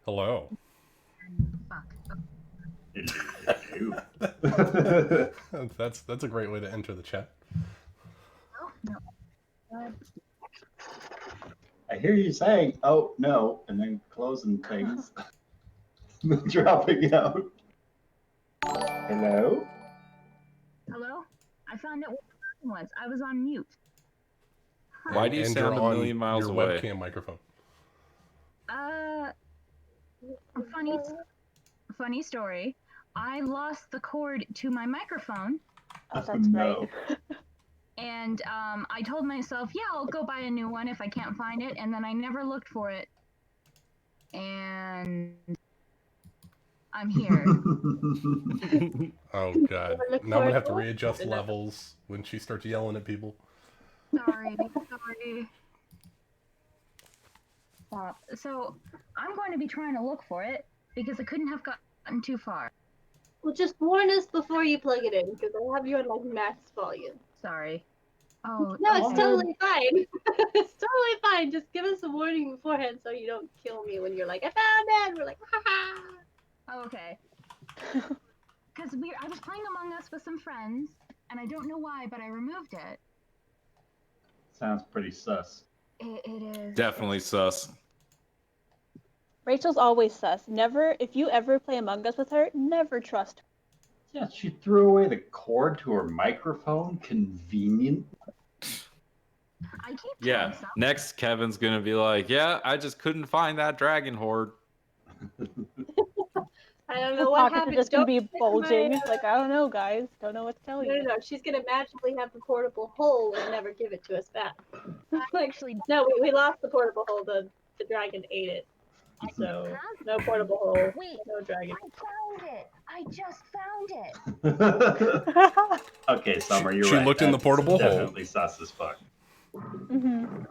Hello. Fuck. That's a great way to enter the chat. Oh, no. I hear you saying, "Oh no," and then closing things, dropping out. Hello. Hello? I found out what the button was. I was on mute. Why do you And sound you're a on million miles your away? webcam microphone. Funny story. I lost the cord to my microphone. Oh, that's No. right. And I told myself, yeah, I'll go buy a new one if I can't find it. And then I never looked for it. And I'm here. Oh god. Look Now I'm for gonna have it. to readjust levels when she starts yelling at people. Sorry. Stop. So I'm going to be trying to look for it because I couldn't have gotten too far. Well, just warn us before you plug it in, because I have you on like max volume. Sorry. Oh, No, it's okay. totally fine. It's totally fine. Just give us a warning beforehand so you don't kill me when you're like, I found it. We're like, ha ha. Oh, okay. Because I was playing Among Us with some friends, and I don't know why, but I removed it. Sounds pretty sus. It is. Definitely sus. Rachel's always sus. Never, if you ever play Among Us with her, never trust her. Yeah, she threw away the cord to her microphone. Convenient. I keep Yeah. telling some. Next, Kevin's gonna be like, "Yeah, I just couldn't find that dragon horde." I don't Her know what pockets are happened. just gonna be Don't bulging. my, Like, I don't know, guys. Don't know what to tell you. No. She's gonna magically have the portable hole and never give it to us back. Like, Actually, no, we lost the portable hole. The dragon ate it. So no portable hole. Wait, No dragon. I found it. I just found it. Okay, Summer, you're She right. looked in the That's portable hole. Definitely sus as fuck. Mm-hmm.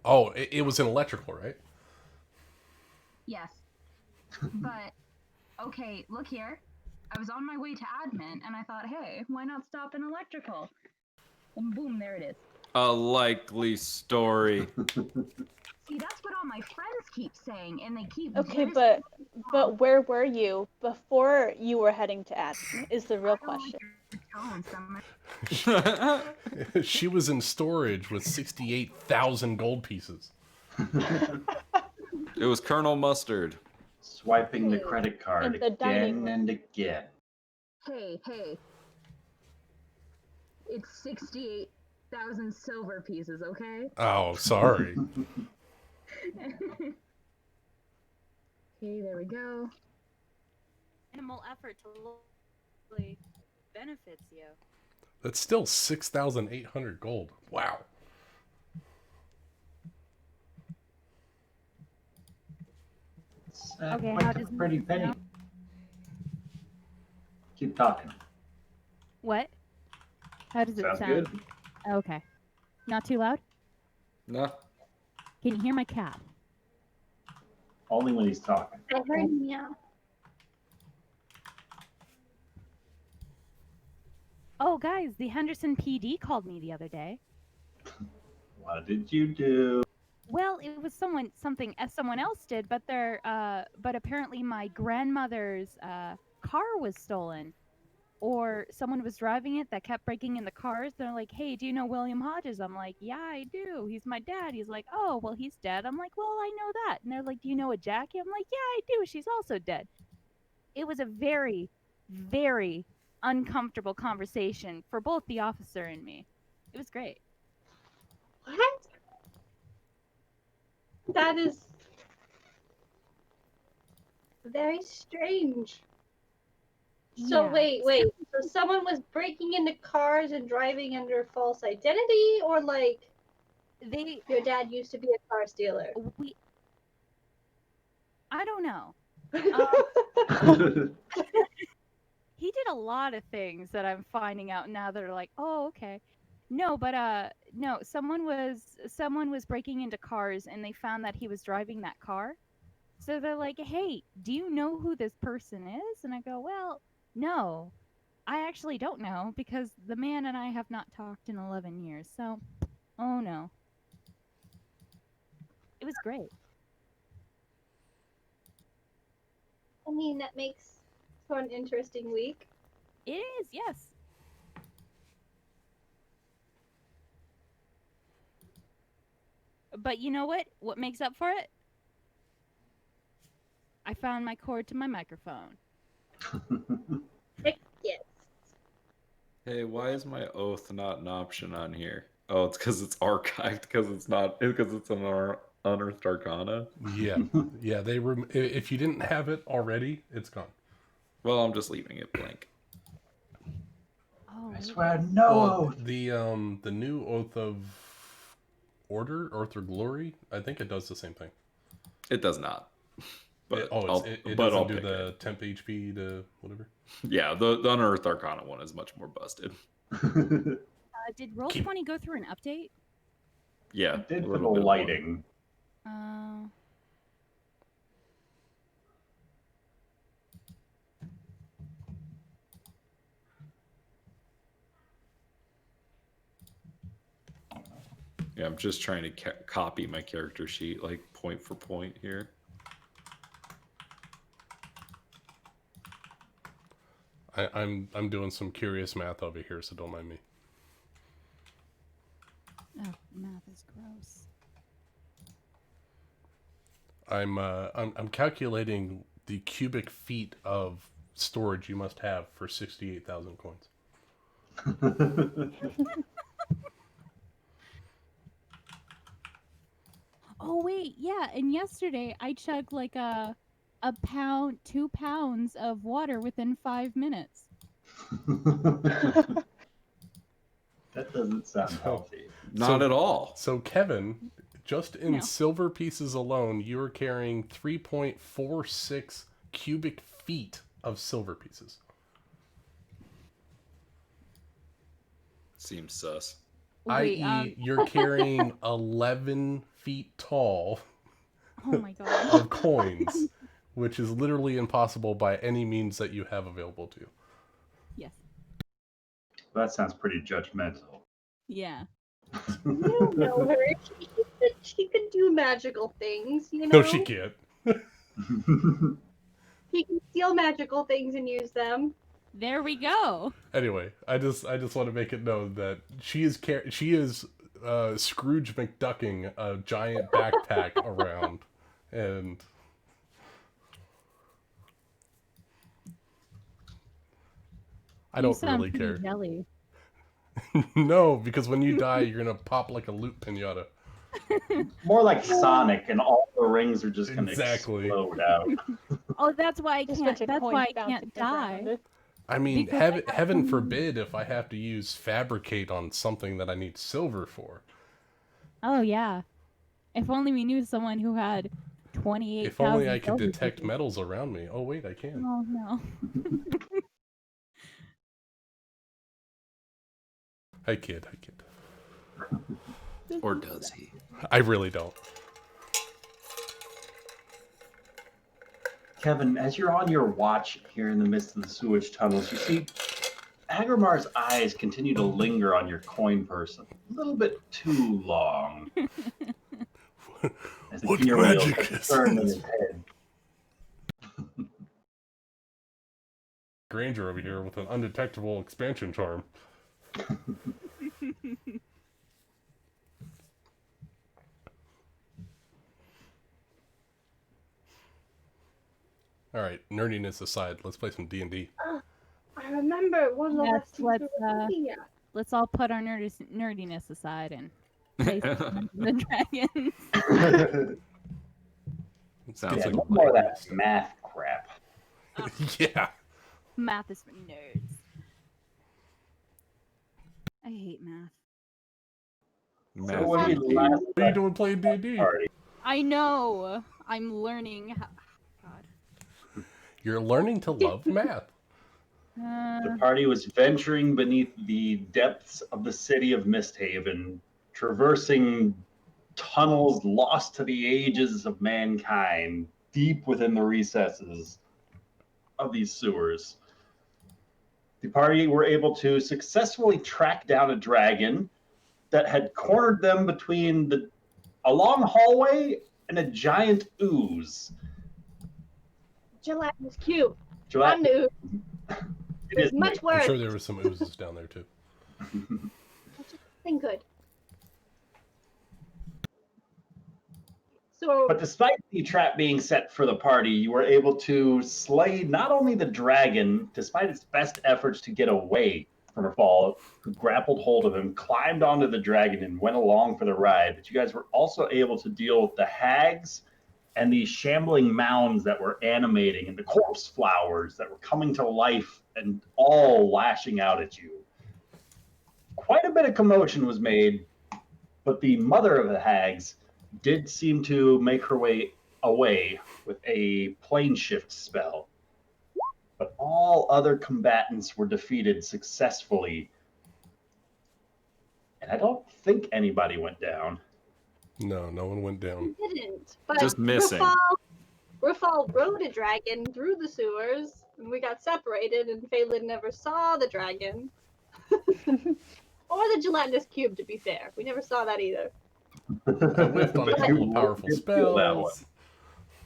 Oh, it was an electrical, right? Yes. But, okay, look here. I was on my way to admin, and I thought, hey, why not stop in electrical? And boom, there it is. A likely story. See, that's what all my friends keep saying, and they keep. Okay, getting but where were you before you were heading to admin? Is the real question. She was in storage with 68,000 gold pieces. It was Colonel Mustard. Swiping the credit card In the dining again room. and again. Hey, it's 68,000 silver pieces, okay? Oh, sorry. Okay, there we go. Minimal effort to really benefits you. That's still 6,800 gold. Wow. It's, Okay, quite how a does it pretty penny. sound? Keep talking. What? How does it Sounds sound? good. Okay. Not too loud? No. Can you hear my cat? Only when he's talking. I heard meow. Oh, guys, the Henderson PD called me the other day. What did you do? Well, it was something someone else did, but but apparently my grandmother's car was stolen, or someone was driving it that kept breaking in the cars. They're like, "Hey, do you know William Hodges?" I'm like, "Yeah, I do. He's my dad." He's like, "Oh, well, he's dead." I'm like, "Well, I know that." And they're like, "Do you know a Jackie?" I'm like, "Yeah, I do. She's also dead." It was a very, very uncomfortable conversation for both the officer and me. It was great. What? That is very strange. So Yeah. wait. So someone was breaking into cars and driving under false identity, or like They your dad used to be a car stealer? I don't know. He did a lot of things that I'm finding out now that are like, oh, okay. No, but no, someone was breaking into cars and they found that he was driving that car. So they're like, "Hey, do you know who this person is?" And I go, "Well, no. I actually don't know because the man and I have not talked in 11 years." So, oh no. It was great. mean, that makes for an interesting week. It is, yes. But you know what? What makes up for it? I found my cord to my microphone. Heck yes. Hey, why is my oath not an option on here? Oh, it's because it's archived. Because it's not. Because it's an unearthed arcana. Yeah, yeah. If you didn't have it already, it's gone. Well, I'm just leaving it blank. Oh, I wait. swear, no Well, oath. the new oath of order, oath or glory. I think it does the same thing. It does not. But It but doesn't I'll do pick the it. temp HP to whatever. Yeah, the unearthed arcana one is much more busted. Did Roll20 go through an update? Yeah, Did a for the little bit more. lighting. Uh, Yeah, I'm just trying to copy my character sheet like point for point here. I'm doing some curious math over here, so don't mind me. oh, math is gross. I'm calculating the cubic feet of storage you must have for 68,000 coins. Oh wait, yeah. And yesterday I chugged like a pound, 2 pounds of water within 5 minutes. That doesn't sound So- healthy. Not at all. So Kevin, just in No. silver pieces alone, you are carrying 3.46 cubic feet of silver pieces. Seems sus. Wait, i.e., you're carrying 11 feet tall oh my god. of coins, which is literally impossible by any means that you have available to you. Yes. That sounds pretty judgmental. Yeah. You know her. She could do magical things, you know? No, she can't. She can steal magical things and use them. There we go. Anyway, I just want to make it known that she is Scrooge McDucking a giant backpack around, and I You don't sound really pretty care. jelly. No, because when you die, you're gonna pop like a loot pinata. More like Sonic, and all the rings are just going to Exactly. explode out. Oh, that's why I Just a can't. bunch of That's coins why I bouncing can't around. die. I mean, Because I got heaven some- forbid if I have to use fabricate on something that I need silver for. Oh yeah. If only we knew someone who had 28,000. If only I could silver detect pieces. metals around me. Oh wait, I can. Oh no. I kid. Or does he? I really don't. Kevin, as you're on your watch here in the midst of the sewage tunnels, you see Agrimar's eyes continue to linger on your coin purse a little bit too long. As the What gear wheels magic is turn in this? his head. Granger over here with an undetectable expansion charm. All right, nerdiness aside, let's play some D&D. I remember one of the Yes, last things we let's, were looking at. Let's all put our nerdiness aside and play some the dragons. Sounds Yeah, like no more of that math crap. Yeah. Math is for nerds. I hate math. So when we last What are you doing playing D&D? party, I know. I'm learning. God. You're learning to love math. the party was venturing beneath the depths of the city of MistHaven, traversing tunnels lost to the ages of mankind, deep within the recesses of these sewers. The party were able to successfully track down a dragon that had cornered them between a long hallway and a giant ooze. Gelatinous cube. Gillette, I'm new. it is Much I'm worse. sure there were some oozes down there too. Nothing good. So But despite the trap being set for the party, you were able to slay not only the dragon, despite its best efforts to get away from Fall, who grappled hold of him, climbed onto the dragon, and went along for the ride. But you guys were also able to deal with the hags and the shambling mounds that were animating and the corpse flowers that were coming to life and all lashing out at you. Quite a bit of commotion was made, but the mother of the hags did seem to make her way away with a plane shift spell. But all other combatants were defeated successfully. And I don't think anybody went down. No, no one went down. we didn't. But Just missing. Rufal rode a dragon through the sewers, and we got separated, and Phelan never saw the dragon. Or the gelatinous cube, to be fair. We never saw that either. I whiffed on a couple of powerful You feel that one. spells.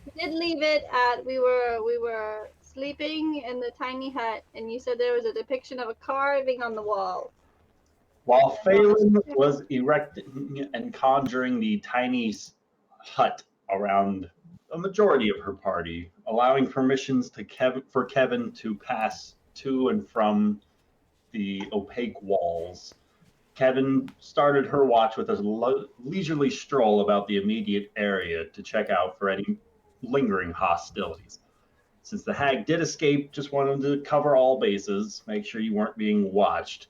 We did leave it at we were sleeping in the tiny hut, and you said there was a depiction of a carving on the wall. While Phelan was erecting and conjuring the tiny hut around a majority of her party, allowing permissions for Kevin to pass to and from the opaque walls, Kevin started her watch with a leisurely stroll about the immediate area to check out for any lingering hostilities. Since the hag did escape, just wanted to cover all bases, make sure you weren't being watched.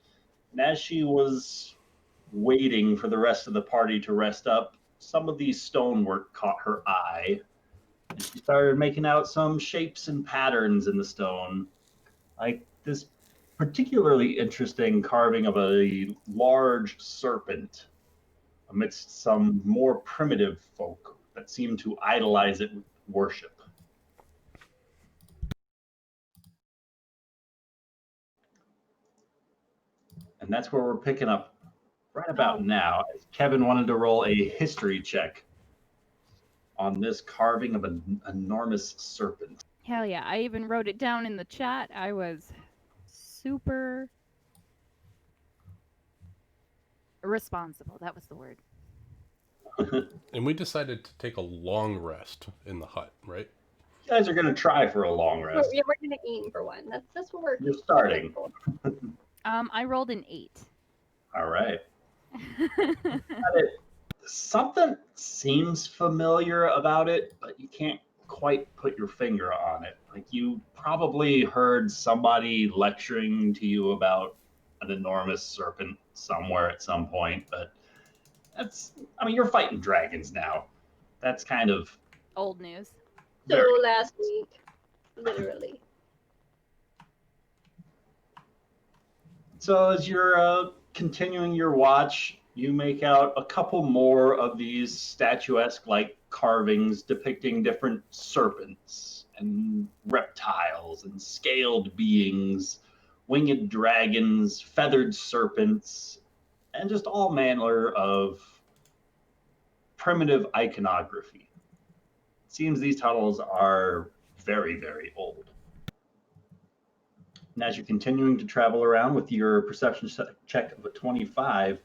And as she was waiting for the rest of the party to rest up, some of the stonework caught her eye. And she started making out some shapes and patterns in the stone, like this particularly interesting carving of a large serpent amidst some more primitive folk that seemed to idolize it with worship. And that's where we're picking up right about now. Kevin wanted to roll a history check on this carving of an enormous serpent. Hell yeah. I even wrote it down in the chat. I was super responsible. That was the word. And we decided to take a long rest in the hut, right? You guys are going to try for a long rest. Yeah, we're gonna aim for one. That's what we're. You're starting. I rolled an 8. All right. Something seems familiar about it, but you can't quite put your finger on it. Like you probably heard somebody lecturing to you about an enormous serpent somewhere at some point, but you're fighting dragons now. That's kind of Old news. So last week, literally. So as you're continuing your watch, you make out a couple more of these statuesque-like carvings depicting different serpents and reptiles and scaled beings, winged dragons, feathered serpents, and just all manner of primitive iconography. It seems these tunnels are very, very old. And as you're continuing to travel around with your perception check of a 25,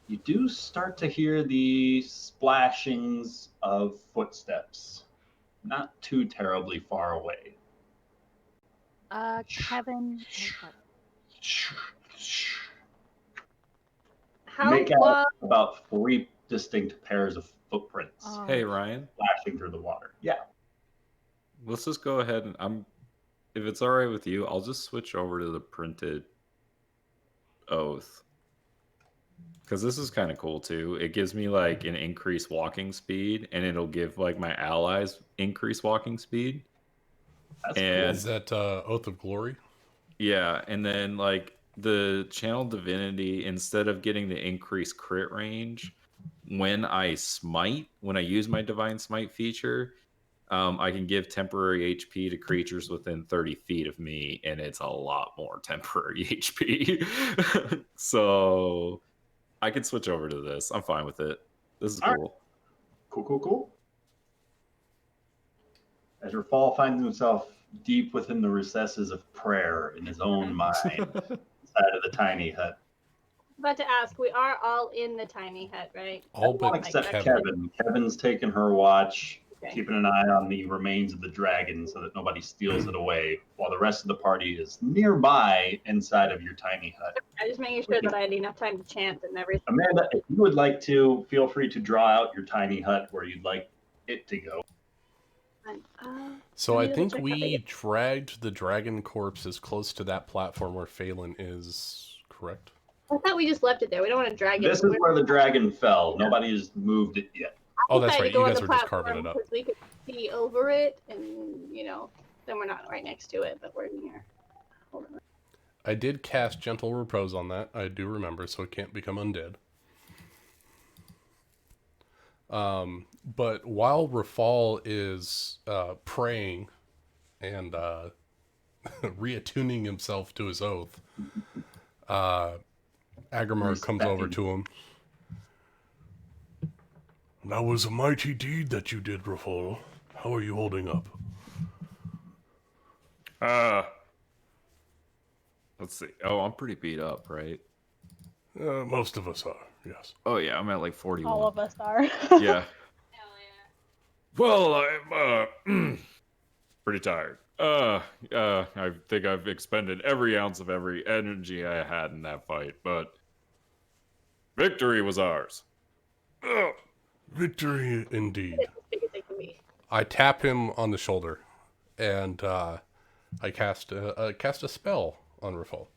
you do start to hear the splashings of footsteps, not too terribly far away. Kevin. How Make long? out about 3 distinct pairs of footprints Oh, Hey Ryan, flashing through the water. Yeah. let's just go ahead and if it's all right with you, I'll just switch over to the printed oath. Because this is kind of cool too. It gives me like an increased walking speed, and it'll give like my allies increased walking speed. That's Is that Oath of Glory? Yeah, and then like the channel divinity, instead of getting the increased crit range, when I use my divine smite feature, I can give temporary HP to creatures within 30 feet of me, and it's a lot more temporary HP. So I can switch over to this. I'm fine with it. This is All cool. Cool. as Rafal finds himself deep within the recesses of prayer in his own mind, inside of the tiny hut. About to ask, we are all in the tiny hut, right? All but Except Kevin. Kevin. Kevin's taking her watch, Okay. keeping an eye on the remains of the dragon so that nobody steals it away, while the rest of the party is nearby inside of your tiny hut. I just making sure that I had enough time to chant and everything. Amanda, if you would like to, feel free to draw out your tiny hut where you'd like it to go. So let I me double think check we dragged the dragon corpse as close to that platform where Phelan is, correct? I thought we just left it there. We don't want to drag it. This is where the dragon fell. Nobody's moved it yet. Oh, that's decided right. to go You on guys the were just carving platform it up. because we could see over it, and then we're not right next to it, but we're near. Hold on. I did cast Gentle Repose on that. I do remember, so it can't become undead. But while Rafal is praying and reattuning himself to his oath, Agrimar comes over to him. That was a mighty deed that you did, Rafal. How are you holding up? Let's see. Oh, I'm pretty beat up, right? Most of us are, yes. Oh yeah, I'm at like 41. All of us are. Yeah. Well, I'm pretty tired. I think I've expended every ounce of every energy I had in that fight, but victory was ours. Victory indeed. It's as big as it can be. I tap him on the shoulder, and I cast a spell on Rafal.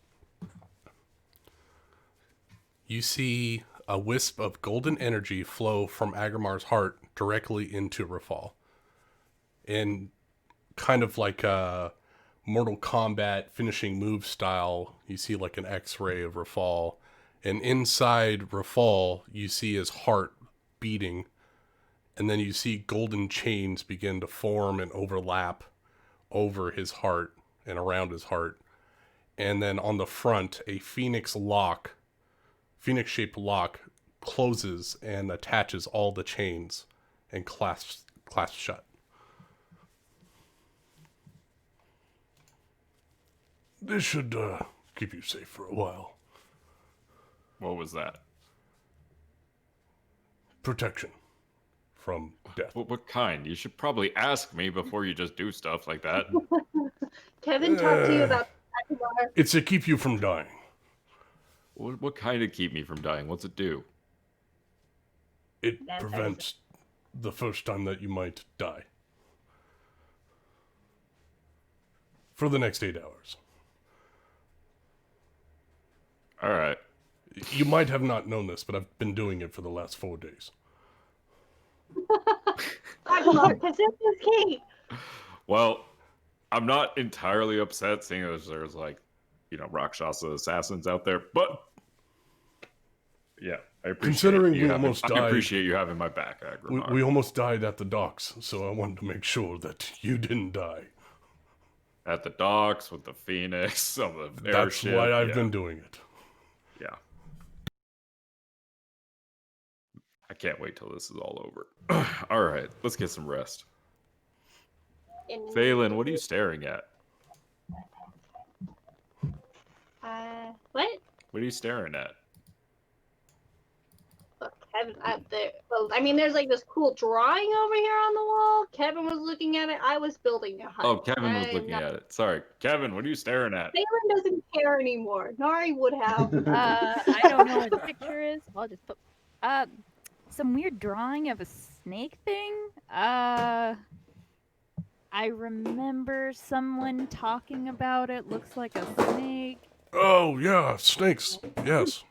You see a wisp of golden energy flow from Agrimar's heart directly into Rafal. And kind of like a Mortal Kombat finishing move style, you see like an X-ray of Rafal. And inside Rafal, you see his heart beating. And then you see golden chains begin to form and overlap over his heart and around his heart. And then on the front, a phoenix-shaped lock closes and attaches all the chains and clasps shut. This should keep you safe for a while. What was that? Protection from death. What kind? You should probably ask me before you just do stuff like that. Kevin talked to you about Agrimar. It's to keep you from dying. What kind of keep me from dying? What's it do? It prevents the first time that you might die. For the next 8 hours. All right. You might have not known this, but I've been doing it for the last 4 days. Agrimar, because this is Kate. Well, I'm not entirely upset seeing as there's like, Rakshasa assassins out there, but yeah, I appreciate Considering you we having- almost I died- appreciate you having my back, Agrimar. We almost died at the docks, so I wanted to make sure that you didn't die. At the docks with the Phoenix of the That's airship. why I've yeah. been doing it. Yeah. I can't wait till this is all over. All right, let's get some rest. Phelan, what are you staring at? What? What are you staring at? Look, Kevin, there's like this cool drawing over here on the wall. Kevin was looking at it. I was building a hut. Oh, Kevin was looking at it. Sorry. Kevin, what are you staring at? Phelan doesn't care anymore. Nari would have. I don't know where the picture is. I'll just put some weird drawing of a snake thing. I remember someone talking about it. Looks like a snake. Oh, yeah, snakes. Yes.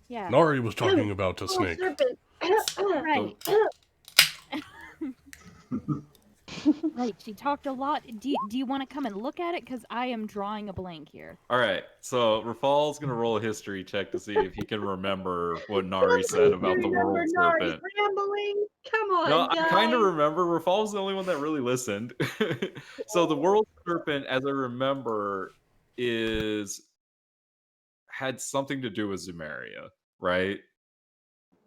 Yeah. Nari was talking about a snake. Serpent. Right. Right. She talked a lot. Do you want to come and look at it? Because I am drawing a blank here. All right, so Rafal's going to roll a history check to see if he can remember what Nari said about the world Nari's serpent. rambling. Come on, No, I kind of guys. remember. Rafal's the only one that really listened. So the world serpent, as I remember, had something to do with Zumeria, right?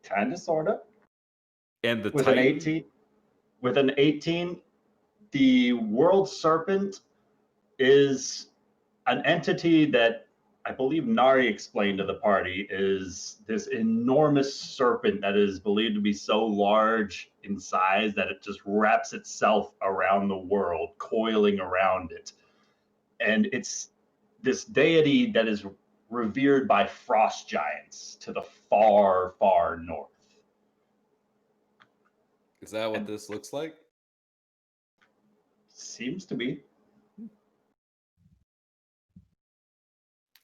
Kind of, sort of. And the With Titan, an 18, the world serpent is an entity that I believe Nari explained to the party is this enormous serpent that is believed to be so large in size that it just wraps itself around the world, coiling around it. And it's this deity that is revered by frost giants to the far, far north. Is that what this looks like? Seems to be.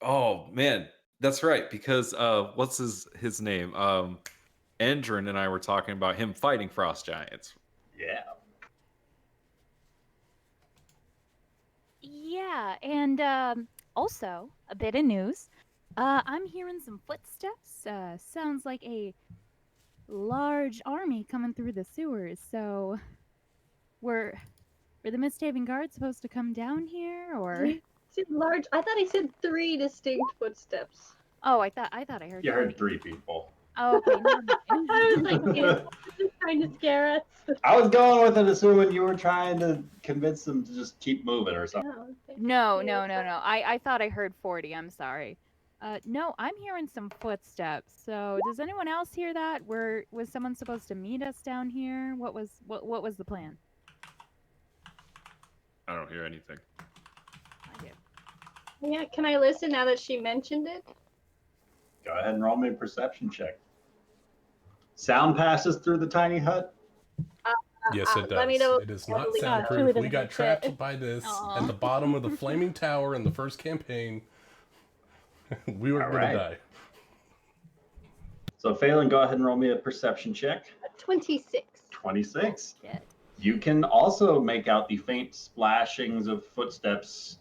Oh man, that's right. Because what's his name? Endrin and I were talking about him fighting frost giants. Yeah. Yeah, and also a bit of news. I'm hearing some footsteps. Sounds like a large army coming through the sewers. So, were the MistHaven guards supposed to come down here, or? He said large. I thought he said 3 distinct footsteps. Oh, I thought I heard. You heard 40. 3 people. Oh, okay, never mind. I was like, is he just trying to scare us? I was going with it assuming you were trying to convince them to just keep moving or something. Oh, okay. No. I thought I heard 40. I'm sorry. No, I'm hearing some footsteps. So, does anyone else hear that? Was someone supposed to meet us down here? What was the plan? I don't hear anything. I did. Yeah, can I listen now that she mentioned it? Go ahead and roll me a perception check. Sound passes through the tiny hut? Yes, it does. let me know It is if not Emily knows. soundproof. Julie We doesn't got get trapped it. by this Aw. at the bottom of the flaming tower in the first campaign. We were All going right. to die. So Phelan, go ahead and roll me a perception check. 26. 26. Shit. You can also make out the faint splashings of footsteps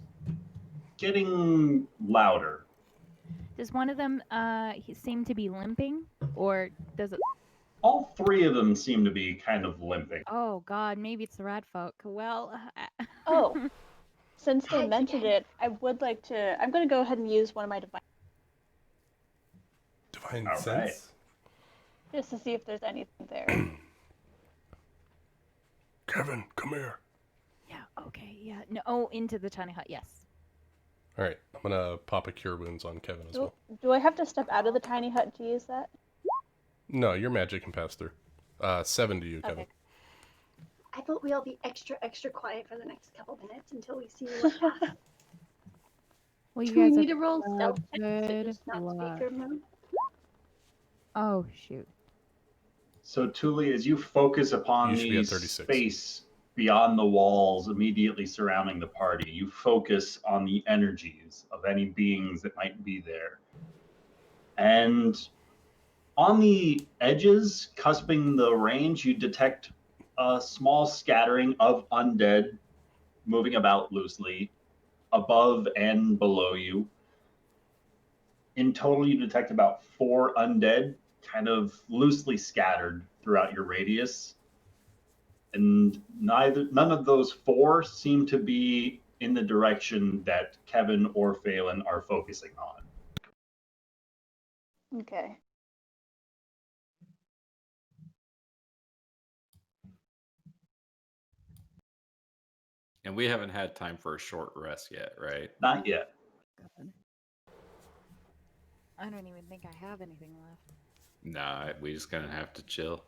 getting louder. Does one of them seem to be limping, or does it? All 3 of them seem to be kind of limping. Oh God, maybe it's the rat folk. Well. Oh, since they Heads mentioned again. it, I would like to. I'm going to go ahead and use one of my divine Divine All sense. right. just to see if there's anything there. Kevin, come here. Yeah. Okay. Yeah. No. Oh, into the tiny hut. Yes. All right, I'm going to pop a cure wounds on Kevin as well. Do I have to step out of the tiny hut to use that? No, your magic can pass through. 7 to you, Kevin. Okay. I thought we all be extra quiet for the next couple minutes until we see what happens. Well, you Do we guys need to have roll stealth checks to good just not luck. speaker mode? Oh shoot. So Tuli, as you focus upon You should be the at 36. space beyond the walls immediately surrounding the party, you focus on the energies of any beings that might be there. And on the edges, cusping the range, you detect a small scattering of undead moving about loosely above and below you. In total, you detect about 4 undead kind of loosely scattered throughout your radius. And none of those 4 seem to be in the direction that Kevin or Phelan are focusing on. Okay. And we haven't had time for a short rest yet, right? Not yet. God. I don't even think I have anything left. Nah, we just gonna have to chill.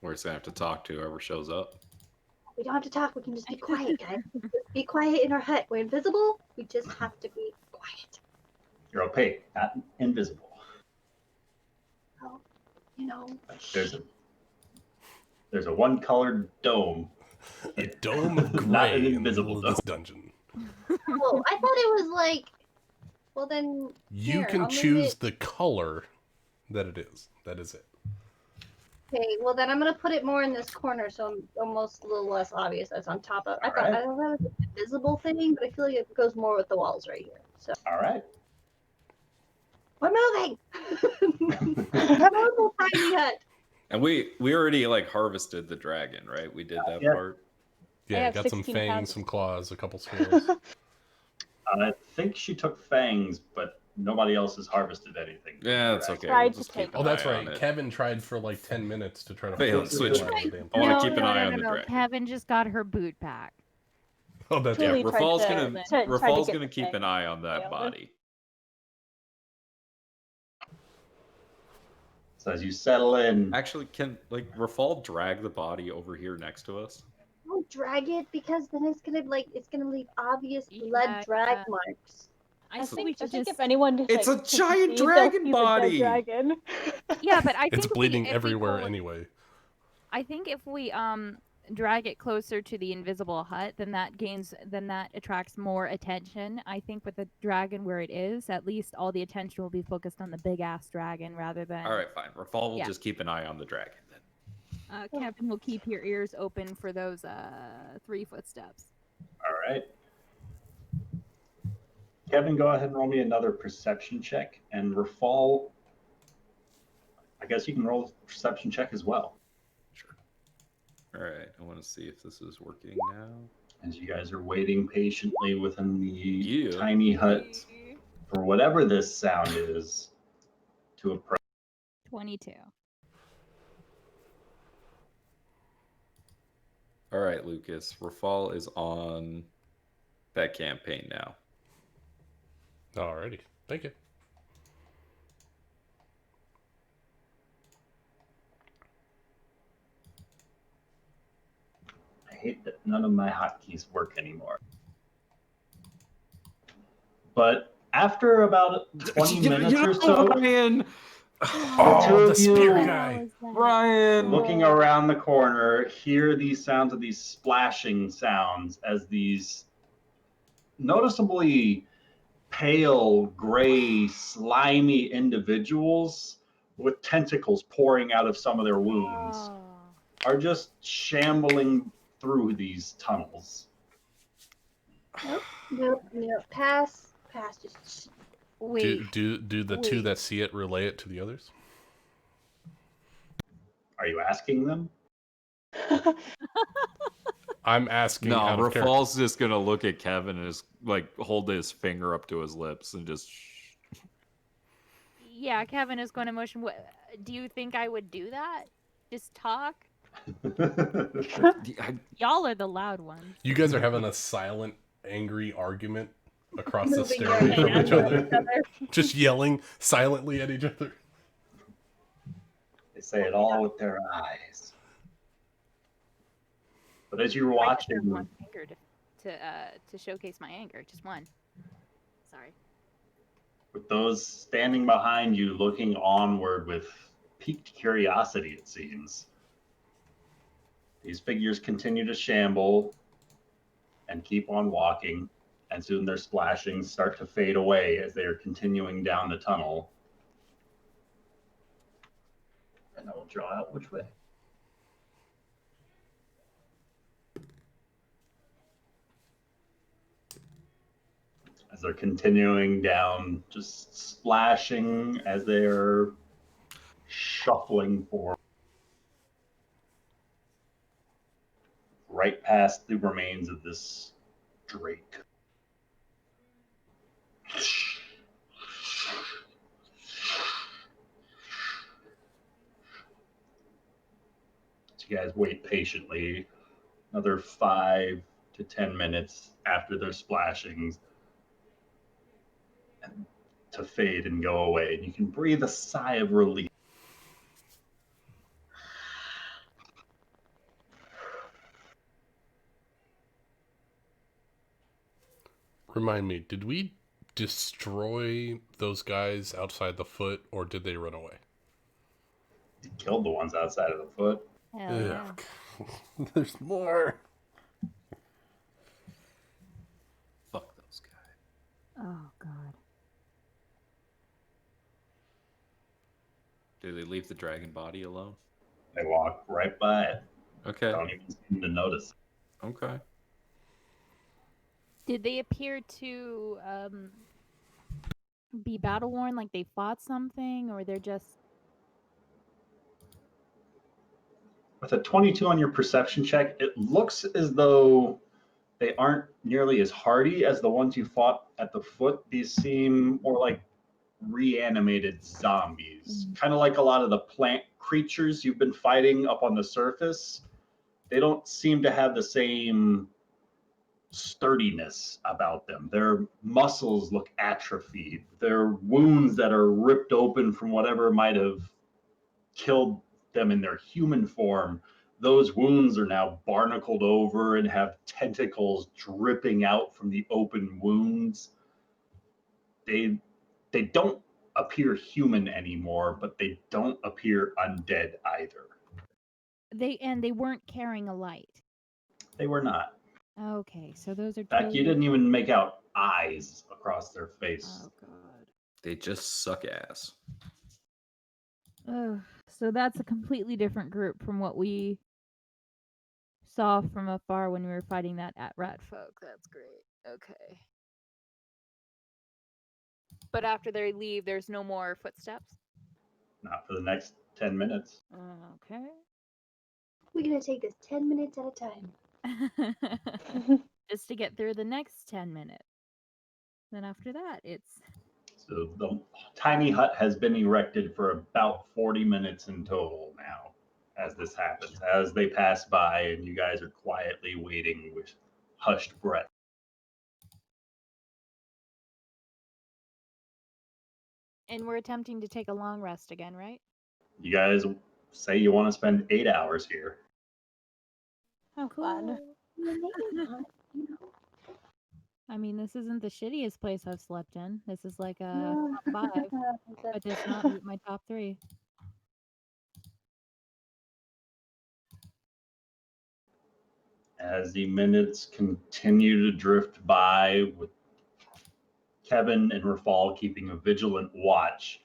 We're just gonna have to talk to whoever shows up. We don't have to talk. We can just be quiet, guys. Just be quiet in our hut. We're invisible. We just have to be quiet. You're opaque, not invisible. Well, you know. There's a one-colored dome. A dome of Not gray an in the invisible middle of this dungeon. Oh, I thought it was like. Well, then. You here, can I'll move choose it. the color that it is. That is it. Okay, well then I'm gonna put it more in this corner, so I'm almost a little less obvious. That's on top of. I thought Alright. I thought it was an invisible thing, but I feel like it goes more with the walls right here. So All right. we're moving. Normal tiny hut. And we already like harvested the dragon, right? We did that Yeah. part. Yeah, have got some 16 fangs, pounds. some claws, a couple scales. I think she took fangs, but nobody else has harvested anything. Yeah, that's okay. Tried We'll to just take keep an Oh, that's eye right. on it. Kevin tried for like 10 minutes to try to Phelan, force switch. the damn I wanna No, keep an no, eye no, on no, the no. dragon. Kevin just got her boot back. Oh, that's Truly right. tried Rafal's to- gonna tried to Rafal's get gonna the keep thing. an eye on that Nailed it. body. So as you settle in, Actually, can Rafal drag the body over here next to us? Don't drag it because then it's gonna leave obvious blood Yeah, drag yeah. marks. I think we should if just. anyone just It's a took the giant feed, they'll dragon see the dead body! dragon. Yeah, but I think It's if we- bleeding if we everywhere pull- anyway. I think if we drag it closer to the invisible hut, then that attracts more attention. I think with the dragon where it is, at least all the attention will be focused on the big ass dragon rather than. All right, fine. Rafal will Yeah. just keep an eye on the dragon then. Kevin will keep your ears open for those 3 footsteps. all right. Kevin, go ahead and roll me another perception check. And Rafal, I guess you can roll a perception check as well. Sure. All right, I want to see if this is working now. As you guys are waiting patiently within the Yeah. tiny hut for whatever this sound is to approach. 22. All right, Lucas. Rafal is on that campaign now. Alrighty. Thank you. I hate that none of my hotkeys work anymore. But after about 20 minutes or so, Ryan! the two the of spear you guy. Ryan! looking around the corner hear these sounds of these splashing sounds as these noticeably pale, gray, slimy individuals with tentacles pouring out of some of their wounds are just shambling through these tunnels. Nope. Pass. Just Wait. Do the two Wait. that see it relay it to the others? Are you asking them? I'm asking No, out of character. Rafal's just gonna look at Kevin and just hold his finger up to his lips and just. Yeah, Kevin is going to motion. Do you think I would do that? Just talk? Y'all are the loud ones. You guys are having a silent, angry argument across the Moving stairway your from hands each other. Just yelling silently at each other. They say it all with their eyes. But as you're I just have watching, one finger to showcase my anger. Just one. Sorry. with those standing behind you looking onward with piqued curiosity, it seems, these figures continue to shamble and keep on walking, and soon their splashings start to fade away as they are continuing down the tunnel. And I will draw out which way. As they're continuing down, just splashing as they're shuffling forward. Right past the remains of this drake. So you guys wait patiently another 5 to 10 minutes after their splashings to fade and go away. And you can breathe a sigh of relief. Remind me, did we destroy those guys outside the foot, or did they run away? You killed the ones outside of the foot. Hell yeah. There's more. Fuck those guys. Oh, God. Do they leave the dragon body alone? They walk right by it. Okay. Don't even seem to notice. Okay. Did they appear to be battle worn, like they fought something, or they're just... With a 22 on your perception check, it looks as though they aren't nearly as hardy as the ones you fought at the foot. These seem more like reanimated zombies, kind of like a lot of the plant creatures you've been fighting up on the surface. They don't seem to have the same sturdiness about them. Their muscles look atrophied. Their wounds that are ripped open from whatever might have killed them in their human form, those wounds are now barnacled over and have tentacles dripping out from the open wounds. They don't appear human anymore, but they don't appear undead either. They weren't carrying a light. They were not. Okay, so those are In fact, you didn't even make out eyes across their face. Oh god. They just suck ass. Oh, so that's a completely different group from what we saw from afar when we were fighting that at rat folk. That's great. Okay. But after they leave, there's no more footsteps. Not for the next 10 minutes. Okay. We're gonna take this 10 minutes at a time. Just to get through the next 10 minutes. Then after that, it's So the tiny hut has been erected for about 40 minutes in total now as this happens, as they pass by and you guys are quietly waiting with hushed breath. and we're attempting to take a long rest again, right? You guys say you want to spend 8 hours here. How fun. Maybe not, you know. I mean, this isn't the shittiest place I've slept in. This is like a top 5, but does not meet my top 3. As the minutes continue to drift by, with Kevin and Rafal keeping a vigilant watch,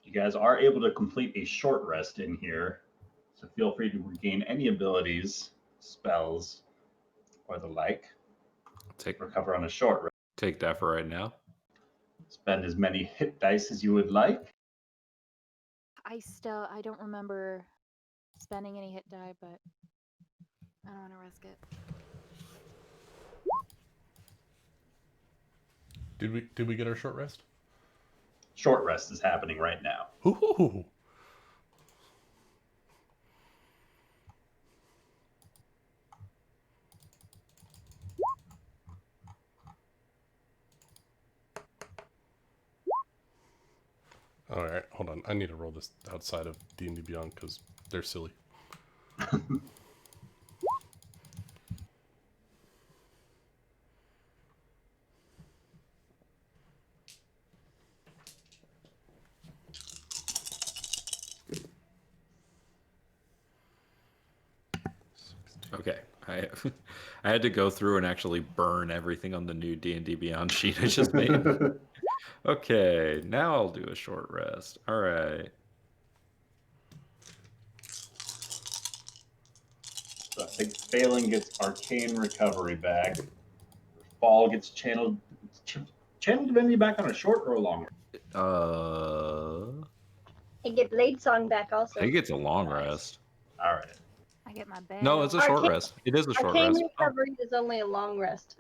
you guys are able to complete a short rest in here. So feel free to regain any abilities, spells, or the like. Recover on a short rest. Take that for right now. Spend as many hit dice as you would like. I don't remember spending any hit die, but I don't want to risk it. Did we get our short rest? Short rest is happening right now. Ooh. All right, hold on. I need to roll this outside of D&D Beyond because they're silly. Okay, I had to go through and actually burn everything on the new D&D Beyond sheet I just made. Okay, now I'll do a short rest. All right. So I think Phelan gets arcane recovery back. Fall gets channeled divinity back on a short or a long rest? And get Blade Song back also. I think it's a long Nice. rest. All right. I get my bag. No, it's a short Arcane- rest. It is a short Arcane rest. Oh, Recovery is only a long rest.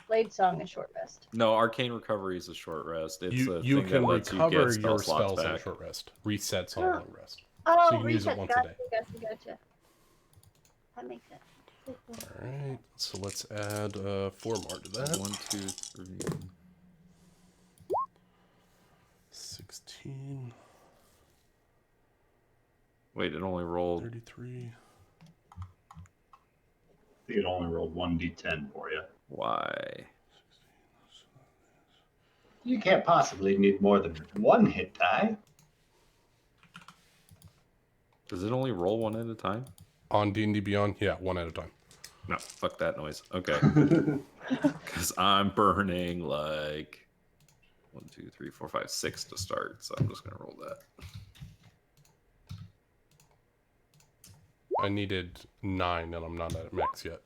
Blade Song is short rest. no, Arcane Recovery is a short rest. It's a You thing can that lets you recover get spell your slots spells on a back. short rest. Resets on a long rest. Oh, So you can use it reset. once a Gotcha, day. gotcha. That makes sense. All right, so let's add 4 more to that. 1, 2, 3. 16, Wait, it only rolled. 33. I think it only rolled 1d10 for you. Why? You can't possibly need more than one hit die. Does it only roll one at a time? On D&D Beyond, yeah, 1 at a time. No, fuck that noise. Okay. Because I'm burning like 1, 2, 3, 4, 5, 6 to start, so I'm just gonna roll that. I needed 9, and I'm not at max yet.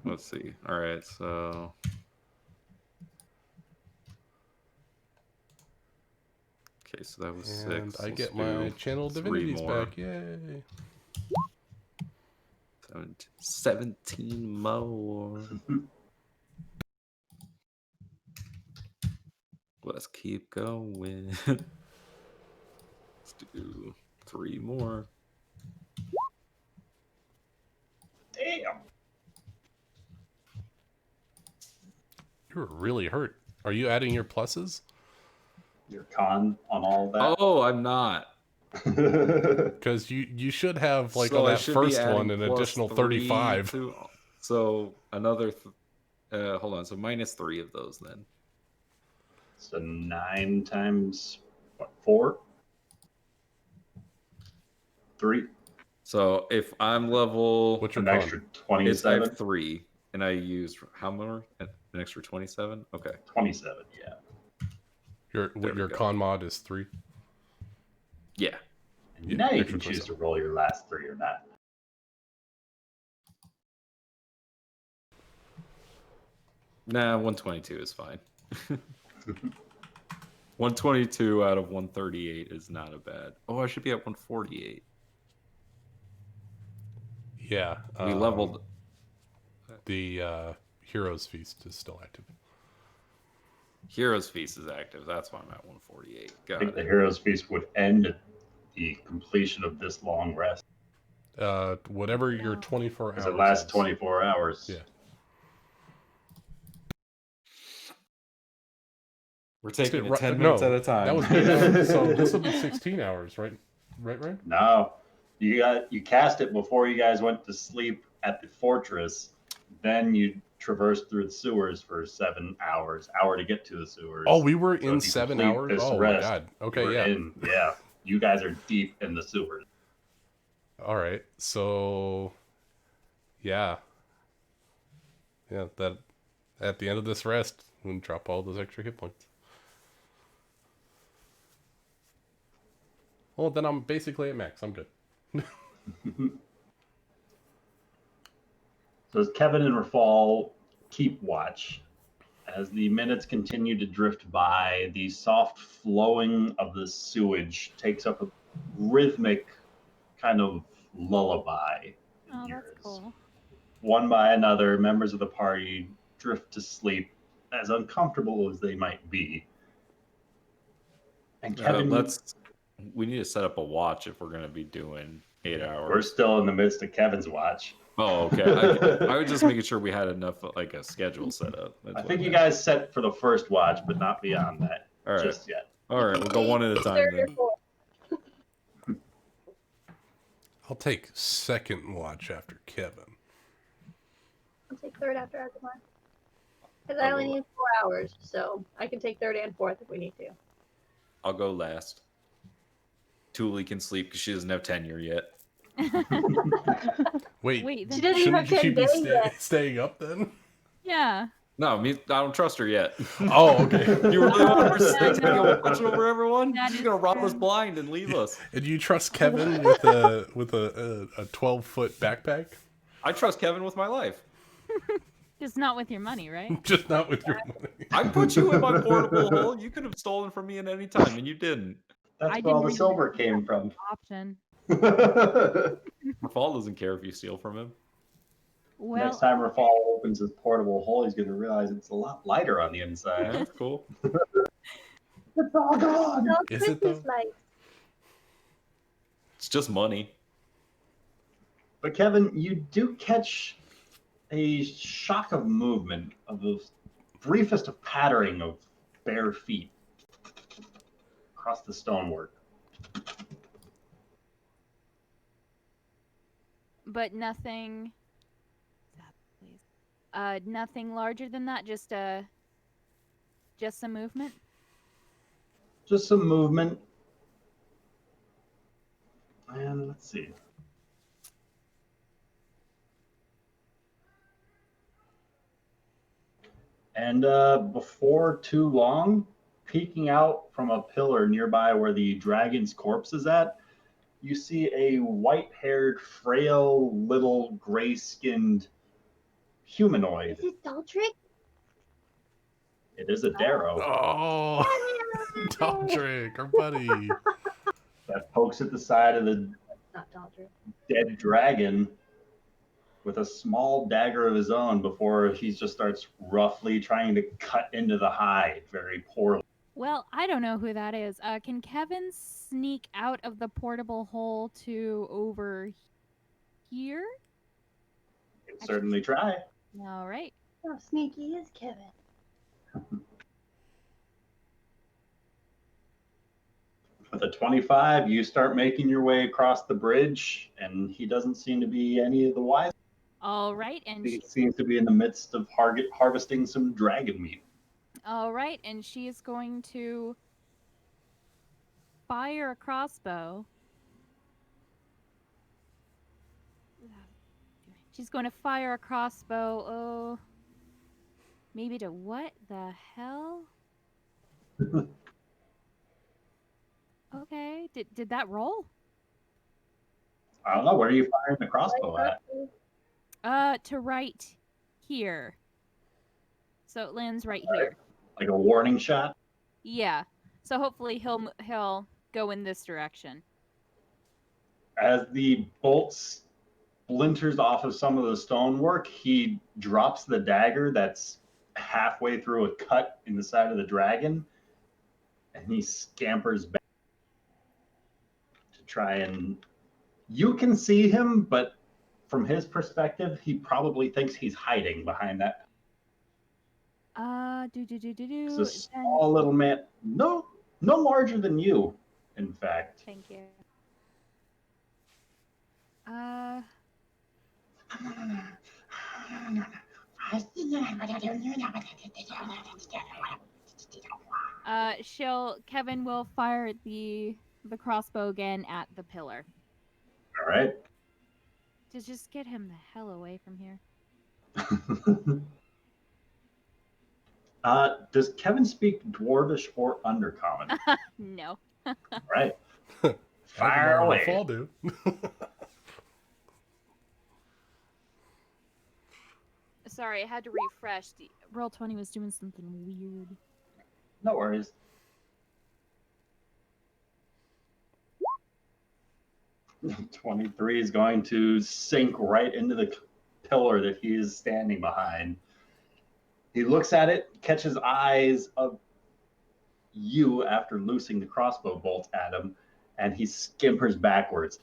Let's see. All right, so okay, so that was 6. And I Let's get do my channel 3 divinities more. back. Yay! 17 more. Let's keep going. Let's do 3 more. Damn. You were really hurt. Are you adding your pluses? Your con on all of that. Oh, I'm not. Because you should have, like, So on I that should be first one, adding an plus additional 3 35. so another. Hold on. So -3 of those then. So 9 times what? 4? 3? So if I'm level, What's your An con? extra I 27? have 3, and I use how more? An extra 27. Okay. 27, yeah. Your There we your go. con mod is 3. Yeah. And Yeah, now you extra can choose 27. to roll your last 3 or not. Nah, 122 is fine. 122 out of 138 is not a bad. Oh, I should be at 148. Yeah. We leveled. The Heroes Feast is still active. Heroes Feast is active. That's why I'm at 148. I Got think the it. Hero's Feast would end at the completion of this long rest. Whatever your 24 hours Because it lasts is. 24 hours. Yeah. We're taking it Right- 10 minutes no, at a time. That was 8 hours. So this will be 16 hours, right? Right? No, you cast it before you guys went to sleep at the fortress. Then you traversed through the sewers for 7 hours. Hour to get to the sewers. Oh, we were So in if you 7 complete hours? this Oh, rest, my God. you Okay, were yeah. yeah. You guys are deep in the sewers. All right. So, yeah. Yeah, that at the end of this rest, we can drop all those extra hit points. Well, then I'm basically at max. I'm good. So as Kevin and Rafal keep watch, as the minutes continue to drift by, the soft flowing of the sewage takes up a rhythmic kind of lullaby in Oh, your that's ears. cool. One by another, members of the party drift to sleep, as uncomfortable as they might be. And Kevin, We need to set up a watch if we're going to be doing 8 we're hours. still in the midst of Kevin's watch. Oh, okay. I was just making sure we had enough, like a schedule set up. That's I what think you meant. guys set for the first watch, but not beyond that All right. just yet. All right, we'll go one at a time then. I'll take second watch after Kevin. I'll take third after Agumar. Because I only need 4 hours, so I can take third and fourth if we need to. I'll go last. Thule can sleep because she doesn't have tenure yet. Wait, Wait, She then, doesn't even have shouldn't she 10 be days yet. staying up then? yeah. No, I don't trust her yet. Oh, okay. You really want her Yeah, to no. watch over everyone? That She's is gonna rob us true. blind and leave us. And you trust Kevin with a 12-foot backpack? I trust Kevin with my life. Just not with your money, right? Just not with your money. I put you in my portable hole. You could have stolen from me at any time, and you didn't. That's I where all the didn't silver realize came from. Option. Rafal doesn't care if you steal from him. Well, Next time Rafal opens his portable hole, he's going to realize it's a lot lighter on the inside. That's cool. It's all gone. No Is it, Christmas though? lights. It's just money. But Kevin, you do catch a shock of movement, of the briefest of pattering of bare feet across the stonework. but nothing. Stop, please. Nothing larger than that. Just some movement. Just some movement. And let's see. And before too long, peeking out from a pillar nearby where the dragon's corpse is at, you see a white-haired, frail, little gray-skinned humanoid. Is it Daltric? It is a Darrow Oh, Daldrick, our buddy. that pokes at the side of the Not Daltric. dead dragon with a small dagger of his own before he just starts roughly trying to cut into the hide very poorly. Well, I don't know who that is. Can Kevin sneak out of the portable hole to over here? certainly try. All right. How sneaky is Kevin? With a 25, you start making your way across the bridge, and he doesn't seem to be any of the wiser. All right, and He seems to be in the midst of harvesting some dragon meat. she is going to fire a crossbow. She's going to fire a crossbow. Oh, maybe to what the hell? Okay, did that roll? I don't know. Where are you firing the crossbow at? To right here. So it lands right here. Like a warning shot? Yeah. So hopefully he'll go in this direction. As the bolt splinters off of some of the stonework, he drops the dagger that's halfway through a cut in the side of the dragon, and he scampers back to try and... You can see him, but from his perspective, he probably thinks he's hiding behind that. It's a small little man, no larger than you, in fact. Thank you. Kevin will fire the crossbow again at the pillar. All right. To just get him the hell away from here. Does Kevin speak Dwarvish or Undercommon? No. All right. Fire away. Fall do. Sorry, I had to refresh. The Roll20 was doing something weird. No worries. $23 is going to sink right into the pillar that he is standing behind. He looks at it, catches eyes of you after loosing the crossbow bolt at him, and he skimpers backwards.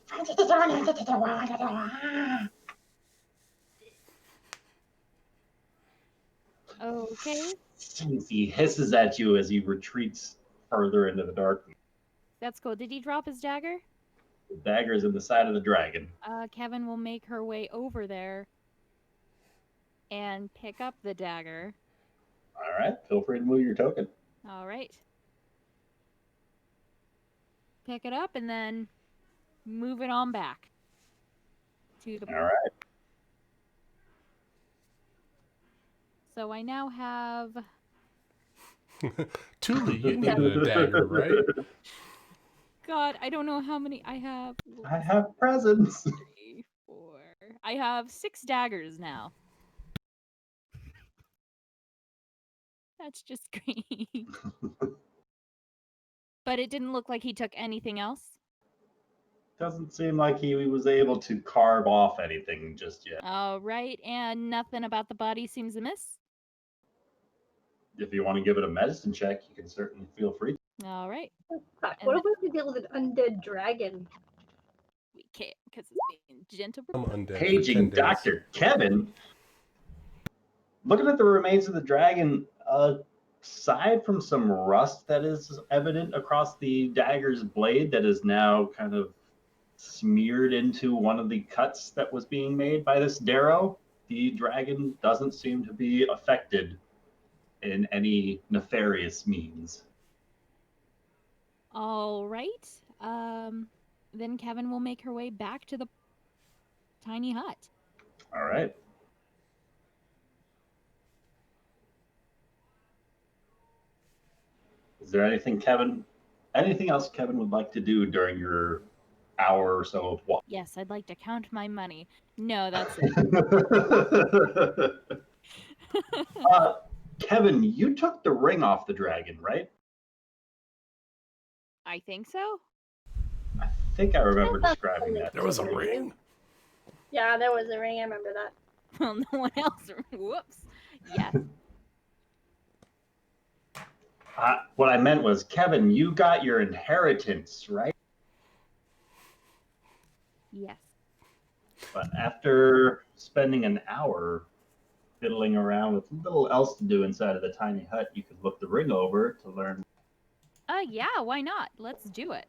Okay. He hisses at you as he retreats further into the darkness. That's cool. Did he drop his dagger? The dagger is in the side of the dragon. Kevin will make her way over there and pick up the dagger. All right. Feel free to move your token. All right. Pick it up and then move it on back to the... All right. So I now have... Thule, you needed a dagger, right? God, I don't know how many I have. I have presents. 3, 4. I have 6 daggers now. That's just great. But it didn't look like he took anything else. Doesn't seem like he was able to carve off anything just yet. All right, and nothing about the body seems amiss. If you want to give it a medicine check, you can certainly feel free. All right. What if we have to deal with an undead dragon? We can't because it's being gentle. I'm undead. Paging Dr. Kevin. Looking at the remains of the dragon, aside from some rust that is evident across the dagger's blade that is now kind of smeared into one of the cuts that was being made by this darrow, the dragon doesn't seem to be affected in any nefarious means. All right. Then Kevin will make her way back to the tiny hut. All right. Is there anything else Kevin would like to do during your hour or so of walk? Yes, I'd like to count my money. No, that's it. Kevin, you took the ring off the dragon, right? I think so. I think I remember describing that. There was a ring? Yeah, there was a ring. I remember that. Well, no one else. Whoops. Yes. What I meant was, Kevin, you got your inheritance, right? Yes. But after spending an hour fiddling around with little else to do inside of the tiny hut, you could look the ring over to learn. Yeah, why not? Let's do it.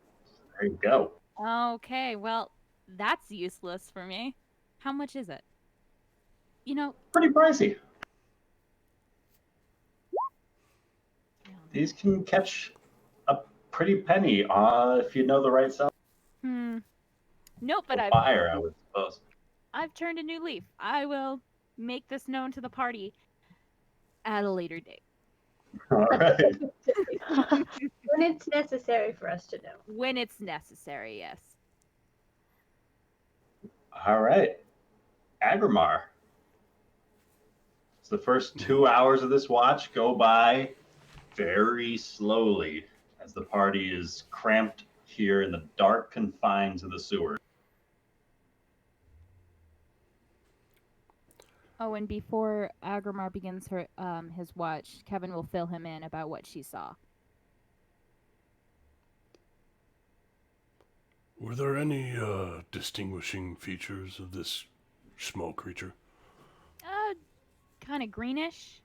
There you go. Okay, well, that's useless for me. How much is it? You know, Pretty pricey. These can catch a pretty penny if you know the right sell. nope, but Buyer, I would suppose. I've turned a new leaf. I will make this known to the party at a later date. All right. When it's necessary for us to know. When it's necessary, yes. All right. Agrimar. So the first 2 hours of this watch go by very slowly as the party is cramped here in the dark confines of the sewer. Oh, and before Agrimar begins his watch, Kevin will fill him in about what she saw. Were there any distinguishing features of this small creature? Kind of greenish.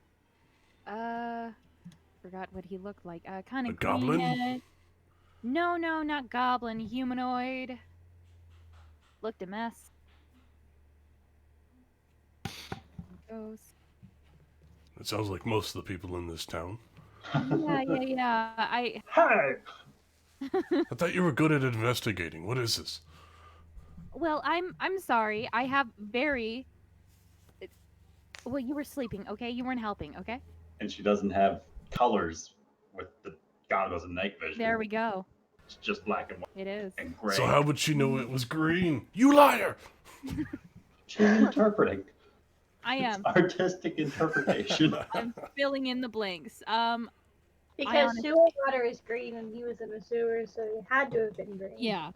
Forgot what he looked like. Kind A of goblin? No, not goblin. Humanoid. Looked a mess. Ghost. It sounds like most of the people in this town. Yeah. Hi. I thought you were good at investigating. What is this? Well, I'm sorry. I have very. Well, you were sleeping, okay? You weren't helping, okay? And she doesn't have colors with the goggles of night vision. There we go. It's just black and white It is. and gray. So how would she know it was green? You liar! She's interpreting. I am. It's artistic interpretation. I'm filling in the blanks. Because honestly- sewer water is green and he was in a sewer, so it had to have been green. Yeah.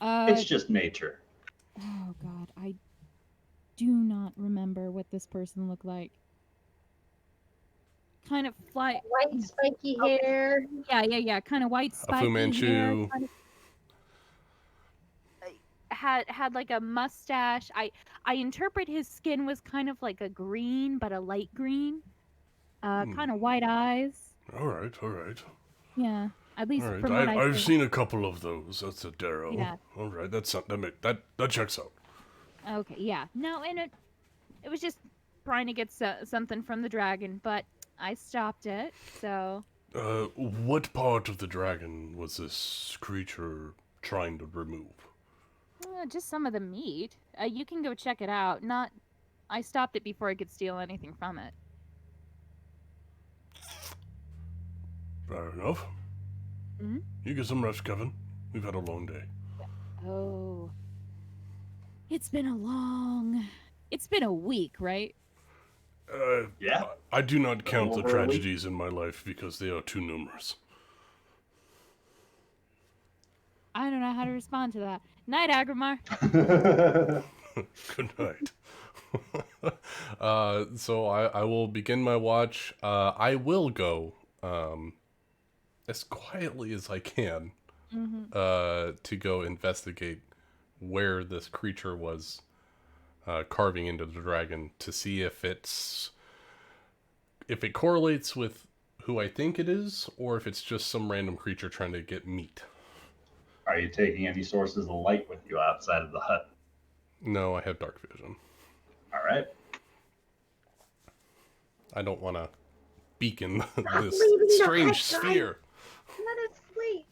It's just nature. Oh God, I do not remember what this person looked like. Kind of White spiky hair. Yeah. Kind of white A spiky Fu Manchu. hair. Kind of, had like a mustache. I interpret his skin was kind of like a green, but a light green. Kind of white eyes. All right. Yeah, at least All right. from what I've think. seen a couple of those. That's a Darrow. Yeah. All right. That checks out. Okay, yeah. No, and it was just trying to get something from the dragon, but I stopped it. So. What part of the dragon was this creature trying to remove? Just some of the meat. You can go check it out. I stopped it before I could steal anything from it. Fair enough. Mhm. You get some rest, Kevin. We've had a long day. Oh. It's been a week, right? Yeah. I do not count the Over a week. tragedies in my life because they are too numerous. I don't know how to respond to that. Night, Agrimar. Good night. So I will begin my watch. I will go as quietly as I can to go investigate where this creature was carving into the dragon to see if it correlates with who I think it is, or if it's just some random creature trying to get meat. Are you taking any sources of light with you outside of the hut? No, I have dark vision. All right. I don't want to beacon this leaving the strange hut, guys. sphere. Let us sleep.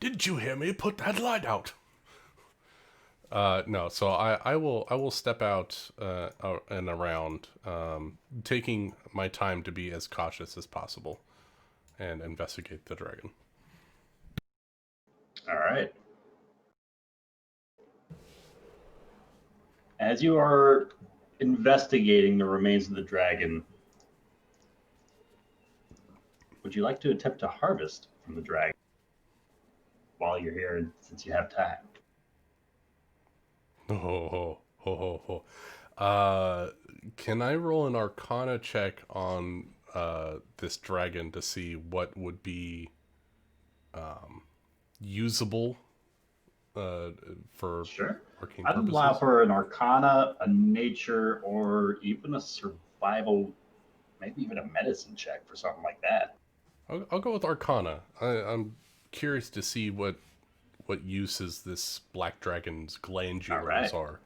Didn't you hear me? Put that light out. No, so I will step out and around, taking my time to be as cautious as possible, and investigate the dragon. All right. As you are investigating the remains of the dragon, would you like to attempt to harvest from the dragon while you're here, and since you have time? Can I roll an Arcana check on this dragon to see what would be usable for Sure. arcane I'd purposes? allow for an Arcana, a Nature, or even a Survival, maybe even a Medicine check for something like that. I'll go with Arcana. I'm curious to see what uses this black dragon's glandulars Alright. are.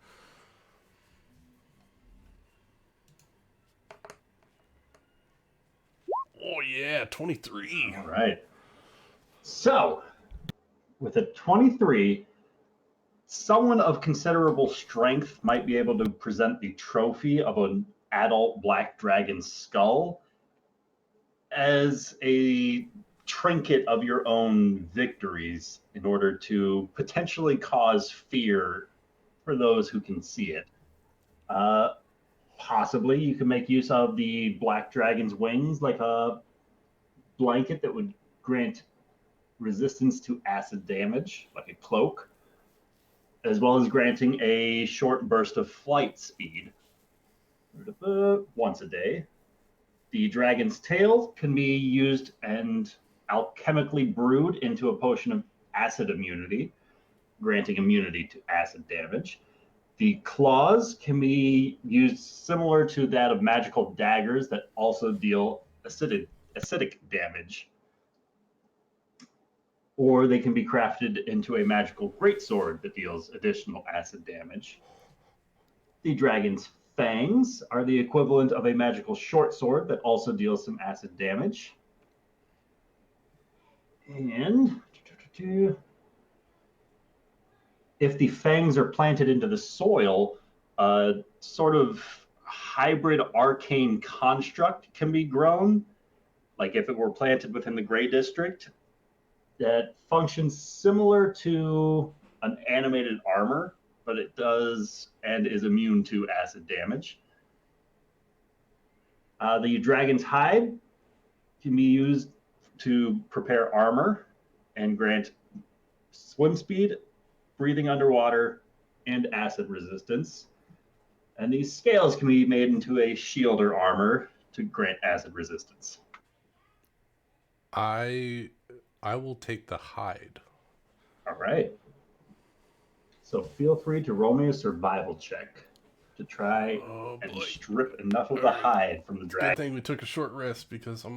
Oh yeah, 23. All right. So, with a 23, someone of considerable strength might be able to present the trophy of an adult black dragon skull as a trinket of your own victories in order to potentially cause fear for those who can see it. Possibly you can make use of the black dragon's wings like a blanket that would grant resistance to acid damage, like a cloak, as well as granting a short burst of flight speed once a day. The dragon's tail can be used and alchemically brewed into a potion of acid immunity, granting immunity to acid damage. The claws can be used similar to that of magical daggers that also deal acidic damage. Or they can be crafted into a magical greatsword that deals additional acid damage. The dragon's fangs are the equivalent of a magical short sword that also deals some acid damage. And if the fangs are planted into the soil, a sort of hybrid arcane construct can be grown, like if it were planted within the Gray District, that functions similar to an animated armor, but it does and is immune to acid damage. The dragon's hide can be used to prepare armor and grant swim speed, breathing underwater, and acid resistance. And these scales can be made into a shield or armor to grant acid resistance. I will take the hide. All right. So feel free to roll me a survival check to try and strip enough of the hide from the Good dragon. thing we took a short rest because I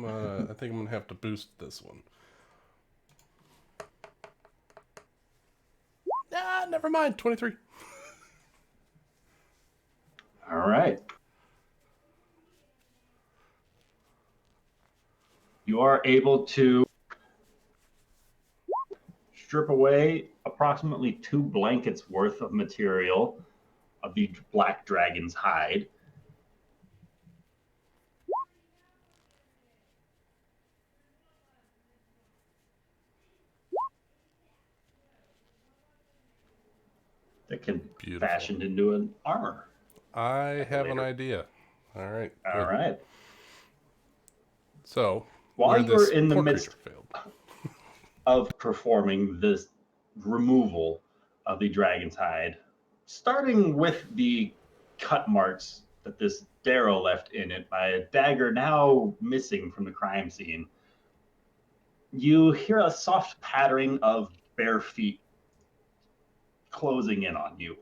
think I'm gonna have to boost this one. Ah, never mind. 23. All right. You are able to strip away approximately 2 blankets worth of material of the black dragon's hide. That can be fashioned into an armor. I have an idea. All right. All right. So, while you're in the midst failed. of performing this removal of the dragon's hide, starting with the cut marks that this Darrow left in it by a dagger now missing from the crime scene, you hear a soft pattering of bare feet closing in on you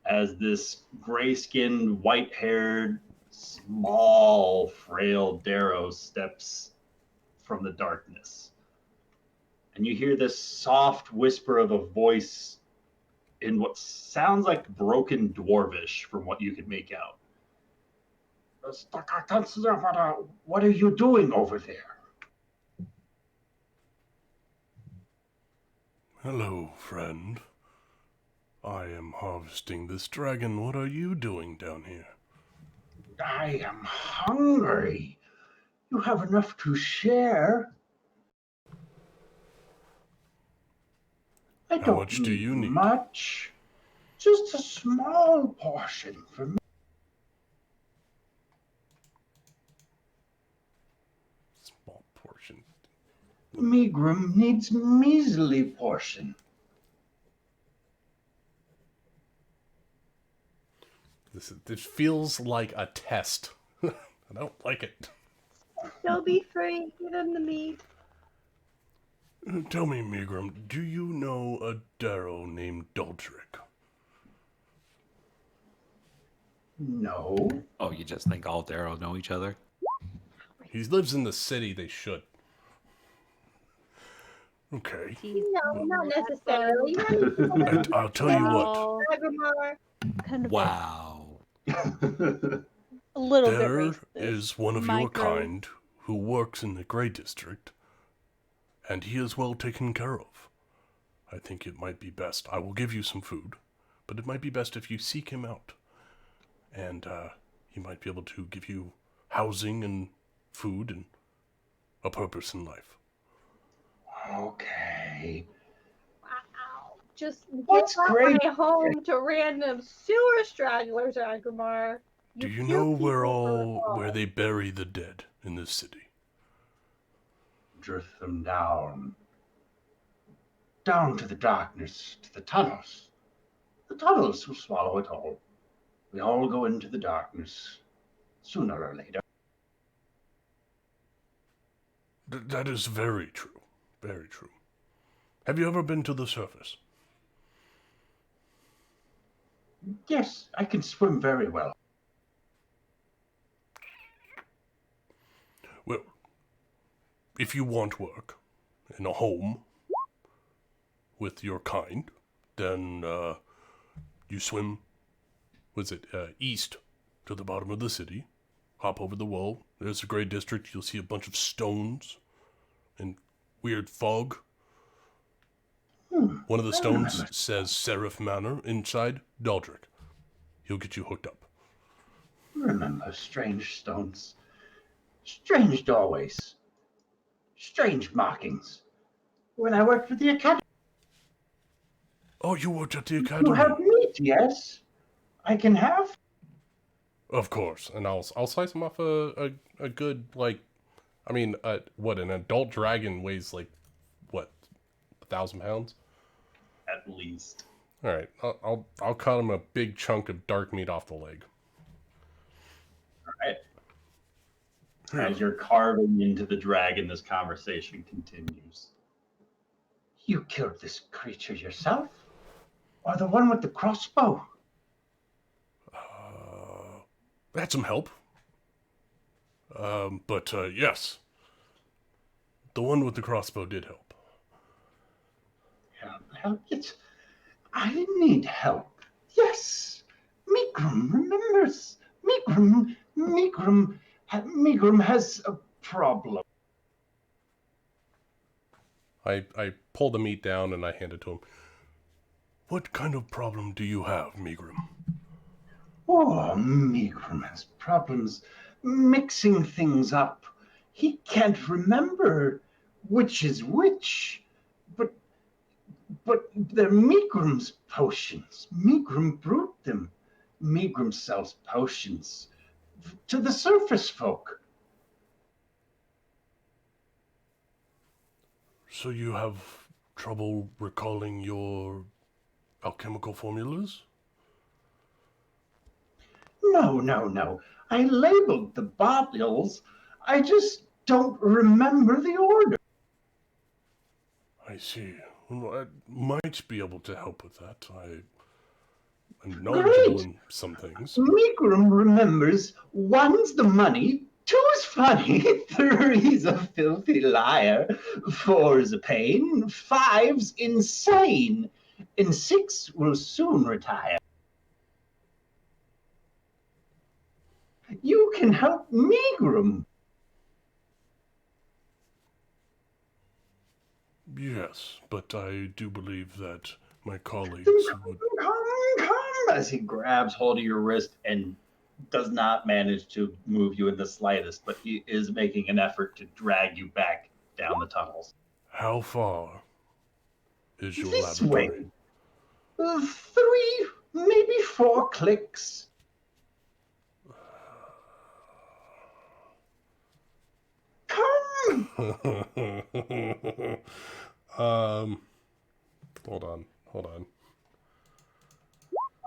as this gray-skinned, white-haired, small, frail Darrow steps from the darkness. And you hear this soft whisper of a voice in what sounds like broken dwarvish from what you can make out. What are you doing over there? Hello, friend. I am harvesting this dragon. What are you doing down here? I am hungry. You have enough to share. I How don't much do you need? much. Just a small portion for me. Small portion. Megrim needs measly portion. This feels like a test. I don't like it. They'll be free. Give him the meat. Tell me, Migrum, do you know a Darrow named Daldrick? No. Oh, you just think all Darrow know each other? He lives in the city. They should. Okay. Jeez. No, not necessarily. I'll tell you what. Wow. Agrimar. Kind of Wow. a little bit There racist. is one of your Micro. kind who works in the Grey District, and he is well taken care of. I think it might be best. I will give you some food, but it might be best if you seek him out. And he might be able to give you housing and food and a purpose in life. Okay. Wow. Just What's give up great- my home to random sewer stragglers, Agrimar. Do you kill know people for where they bury the dead in this city? Drift them down. Down to the darkness, to the tunnels. The tunnels will swallow it all. We all go into the darkness, sooner or later. That is very true. Very true. Have you ever been to the surface? Yes, I can swim very well. Well, if you want work in a home with your kind, then you swim, east to the bottom of the city, hop over the wall. There's the Grey District. You'll see a bunch of stones and weird fog. One of the stones says Seraph Manor inside Daldrick. He'll get you hooked up. Remember strange stones, strange doorways, strange markings. When I worked with the academy. Oh, you worked at the You academy? have meat, yes? I can have. Of course, and I'll slice him off a good, like, I mean, what, an adult dragon weighs, like, what, 1,000 pounds? At least. All right, I'll cut him a big chunk of dark meat off the leg. All right. As you're carving into the dragon, this conversation continues. You killed this creature yourself? Or the one with the crossbow? I had some help. But yes, the one with the crossbow did help. Help? I need help. Yes. Migrum remembers. Migrum has a problem. I pull the meat down and I hand it to him. What kind of problem do you have, Migrum? Oh, Migrum has problems mixing things up. He can't remember which is which. But they're Migrum's potions. Migrum brewed them. Migrum sells potions to the surface folk. So you have trouble recalling your alchemical formulas? No. I labeled the bottles. I just don't remember the order. I see. Well, I might be able to help with that. I'm knowledgeable Great. in some things. Migrum remembers one's the money, two's funny, three's a filthy liar, four's a pain, five's insane, and six will soon retire. You can help Migrum. Yes, but I do believe that my colleagues would... Come, as he grabs hold of your wrist and does not manage to move you in the slightest, but he is making an effort to drag you back down the tunnels. How far is your This laboratory? way. 3, maybe 4 clicks. Come! Hold on.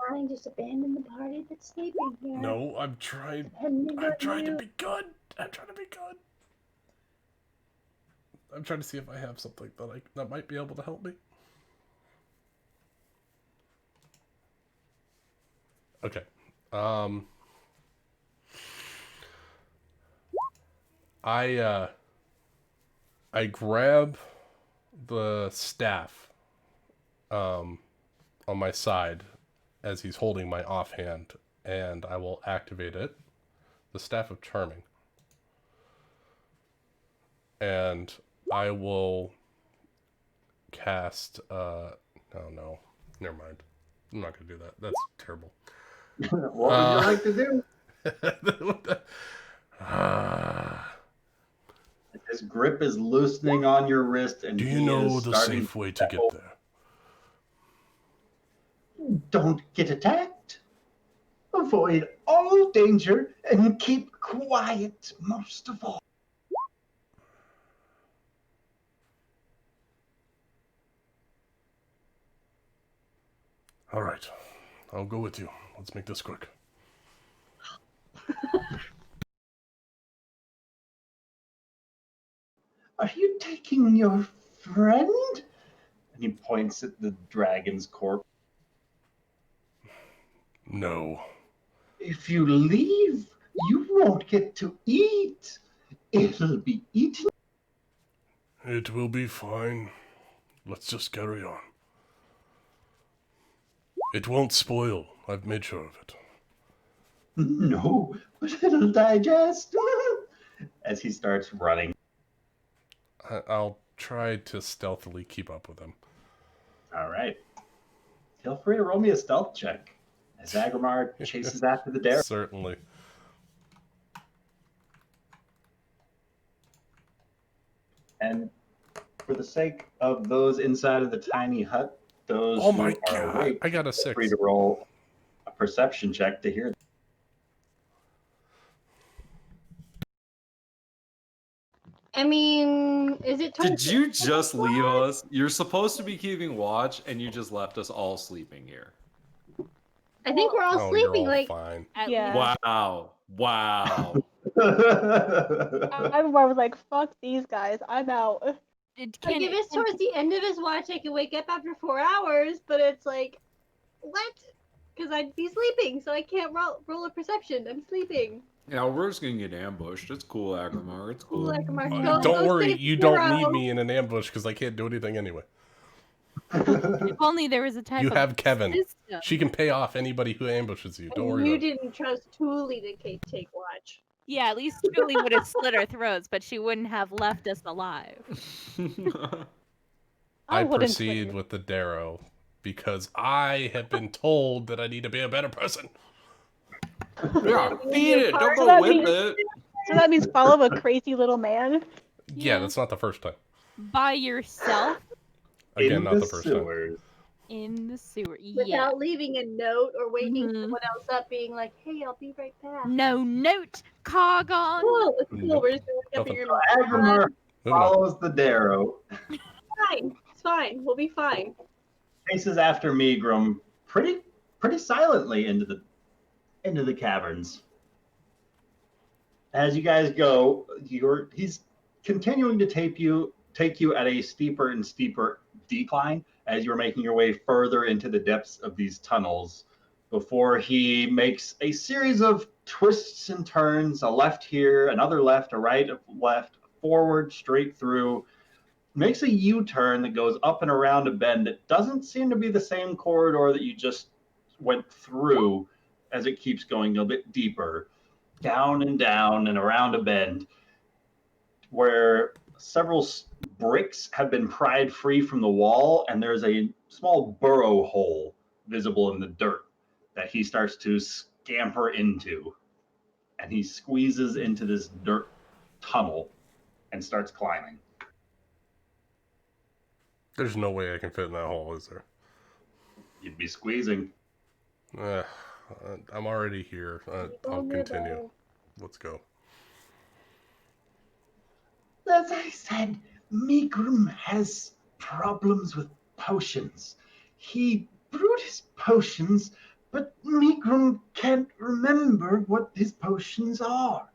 Fine, just abandon the party that's sleeping here. No, I'm trying Depending on to you. be good. I'm trying to be good. I'm trying to see if I have something that might be able to help me. Okay. I grab the staff on my side as he's holding my offhand, and I will activate it. The Staff of Charming. And I will cast oh no. Never mind. I'm not gonna do that. That's terrible. What would you like to do? His grip is loosening on your wrist, and Do you he know is the starting safe way to to get there? Don't get attacked. Avoid all danger and keep quiet most of all. All right. I'll go with you. Let's make this quick. Are you taking your friend? And he points at the dragon's corpse. No. If you leave, you won't get to eat. It'll be eaten. It will be fine. Let's just carry on. It won't spoil. I've made sure of it. No, but it'll digest. As he starts running. I'll try to stealthily keep up with him. All right. Feel free to roll me a stealth check as Agrimar chases after the dare. Certainly. And for the sake of those inside of the tiny hut, those Oh who my are god! awake, I got a feel free 6. to roll a perception check to hear. I mean, is it time? Did you just leave us? You're supposed to be keeping watch, and you just left us all sleeping here. I think we're all Oh, you're sleeping. all Like, fine. Yeah. Wow. Wow. I was like, fuck these guys. I'm out. It like if it's towards the end of his watch, I can wake up after 4 hours. But it's like, what? Because I'd be sleeping, so I can't roll a perception. I'm sleeping. Yeah, we're just gonna get ambushed. It's cool, Agrimar. It's cool. Like, Don't worry, you don't need me in an ambush because I can't do anything anyway. If only there was a type You of have Kevin. system. She can pay off anybody who ambushes you. Don't worry You about it. didn't trust Thule to take watch. Yeah, at least Julie would have slit our throats, but she wouldn't have left us alive. I wouldn't proceed swim. with the Darrow because I have been told that I need to be a better person. Yeah, feed it. Don't So go that with means- it. So that means follow a crazy little man. Yeah, Yeah. that's not the first time. By yourself Again, in not the first time. sewers. in the sewer. Without Yeah. leaving a note or waking Mhm. someone else up, being like, "Hey, I'll be right back." No note, Cargon. Cool, it's cool. Nope. We're just gonna wake up and Nothing. you're Agrimar Moving on. follows the Darrow, fine. It's fine. We'll be fine. chases after Megrim pretty silently into the caverns. As you guys go, he's continuing to take you at a steeper and steeper decline as you're making your way further into the depths of these tunnels before he makes a series of twists and turns, a left here, another left, a right, a left, forward, straight through, makes a U-turn that goes up and around a bend that doesn't seem to be the same corridor that you just went through, as it keeps going a bit deeper, down and around a bend, where several bricks have been pried free from the wall, and there's a small burrow hole visible in the dirt that he starts to scamper into. And he squeezes into this dirt tunnel and starts climbing. There's no way I can fit in that hole, is there? You'd be squeezing. I'm already here. I'll continue. Let's go. As I said, Megrim has problems with potions. He brewed his potions, but Megrim can't remember what his potions are.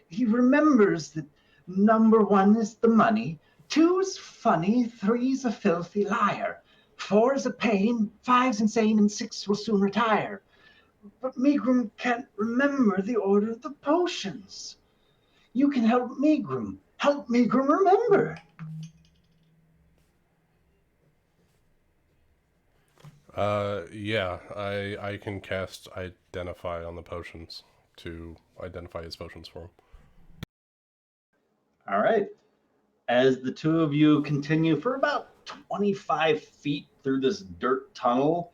He remembers that number one is the money, 2's funny, 3's a filthy liar. 4's a pain, 5's insane, and 6 will soon retire. But Megrim can't remember the order of the potions. You can help Megrim. Help Megrim remember. Yeah, I can cast Identify on the potions to identify his potions for him. All right. As the two of you continue for about 25 feet through this dirt tunnel,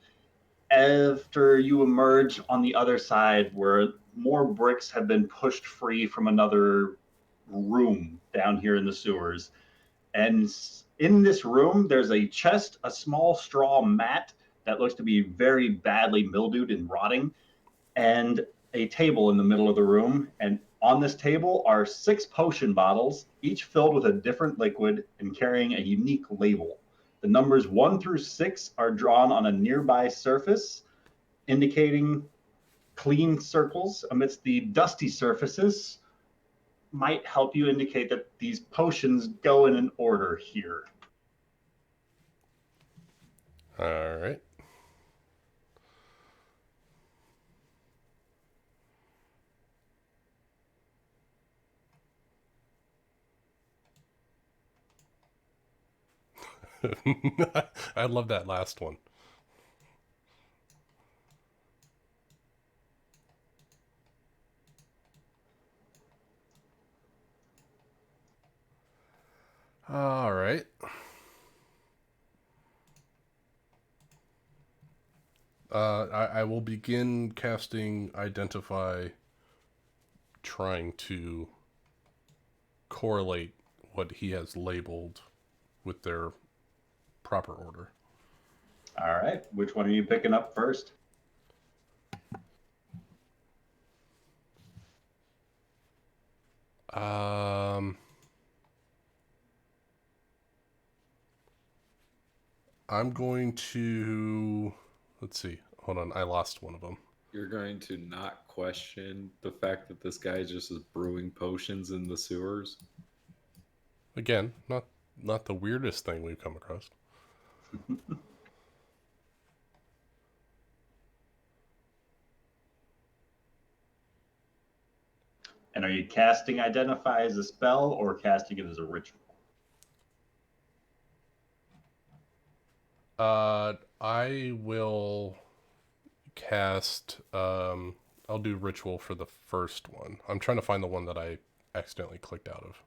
after you emerge on the other side where more bricks have been pushed free from another room down here in the sewers. And in this room, there's a chest, a small straw mat that looks to be very badly mildewed and rotting, and a table in the middle of the room. And on this table are 6 potion bottles, each filled with a different liquid and carrying a unique label. The numbers 1 through 6 are drawn on a nearby surface, indicating clean circles amidst the dusty surfaces might help you indicate that these potions go in an order here. All right. I love that last one. All right. I will begin casting Identify, trying to correlate what he has labeled with their proper order. All right. Which one are you picking up first? I'm going to... Let's see. Hold on. I lost one of them. You're going to not question the fact that this guy just is brewing potions in the sewers? Again, not the weirdest thing we've come across. And are you casting Identify as a spell or casting it as a ritual? I will cast... I'll do Ritual for the first one. I'm trying to find the one that I accidentally clicked out of.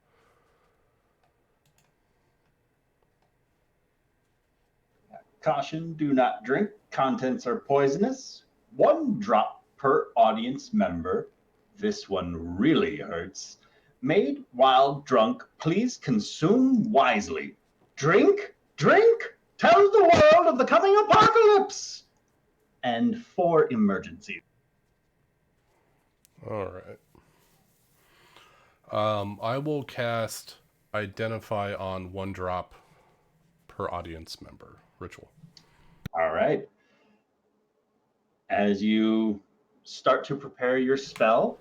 Caution, do not drink. Contents are poisonous. 1 drop per audience member. This one really hurts. Made while drunk, please consume wisely. Drink, drink, tell the world of the coming apocalypse. And 4 emergencies. All right. I will cast Identify on 1 drop per audience member. Ritual. All right. As you start to prepare your spell,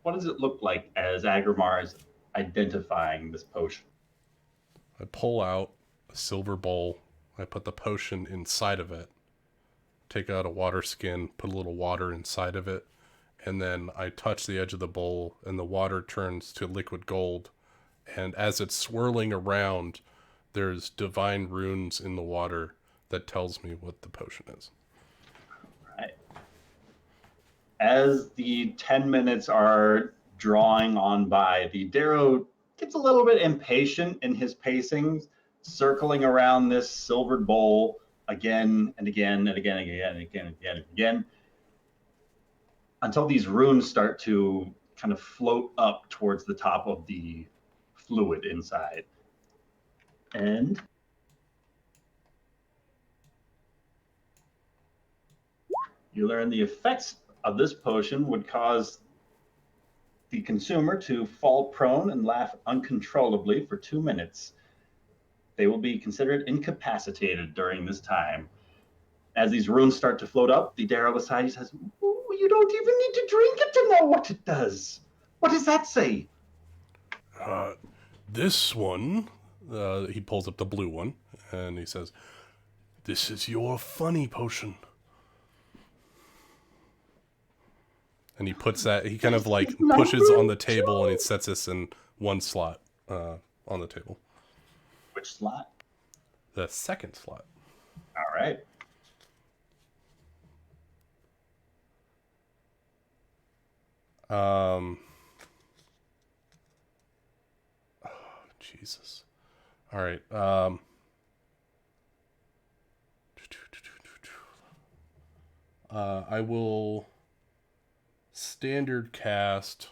what does it look like as Agrimar is identifying this potion? I pull out a silver bowl. I put the potion inside of it. Take out a water skin, put a little water inside of it, and then I touch the edge of the bowl, and the water turns to liquid gold. And as it's swirling around, there's divine runes in the water that tells me what the potion is. Right. As the 10 minutes are drawing on by, the Darrow gets a little bit impatient in his pacing, circling around this silvered bowl again and again and again and again and again and again and again, until these runes start to kind of float up towards the top of the fluid inside. And you learn the effects of this potion would cause the consumer to fall prone and laugh uncontrollably for 2 minutes. They will be considered incapacitated during this time. As these runes start to float up, the Darrow beside you says, "You don't even need to drink it to know what it does. What does that say?" This one He pulls up the blue one, and he says, "This is your funny potion." And he puts that, he kind of like pushes on the table, and he sets this in one slot on the table. Which slot? The second slot. All right. Oh, Jesus. All right. I will standard cast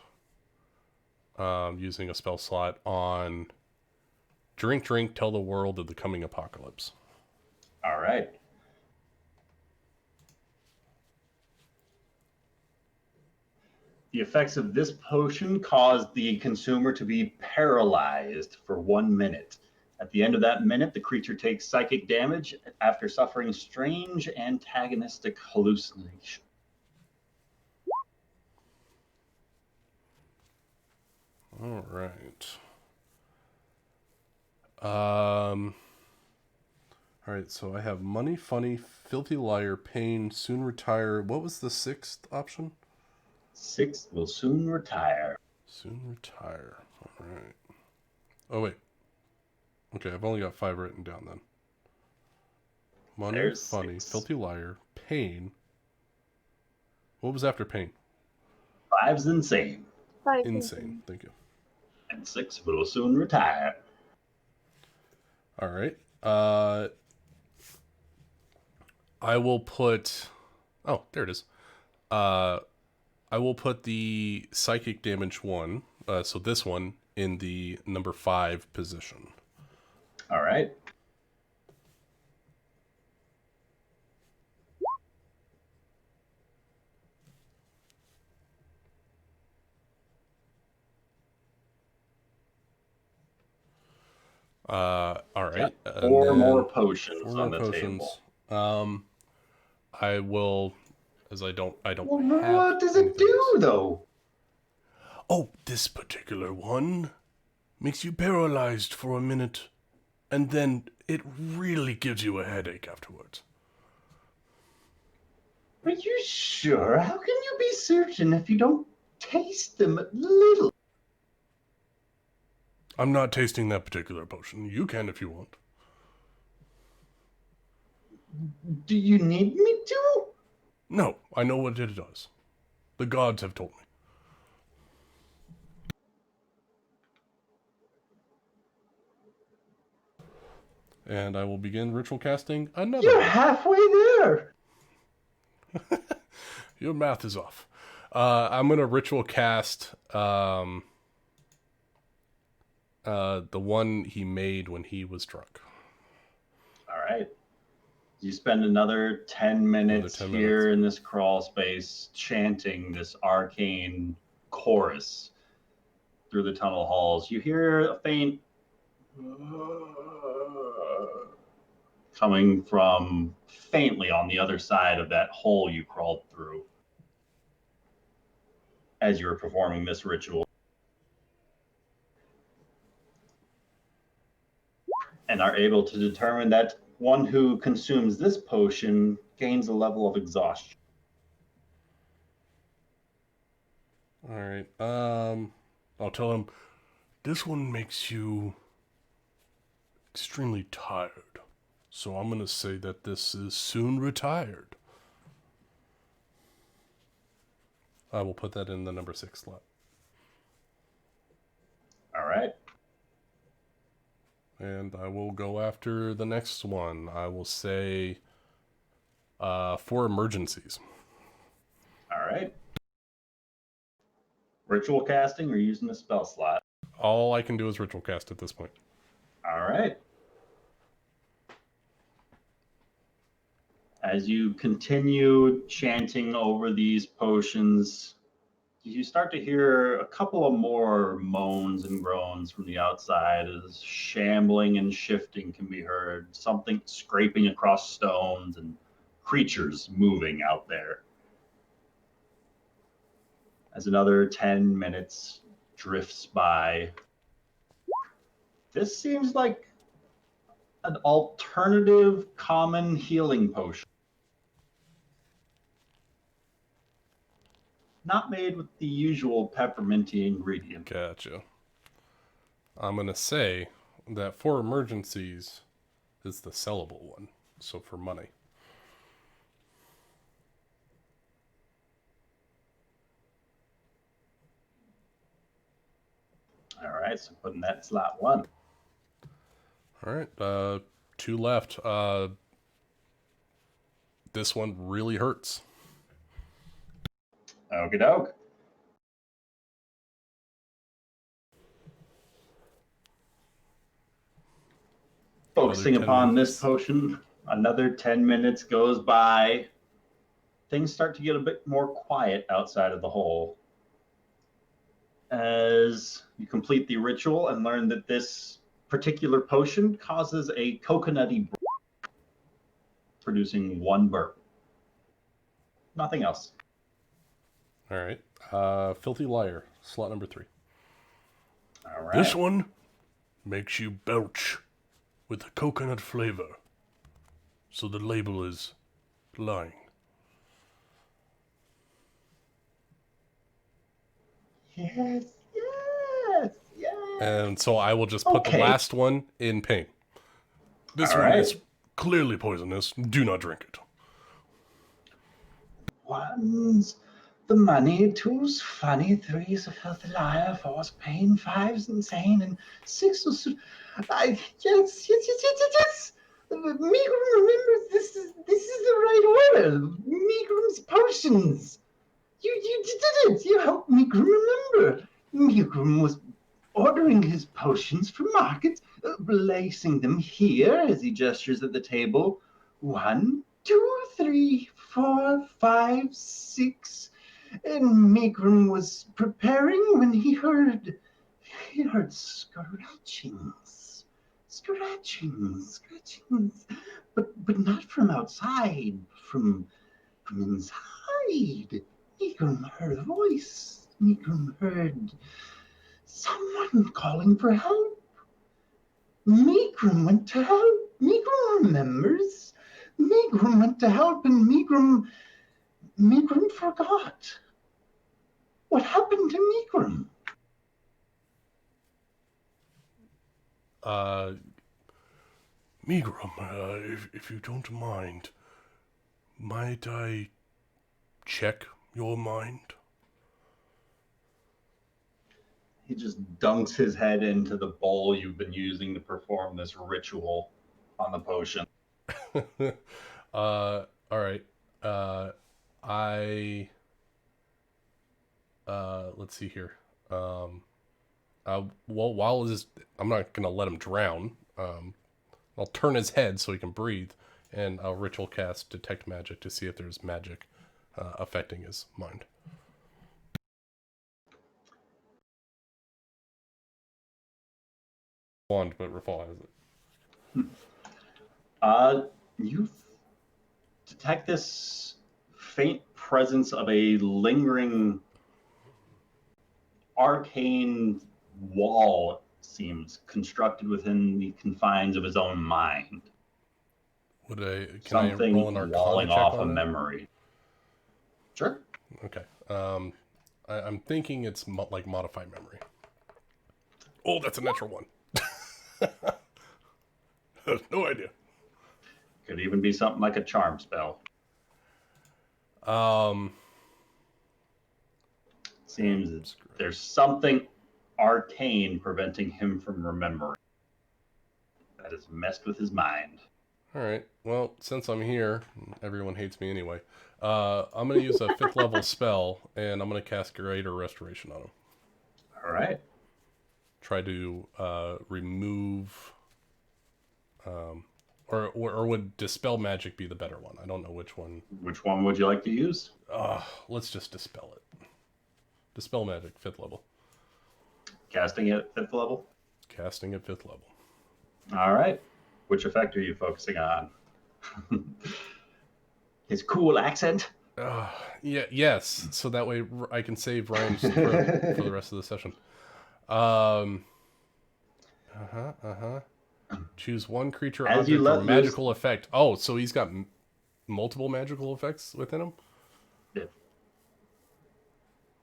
using a spell slot on Drink, Drink, Tell the World of the Coming Apocalypse. All right. The effects of this potion cause the consumer to be paralyzed for 1 minute. At the end of that minute, the creature takes psychic damage after suffering strange antagonistic hallucination. All right. All right, so I have Money, Funny, Filthy Liar, Pain, Soon Retire. What was the sixth option? Sixth will soon retire. Soon retire. All right. Oh, wait. Okay, I've only got 5 written down then. Money, There's Funny, 6. Filthy Liar, Pain. What was after Pain? 5's insane. Insane. Thank you. And 6 will soon retire. All right. I will put... Oh, there it is. I will put the psychic damage one, so this one, in the number 5 position. All right. All right. Four more potions on the table. I will, as I don't Well, have what does it do, though? Oh, this particular one makes you paralyzed for a minute, and then it really gives you a headache afterwards. Are you sure? How can you be certain if you don't taste them a little? I'm not tasting that particular potion. You can if you want. Do you need me to? No, I know what it does. The gods have told me. And I will begin ritual casting another You're one. halfway there. Your math is off. I'm going to ritual cast the one he made when he was drunk. All right. You spend another 10 minutes here in this crawl space chanting this arcane chorus through the tunnel halls. You hear a faint coming from faintly on the other side of that hole you crawled through as you were performing this ritual. And are able to determine that one who consumes this potion gains a level of exhaustion. All right. I'll tell him, this one makes you extremely tired. So I'm going to say that this is soon retired. I will put that in the number 6 slot. All right. And I will go after the next one. I will say for emergencies. All right. Ritual casting or using the spell slot? All I can do is ritual cast at this point. All right. As you continue chanting over these potions, you start to hear a couple of more moans and groans from the outside as shambling and shifting can be heard, something scraping across stones and creatures moving out there. As another 10 minutes drifts by, this seems like an alternative common healing potion. Not made with the usual pepperminty ingredient. Gotcha. I'm going to say that for emergencies is the sellable one. So for money. All right, so putting that in slot 1. All right, 2 left. This one really hurts. Okie doke. Focusing Another 10 upon minutes. this potion, another 10 minutes goes by. Things start to get a bit more quiet outside of the hole. As you complete the ritual and learn that this particular potion causes a coconutty burp, producing 1 burp. Nothing else. All right. Filthy Liar, slot number 3. All right. This one makes you belch with a coconut flavor. So the label is lying. Yes, yes, yes. And so I will just put the Okay. last one in pain. This All one right. is clearly poisonous. Do not drink it. 1's the money, 2's funny, 3's a filthy liar, 4's pain, 5's insane, and 6 was. Yes. Megrim remembers this is the right order. Megrim's potions. You did it. You helped Megrim remember. Megrim was ordering his potions from market, placing them here as he gestures at the table. 1, 2, 3, 4, 5, 6. And Megrim was preparing when he heard scratchings, but not from outside, from inside. Megrim heard a voice. Megrim heard someone calling for help. Megrim went to help. Megrim remembers. Megrim went to help, and Megrim forgot. What happened to Megrim? Megrim, if you don't mind, might I check your mind? He just dunks his head into the bowl you've been using to perform this ritual on the potion. All right. Let's see here. Well, while I'm not gonna let him drown. I'll turn his head so he can breathe, and I'll ritual cast Detect Magic to see if there's magic affecting his mind. Wand, but Rafal has it. You detect this faint presence of a lingering arcane wall, it seems, constructed within the confines of his own mind. Can I Something roll an Arcana walling check off a on that? memory. Sure. Okay. I'm thinking it's like modify memory. Oh, that's a natural 1. No idea. Could even be something like a charm spell. Seems there's something arcane preventing him from remembering. That has messed with his mind. All right. Well, since I'm here, everyone hates me anyway. I'm going to use a 5th level spell, and I'm going to cast Greater Restoration on him. All right. Try to remove, or would Dispel Magic be the better one? I don't know which one. Which one would you like to use? Let's just Dispel it. Dispel Magic, 5th level. Casting it at 5th level? Casting at 5th level. All right. Which effect are you focusing on? His cool accent? Yes. So that way I can save Ryan's throat for the rest of the session. Choose one creature, As you object, or let loose- magical effect. Oh, so he's got multiple magical effects within him? Yeah.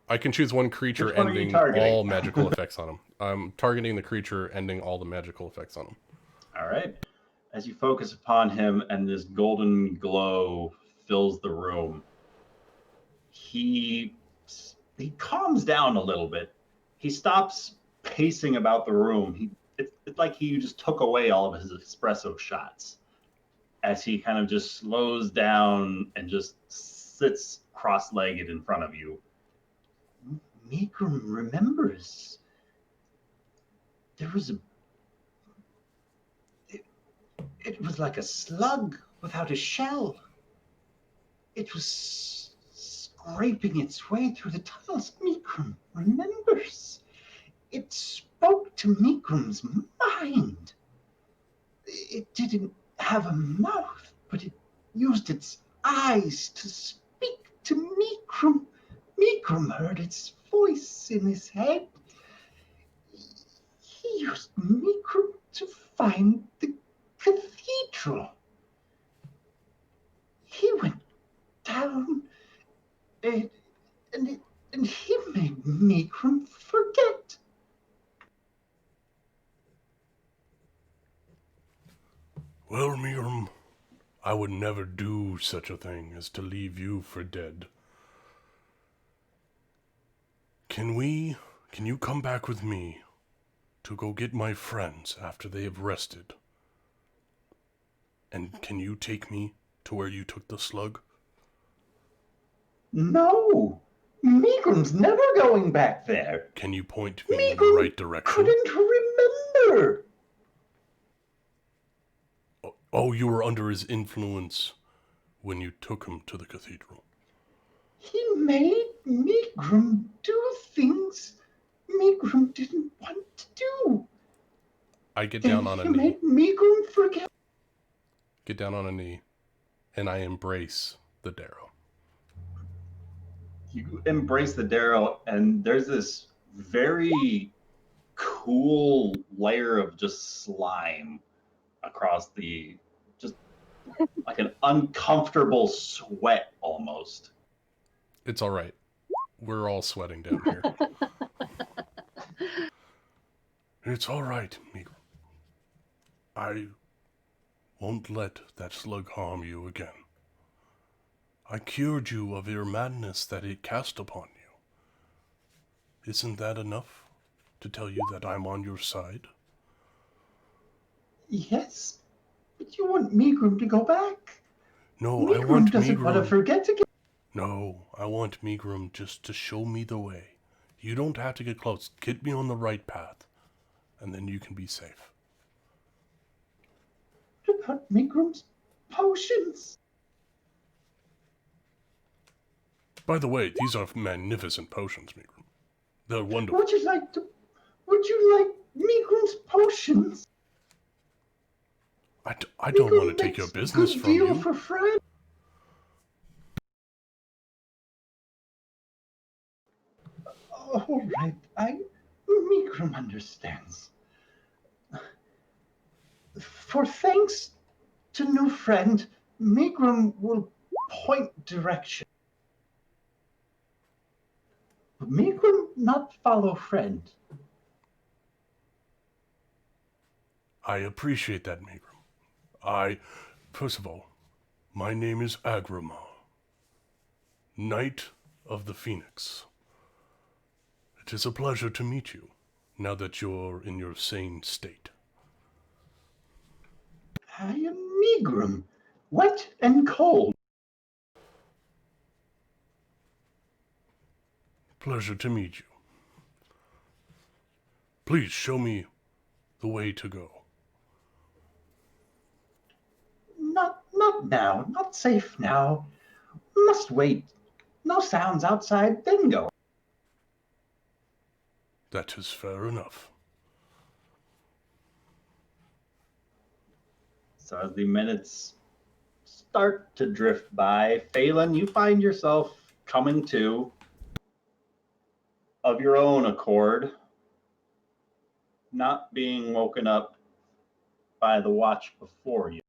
I can choose one creature Which one are you ending targeting? all magical effects on him. I'm targeting the creature ending all the magical effects on him. All right. As you focus upon him and this golden glow fills the room, he calms down a little bit. He stops pacing about the room. It's like he just took away all of his espresso shots as he kind of just slows down and just sits cross-legged in front of you. Migrum remembers. There was a... It was like a slug without a shell. It was scraping its way through the tunnels. Migrum remembers. It spoke to Migrum's mind. It didn't have a mouth, but it used its eyes to speak to Migrum. Migrum heard its voice in his head. He used Migrum to find the cathedral. He went down and he made Migrum forget. Well, Migrum, I would never do such a thing as to leave you for dead. Can you come back with me to go get my friends after they have rested? And can you take me to where you took the slug? No, Migrum's never going back there. Can you point me in the right direction? Couldn't remember. Oh, you were under his influence when you took him to the cathedral. He made Migrum do things Migrum didn't want to do. I get down on a He knee. made Migrum forget. Get down on a knee, and I embrace the Darrow. You embrace the Darrow, and there's this very cool layer of just slime across just like an uncomfortable sweat almost. It's all right. We're all sweating down here. It's all right, Migrum. I won't let that slug harm you again. I cured you of your madness that it cast upon you. Isn't that enough to tell you that I'm on your side? Yes, but you want Migrum to go back. No, I Migrum want doesn't want to Migrum. forget again. No, I want Migrum just to show me the way. You don't have to get close. Get me on the right path, and then you can be safe. What about Migrum's potions? By the way, these are magnificent potions, Migrum. They're wonderful. Would you like Migrum's potions? I don't Migrum want to take your makes business good from deal you. for friends. All right, Migrum understands. For thanks to new friend, Migrum will point direction. But Migrum not follow friend. I appreciate that, Migrum. First of all, my name is Agramar, Knight of the Phoenix. It is a pleasure to meet you, now that you're in your sane state. I am Migrum, wet and cold. Pleasure to meet you. Please show me the way to go. Not now, not safe now. Must wait. No sounds outside, then go. That is fair enough. So as the minutes start to drift by, Phelan, you find yourself coming to of your own accord, not being woken up by the watch before you.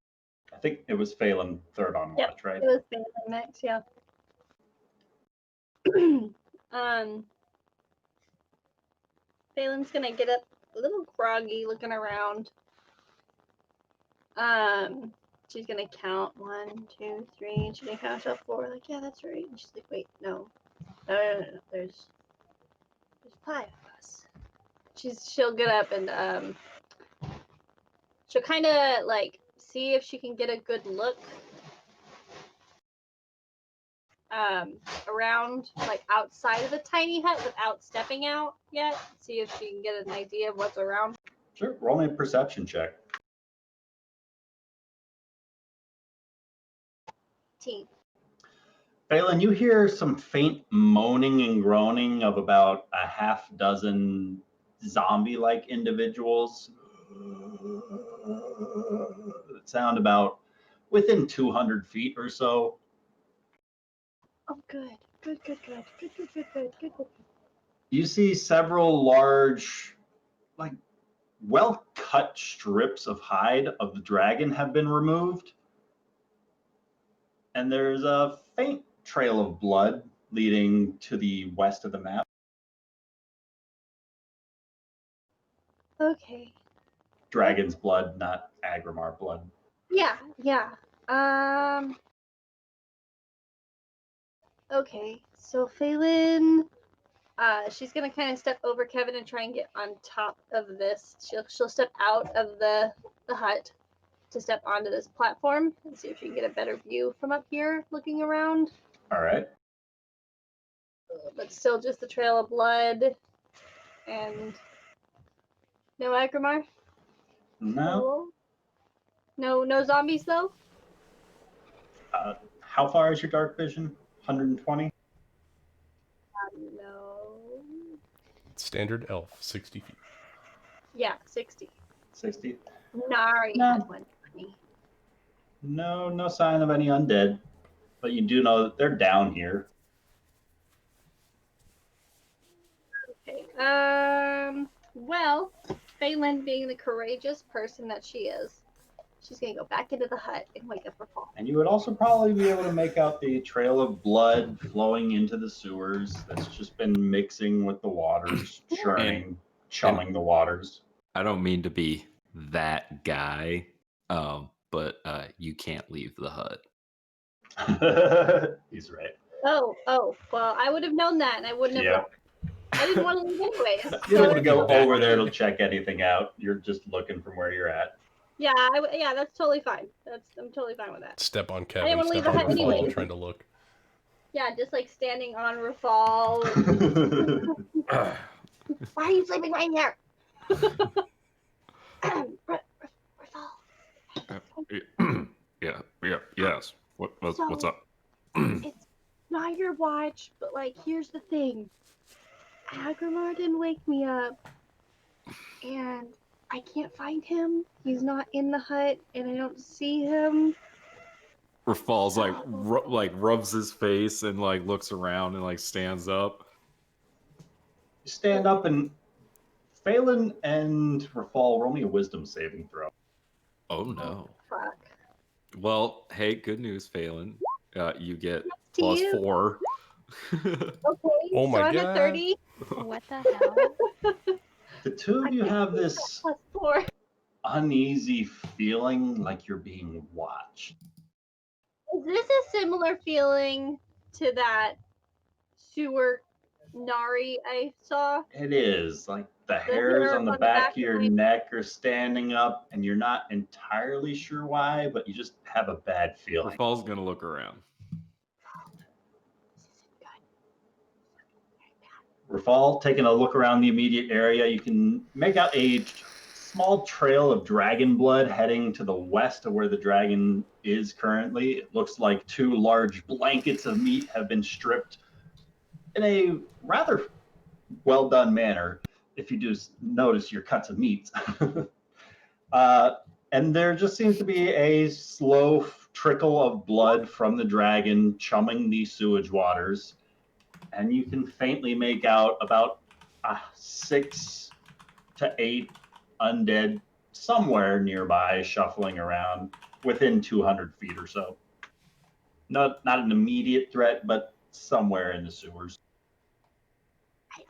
I think it was Phelan third on Yep, watch, right? It was Phelan next, yeah. Phelan's gonna get up a little groggy looking around. She's gonna count 1, 2, 3, and she's gonna count up 4. Like, yeah, that's right. And she's like, wait, no. No. There's 5 of us. She'll get up and she'll kind of like see if she can get a good look around, like outside of the tiny hut without stepping out yet. See if she can get an idea of what's around. Sure. Roll me a perception check. Team. Phelan, you hear some faint moaning and groaning of about a half dozen zombie-like individuals that sound about within 200 feet or so. Oh, good. Good. You see several large, like, well-cut strips of hide of the dragon have been removed. And there's a faint trail of blood leading to the west of the map. Okay. Dragon's blood, not Agrimar blood. Yeah. Okay. So Phelan, she's gonna kind of step over Kevin and try and get on top of this. She'll step out of the hut to step onto this platform and see if she can get a better view from up here, looking around. All right. But still, just the trail of blood and no Agrimar. No. No zombies though. How far is your dark vision? 120? No. Standard elf, 60 feet. Yeah, 60. 60? Nari No. has 120. No sign of any undead. But you do know that they're down here. Okay. Well, Phelan, being the courageous person that she is, she's gonna go back into the hut and wake up her fall. And you would also probably be able to make out the trail of blood flowing into the sewers that's just been mixing with the waters, churning, chumming the waters. I don't mean to be that guy, but you can't leave the hut. He's right. Oh, well, I would have known that, and I wouldn't have. Yep. I didn't want to leave anyways. You don't want to So- go over there to check anything out. You're just looking from where you're at. Yeah, that's totally fine. I'm totally fine with that. Step on didn't Kevin, wanna leave step the on hut Rafal, anyways. trying to look. Yeah, just like standing on Rafal. Why are you sleeping right here? Rafal. Yes. What's So- up? It's not your watch, but like, here's the thing. Agrimar didn't wake me up, and I can't find him. He's not in the hut, and I don't see him. Rafal's like rubs his face and like looks around and like stands up. You stand up and Phelan and Rafal, roll me a wisdom saving throw. Oh no. Fuck. Well, hey, good news, Phelan. You get To plus you. 4. Okay. Oh my so I'm God. at 30. What the hell? The two of you have this Plus 4. uneasy feeling like you're being watched. Is this a similar feeling to that sewer Nari I saw? It is like the hairs on the back of your neck are standing up, and you're not entirely sure why, but you just have a bad feeling. Rafal's gonna look around. Rafal, taking a look around the immediate area, you can make out a small trail of dragon blood heading to the west of where the dragon is currently. It looks like 2 large blankets of meat have been stripped in a rather well done manner, if you do notice your cuts of meat. And there just seems to be a slow trickle of blood from the dragon chumming the sewage waters. And you can faintly make out about 6 to 8 undead somewhere nearby, shuffling around within 200 feet or so. Not an immediate threat, but somewhere in the sewers.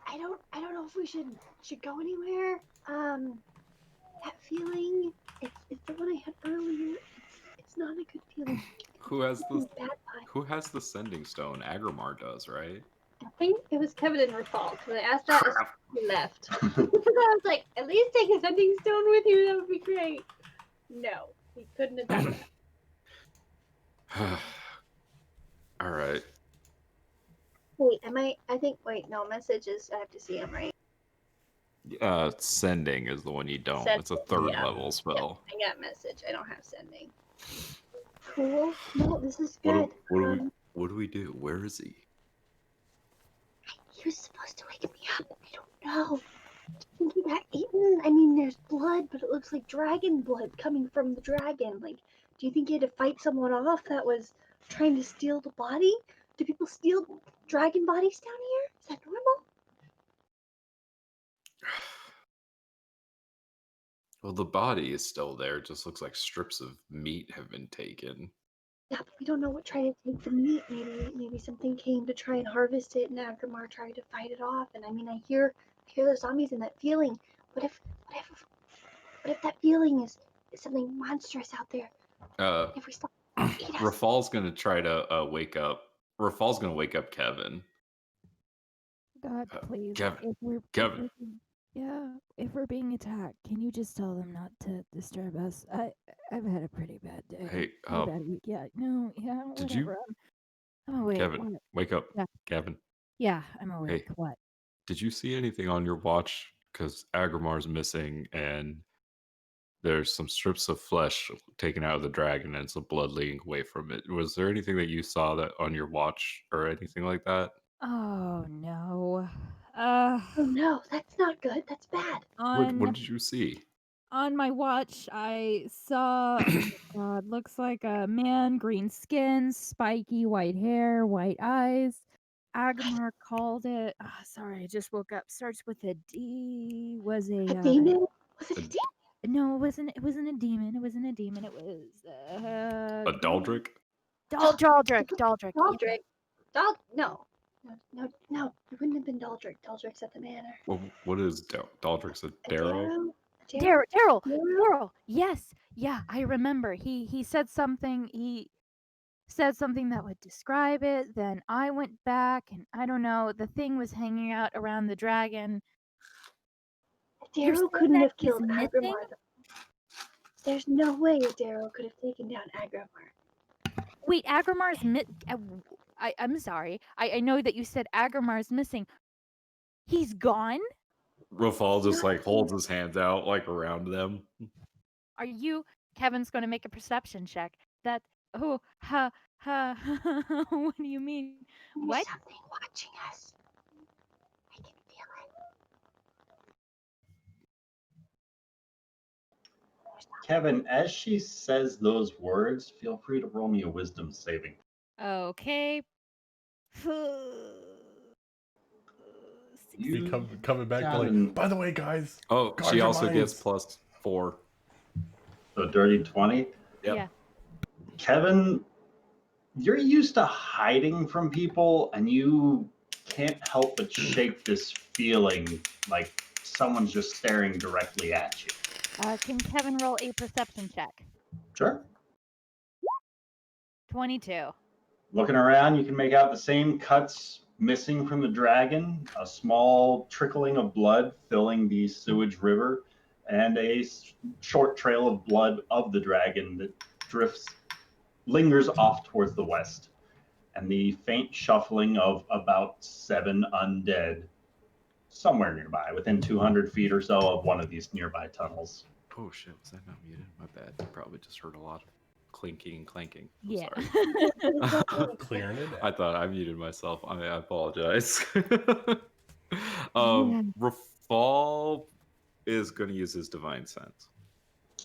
I don't know if we should go anywhere. That feeling, it's the one I had earlier. It's not a good feeling. Who has the Bad vibe. Who has the sending stone? Agrimar does, right? I think it was Kevin and Rafal. When I asked that, Crap. he left. Because I was like, at least take a sending stone with you. That would be great. No, he couldn't have done that. All right. Wait, I think. Wait, no. Messages. I have to see them, right? Sending is the one you don't. Send- It's a third yeah. level spell. I got message. I don't have sending. Cool. No, this is What good. do, what do we do? Where is he? He was supposed to wake me up. I don't know. Do you think he got eaten? I mean, there's blood, but it looks like dragon blood coming from the dragon. Like, do you think he had to fight someone off that was trying to steal the body? Do people steal dragon bodies down here? Is that normal? Well, the body is still there. It just looks like strips of meat have been taken. Yeah, but we don't know what tried to take the meat. Maybe something came to try and harvest it, and Agrimar tried to fight it off. And I mean, I hear the zombies and that feeling. What if that feeling is something monstrous out there? If we stop, eat us. Rafal's gonna try to wake up. Rafal's gonna wake up Kevin. God, please. Kevin. If if we're being attacked, can you just tell them not to disturb us? I've had a pretty bad day. Hey, Pretty bad week. Yeah, no, yeah, Did whatever. you- I'm awake. Kevin, What? wake up. Yeah. Kevin, Yeah, I'm awake. Hey. What? did you see anything on your watch? Because Agrimar's missing, and there's some strips of flesh taken out of the dragon, and some blood leading away from it. Was there anything that you saw that on your watch or anything like that? Oh no. Oh no, that's not good. That's bad. What did you see? On my watch, I saw, oh my God, looks like a man, green skin, spiky white hair, white eyes. Agmar called it. Sorry, I just woke up. Starts with a D. Was A a demon? Was it a demon? no, it wasn't. It wasn't a demon. It wasn't a demon. It was A Daldric? Daldric. Daldric. Daldric. No. No. It wouldn't have been Daldric. Daldric's at the manor. What is Daldric's a Darrow? Daryl. Yes. Yeah, I remember. He said something. He said something that would describe it. Then I went back, and I don't know. The thing was hanging out around the dragon. You're saying Darrow couldn't that have he's killed missing? Agrimar. There's no way a Darrow could have taken down Agrimar. Wait, Agrimar's I'm sorry. I know that you said Agrimar's missing. He's gone? Rafal just like holds his hands out like around them. Are you? Kevin's going to make a perception check. What do you mean? There's What? something watching us. I can feel it. Kevin, as she says those words, feel free to roll me a wisdom saving. Okay. Be coming back Got like, an- by the way, guys. Oh, guard she your also minds." gets +4. So dirty 20. Yep. Yeah. Kevin, you're used to hiding from people, and you can't help but shake this feeling like someone's just staring directly at you. Can Kevin roll a perception check? Sure. 22. Looking around, you can make out the same cuts missing from the dragon, a small trickling of blood filling the sewage river, and a short trail of blood of the dragon that lingers off towards the west, and the faint shuffling of about 7 undead somewhere nearby, within 200 feet or so of one of these nearby tunnels. Oh shit, was I not muted? My bad. I probably just heard a lot of clinking and clanking. I'm Yeah. sorry. Clearing it I out. thought I muted myself. I apologize. Yeah. Rafal is going to use his divine sense.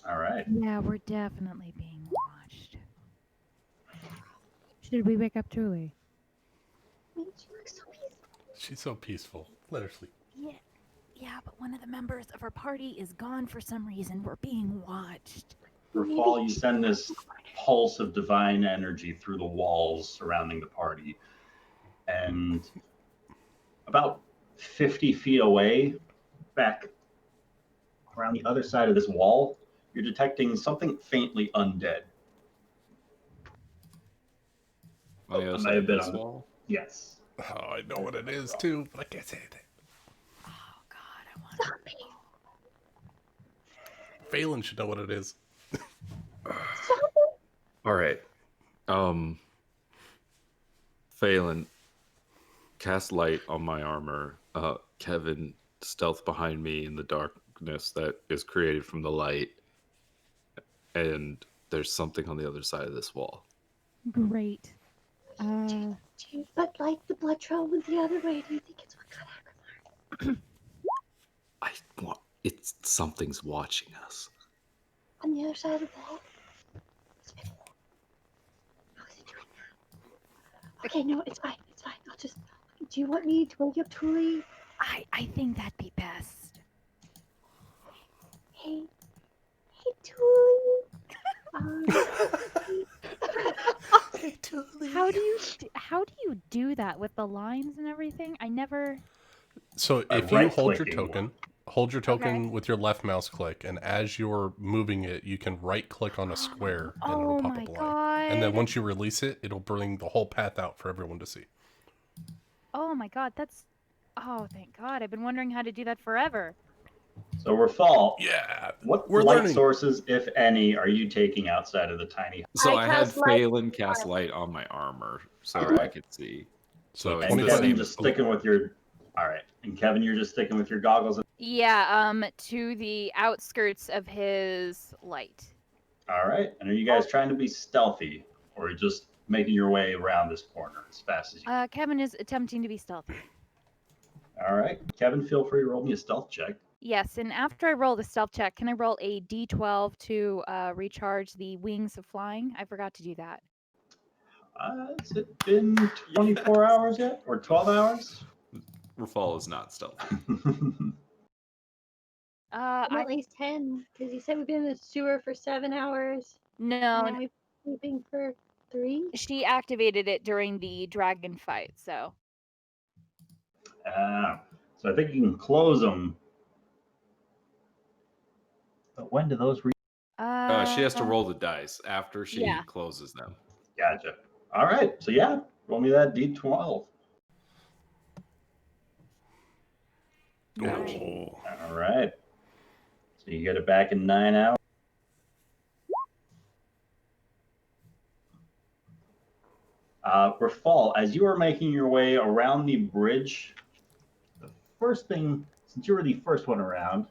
All right. Yeah, we're definitely being watched. Should we wake up Truly? She looks so peaceful. She's so peaceful. Let her sleep. Yeah, but one of the members of our party is gone for some reason. We're being watched. Rafal, you send this pulse of divine energy through the walls surrounding the party. And about 50 feet away, back around the other side of this wall, you're detecting something faintly undead. On the other I might side have of been this on. wall? Yes. Oh, I know what it is too, but I can't say anything. Oh God, I want to. Phelan should know what it is. All right. Phelan, cast light on my armor. Kevin, stealth behind me in the darkness that is created from the light. And there's something on the other side of this wall. Great. But like the blood trail went the other way, do you think it's what got It's something's watching us. on the other side of the wall? How is it doing that? Okay, no, it's fine. It's fine. I'll just. Do you want me to wake up Tuli? I think that'd be best. Hey, Tuli. Hey, Tuli. How do you do that with the lines and everything? I never. So By if you hold your right-clicking. token Okay. with your left mouse click, and as you're moving it, you can right click on a square and it'll Oh pop my up a line. God. And then once you release it, it'll bring the whole path out for everyone to see. Oh my God, that's. Oh, thank God! I've been wondering how to do that forever. So Rafal, Yeah, what we're light learning. sources, if any, are you taking outside of the tiny? So I I had cast light- Phelan cast light on my armor so Alright. I could see. So it's And the 25 Kevin, same just as sticking with your. All right. And Kevin, you're just sticking with your goggles. Yeah, to the outskirts of his light. All right. And are you guys trying to be stealthy, or are you just making your way around this corner as fast as you? Kevin is attempting to be stealthy. All right, Kevin, feel free to roll me a stealth check. Yes, and after I roll the stealth check, can I roll a d12 to recharge the wings of flying? I forgot to do that. Has it been 24 hours yet, or 12 hours? Rafal is not stealthy. At least 10, because you said we've been in the sewer for 7 hours. No, And we've been sleeping for 3. she activated it during the dragon fight, so. So I think you can close them. But when do those reach? She has to roll the dice after she Yeah. closes them. Gotcha. All right. So yeah, roll me that D12. Oh. All right. So you get it back in 9 hours. Rafal, as you are making your way around the bridge, the first thing, since you were the first one around,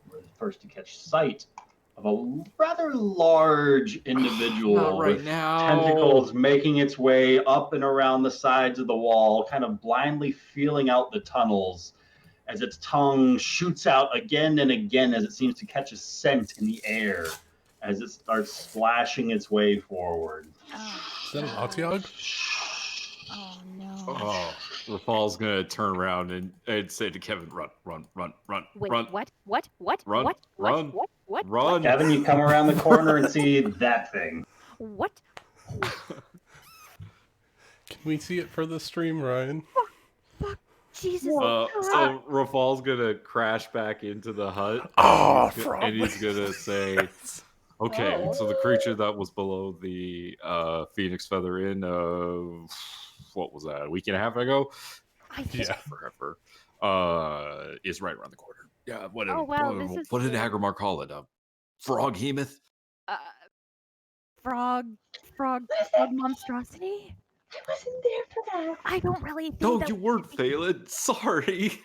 you were the first to catch sight of a rather large individual Not right with now. tentacles making its way up and around the sides of the wall, kind of blindly feeling out the tunnels as its tongue shoots out again and again as it seems to catch a scent in the air as it starts splashing its way forward. Is that an Otyog? Oh no. Oh, Rafal's gonna turn around and say to Kevin, "Run, run, run, run, Wait, run, what? run, What? run, What? run." Kevin, you come around the corner and see that thing. What? Can we see it for the stream, Ryan? Jesus. So Rafal's gonna crash back into the hut. Oh, and he's gonna say, "Okay, so the creature that was below the Phoenix Feather Inn, what was that? A week and a half ago? Yeah. Forever. Is right around the corner. Yeah. What did, Oh, wow, this is what did good. Agrimar call it? A frog hemoth? Frog monstrosity? I wasn't there for that. I don't really think No, that you weren't, Phelan. Sorry.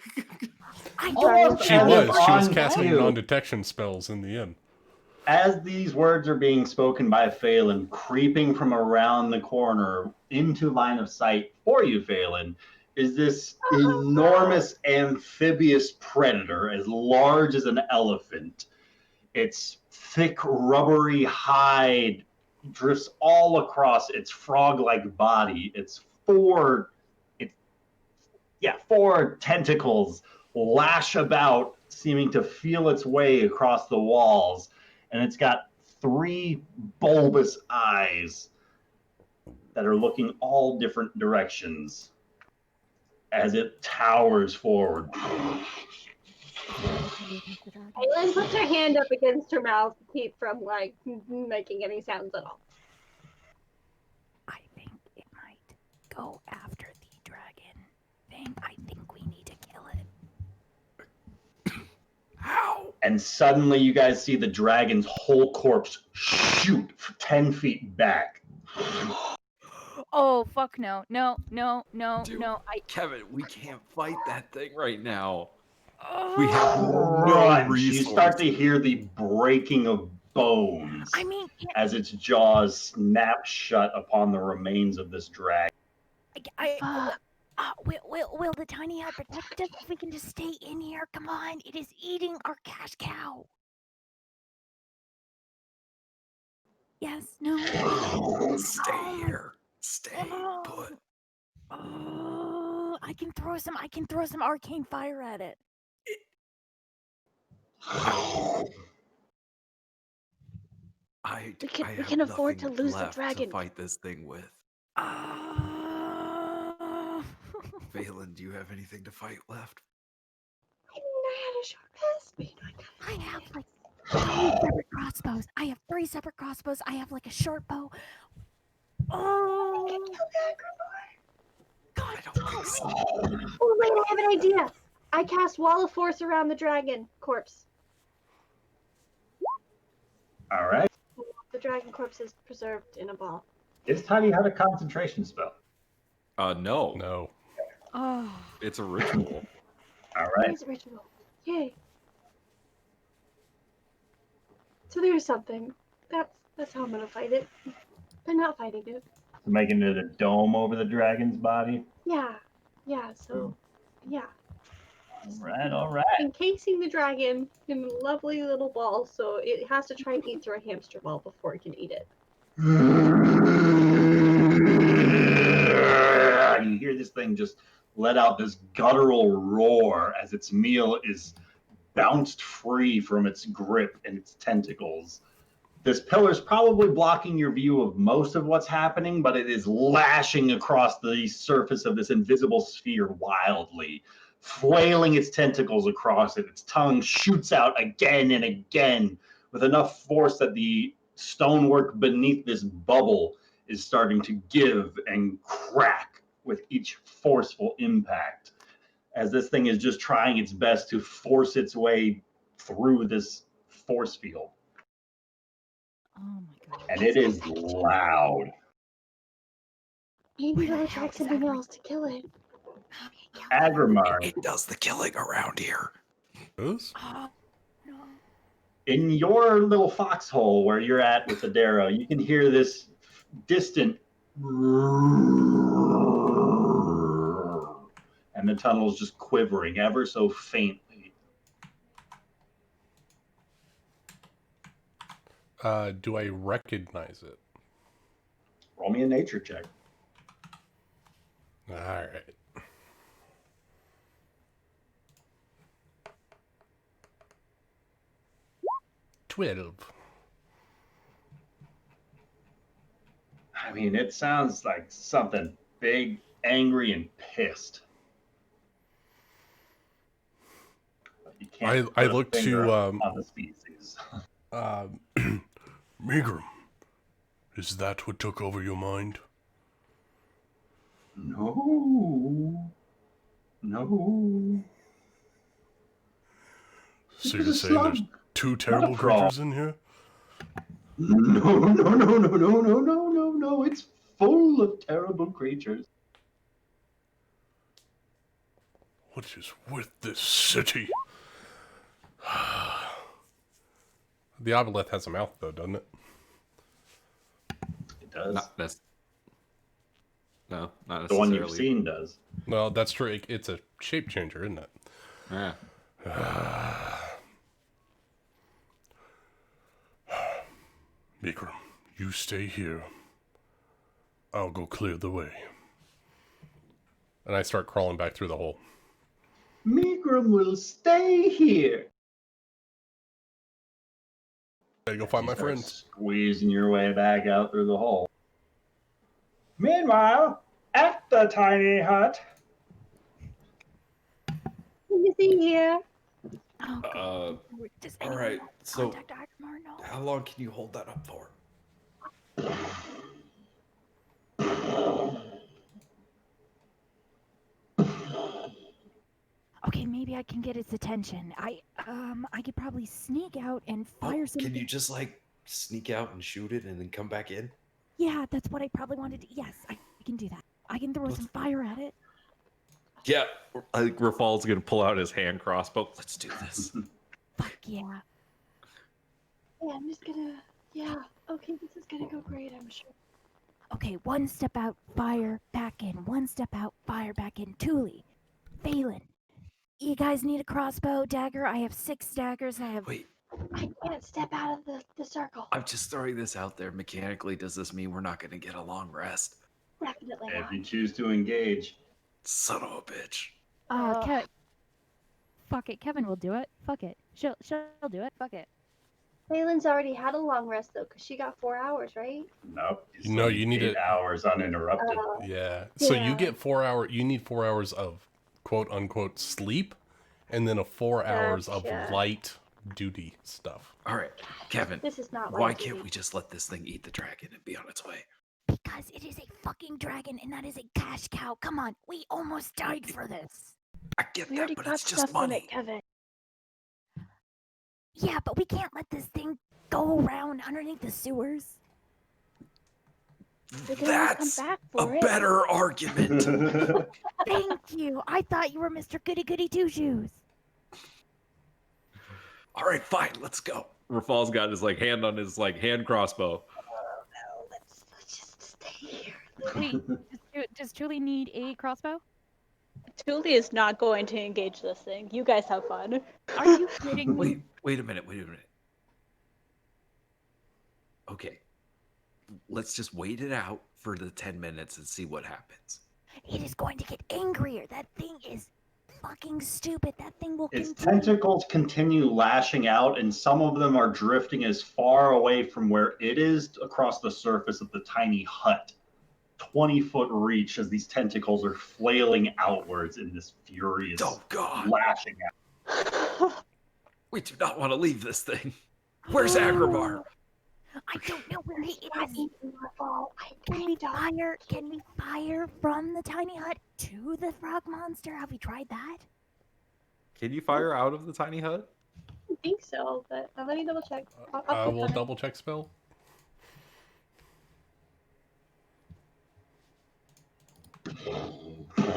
I Almost She as if was on casting cue. non-detection spells in the inn. As these words are being spoken by Phelan, creeping from around the corner into line of sight for you, Phelan, is this enormous amphibious predator as large as an elephant. Its thick, rubbery hide drifts all across its frog-like body. Its four tentacles lash about, seeming to feel its way across the walls. And it's got 3 bulbous eyes that are looking all different directions as it towers forward. Aylin puts her hand up against her mouth to keep from like making any sounds at all. I think it might go after the dragon thing. I think we need to kill it. How? And suddenly you guys see the dragon's whole corpse shoot 10 feet back. Oh fuck no. No. Dude, No. Kevin, we can't fight that thing right now. Oh. We have no Crunch. You resources. start to hear the breaking of bones I mean, as its jaws snap shut upon the remains of this dragon. will the tiny hut protect us if we can just stay in here? Come on, it is eating our cash cow. Yes, no. Stay here. Stay put. I can throw some arcane fire at it. We can have afford to nothing lose the left dragon. to fight this thing with. Valen, do you have anything to fight left? I mean, I had a short rest, but I have like 3 separate crossbows. I have 3 separate crossbows. I have like a short bow. Oh, I don't think so. Oh wait, I have an idea. I cast Wall of Force around the dragon corpse. All right. The dragon corpse is preserved in a ball. This time you have a concentration spell. No. No. Oh. It's a ritual. All right. It's a ritual. Yay. So there's something. That's how I'm gonna fight it. I'm not fighting it. So making it a dome over the dragon's body. Yeah. So yeah. All right. Encasing the dragon in a lovely little ball, so it has to try and eat through a hamster ball before it can eat it. And you hear this thing just let out this guttural roar as its meal is bounced free from its grip and its tentacles. This pillar is probably blocking your view of most of what's happening, but it is lashing across the surface of this invisible sphere wildly, flailing its tentacles across it. Its tongue shoots out again and again with enough force that the stonework beneath this bubble is starting to give and crack with each forceful impact, as this thing is just trying its best to force its way through this force field. Oh my god. And it is loud. Maybe Where the we'll hell attract is something Agri? else to kill it. Agrimar, It does the killing around here. Who's? Oh no. in your little foxhole where you're at with the Darrow, you can hear this distant and the tunnel's just quivering ever so faintly. Do I recognize it? Roll me a nature check. All right. $12. I mean, it sounds like something big, angry, and pissed. But you can't I put a look finger to on the species. Megram, is that what took over your mind? No. So It was you're a saying there's slug. 2 terrible frog. creatures in here? No. It's full of terrible creatures. What is with this city? The obelisk has a mouth, though, doesn't it? It does. Not necessarily. The one you've seen does. Well, that's true. It's a shape changer, isn't it? Yeah. Mikram, you stay here. I'll go clear the way. And I start crawling back through the hole. Migrum will stay here. Gotta go find You my start friends. squeezing your way back out through the hole. Meanwhile, at the tiny hut, What do you see here? Oh, God. Does all anyone right, know so contact Agmar? No. how long can you hold that up for? Okay, maybe I can get his attention. I could probably sneak out and fire some. Can you just like sneak out and shoot it and then come back in? Yeah, that's what I probably wanted to. Yes, I can do that. I can throw some fire at it. Yeah, I think Rafal's gonna pull out his hand crossbow. Let's do this. Fuck yeah. Yeah, I'm just gonna. Yeah. Okay, this is gonna go great, I'm sure. Okay, one step out, fire back in. One step out, fire back in. Thule, Phelan, you guys need a crossbow, dagger? I have 6 daggers. I have. Wait, I can't step out of the circle. I'm just throwing this out there. Mechanically, does this mean we're not gonna get a long rest? Definitely if not. you choose to engage, Son of a bitch. Fuck it. Kevin will do it. Fuck it. She'll do it. Fuck it. Phelan's already had a long rest though, because she got 4 hours, right? nope. No, you need 8 it. hours uninterrupted. Yeah. So you Yeah. get 4 hour. You need 4 hours of quote unquote sleep, and then a 4 hours of Gotcha. light duty stuff. All right, Kevin. This is not Why light can't duty. we just let this thing eat the dragon and be on its way? Because it is a fucking dragon and that is a cash cow. Come on, we almost died for this. I get We that, already but got it's just stuff from money. it, Kevin. Yeah, but we can't let this thing go around underneath the sewers. We can always come That's back a for it. better argument. Thank you. I thought you were Mr. Goody Goody Two Shoes. All right, fine, let's go. Rafal's got his like hand on his like hand crossbow. No, let's just stay here. Wait, does Truly need a crossbow? Thule is not going to engage this thing. You guys have fun. Are you kidding me? Wait a minute. Okay. Let's just wait it out for the 10 minutes and see what happens. It is going to get angrier. That thing is fucking stupid. That thing will Its continue. tentacles continue lashing out, and some of them are drifting as far away from where it is across the surface of the tiny hut. 20-foot reach as these tentacles are flailing outwards in this furious Oh, God. lashing out. We do not want to leave this thing. Where's Agrabah? I don't know where he Not is. even my fault. Can we fire? Can we fire from the tiny hut to the frog monster? Have we tried that? Can you fire out of the tiny hut? I think so, but let me double check. I'll I click will on it. double check spell.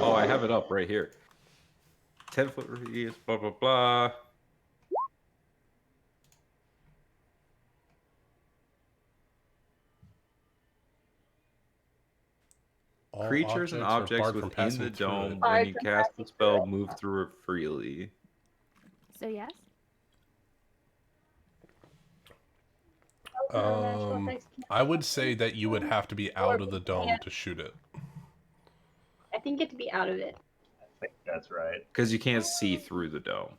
Oh, I have it up right here. 10-foot radius, blah, blah, blah. All Creatures and are objects barred from within passing the through dome, it. when you Barred from cast the passing spell, through it. move through it freely. So yes. I would say that you would have to be out of the dome to shoot it. I think you get to be out of it. I think that's right. Because you can't see through the dome.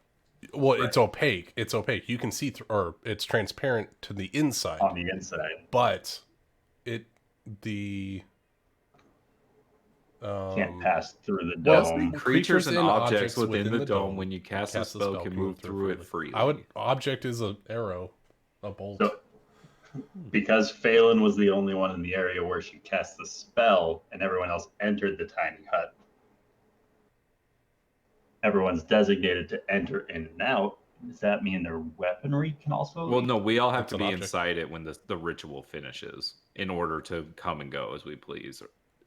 Well, it's opaque. It's opaque. You can see through, or it's transparent to the inside. On the inside. But Can't pass through the well, dome. Creatures and and objects within the dome, when you cast a cast the spell, can move through it freely. Object is an arrow, a bolt. So, because Phelan was the only one in the area where she cast the spell and everyone else entered the tiny hut, everyone's designated to enter in and out. Does that mean their weaponry can also? Well, no, we all have It's to an be object. inside it when the ritual finishes in order to come and go as we please.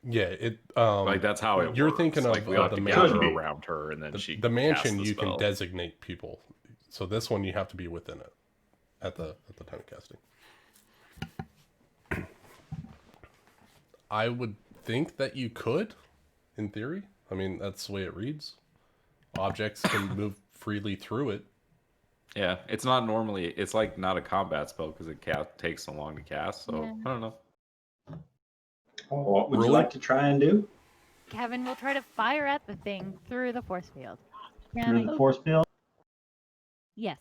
Yeah, it Like that's how it you're works. thinking of like we have the to mansion. gather Could be. around her and then the mansion. casts the You can spell. designate people. So this one you have to be within it at the time of casting. I would think that you could, in theory. I mean, that's the way it reads. Objects can move freely through it. Yeah, it's not normally. It's like not a combat spell because it takes so long to cast. So Yeah. I don't know. What would you Really? like to try and do? Kevin will try to fire at the thing through the force field. Can through I? the force field. Yes.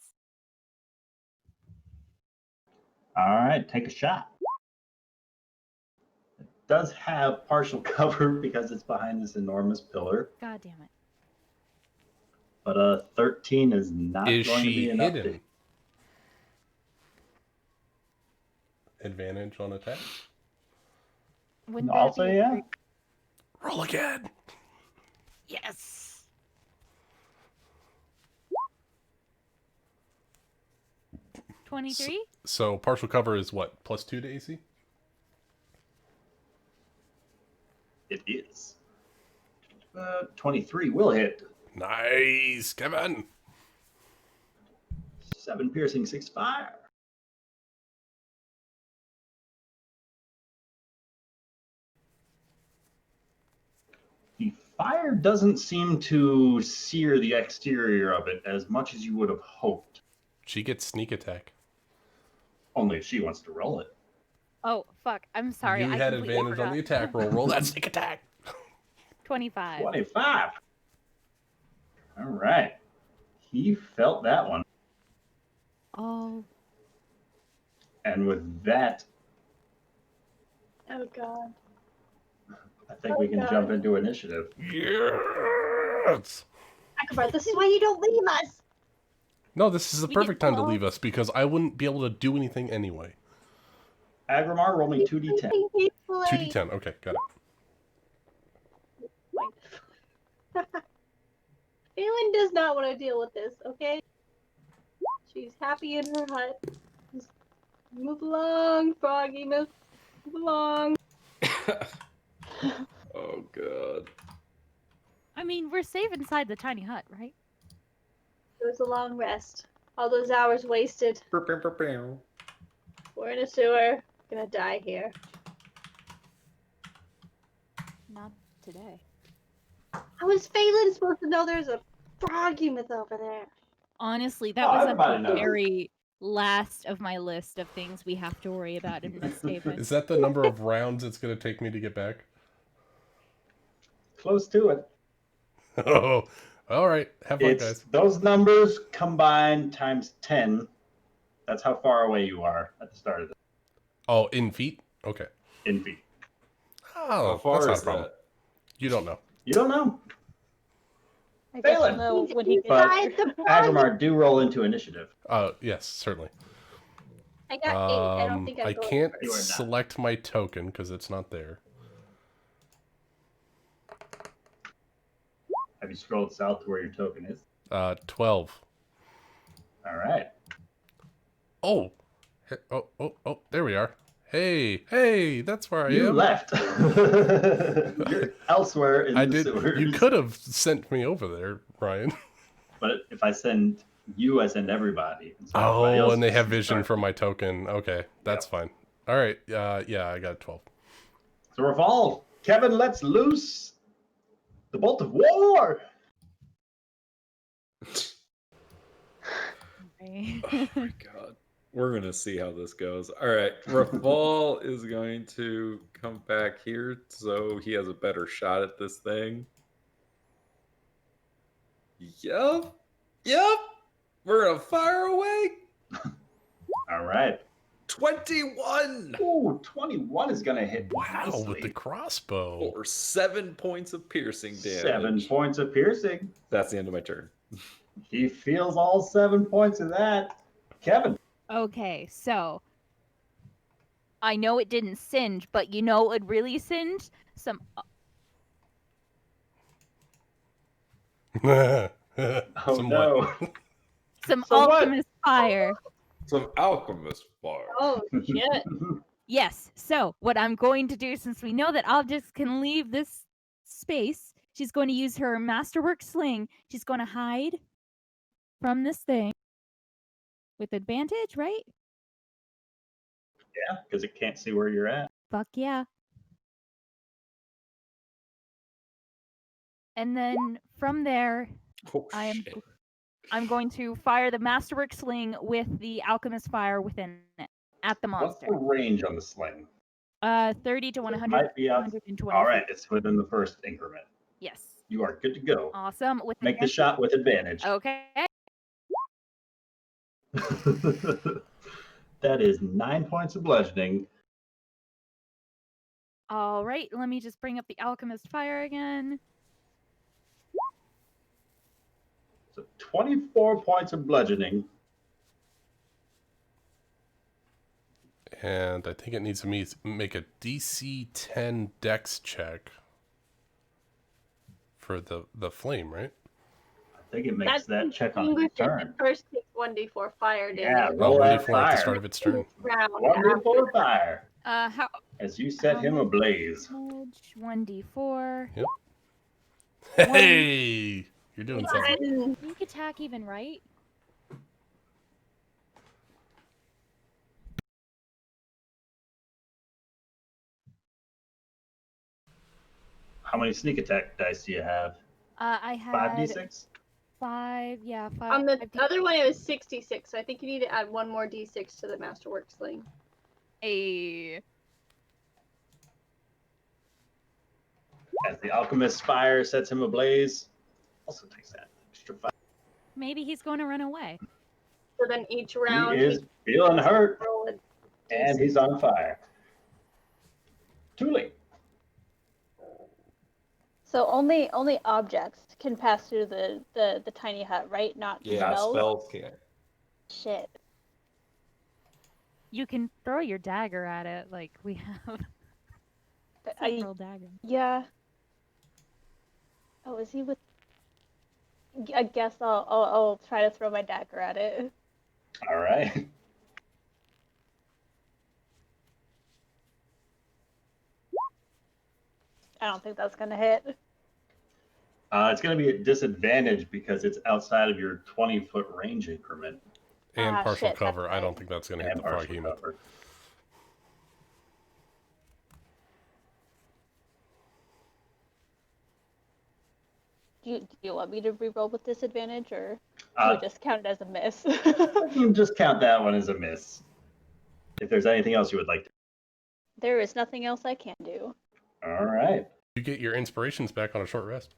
All right, take a shot. It does have partial cover because it's behind this enormous pillar, God damn it. but 13 is not Is going to she be enough. hidden? Advantage on attack? Wouldn't Also, that be a yeah. great- Roll again. Yes. S- 23? So partial cover is what? +2 to AC? It is. 23 will hit. Nice, Kevin. 7 piercing, 6 fire. The fire doesn't seem to sear the exterior of it as much as you would have hoped. She gets sneak attack. Only if she wants to roll it. Oh, fuck. I'm sorry. You I had completely advantage on forgot. the attack roll. Roll that sneak attack. 25. 25. All right. He felt that one. Oh. And with that, Oh god. I think we can God. jump into initiative. Yes. Akbar, this is why you don't leave us. No, this is the We get perfect time to 12. leave us because I wouldn't be able to do anything anyway. Agrimar, roll me 2d10. 2d10. Okay, got it. Phelan does not want to deal with this, okay? She's happy in her hut. Just move along, Froggy, move along. Oh god. I mean, we're safe inside the tiny hut, right? It was a long rest. All those hours wasted. We're in a sewer. Gonna die here. Not today. How is Phelan supposed to know there's a froggy myth over there? Honestly, that Oh, was everybody at knows. the very last of my list of things we have to worry about in MistHaven. Is that the number of rounds it's going to take me to get back? Close to it. Oh, all right. Have fun, It's guys. those numbers combined times 10. That's how far away you are at the start of it. Oh, in feet? Okay. In feet. Oh, How far that's not is a problem. that? You don't know. You don't know. I guess Phelan! we'll know when he gets But Inside the froggy. Agrimar, do roll into initiative. Yes, certainly. I got 8. I don't think I I go. can't You are not. select my token because it's not there. Have you scrolled south to where your token is? 12. All right. Oh. Oh, there we are. Hey, that's where I You am. left. You're elsewhere in the sewers. You could have sent me over there, Ryan. But if I send you, I send everybody. And so everybody Oh, else and they is have vision starting. for my token. Okay, that's fine. All right. Yeah, I got 12. So revolve. Kevin, let's loose the bolt of war. Okay. Oh my god. We're gonna see how this goes. Alright. Rafal is going to come back here so he has a better shot at this thing. Yep. We're gonna fire away. All right. 21 Ooh, 21 is going to hit Wow, nicely. with the crossbow. for 7 points of piercing damage. 7 points of piercing. That's the end of my turn. He feels all 7 points of that. Kevin. Okay, so I know it didn't singe, but you know it really singed? Some Oh Somewhat. no. some So what? alchemist fire. Some alchemist fire. Oh shit! Yes. So what I'm going to do, since we know that objects can leave this space, she's going to use her masterwork sling. She's going to hide from this thing with advantage, right? Yeah, because it can't see where you're at. Fuck yeah. And then from there, Oh, I'm shit. I'm going to fire the masterwork sling with the alchemist fire within it at the What's monster. the range on the sling? 30 to 100. Might be up. 120 All right, feet. it's within the first increment. Yes. You are good to go. Awesome. With Make the advantage? shot with advantage. Okay. That is 9 points of bludgeoning. All right. Let me just bring up the alchemist fire again. So 24 points of bludgeoning. And I think it needs to make a DC 10 Dex check for the flame, right? I think it makes that check on English its turn. first takes 1d4 fire damage. Yeah, Oh, roll that 1d4 at the fire. start of its turn. Round 1d4 fire. How As you set him ablaze. much? 1d4. Yep. Hey! You're doing something. One. Sneak attack even, right? How many sneak attack dice do you have? I had 5d6? 5. Yeah, 5. On the 5d- other one, it was 66. So I think you need to add one more d6 to the Masterwork Sling. A. As the alchemist's fire sets him ablaze, also takes that extra 5. Maybe he's going to run away. So then each round, He is feeling hurt, roll a and d6. he's on fire. Tuli. So only objects can pass through the tiny hut, right? Not Yeah, spells. spells can't. Shit. You can throw your dagger at it, like we have several daggers. Yeah. Oh, is he with? I guess I'll try to throw my dagger at it. All right. I don't think that's gonna hit. It's going to be at disadvantage because it's outside of your 20-foot range increment. And partial shit, cover. that's I don't right. think that's going to hit And the partial froghemoth. cover. Do you want me to re-roll with disadvantage, or do Uh, we just count it as a miss? You can just count that one as a miss. If there's anything else you would like to. There is nothing else I can do. All right. You get your inspirations back on a short rest.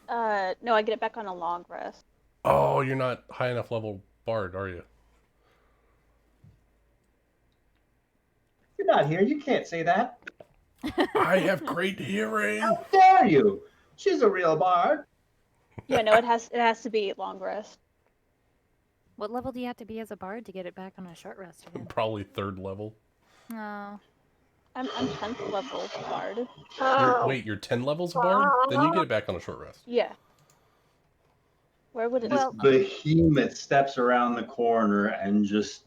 No, I get it back on a long rest. Oh, you're not high enough level bard, are you? You're not here. You can't say that. I have great hearing. How dare you? She's a real bard. Yeah, no, it has to be long rest. What level do you have to be as a bard to get it back on a short rest again? Probably 3rd level. No. I'm 10th level bard. Wait, you're 10 levels of bard? Then you get it back on a short rest. Yeah. Where would it? This behemoth steps around the corner and just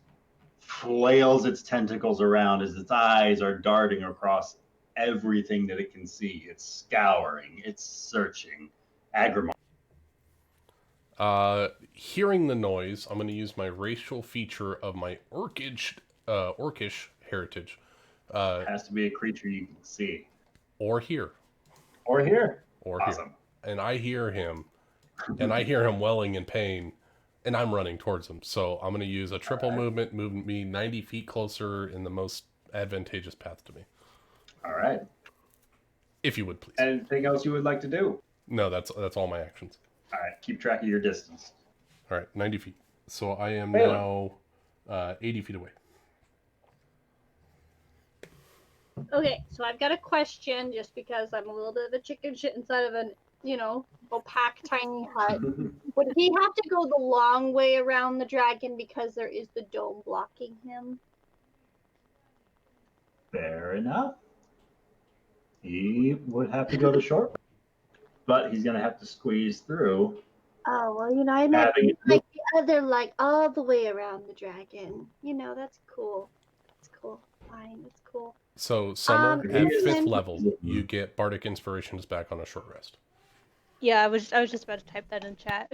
flails its tentacles around as its eyes are darting across everything that it can see. It's scouring. It's searching. Agrimar. Hearing the noise, I'm going to use my racial feature of my orcish heritage. Has to be a creature you can see. Or hear. Or hear. Or Awesome. hear. And I hear him. And I hear him welling in pain. And I'm running towards him. So I'm going to use a triple movement, move me 90 feet closer in the most advantageous path to me. All right. If you would, please. Anything else you would like to do? No, that's all my actions. All right. Keep track of your distance. All right, 90 feet. So I am Phelan. now 80 feet away. Okay, so I've got a question just because I'm a little bit of a chicken shit inside of an, opaque tiny hut. Would he have to go the long way around the dragon because there is the dome blocking him? Fair enough. He would have to go the short, but he's going to have to squeeze through. Oh, well, I meant Having like the other, like all the way around the dragon. That's cool. That's cool. Fine, that's cool. So, Summer, at and 5th then- level, you get Bardic Inspirations back on a short rest. Yeah, I was just about to type that in chat.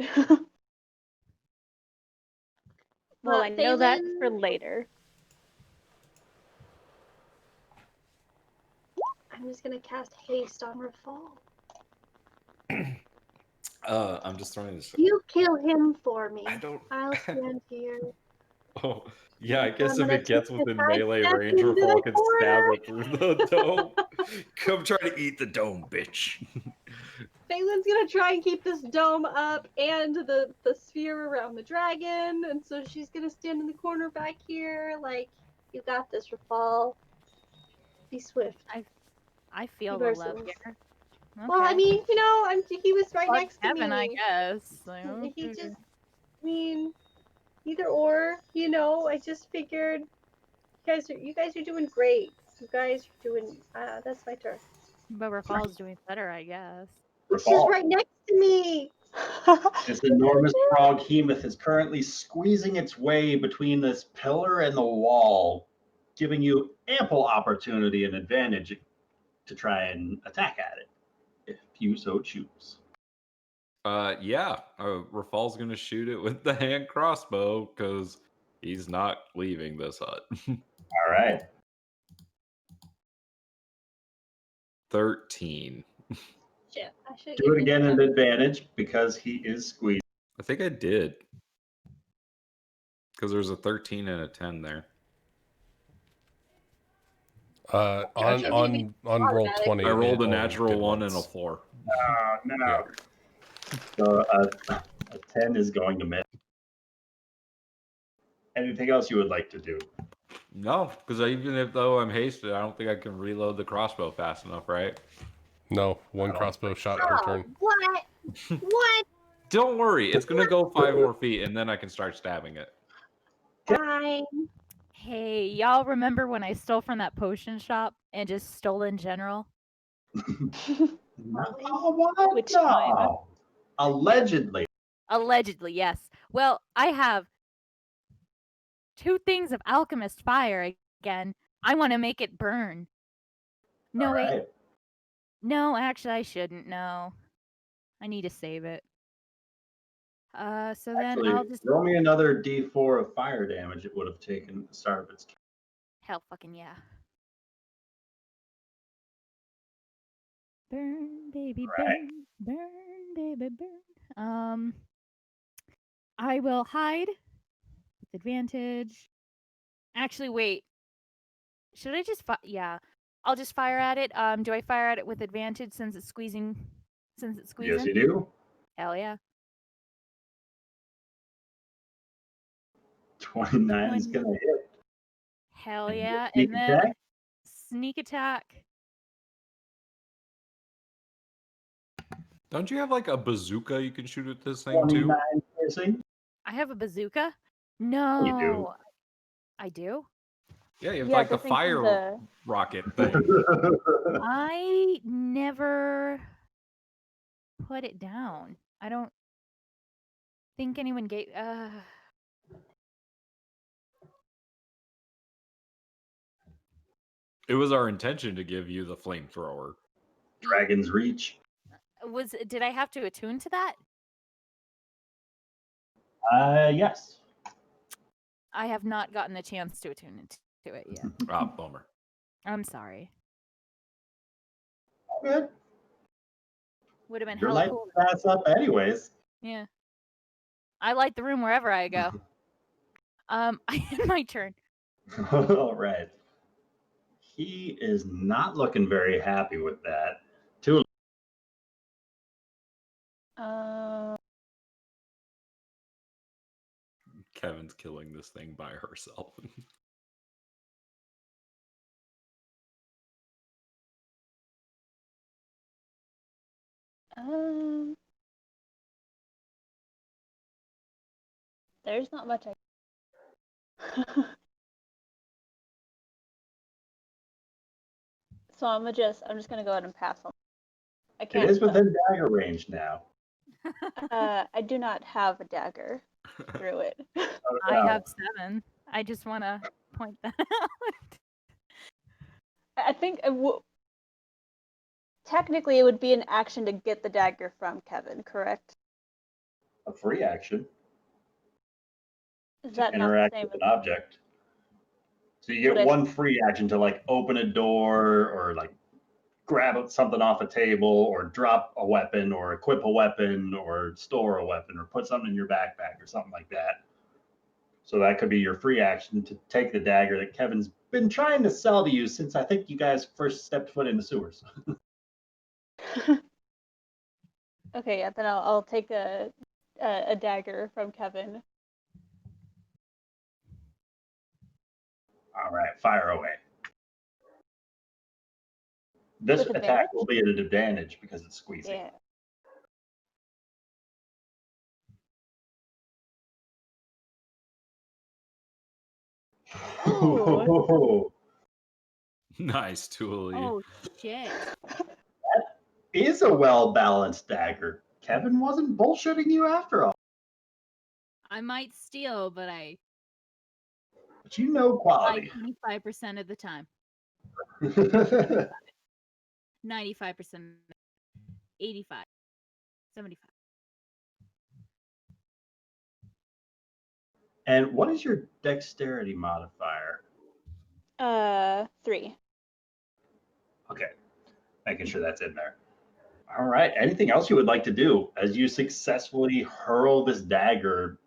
Well, I know that for later. I'm just gonna cast haste on Rafal. I'm just throwing this. You kill him for me. I don't. I'll stand here. Oh, yeah. I guess I'm if gonna it gets take within the side melee step range, into the Rafal can stab corner. it through the dome. Come try to eat the dome, bitch. Phelan's gonna try and keep this dome up and the sphere around the dragon, and so she's gonna stand in the corner back here, like, you got this, Rafal. Be swift. I feel Be the love merciless. here. Well, I Okay. mean, he was right Fuck next to heaven, I me. guess. He just, I mean, either or, you know. I just figured, you guys are doing great. You guys are doing. That's my turn. But Rafal's doing better, I guess. She's Rafal. right next to me. This enormous froghemoth is currently squeezing its way between this pillar and the wall, giving you ample opportunity and advantage to try and attack at it, if you so choose. Yeah. Rafal's gonna shoot it with the hand crossbow because he's not leaving this hut. All right. 13. Shit, I should Do it again at advantage because he is squeezed. I think I did. Because there's a 13 and a 10 there. On roll 20. I rolled a it only natural did 1 once. and a 4. No. Yeah. So a 10 is going to miss. Anything else you would like to do? No, because even though I'm hasted, I don't think I can reload the crossbow fast enough, right? No, one crossbow shot per turn. What? What? Don't worry, it's gonna go 5 more feet, and then I can start stabbing it. Fine. Hey, y'all remember when I stole from that potion shop and just stole in general? Oh, what? Which No. time? Allegedly. Allegedly, yes. Well, I have 2 things of alchemist fire again. I want to make it burn. No, All wait. right. No, actually, I shouldn't. No. I need to save it. So then Actually, I'll just... roll me another d4 of fire damage it would have taken at the start of its turn. Hell fucking yeah. Burn, baby, Right. burn. Burn, baby, burn. I will hide with advantage. Actually, wait. Should I just yeah. I'll just fire at it. Do I fire at it with advantage since it's squeezing? Yes, you do. Hell yeah. 29 is going to hit. Hell And yeah. sneak And then attack? sneak attack. Don't you have like a bazooka you can shoot at this thing too? 29 piercing. I have a bazooka? You do. No. I do? Yeah, you have Yeah, like the the thing fire from the- rocket thing. I never put it down. I don't think anyone gave It was our intention to give you the flamethrower. Dragon's Reach. did I have to attune to that? Yes. I have not gotten a chance to attune to it yet. Ah, bummer. I'm sorry. Good. Would have been Your hella light cool. pass up anyways. Yeah. I light the room wherever I go. My turn. All right. He is not looking very happy with that. Too. Kevin's killing this thing by herself. There's not much I. So I'm just gonna go ahead and pass on. I It can't. is within dagger range now. I do not have a dagger through it. I have 7. I just want to point that out. I think technically it would be an action to get the dagger from Kevin, correct? A free action Is to that not the interact same with as an object. So you But get I- one free action to like open a door or like grab something off a table or drop a weapon or equip a weapon or store a weapon or put something in your backpack or something like that. So that could be your free action to take the dagger that Kevin's been trying to sell to you since I think you guys first stepped foot in the sewers. Okay, yeah, then I'll take a dagger from Kevin. All right, fire away. This With attack advantage? will be at an advantage because it's squeezing. Yeah. Ooh. Nice, Tuli. Oh shit! Is a well-balanced dagger. Kevin wasn't bullshitting you after all. I might steal, but I But you know like quality. 25% of the time. 95%, 85, 75. And what is your dexterity modifier? 3. Okay, making sure that's in there. All right, anything else you would like to do as you successfully hurl this dagger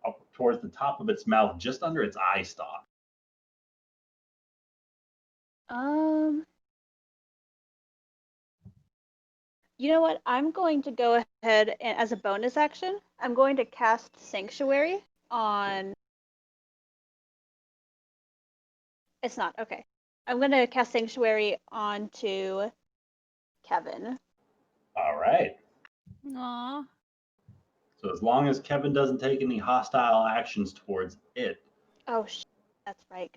up towards the top of its mouth, just under its eye stalk? You know what? I'm going to go ahead and, as a bonus action, I'm going to cast Sanctuary on. It's not okay. I'm going to cast Sanctuary onto Kevin. All right. Aw. So as long as Kevin doesn't take any hostile actions towards it, Oh, that's right.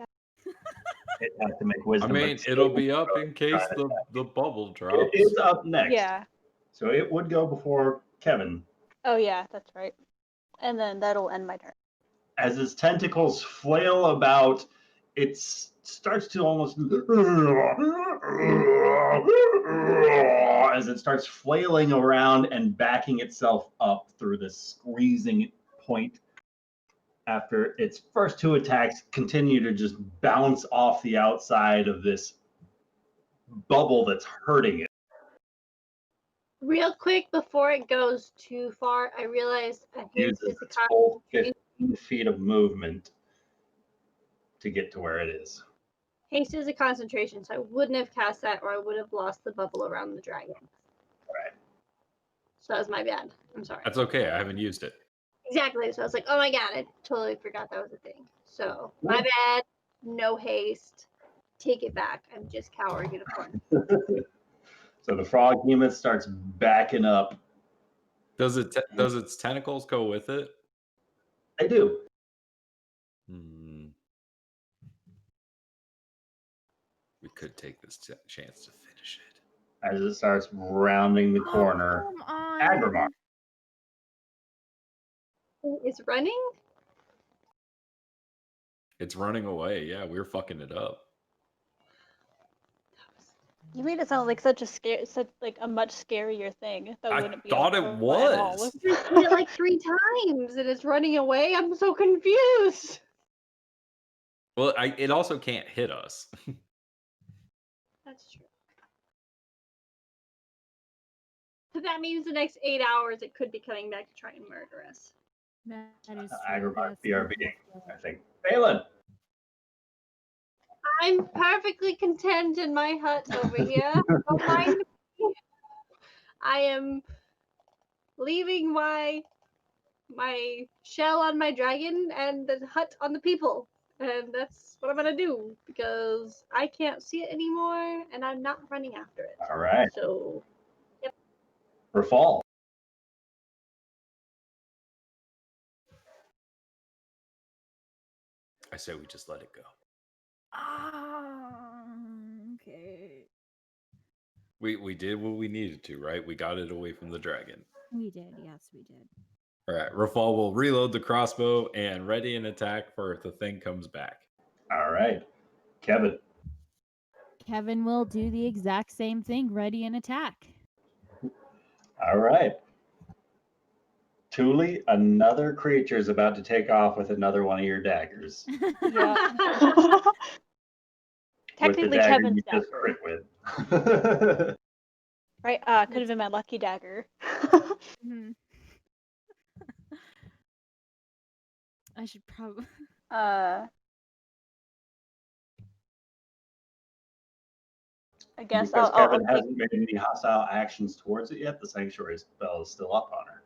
it has to make I wisdom. mean, but it'll be up saving in throw to case try to attack the you. bubble It drops. is up next. Yeah. So it would go before Kevin. Oh, yeah, that's right. And then that'll end my turn. As its tentacles flail about, it starts to almost as it starts flailing around and backing itself up through the squeezing point. After its first 2 attacks continue to just bounce off the outside of this bubble that's hurting it. Real quick before it goes too far, I realized a haste Uses is a its full concentration. 15 feet of movement to get to where it is. Haste is a concentration, so I wouldn't have cast that, or I would have lost the bubble around the dragon. Right. So that was my bad. I'm sorry. That's okay. I haven't used it. Exactly. So I was like, oh my god, I totally forgot that was a thing. So my bad. No haste. Take it back. I'm just coward unicorn. So the frog demon starts backing up. Does its tentacles go with it? I do. We could take this chance to finish it. As it starts rounding the corner. Come on. Agramar. It's running? It's running away. Yeah, we're fucking it up. You made it sound like such a much scarier thing. That I wouldn't be thought it over at all. was. You did it like 3 times and it's running away. I'm so confused. Well, it also can't hit us. That's true. So that means the next 8 hours it could be coming back to try and murder us. That is true. Agramar, That's BRB, ridiculous. I think. Phelan. I'm perfectly content in my hut over here. Don't mind me. I am leaving my shell on my dragon and the hut on the people. And that's what I'm gonna do because I can't see it anymore and I'm not running after it. All right. So For fall. I say we just let it go. Okay. We did what we needed to, right? We got it away from the dragon. We did. Yes, we did. All right. Rafal will reload the crossbow and ready an attack for if the thing comes back. All right. Kevin. Kevin will do the exact same thing, ready and attack. All right. Tuli, another creature is about to take off with another one of your daggers. Yeah. With the Technically, dagger Kevin's you just dagger. crit with. Right? Could have been my lucky dagger. Mhm. I should probably. I guess Because I'll Kevin take, hasn't made any hostile actions towards it yet, the sanctuary spell is still up on her.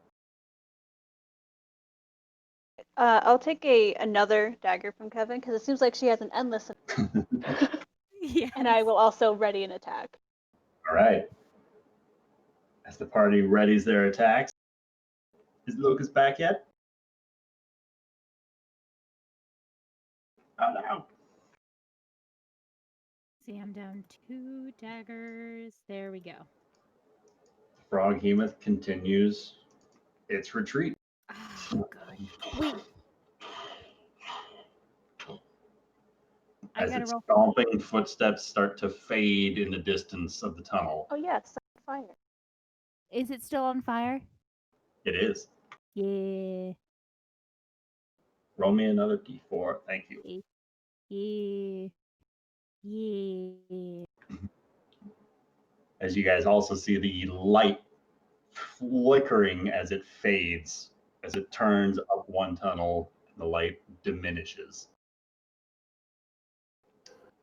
I'll take another dagger from Kevin because it seems like she has an endless. Yes. And I will also ready an attack. All right. As the party readies their attacks, is Lucas back yet? Oh no. See, I'm down 2 daggers. There we go. Froghemoth continues its retreat. Oh, good. Wait. I As gotta its roll. stomping footsteps start to fade in the distance of the tunnel. Oh yeah, it's on fire. Is it still on fire? It is. Yeah. Roll me another d4. Thank you. Yeah. Yeah. As you guys also see the light flickering as it fades, as it turns up one tunnel, the light diminishes.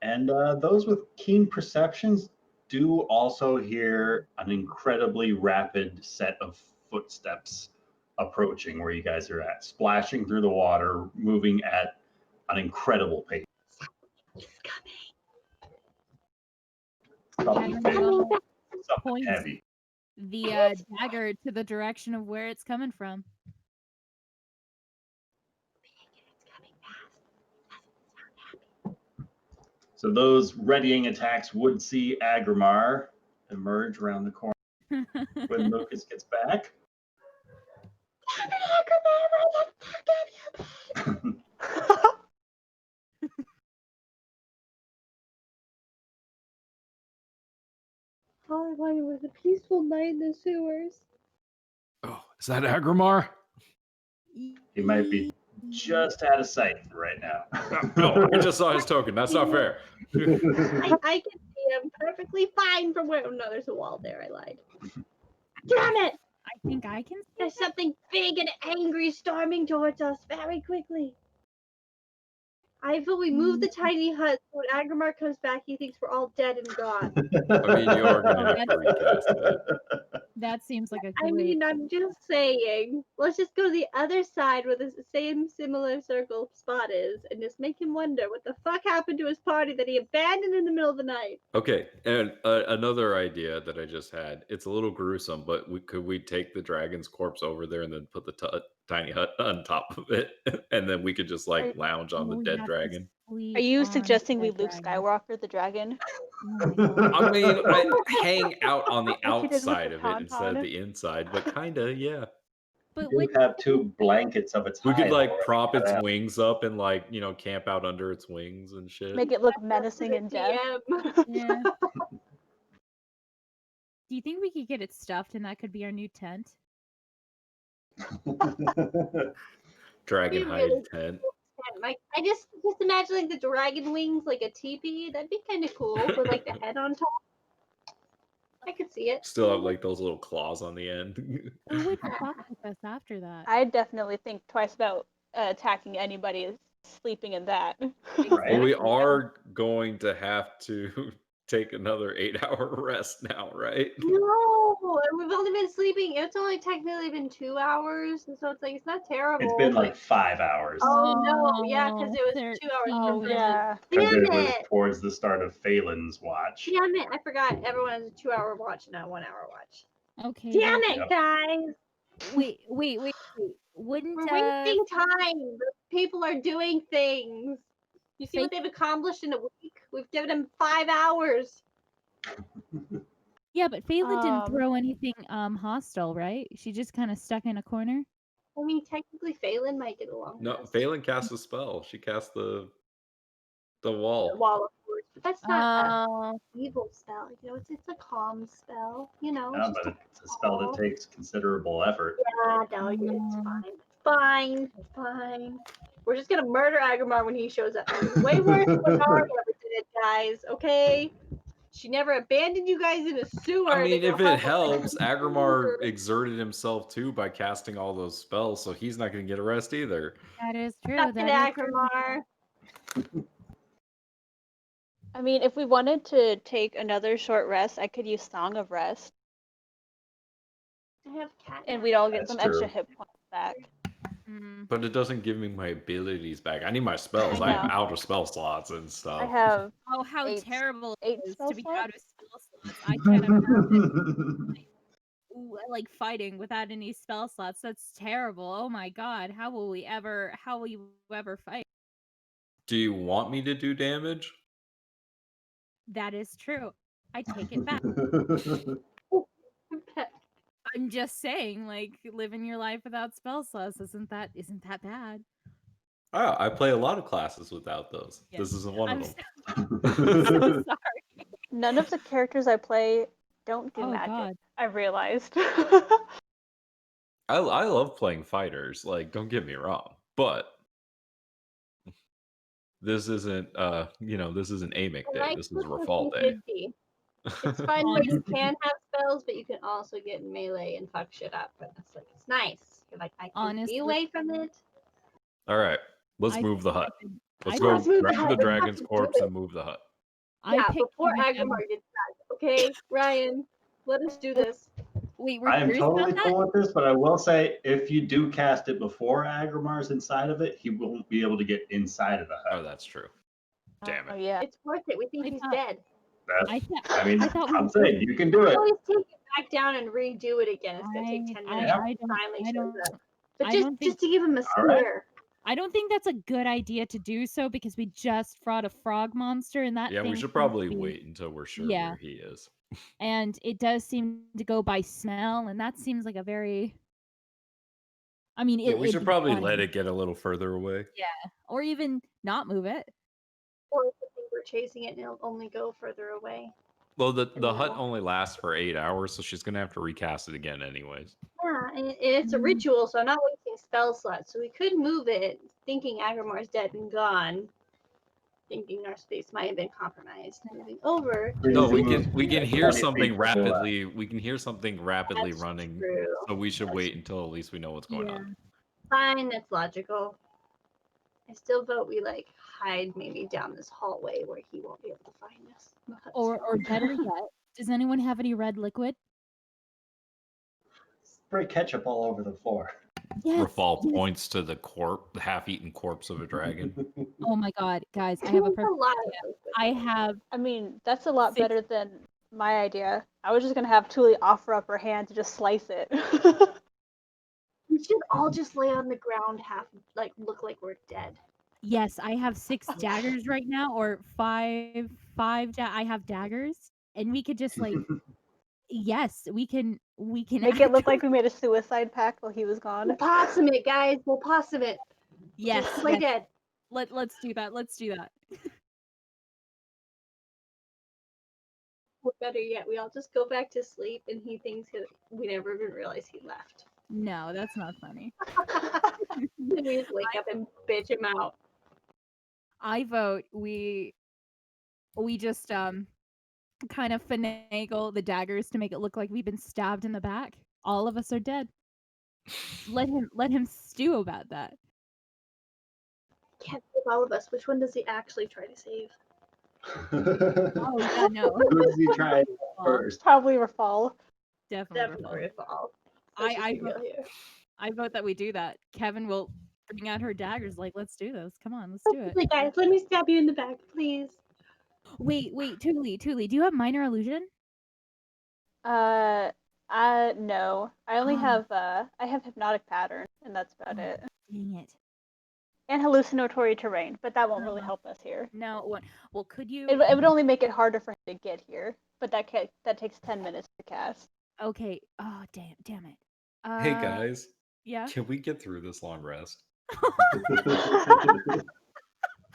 And those with keen perceptions do also hear an incredibly rapid set of footsteps approaching where you guys are at, splashing through the water, moving at an incredible pace. He's coming. Something Kevin, big, something points heavy. the dagger to the direction of where it's coming from. It's coming fast. So those readying attacks would see Agrimar emerge around the corner when Lucas gets back. All I wanted was a peaceful night in the sewers. Oh, is that Agrimar? He might be just out of sight right now. No, I just saw his token. That's not fair. I can see him perfectly fine from where. Oh, no, there's a wall there. I lied. Damn it! I think I can see There's something big and angry storming towards us very quickly. I fully moved the tiny hut so when Agrimar comes back, he thinks we're all dead and gone. I mean, you are going to have to recast it. that seems like a I great. mean, I'm just saying. Let's just go to the other side where the same similar circle spot is and just make him wonder what the fuck happened to his party that he abandoned in the middle of the night. Okay, and another idea that I just had. It's a little gruesome, but could we take the dragon's corpse over there and then put the tiny hut on top of it, and then we could just like lounge on the we dead have to dragon? sleep Are you on suggesting the we dead Luke dragon. Skywalker the dragon? Oh my god. I mean, I hang out on the Like he did with the outside of it instead of tauntaun. the inside, but kinda, yeah. But You would have two blankets of its We could hide like already prop cut its out. wings up and like camp out under its wings and shit. Make it look menacing and dead. yeah. Do you think we could get it stuffed and that could be our new tent? Dragon Be hide really tent. Like I just imagine like the dragon wings like a teepee. That'd be kind of cool with like the head on top. I could see it. Still have like those little claws on the end. Who would fuck with us after that? I definitely think twice about attacking anybody sleeping in that. Right. Well, we Exactly. are going to have to take another 8-hour rest now, right? No, we've only been sleeping. It's only technically been 2 hours, and so it's like it's not terrible. It's been like 5 hours. Oh no, yeah, because it was 2 hours. Oh different. yeah. Because Damn it was it! towards the start of Phelan's watch. Damn it! I forgot everyone has a 2-hour watch, not a 1-hour watch. Okay. Damn well, it, Yep. guys! Wait. Wouldn't We're wasting time. The people are doing things. You see what they've accomplished in a week? We've given them 5 hours. yeah, but Phelan didn't Um, throw anything hostile, right? She just kind of stuck in a corner. I mean, technically, Phelan might get along. No, Phelan cast a spell. She cast the wall. The wall of course, but that's not Oh. an evil spell. You know, it's a calm spell. You know, Yeah, it's but just it's a spell that takes considerable effort. yeah, no, it's fine. It's fine. It's fine. We're just gonna murder Agrimar when he shows up. It's way worse than what Ari ever did, guys. Okay. She never abandoned you guys in a sewer. I mean, to go if it help helps, us. Agrimar exerted himself too by casting all those spells, so he's not going to get a rest either. That is true. Fucking That is true. Agrimar. I mean, if we wanted to take another short rest, I could use Song of Rest, I have cat. and we'd all get That's some extra true. hit points back. Mm. But it doesn't give me my abilities back. I need my spells. I I'm know. out of spell slots and I stuff. have Oh, how Eight- terrible eight it is spell to be slots? out of spell slots. I can't imagine like fighting without any spell slots. That's terrible. Oh my god, how will you ever fight? Do you want me to do damage? That is true. I take it back. I'm just saying, like, living your life without spell slots isn't that bad? Oh, I play a lot of classes without those. Yeah. This isn't one I'm of so, them. so sorry. none of the characters I play don't do Oh magic. god. I realized. I love playing fighters. Like, don't get me wrong, but this isn't this isn't Amic I Day. like This is the Rafal Day. 50-50. It's fun where you Honestly. can have spells, but you can also get melee and fuck shit up. But it's nice. You're like, I can Honestly. be away from it. All right, let's I move the think I hut. could- Let's I go Let's move the grab hut. the We have dragon's to do corpse it. and move the hut. I Yeah, picked before Kevin Agrimar Evans. gets back. Okay, Ryan, let us do this. Wait, we're I am serious about totally that? cool with this, but I will say if you do cast it before Agrimar's inside of it, he won't be able to get inside of the Oh, hut. that's true. Damn Oh it. yeah. It's worth it. We think I he's thought- dead. I mean, I thought we I'm were- saying you can do it. Always take it back down and redo it again. It's gonna take 10 minutes. Yeah. I don't Finally shows don't up. But I just don't think just to give him a All right. scare. I don't think that's a good idea to do so because we just fought a frog monster and that Yeah, thing we should seems probably to be- wait until we're sure Yeah. where he is. And it does seem to go by smell, and that seems like a very. I mean, Yeah, we it'd should be probably fun. let it get a little further away. Yeah, or even not move it. Or if we think we're chasing it and it'll only go further away. Well, the No. hut only lasts for 8 hours, so she's gonna have to recast it again anyways. Yeah, and it's a ritual, so I'm not wasting spell slots. So we could move it, thinking Agrimar's dead and gone, thinking our space might have been compromised. Moving over. No, we Move can hear 20 feet something before that. rapidly. We can hear something rapidly That's running. true. So we should wait until at least we know what's going on. Fine, that's logical. I still vote we hide maybe down this hallway where he won't be able to find us. Or better yet, does anyone have any red liquid? Spray ketchup all over the floor. Yes. Rafal yes. points to the half-eaten corpse of a dragon. Oh my god, guys, I have a perfect lot idea. I have I mean, that's a lot 6 better than my idea. I was just gonna have Tuli offer up her hand to just slice it. We should all just lay on the ground, look like we're dead. Yes, I have 6 daggers right now, or 5. I have daggers, and we could just yes, we can. Make it look like we made a suicide pact while he was gone. We'll possum it, guys. We'll possum it. Yes, Just play yes. dead. Let's do that. Let's do that. Or better yet, we all just go back to sleep, and he thinks we never even realized he left. No, that's not funny. Then we just wake up and bitch him out. I vote we just kind of finagle the daggers to make it look like we've been stabbed in the back. All of us are dead. Let him stew about that. Can't save all of us. Which one does he actually try to save? Oh yeah, no. Who does he try first? Probably Rafal. Definitely. Definitely fall. I vote that we do that. Kevin will bring out her daggers like, let's do this. Come on, let's do it. Please, guys, let me stab you in the back, please. Wait, Tuli, do you have minor illusion? No. I only Ah. have I have hypnotic pattern, and that's about it. Dang it. And hallucinatory terrain, but that won't really Uh-huh. help us here. No, what? Well, could you? It would only make it harder for him to get here, but that takes 10 minutes to cast. Okay. Oh, damn it. Hey guys, Yeah. can we get through this long rest?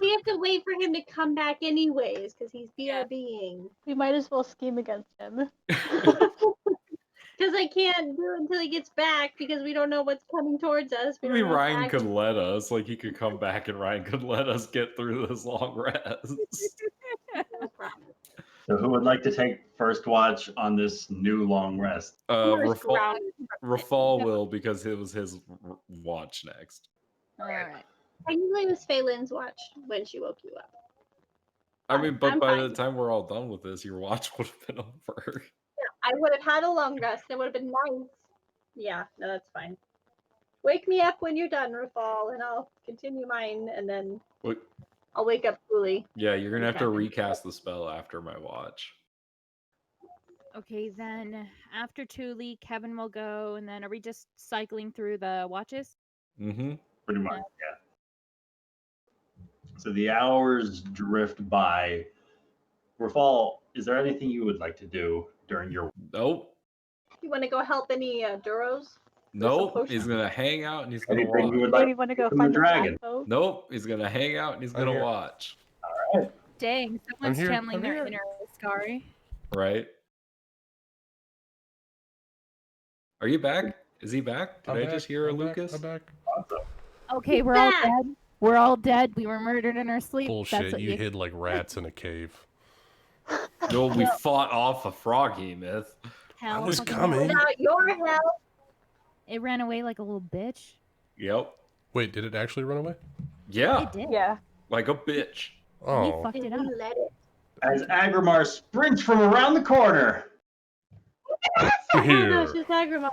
We have to wait for him to come back anyways, because he's BRBing. We might as well scheme against him. Because I can't do it until he gets back, because we don't know what's coming towards us. I We mean, don't know if Ryan could Agrimar's- let us. Like, he could come back and Ryan could let us get through this long rest. No problem. So who would like to take first watch on this new long rest? We're grounded. Rafal will, because it was his watch next. All right. Technically, it was Phelan's watch when she woke you up. I mean, but I'm by fine. the time we're all done with this, your watch would have been over. I would have had a long rest. It would have been nice. Yeah, no, that's fine. Wake me up when you're done, Rafal, and I'll continue mine, and then Wait, I'll wake up fully. yeah, you're gonna have to Kevin. recast the spell after my watch. Okay, then after Thule, Kevin will go, and then are we just cycling through the watches? Mm-hmm. Pretty much, yeah. So the hours drift by. Rafal, is there anything you would like to do during your? Nope. You want to go help any Duros? Nope. potions? He's gonna hang out and he's gonna Anything you watch. would like Maybe want to go from the find the dragon? dragon. Nope. He's gonna hang out and he's gonna here. watch. Dang, someone's here, channeling I'm their here. inner Scary. Right? Are you back? Is he back? Did I'm I back, just hear a I'm back, Lucas? I'm back. Okay, we're all back. dead. We're all dead. We were murdered in our sleep. That's Bullshit, what you hid like rats in a cave. No, we fought off a froggy myth. Hell, I was fucking coming. hell. Without your help, It ran away like a little bitch. Yep. Wait, did it actually run away? Yeah. It did. Yeah. Like a bitch. He Oh, fucked it up. didn't let it. As Agrimar sprints from around the corner. Oh here. gosh, it's Agrimar.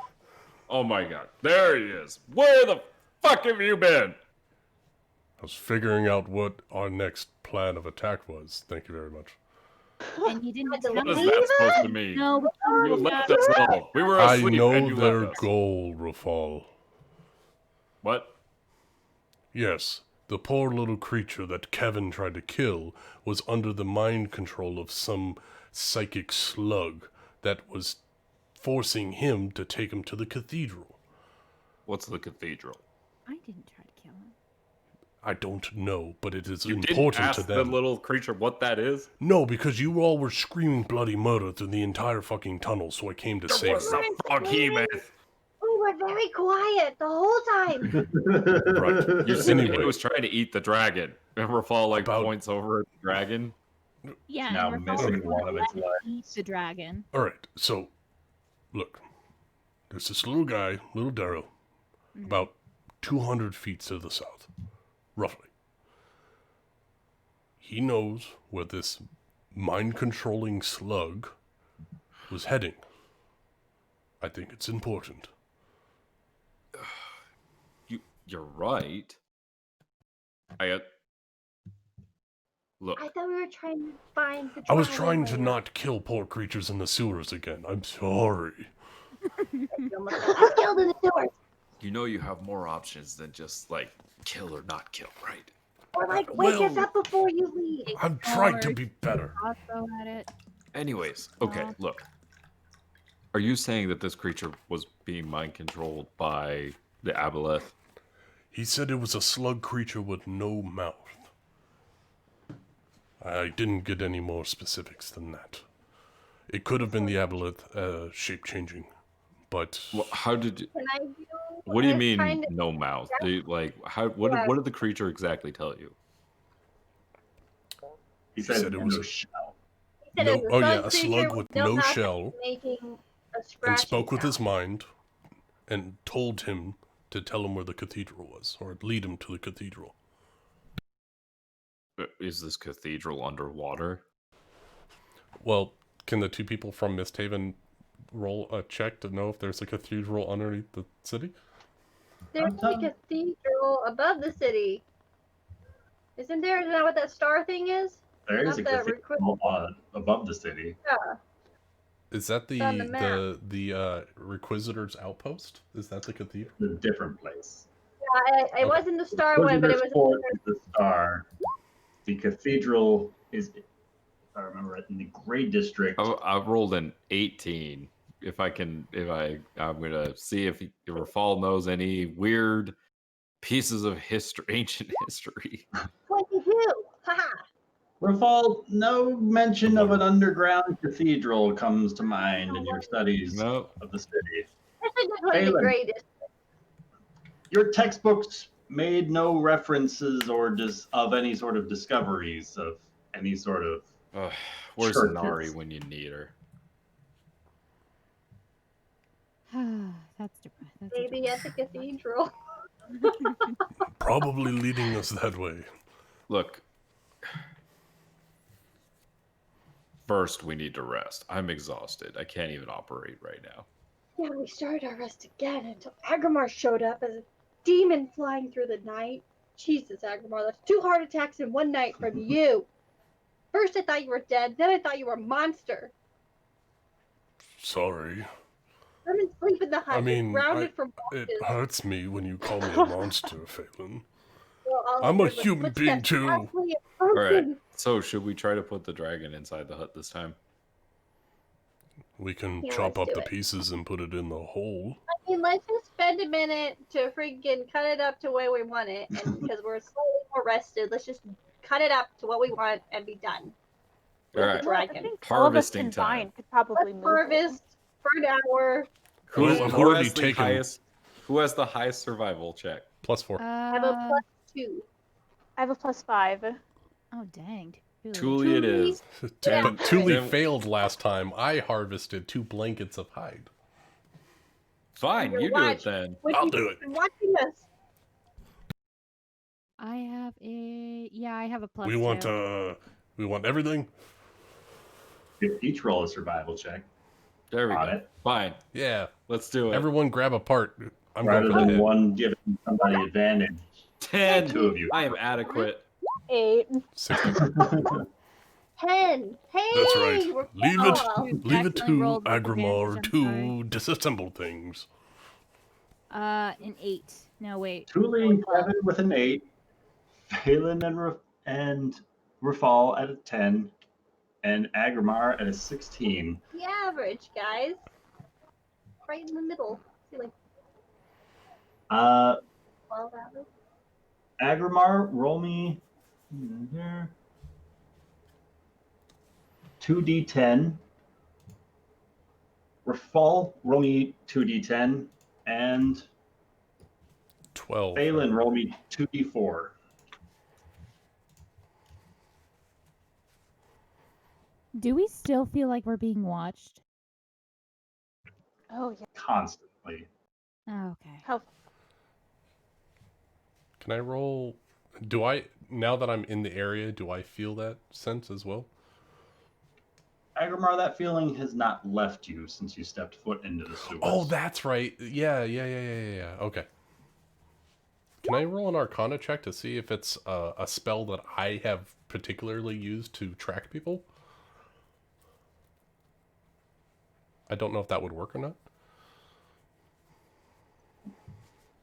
Oh my god. There he is. Where the fuck have you been? I was figuring out what our next plan of attack was. Thank you very much. And you didn't tell What is us. that supposed to mean? No, we Oh, You couldn't left have- us alone. We were I asleep and know you their left us. goal, Rafal. What? Yes, the poor little creature that Kevin tried to kill was under the mind control of some psychic slug that was forcing him to take him to the cathedral. What's the cathedral? I didn't try to kill him. I don't know, but it is You didn't important ask to them. the little creature what that is? No, because you all were screaming bloody murder through the entire fucking tunnel, so I came to There save was you. a froggy myth. We were very quiet the whole time. Right. You said Anyway. he was trying to eat the dragon. And Rafal like About- points over at the dragon. Yeah, Now and missing Rafal one of its let legs. him eat the dragon. Alright, so, look. There's this little guy, little Daryl, about 200 feet to the south, roughly. He knows where this mind-controlling slug was heading. I think it's important. You're right. Look, I thought we were trying to find the I was dragon trying to lair. not kill poor creatures in the sewers again. I'm sorry. You almost got killed in the sewers. you know you have more options than just like kill or not kill, right? Or like wake us Well- up before you leave. I'm trying to be better. Also at it. Anyways, okay, look. Are you saying that this creature was being mind controlled by the aboleth? He said it was a slug creature with no mouth. I didn't get any more specifics than that. It could have been the aboleth shape-changing, but Well, how did you, Can I do? what do you I was mean trying to- no mouth? Do you, like how what Yeah. what did the creature exactly tell you? He said said it it was was a- a shell. He said No- it was oh, yeah, slug a slug creature with no no mouth shell making a and scratching spoke with his sound. mind and told him to tell him where the cathedral was, or lead him to the cathedral. Is this cathedral underwater? Well, can the two people from MistHaven roll a check to know if there's a cathedral underneath the city? There's a cathedral above the city. Isn't there? Isn't that what that star thing is? There is a Not the cathedral above the city. Yeah. Is that the It's on the map. the Requisitor's outpost? Is that the cathedral? It's a different place. It wasn't the star one, but it was. Fort is the star. The cathedral is, if I remember right, in the Grey District. I rolled an 18. I'm gonna see if Rafal knows any weird pieces of history, ancient history. 22. Haha. Rafal, no mention of an underground cathedral comes to mind in your studies No. of the city. I think this was the Phelan. greatest. Your textbooks made no references or of any sort of discoveries of any sort of. Where's Churches. Nari when you need her? That's depressing. Maybe at the cathedral. Probably leading us that way. Look, first we need to rest. I'm exhausted. I can't even operate right now. Yeah, we started our rest again until Agrimar showed up as a demon flying through the night. Jesus, Agrimar, that's 2 heart attacks in one night from you. First I thought you were dead, then I thought you were a monster. Sorry. Come and sleep in the hut. I mean, You're grounded for it monsters. hurts me when you call me a monster, Phelan. Well, all I'm a I heard was human being footsteps too. loudly All right. approaching. So should we try to put the dragon inside the hut this time? We can Yeah, chop let's up do the it. pieces and put it in the hole. I mean, let's just spend a minute to freaking cut it up to where we want it, and because we're slightly more rested, let's just cut it up to what we want and be done with All the right. Well, I dragon. think all of us Harvesting combined time. could probably Let's move. harvest for an hour. Who, Well, I've who already has the taken- highest? Who has the highest survival check? +4. I have a +2. I have a +5. Oh dang. Tuli it is. Yeah. But Thule Then- failed last time. I harvested 2 blankets of hide. Fine, you do it then. I'll do it. Watching us. I have a plus. We want everything. Each roll a survival check. There we On go. it. Fine, Yeah. let's do it. Everyone grab a part. I'm Rather going for the than hit. one giving somebody advantage. 10. 2 of you. I am adequate. 8. 60. 10. Hey, That's right. we're Leave cool. it. Leave it accidentally to rolled with Agrimar advantage, to I'm disassemble things. An 8. No wait. Thule and Kevin with an 8. Phelan and Rafal at a 10. And Agrimar at a 16. The average, guys. Right in the middle. See, like Uh, 12 average. Agrimar, roll me 2d10. Rafal, roll me 2d10. And 12. Phelan, roll me 2d4. Do we still feel like we're being watched? Oh, yeah. Constantly. Oh, okay. How Can I roll? Now that I'm in the area, do I feel that sense as well? Agrimar, that feeling has not left you since you stepped foot into the sewers. Oh, that's right. Yeah. Okay. Can I roll an Arcana check to see if it's a spell that I have particularly used to track people? I don't know if that would work or not.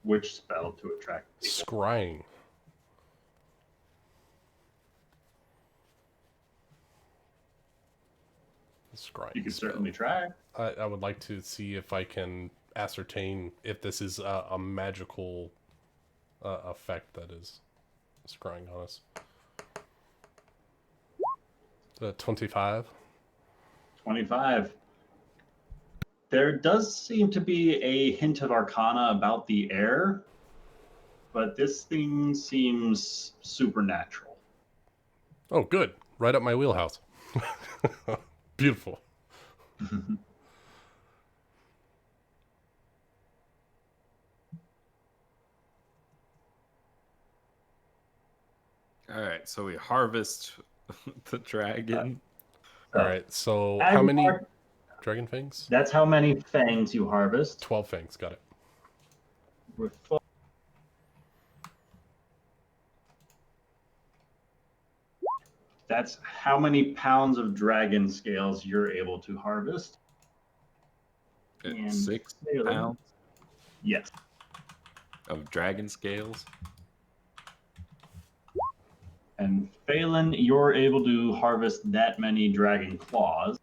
Which spell to attract people? Scrying. Scrying. You can spell. certainly try. I would like to see if I can ascertain if this is a magical effect that is scrying on us. 25. 25. There does seem to be a hint of arcana about the air, but this thing seems supernatural. Oh, good. Right up my wheelhouse. Beautiful. All right, so we harvest the dragon. All right, so how many Agrimar, dragon fangs? that's how many fangs you harvest. 12 fangs, got it. That's how many pounds of dragon scales you're able to harvest. And 6 Phelan. pounds Yes. of dragon scales. And Phelan, you're able to harvest that many dragon claws.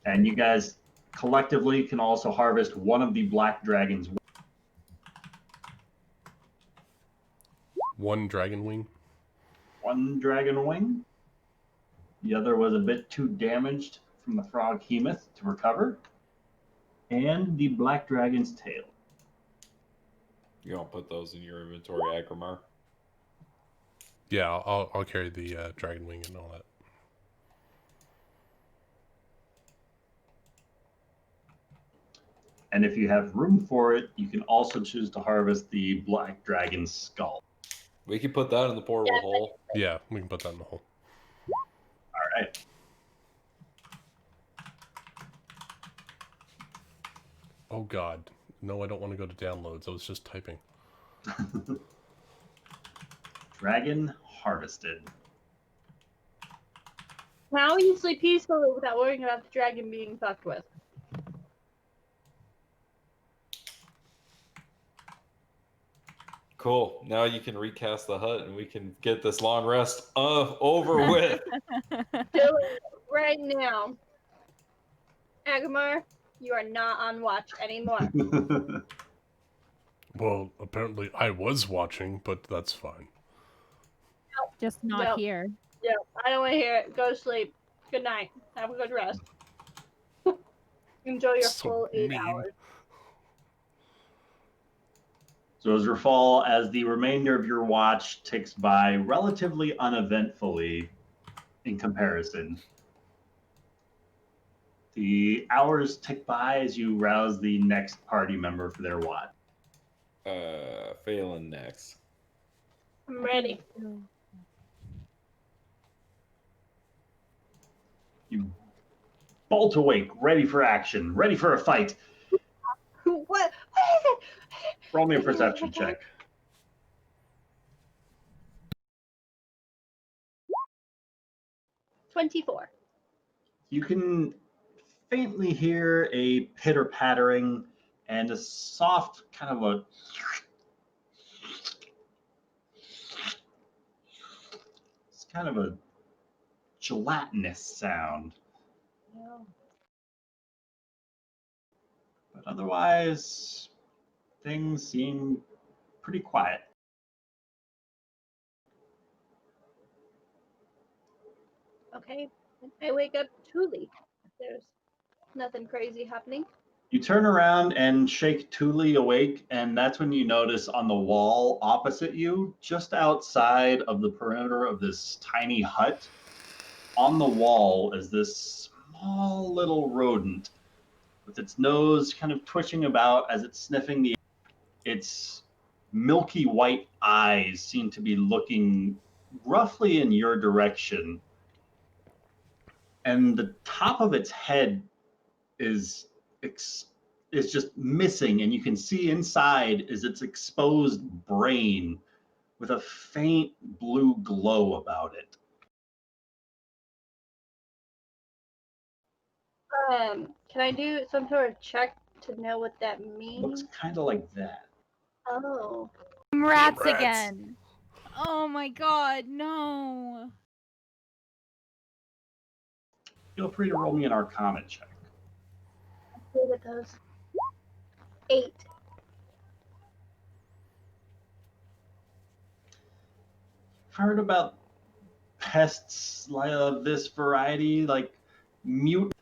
And you guys collectively can also harvest one of the black dragons. One dragon wing. One dragon wing. The other was a bit too damaged from the frog hemoth to recover. And the black dragon's tail. You don't put those in your inventory, Agrimar. Yeah, I'll carry the dragon wing and all that. And if you have room for it, you can also choose to harvest the black dragon's skull. We can put that in the portal hole. Yeah, we can put that in the hole. All right. Oh God, no! I don't want to go to downloads. I was just typing. Dragon harvested. Now you sleep peacefully without worrying about the dragon being fucked with. Cool. Now you can recast the hut and we can get this long rest over with. Do it right now. Agamar, you are not on watch anymore. Well, apparently I was watching, but that's fine. Just not Nope. here. Yeah, I don't want to hear it. Go to sleep. Good night. Have a good rest. Enjoy your So full 8 mean. hours. So as Rafal, as the remainder of your watch ticks by relatively uneventfully in comparison, the hours tick by as you rouse the next party member for their watch. Phelan next. I'm ready. You bolt awake, ready for action, ready for a fight. What is it? Roll me a perception check. 24. You can faintly hear a pitter pattering and a soft kind of a it's kind of a gelatinous sound. No. But otherwise, things seem pretty quiet. Okay. I wake up Tuli. There's nothing crazy happening. You turn around and shake Thule awake, and that's when you notice on the wall opposite you, just outside of the perimeter of this tiny hut, on the wall is this small little rodent with its nose kind of twitching about as it's sniffing the air. Its milky white eyes seem to be looking roughly in your direction, and the top of its head is just missing, and you can see inside is its exposed brain with a faint blue glow about it. Can I do some sort of check to know what that means? Looks kind of like that. Oh. Rats Rats. again. Oh my God, no. Feel free to roll me an Arcana check. Look at those. 8. Heard about pests of this variety, like mute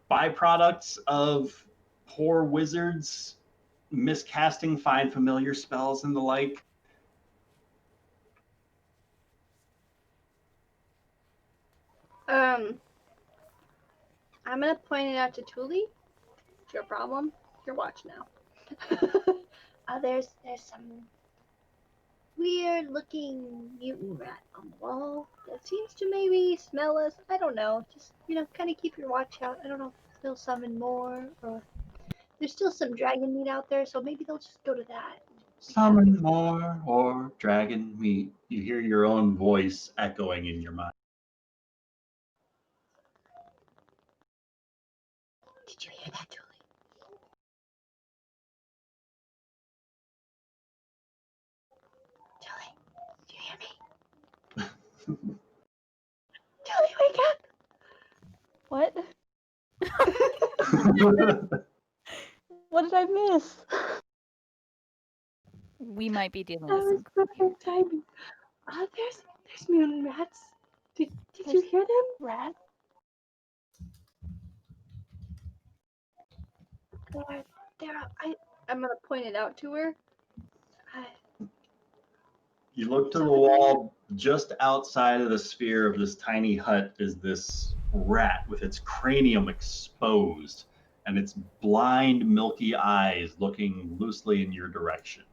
byproducts of poor wizards miscasting find familiar spells and the like? I'm gonna point it out to Tuli. It's your problem. Your watch now. There's some weird looking mutant rat on the wall that seems to maybe smell us. I don't know. Just kind of keep your watch out. I don't know if they'll summon more, or there's still some dragon meat out there, so maybe they'll just go to that. Summon more or dragon meat. You hear your own voice echoing in your mind. Did you hear that, Julie? Julie, do you hear me? Julie, wake up! What? What did I miss? We might be dealing That with was some. perfect timing. There's mutant rats. Did you hear them? Rat? I'm gonna point it out to her. You look to the wall. Just outside of the sphere of this tiny hut is this rat with its cranium exposed and its blind, milky eyes looking loosely in your direction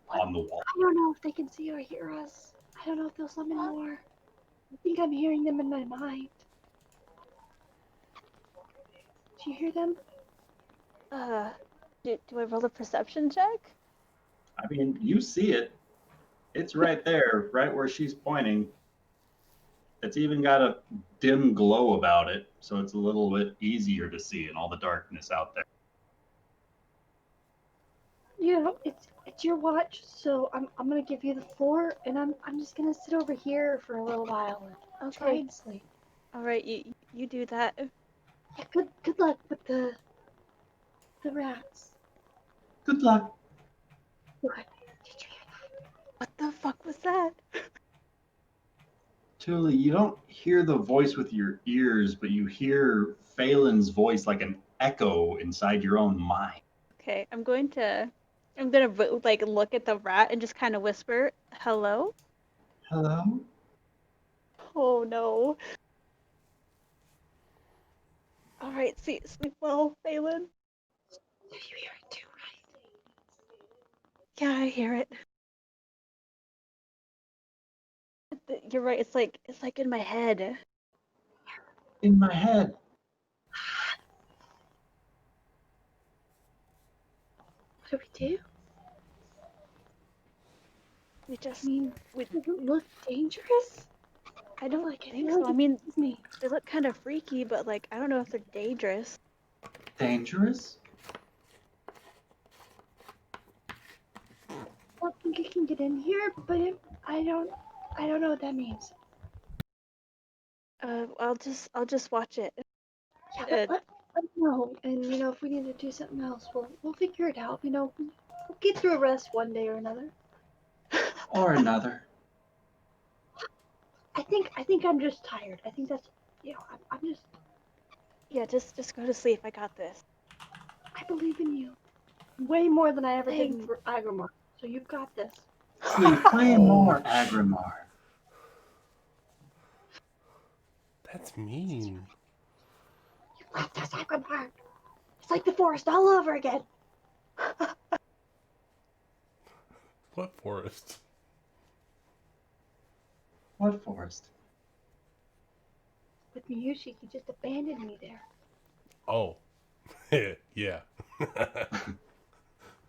on the wall. I don't know if they can see or hear us. I don't know if they'll summon more. I think I'm hearing them in my mind. Do you hear them? Do I roll a perception check? I mean, you see it. It's right there, right where she's pointing. It's even got a dim glow about it, so it's a little bit easier to see in all the darkness out there. You know, it's your watch, so I'm gonna give you the floor, and I'm just gonna sit over here for a little while and try Okay. and sleep. All right, you do that. Yeah, good luck with the rats. Good luck. What? Did you hear that? What the fuck was that? Tuli, you don't hear the voice with your ears, but you hear Phelan's voice like an echo inside your own mind. Okay, I'm gonna like look at the rat and just kind of whisper, "Hello." Hello? Oh no. All right, sleep well, Phelan. You hear it too, right? Yeah, I hear it. You're right. It's like in my head. In my head. What do we do? We just I mean, we does it look dangerous? I don't Like, I think feel so. like I mean, it scares me. they look kind of freaky, but like I don't know if they're dangerous. Dangerous? I don't think it can get in here, but I don't know what that means. I'll just watch it. Yeah, Uh, let me know. And you know, if we need to do something else, we'll figure it out. You know, we'll get through a rest one day or another. Or another. I think I'm just tired. I think that's, you know, I'm just. Yeah, just go to sleep. I got this. I believe in you, way more than I ever did Thanks. for Agrimar. So you've got this. Sleep way more, Agrimar. That's mean. You got this, Agrimar. It's like the forest all over again. What forest? What forest? With Miyushi, he just abandoned me there. Oh. Yeah.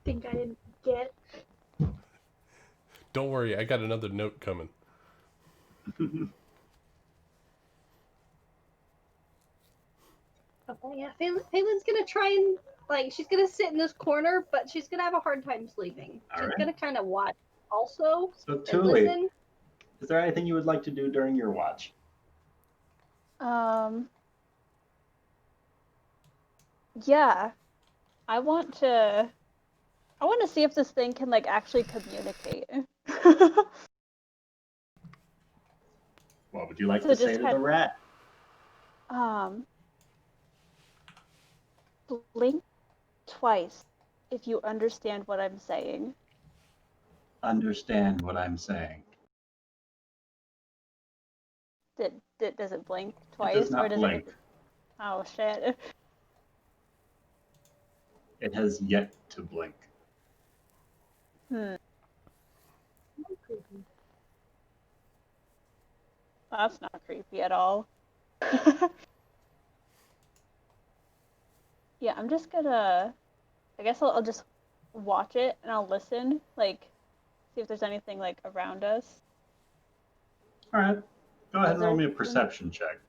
Think I didn't get. Don't worry, I got another note coming. Okay, yeah. Phelan's gonna try and, like, she's gonna sit in this corner, but she's gonna have a hard time sleeping. All She's right. gonna kind of watch also So, and Tuli, listen. is there anything you would like to do during your watch? Yeah. I want to see if this thing can like actually communicate. What would you like So to just say to kind the rat? blink twice if you understand what I'm saying. Understand what I'm saying. Does it blink It twice does or not does blink. it? Oh shit. It has yet to blink. That's not creepy at all. Yeah, I'm just gonna. I guess I'll just watch it and I'll listen, like, see if there's anything like around us. All right. Go ahead and roll me a Lizards. perception check.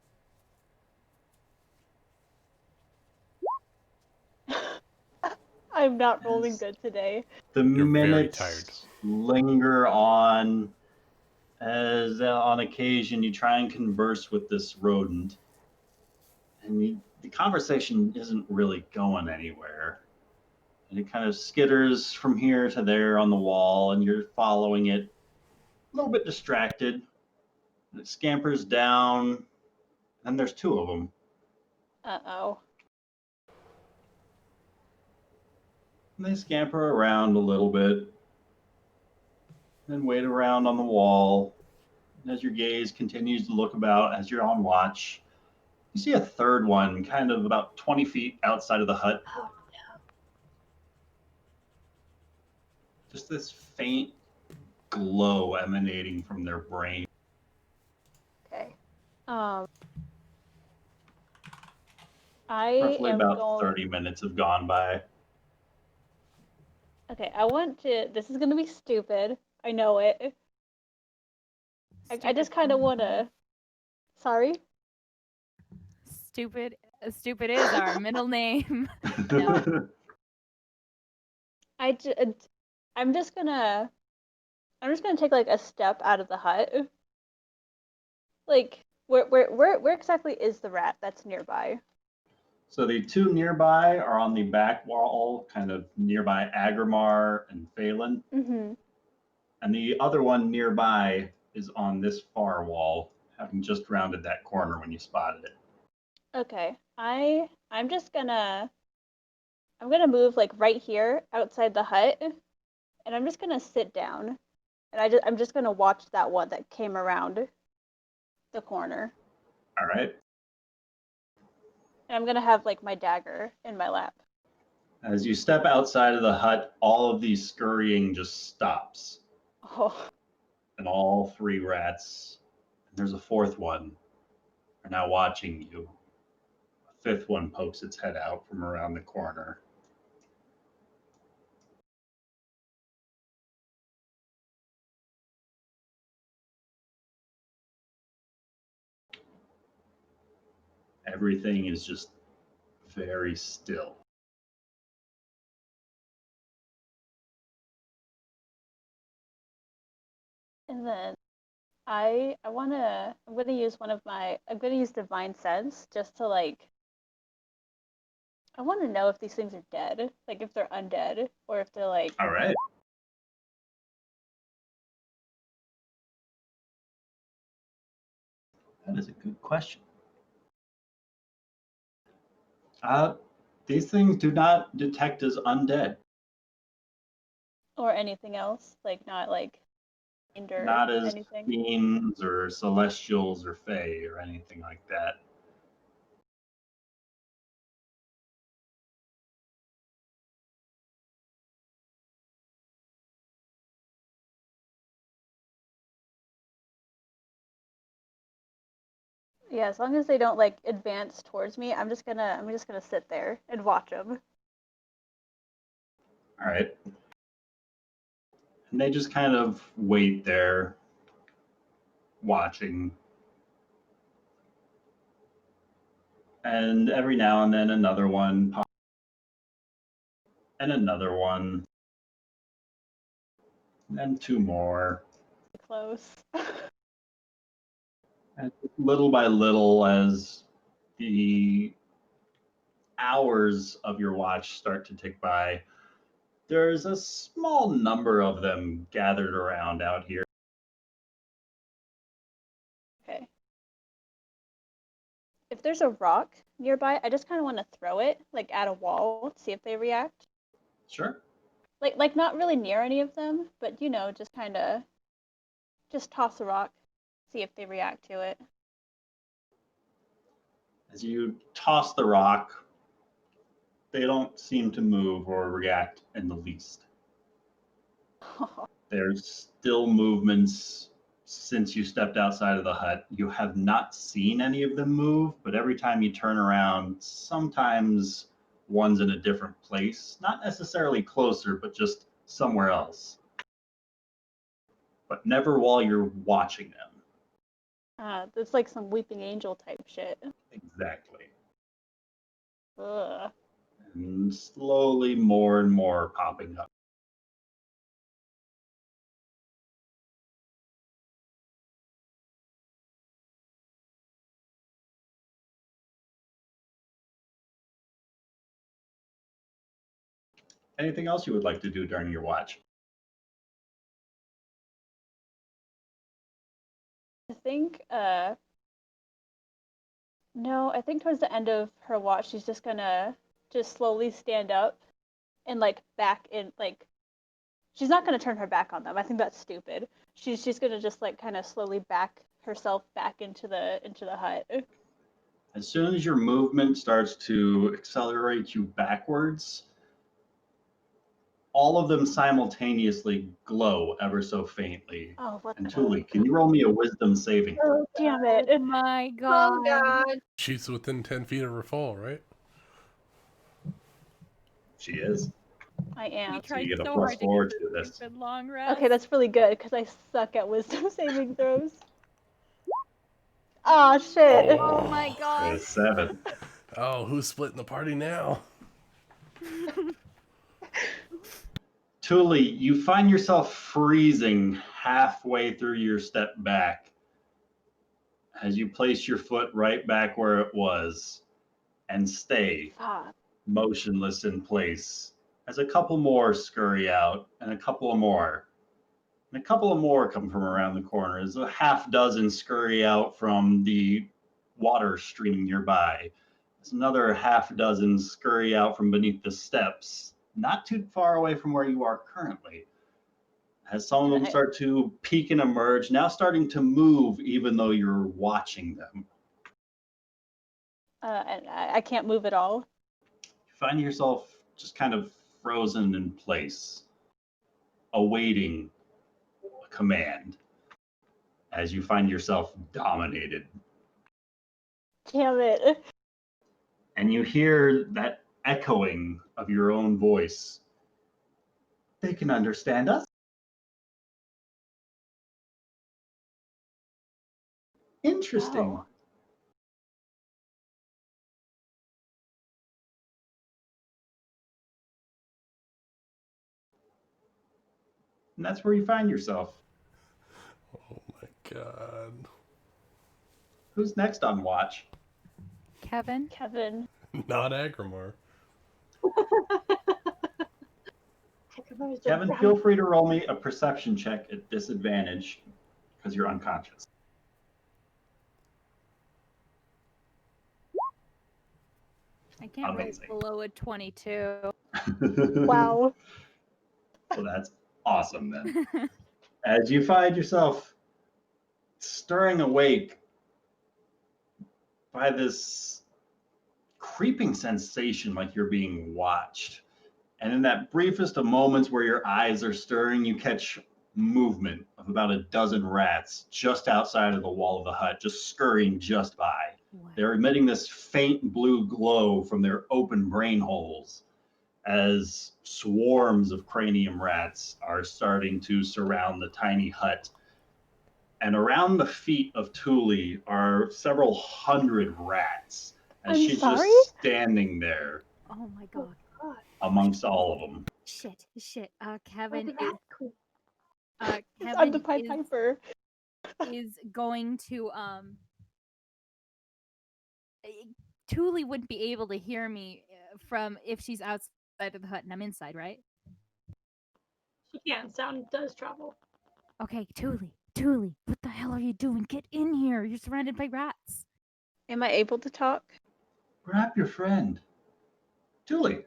I'm not rolling Yes. good today. The You're very minutes tired. linger on as on occasion you try and converse with this rodent. And the conversation isn't really going anywhere. And it kind of skitters from here to there on the wall, and you're following it, a little bit distracted. And it scampers down, and there's two of them. Uh-oh. And they scamper around a little bit, then wait around on the wall. And as your gaze continues to look about as you're on watch, you see a third one kind of about 20 feet outside of the hut. Oh, Just this faint glow emanating from their brain. Okay. I Roughly am about going. 30 minutes have gone by. Okay, I want to. This is gonna be stupid. I know it. I just kind of want to. Sorry. Stupid. Stupid is our middle name. No. I j- I'm just gonna. I'm just gonna take like a step out of the hut. Like, where exactly is the rat that's nearby? So the two nearby are on the back wall, kind of nearby Agrimar and Phelan. Mm-hmm. And the other one nearby is on this far wall, having just rounded that corner when you spotted it. Okay. I'm just gonna. I'm gonna move like right here outside the hut, and I'm just gonna sit down, and I'm just gonna watch that one that came around the corner. All right. And I'm gonna have like my dagger in my lap. As you step outside of the hut, all of the scurrying just stops. Oh, And all three rats, and there's a fourth one, are now watching you. A fifth one pokes its head out from around the corner. Everything is just very still. and then I'm gonna use I'm gonna use divine sense just to like I want to know if these things are dead, like if they're undead or if they're like All right. That is a good question. These things do not detect as undead, or anything else, like not like or not as anything. fiends or celestials or fae or anything like that. Yeah, as long as they don't like advance towards me, I'm just gonna sit there and watch them. All right. And they just kind of wait there, watching. And every now and then another one pops, and another one, and two more. Close. And little by little, as the hours of your watch start to tick by, there's a small number of them gathered around out here. Okay. If there's a rock nearby, I just kind of want to throw it like at a wall, see if they react. Sure. Like not really near any of them, but you know, just kind of just toss a rock, see if they react to it. As you toss the rock, they don't seem to move or react in the least. There's still movements since you stepped outside of the hut. You have not seen any of them move, but every time you turn around, sometimes one's in a different place. Not necessarily closer, but just somewhere else. But never while you're watching them. That's like some weeping angel type shit. Exactly. Ugh. And slowly more and more popping up. Anything else you would like to do during your watch? I think no, I think towards the end of her watch she's just gonna just slowly stand up and like back in like she's not gonna turn her back on them. I think that's stupid. She's gonna just like kind of slowly back herself back into the hut. As soon as your movement starts to accelerate you backwards, all of them simultaneously glow ever so faintly. Oh, what And the Tuli, can you roll me a wisdom saving? Oh, damn it. Oh my god. Oh god. She's within 10 feet of her fall, right? She is. I We am. tried you get a so plus hard 4 to to get this. this stupid long rest. Okay, that's really good because I suck at wisdom saving throws. Oh, shit. Oh my A god. 7. Oh, who's splitting the party now? Tuli, you find yourself freezing halfway through your step back as you place your foot right back where it was and stay Fuck. motionless in place as a couple more scurry out and a couple of more. And a couple of more come from around the corner as a half dozen scurry out from the water streaming nearby. As another half dozen scurry out from beneath the steps, not too far away from where you are currently. As some of them start to peek and emerge, now starting to move even though you're watching them. And I can't move at all. You find yourself just kind of frozen in place, awaiting a command as you find yourself dominated. Damn it. And you hear that echoing of your own voice. They can understand us. Interesting. Oh. And that's where you find yourself. Oh my god. Who's next on watch? Kevin? Kevin. Not Agrimar. Kevin, feel free to roll me a perception check at disadvantage because you're unconscious. I can't Amazing. roll below a 22. Wow. Well, that's awesome then. As you find yourself stirring awake by this creeping sensation like you're being watched. And in that briefest of moments where your eyes are stirring, you catch movement of about a dozen rats just outside of the wall of the hut, just scurrying just by. What? They're emitting this faint blue glow from their open brain holes as swarms of cranium rats are starting to surround the tiny hut. And around the feet of Tuli are several hundred rats as I'm she's sorry? just standing there Oh my god. amongst all of them. Shit. Kevin I'm the Kevin Pied Piper. is going to Tuli wouldn't be able to hear me from if she's outside of the hut and I'm inside, right? She can. Sound does travel. Okay, Tuli, what the hell are you doing? Get in here. You're surrounded by rats. Am I able to talk? Grab your friend. Tuli,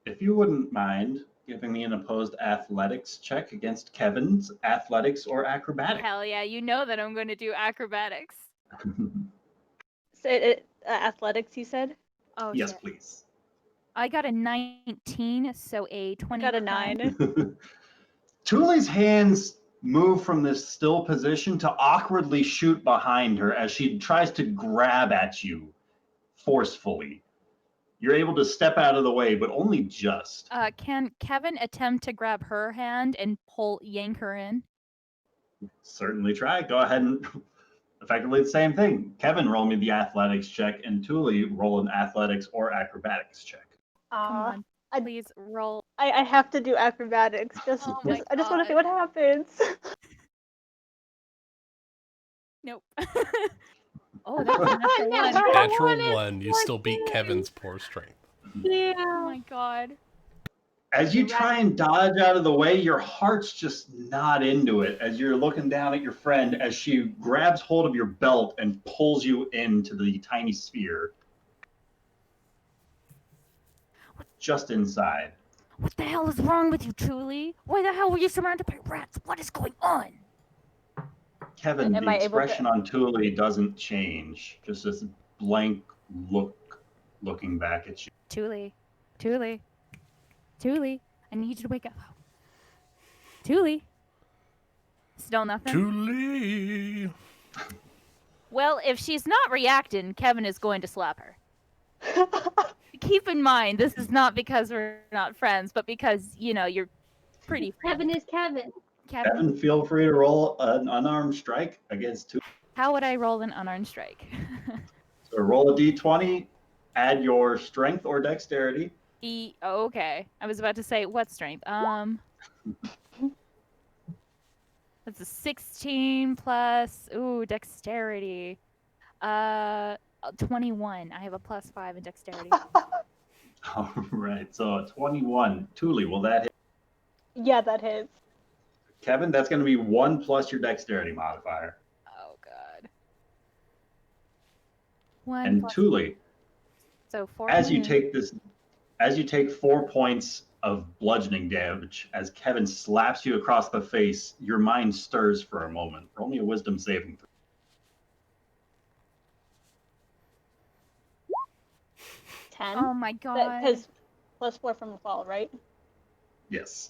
if you wouldn't mind giving me an opposed athletics check against Kevin's athletics or acrobatics. Hell yeah, you know that I'm going to do acrobatics. So athletics, you said? Oh Yes, shit. please. I got a 19, so a 20. Got a 9. Tuli's hands move from this still position to awkwardly shoot behind her as she tries to grab at you forcefully. You're able to step out of the way, but only just. Can Kevin attempt to grab her hand and yank her in? Certainly try. Go ahead and effectively the same thing. Kevin, roll me the athletics check, and Tuli, roll an athletics or acrobatics check. Come on, please roll. I have to do acrobatics. I just want to see what happens. Nope. Oh, that's a natural one. Natural 1, you still beat Kevin's poor strength. Yeah. Oh my god. As you try and dodge out of the way, your heart's just not into it as you're looking down at your friend as she grabs hold of your belt and pulls you into the tiny sphere just inside. What the hell is wrong with you, Tuli? Why the hell were you surrounded by rats? What is going on? Kevin, Am the I able to- expression on Tuli doesn't change. Just this blank look looking back at you. Tuli. I need you to wake up. Thule. Still nothing? Thule. Well, if she's not reacting, Kevin is going to slap her. Keep in mind, this is not because we're not friends, but because, you're pretty friendly. Kevin is Kevin. Kevin, feel free to roll an unarmed strike against two. How would I roll an unarmed strike? So roll a d20, add your strength or dexterity. Okay. I was about to say, what strength? That's a 16 plus, dexterity. 21. I have a +5 in dexterity. All right, so a 21. Thule, will that hit? Yeah, that hits. Kevin, that's going to be 1 plus your dexterity modifier. Oh, God. 1 And plus... Thule, So 4 as you take 4 points of bludgeoning damage, as Kevin slaps you across the face, your mind stirs for a moment. Roll me a wisdom saving throw. 10. Oh, my God. Because +4 from the fall, right? Yes.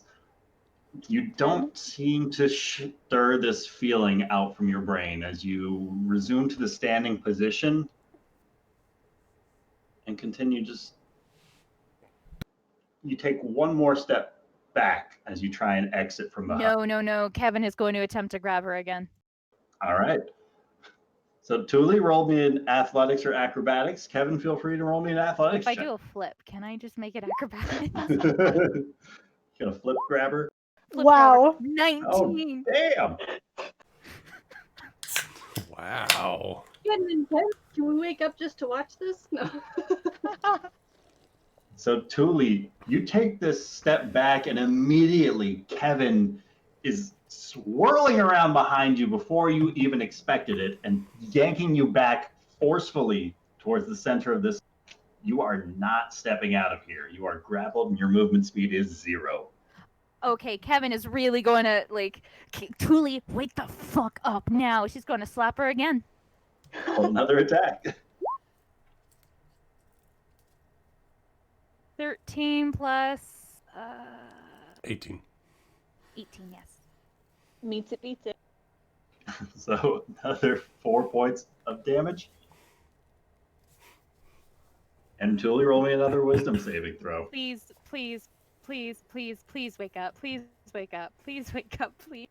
You don't seem to stir this feeling out from your brain as you resume to the standing position and continue just... You take one more step back as you try and exit from the hut. No. Kevin is going to attempt to grab her again. All right. So Thule, roll me in athletics or acrobatics. Kevin, feel free to roll me an athletics If I check. do a flip, can I just make it acrobatics? Gonna flip grabber. Flip Wow. grabber. 19. Oh, damn. Wow. Getting intense. Can we wake up just to watch this? No. So Thule, you take this step back and immediately Kevin is swirling around behind you before you even expected it and yanking you back forcefully towards the center of this. You are not stepping out of here. You are grappled and your movement speed is 0. Okay, Kevin is really going to, Thule, wake the fuck up now. She's going to slap her again. Roll another attack. 13 plus 18. 18, yes. Meets it, beats it. So another 4 points of damage. And Thule, roll me another wisdom saving throw. Please wake up. Please wake up. Please wake up, please.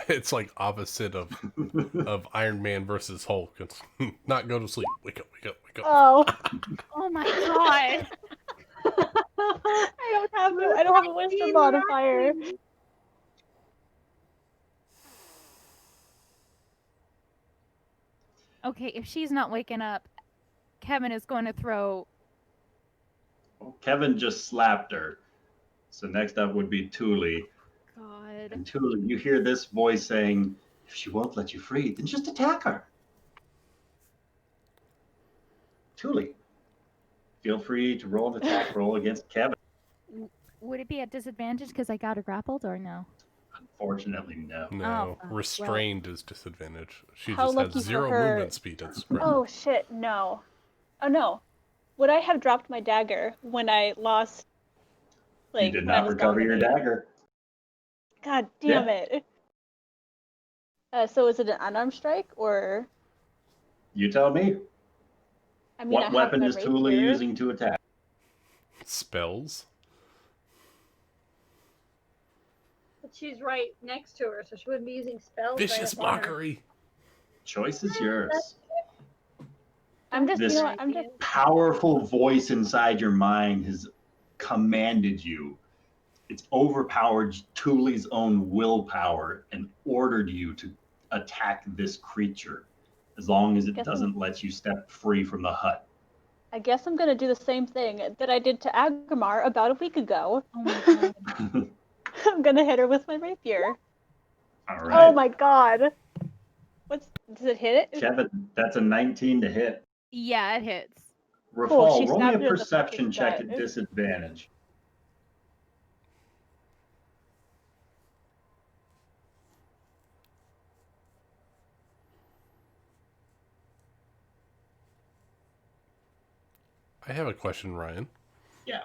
It's like opposite of Iron Man versus Hulk. It's not go to sleep. Wake up, wake up, wake up. Oh. Oh my God. I don't have a wisdom modifier. Okay, if she's not waking up, Kevin is going to throw... Well, Kevin just slapped her. So next up would be Thule. God. And Thule, you hear this voice saying, if she won't let you free, then just attack her. Thule, feel free to roll an attack roll against Kevin. Would it be at disadvantage because I got her grappled or no? Unfortunately, no. No, Oh, restrained is disadvantage. She How just lucky has for 0 her. movement speed. It's right. Oh shit, no. Oh no. Would I have dropped my dagger when I lost? You did when I not was recover your dominated? dagger. God damn Yeah. it. So is it an unarmed strike or? You tell me. I mean, I What have weapon my is Thule rapier. using to attack? Spells. But she's right next to her, so she wouldn't be using spells. Vicious right upon her. mockery. Choice is yours. I'm just, This- you know what, I'm just. Powerful voice inside your mind has commanded you. It's overpowered Thule's own willpower and ordered you to attack this creature as long as it Guess doesn't let you step free from the hut. I guess I'm gonna do the same thing that I did to Agmar about a week ago. Oh my God. I'm gonna hit her with my rapier. All Oh right. my god. Does it hit it? Kevin, that's a 19 to hit. Yeah, it hits. Rafal, she roll me a stabbed her in the perception fucking check gut. at disadvantage. I have a question, Ryan. Yeah.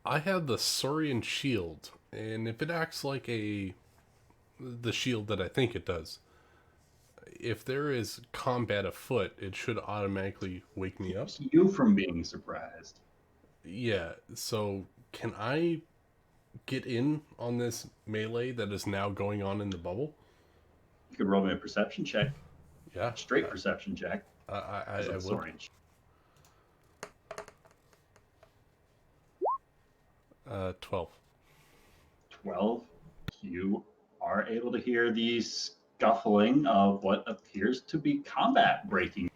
I have the Saurian shield, and if it acts like the shield that I think it does, if there is combat afoot, it should automatically wake me up. Keeps you from being surprised. Yeah, so can I get in on this melee that is now going on in the bubble? You could roll me a perception check. Yeah. Straight perception check. I would. Saurian. 12. 12. You are able to hear the scuffling of what appears to be combat breaking.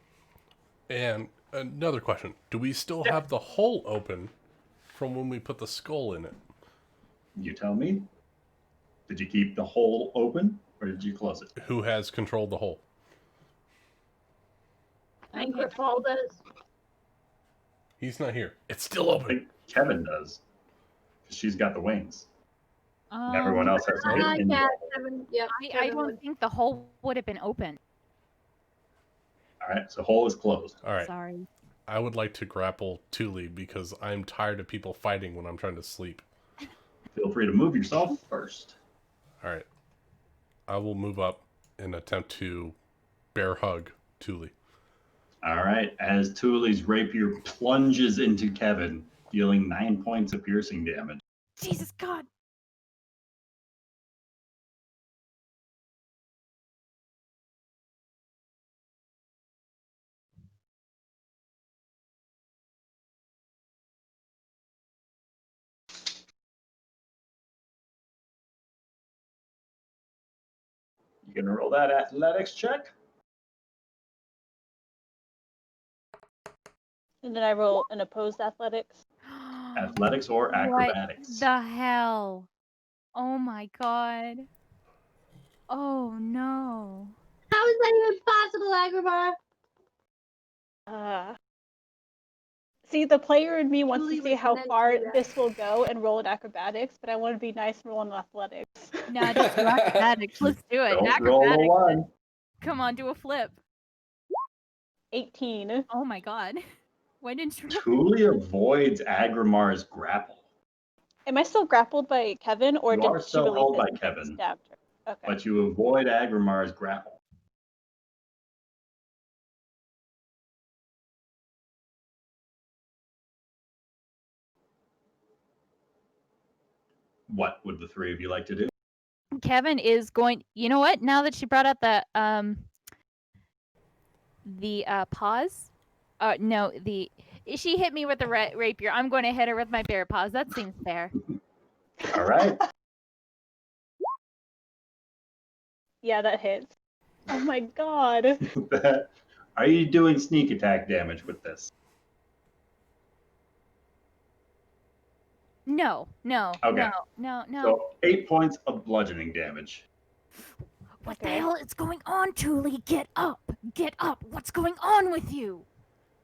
And another question. Do we still have the hole open from when we put the skull in it? You tell me. Did you keep the hole open or did you close it? Who has controlled the hole? I think Griffal does. He's not here. It's still I open. think Kevin does. 'Cause she's got the wings. And everyone else has to hit in the Yeah, hole. Kevin. Yep. I Kevin don't would. think the hole would have been open. All right, so hole is closed. All right. Sorry. I would like to grapple Thule because I'm tired of people fighting when I'm trying to sleep. Feel free to move yourself first. All right. I will move up and attempt to bear hug Thule. All right, as Thule's rapier plunges into Kevin, dealing 9 points of piercing damage. Jesus God. You gonna roll that athletics check? And then I roll an opposed athletics. Athletics or acrobatics? What the hell? Oh my God. Oh no. How is that even possible, Agrabah? See, the player in me wants Julie to see was how meant to far do that. this will go and roll in acrobatics, but I want to be nice and roll in athletics. Nah, just do acrobatics. Let's do it. Don't roll a Acrobatics. one. Come on, do a flip. 18. Oh my God. Why didn't you? Thule avoids Agramar's grapple, Am I still grappled by Kevin, or You did are she still release held it by since I Kevin. stabbed her? Okay. but you avoid Agramar's grapple. What would the three of you like to do? Kevin is going. You know what? Now that she brought up the paws. No, she hit me with the rapier. I'm going to hit her with my bear paws. That seems fair. All right. Yeah, that hits. Oh my God. Are you doing sneak attack damage with this? No. Okay. No. So 8 points of bludgeoning damage. What the Okay. hell is going on, Thule? Get up! Get up! What's going on with you?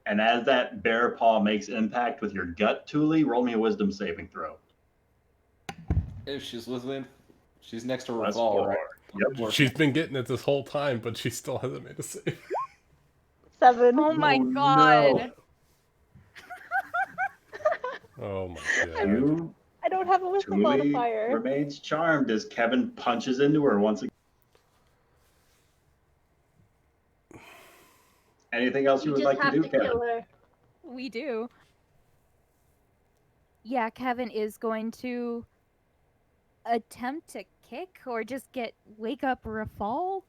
And as that bear paw makes impact with your gut, Thule, roll me a wisdom saving throw. If she's listening, she's next to Plus Revolve, 4. right? Yep. She's been getting it this whole time, but she still hasn't made a save. 7. Oh my Oh, God! Oh my god. You, I don't have a wisdom Thule modifier. remains charmed as Kevin punches into her once again. Anything else you You would just like to have do, to Kevin? kill her. We do. Yeah, Kevin is going to attempt to kick or just wake up Rafal.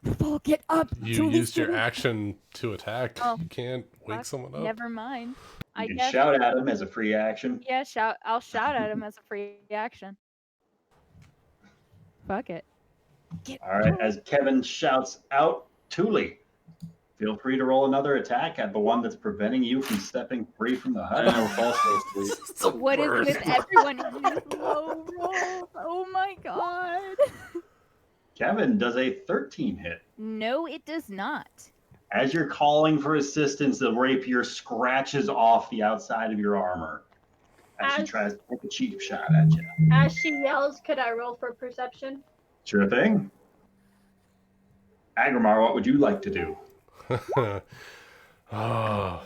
Rafal, get up! You Thule's used your getting- action to attack. Oh, You can't wake fuck, someone up. Never mind. I You can guess. shout at him as a free action. Yeah, I'll shout at him as a free action. Fuck it. All right, as Kevin shouts out, Thule, feel free to roll another attack at the one that's preventing you from stepping free from the I know hut. Revolve's still asleep. What is with everyone in these low rolls? Oh my God. Kevin does a 13 hit. No, it does not. As you're calling for assistance, the rapier scratches off the outside of your armor as she As- tries to take a cheap shot at you. As she yells, could I roll for perception? Sure thing. Agramar, what would you like to do? Ah.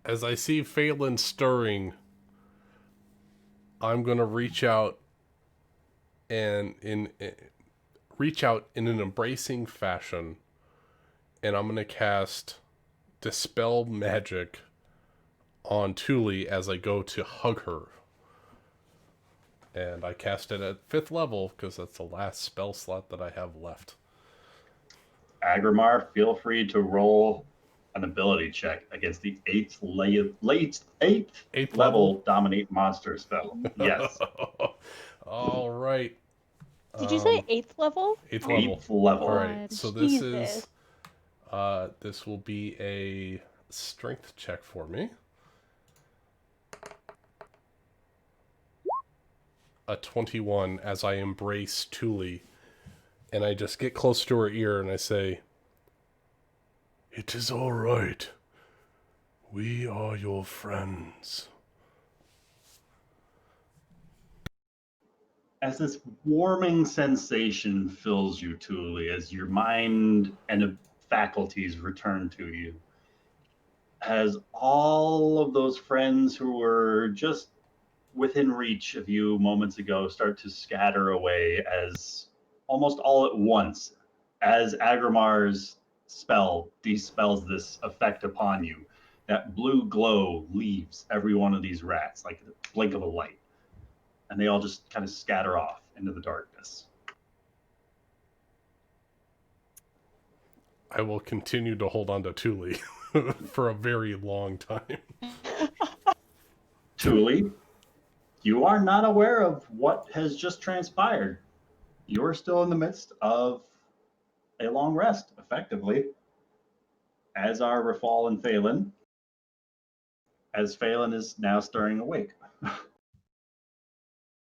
As I see Phelan stirring, I'm gonna reach out and reach out in an embracing fashion, and I'm gonna cast Dispel Magic on Thule as I go to hug her. And I cast it at 5th level because that's the last spell slot that I have left. Agrimar, feel free to roll an ability check against the 8th Eighth level Dominate Monster spell. Yes. All right. Did you say 8th level? 8th level. 8th level. All right. So this Jesus. is this will be a strength check for me. A 21 as I embrace Thule, and I just get close to her ear and I say, "It is all right. We are your friends." As this warming sensation fills you, Thule, as your mind and faculties return to you, as all of those friends who were just within reach of you moments ago start to scatter away, as almost all at once, as Agrimar's spell dispels this effect upon you, that blue glow leaves every one of these rats like the blink of a light, and they all just kind of scatter off into the darkness. I will continue to hold on to Thule for a very long time. Thule, you are not aware of what has just transpired. You are still in the midst of a long rest, effectively, as are Rafal and Phelan, as Phelan is now stirring awake.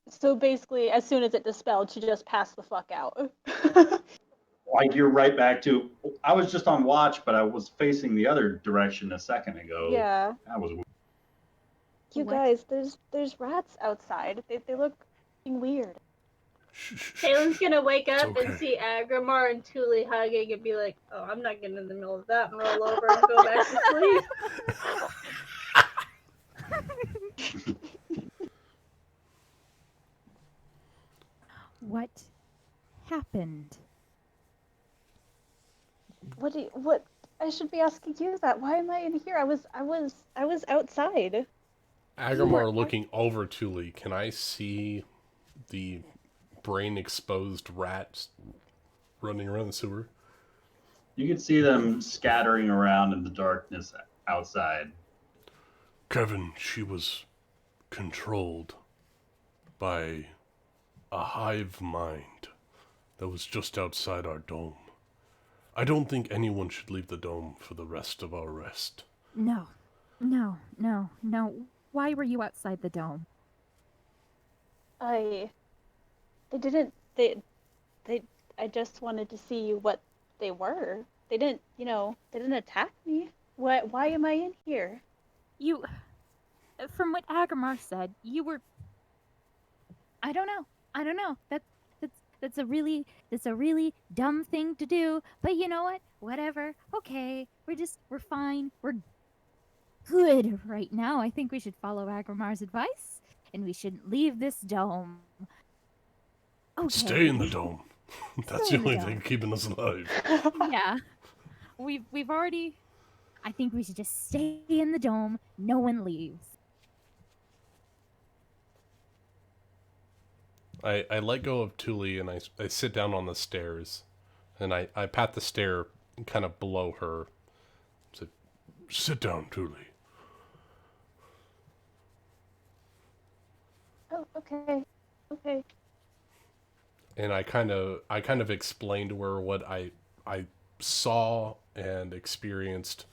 So basically, as soon as it dispelled, she just passed the fuck out. Like, you're right back to, I was just on watch, but I was facing the other direction a second ago. Yeah. That was You What? guys, there's rats outside. They look fucking weird. Phelan's gonna wake It's up okay. and see Agrimar and Thule hugging and be like, "Oh, I'm not getting in the middle of that," and roll over and go back to sleep. What happened? What? I should be asking you that. Why am I in here? I was outside. Agrimar looking over Thule, can I see the brain exposed rats running around the sewer? You can see them scattering around in the darkness outside. Kevin, she was controlled by a hive mind that was just outside our dome. I don't think anyone should leave the dome for the rest of our rest. No. Why were you outside the dome? I just wanted to see what they were. They didn't attack me. Why am I in here? You, from what Agrimar said, you were. I don't know. That's a really dumb thing to do. But you know what? Whatever. Okay. We're fine. We're good right now. I think we should follow Agrimar's advice, and we shouldn't leave this dome. Okay. Stay in the dome. That's Stay the in the only dome. thing keeping us alive. Yeah. We've already. I think we should just stay in the dome. No one leaves. I let go of Thule and I sit down on the stairs and I pat the stair kind of below her. Say, sit down, Thule. Oh, okay. Okay. And I kind of explained to her what I saw and experienced.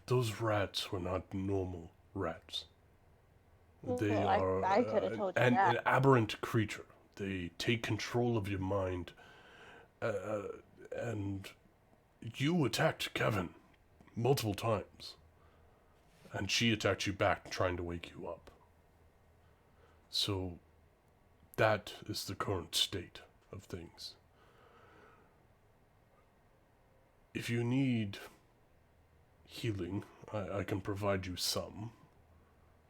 Those rats were not normal rats. They Well, are I could have told you an that. aberrant creature. They take control of your mind. And you attacked Kevin multiple times. And she attacked you back, trying to wake you up. So, that is the current state of things. If you need healing, I can provide you some.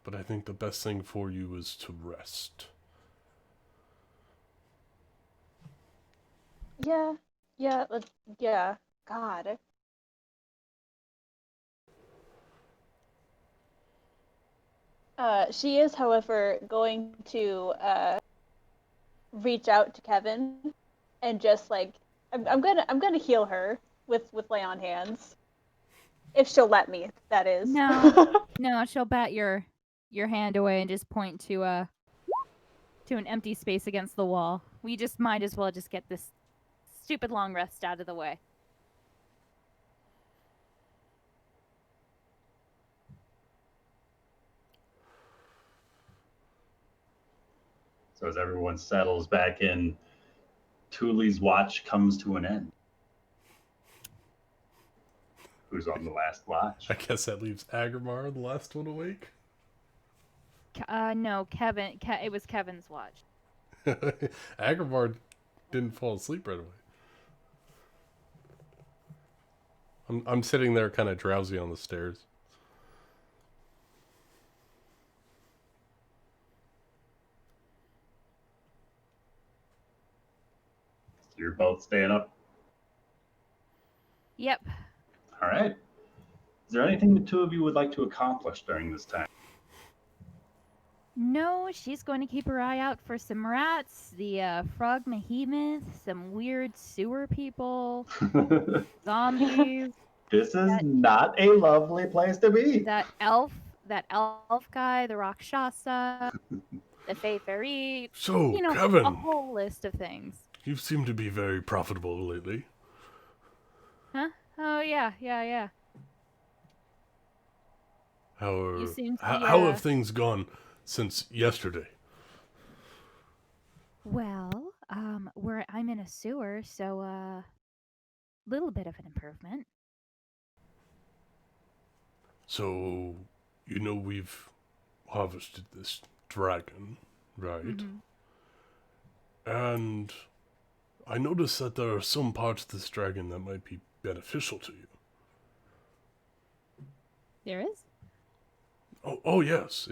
but I think the best thing for you is to rest. Yeah, yeah. God. She is, however, going to reach out to Kevin and just like I'm gonna heal her with lay on hands. If she'll let me, that is. No. No, she'll bat your hand away and just point to an empty space against the wall. We just might as well just get this stupid long rest out of the way. So as everyone settles back in, Thule's watch comes to an end. Who's on the last watch? I guess that leaves Agrimar, the last one awake. No, Kevin. It was Kevin's watch. Agrimar didn't fall asleep right away. I'm sitting there kind of drowsy on the stairs. So you're both staying up. Yep. All right. Is there anything the two of you would like to accomplish during this time? No, she's going to keep her eye out for some rats, the frog behemoth, some weird sewer people, zombies, This is not a lovely place to be. that elf guy, the Rakshasa, the Fey Fairy. So, You know, Kevin, a whole list of things. you seem to be very profitable lately. Huh? Oh yeah. How You seem to be, how have things gone since yesterday? Well, I'm in a sewer, so little bit of an improvement. So, we've harvested this dragon, right? Mm-hmm. And I noticed that there are some parts of this dragon that might be beneficial to you. There is? Oh yes.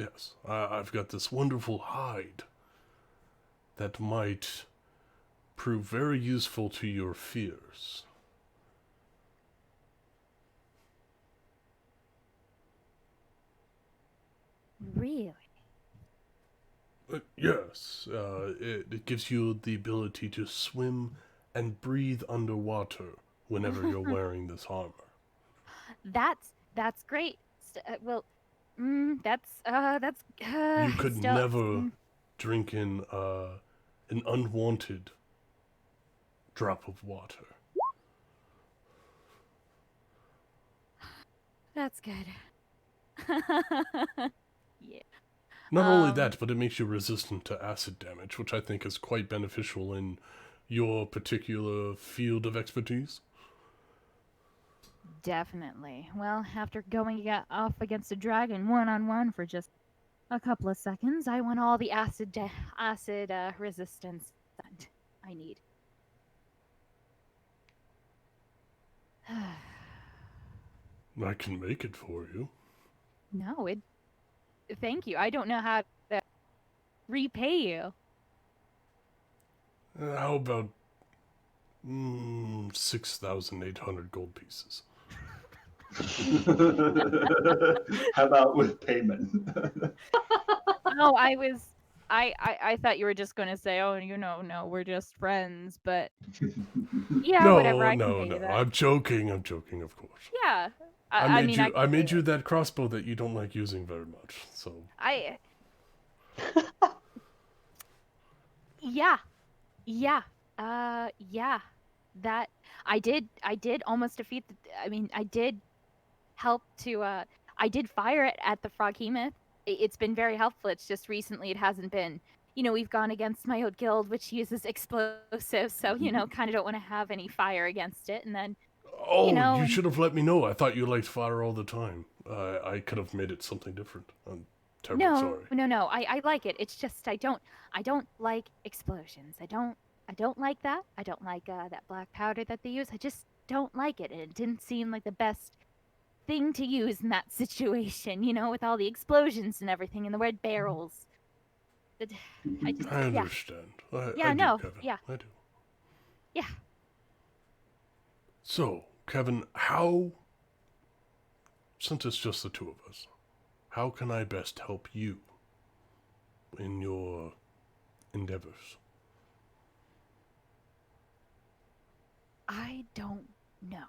I've got this wonderful hide that might prove very useful to your fears. Really? Yes, it gives you the ability to swim and breathe underwater whenever you're wearing this armor. That's great. That's You could still, never drink in an unwanted drop of water. That's good. Yeah. Not only that, but it makes you resistant to acid damage, which I think is quite beneficial in your particular field of expertise. Definitely. Well, after going off against a dragon one-on-one for just a couple of seconds, I want all the acid resistance that I need. I can make it for you. No, thank you. I don't know how to repay you. How about 6,800 gold pieces? How about with payment? No, I thought you were just going to say, oh, no, we're just friends, but yeah, No, whatever. I can no, pay you no. that. I'm joking, of course. Yeah. I can made pay you it. that crossbow that you don't like using very much. So Yeah. That I did almost defeat I did help to I did fire it at the froghemoth. It's been very helpful. It's just recently it hasn't been. We've gone against my old guild which uses explosives, so kind of don't want to have any fire against it, and then you should have let me know. I thought you liked fire all the time. I could have made it something different. I'm terribly sorry. No. I like it. It's just I don't like explosions. I don't like that. I don't like that black powder that they use. I just don't like it. And it didn't seem like the best thing to use in that situation, you know, with all the explosions and everything and the red barrels. I just, I yeah. understand. I Yeah, do, no, Kevin. yeah. I do. Yeah. So, Kevin, since it's just the two of us, how can I best help you in your endeavors? I don't know.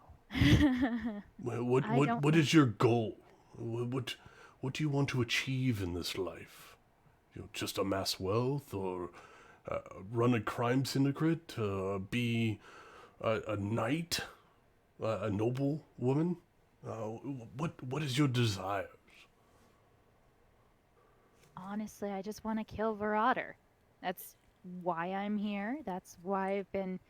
Well, don't what know. is your goal? What do you want to achieve in this life? Just amass wealth, or run a crime syndicate, be a knight, a noble woman? What is your desires? Honestly, I just want to kill Verrader. That's why I'm here. That's why I've been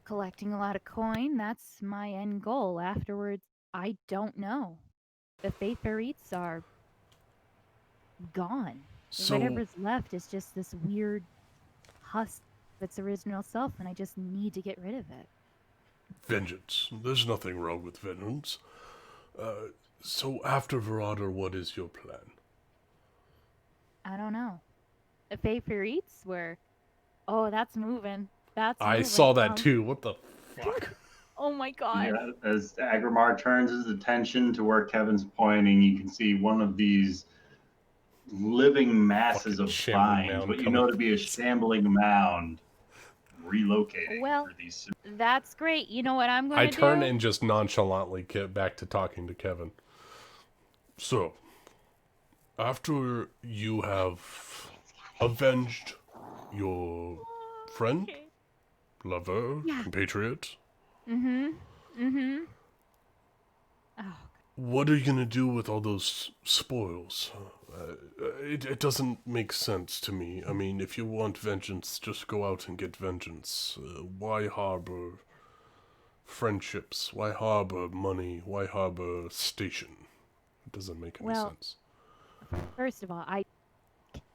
collecting a lot of coin. That's my end goal. Afterwards, I don't know. The Faithferites are gone. So, Whatever's left is just this weird husk of its original self, and I just need to get rid of it. vengeance. There's nothing wrong with vengeance. So after Verrader, what is your plan? I don't know. The Faithferites were. Oh, that's moving. That's I moving. saw that too. What the fuck? Oh my god. Yeah, as Agrimar turns his attention to where Kevin's pointing, you can see one of these living masses Fucking of shambling vines, mound what you coming know to be a shambling mound, relocating Well, through these. that's great. You know what I'm going I to turn do? and just nonchalantly get back to talking to Kevin. So, after you have avenged your friend, Okay. lover, Yeah. compatriot, Mm-hmm. Oh, what are you gonna do with all those spoils? It doesn't make sense to me. I mean, if you want vengeance, just go out and get vengeance. Why harbor friendships? Why harbor money? Why harbor station? It doesn't make any well, sense. first of all, I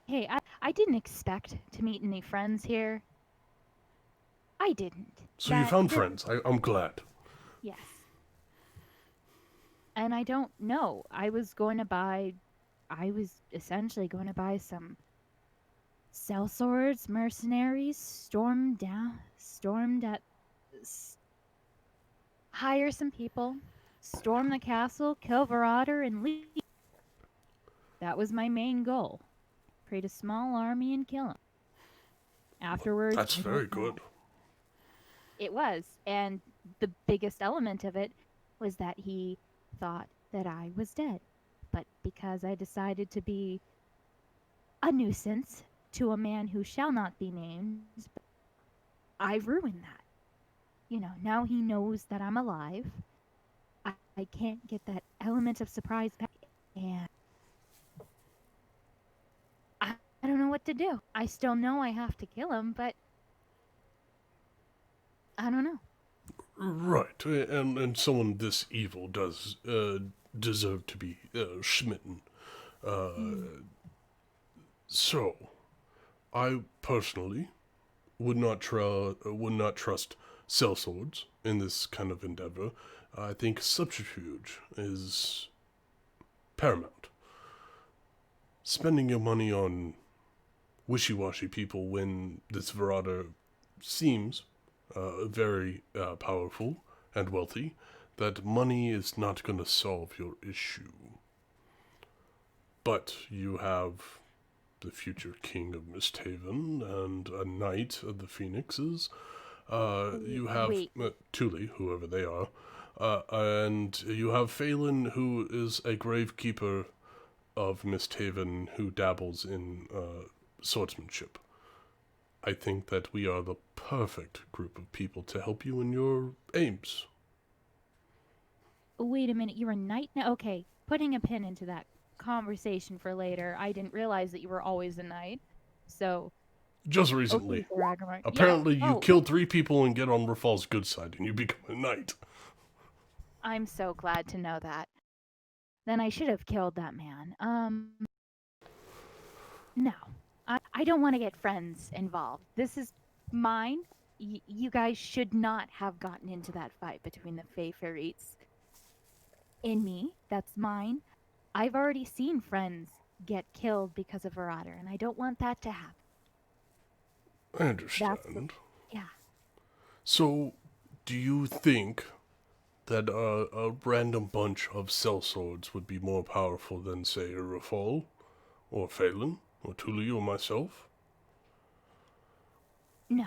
didn't expect to meet any friends here. I didn't. So you found friends. I'm glad. Yes. And I don't know. I was essentially going to buy some sellswords, mercenaries, hire some people, storm the castle, kill Verrader, and leave. That was my main goal. Create a small army and kill him. Afterwards, That's I very don't know. good. It was, and the biggest element of it was that he thought that I was dead. But because I decided to be a nuisance to a man who shall not be named, I ruined that. You know, now he knows that I'm alive. I can't get that element of surprise back, and I don't know what to do. I still know I have to kill him, but I don't know. Right, and someone this evil does deserve to be smitten. So, I personally would not trust sellswords in this kind of endeavor. I think subterfuge is paramount. Spending your money on wishy-washy people when this Verada seems very powerful and wealthy, that money is not going to solve your issue. But you have the future king of MistHaven and a knight of the Phoenixes. You have Wait. Thule, whoever they are. And you have Phelan, who is a gravekeeper of MistHaven who dabbles in swordsmanship. I think that we are the perfect group of people to help you in your aims. Wait a minute, you're a knight now? Okay, putting a pin into that conversation for later. I didn't realize that you were always a knight. So, Just okay, recently. Sir Agramar. Apparently Yeah. you Oh, kill 3 people and get on Rafal's good side and you become a knight. I'm so glad to know that. Then I should have killed that man. No. I don't want to get friends involved. This is mine. You guys should not have gotten into that fight between the Faithferites. in me. That's mine. I've already seen friends get killed because of Marauder, and I don't want that to happen. I understand. Yeah. So, do you think that a random bunch of sellswords would be more powerful than, say, a Rafal, or Phelan, or Tuli, or myself? No.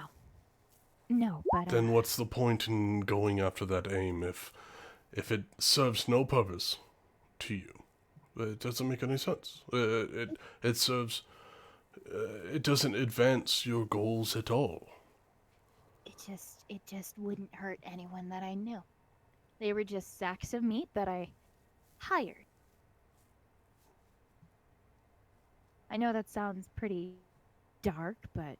No, but Then what's the point in going after that aim if it serves no purpose to you? It doesn't make any sense. It serves. It doesn't advance your goals at all. it just wouldn't hurt anyone that I knew. They were just sacks of meat that I hired. I know that sounds pretty dark, but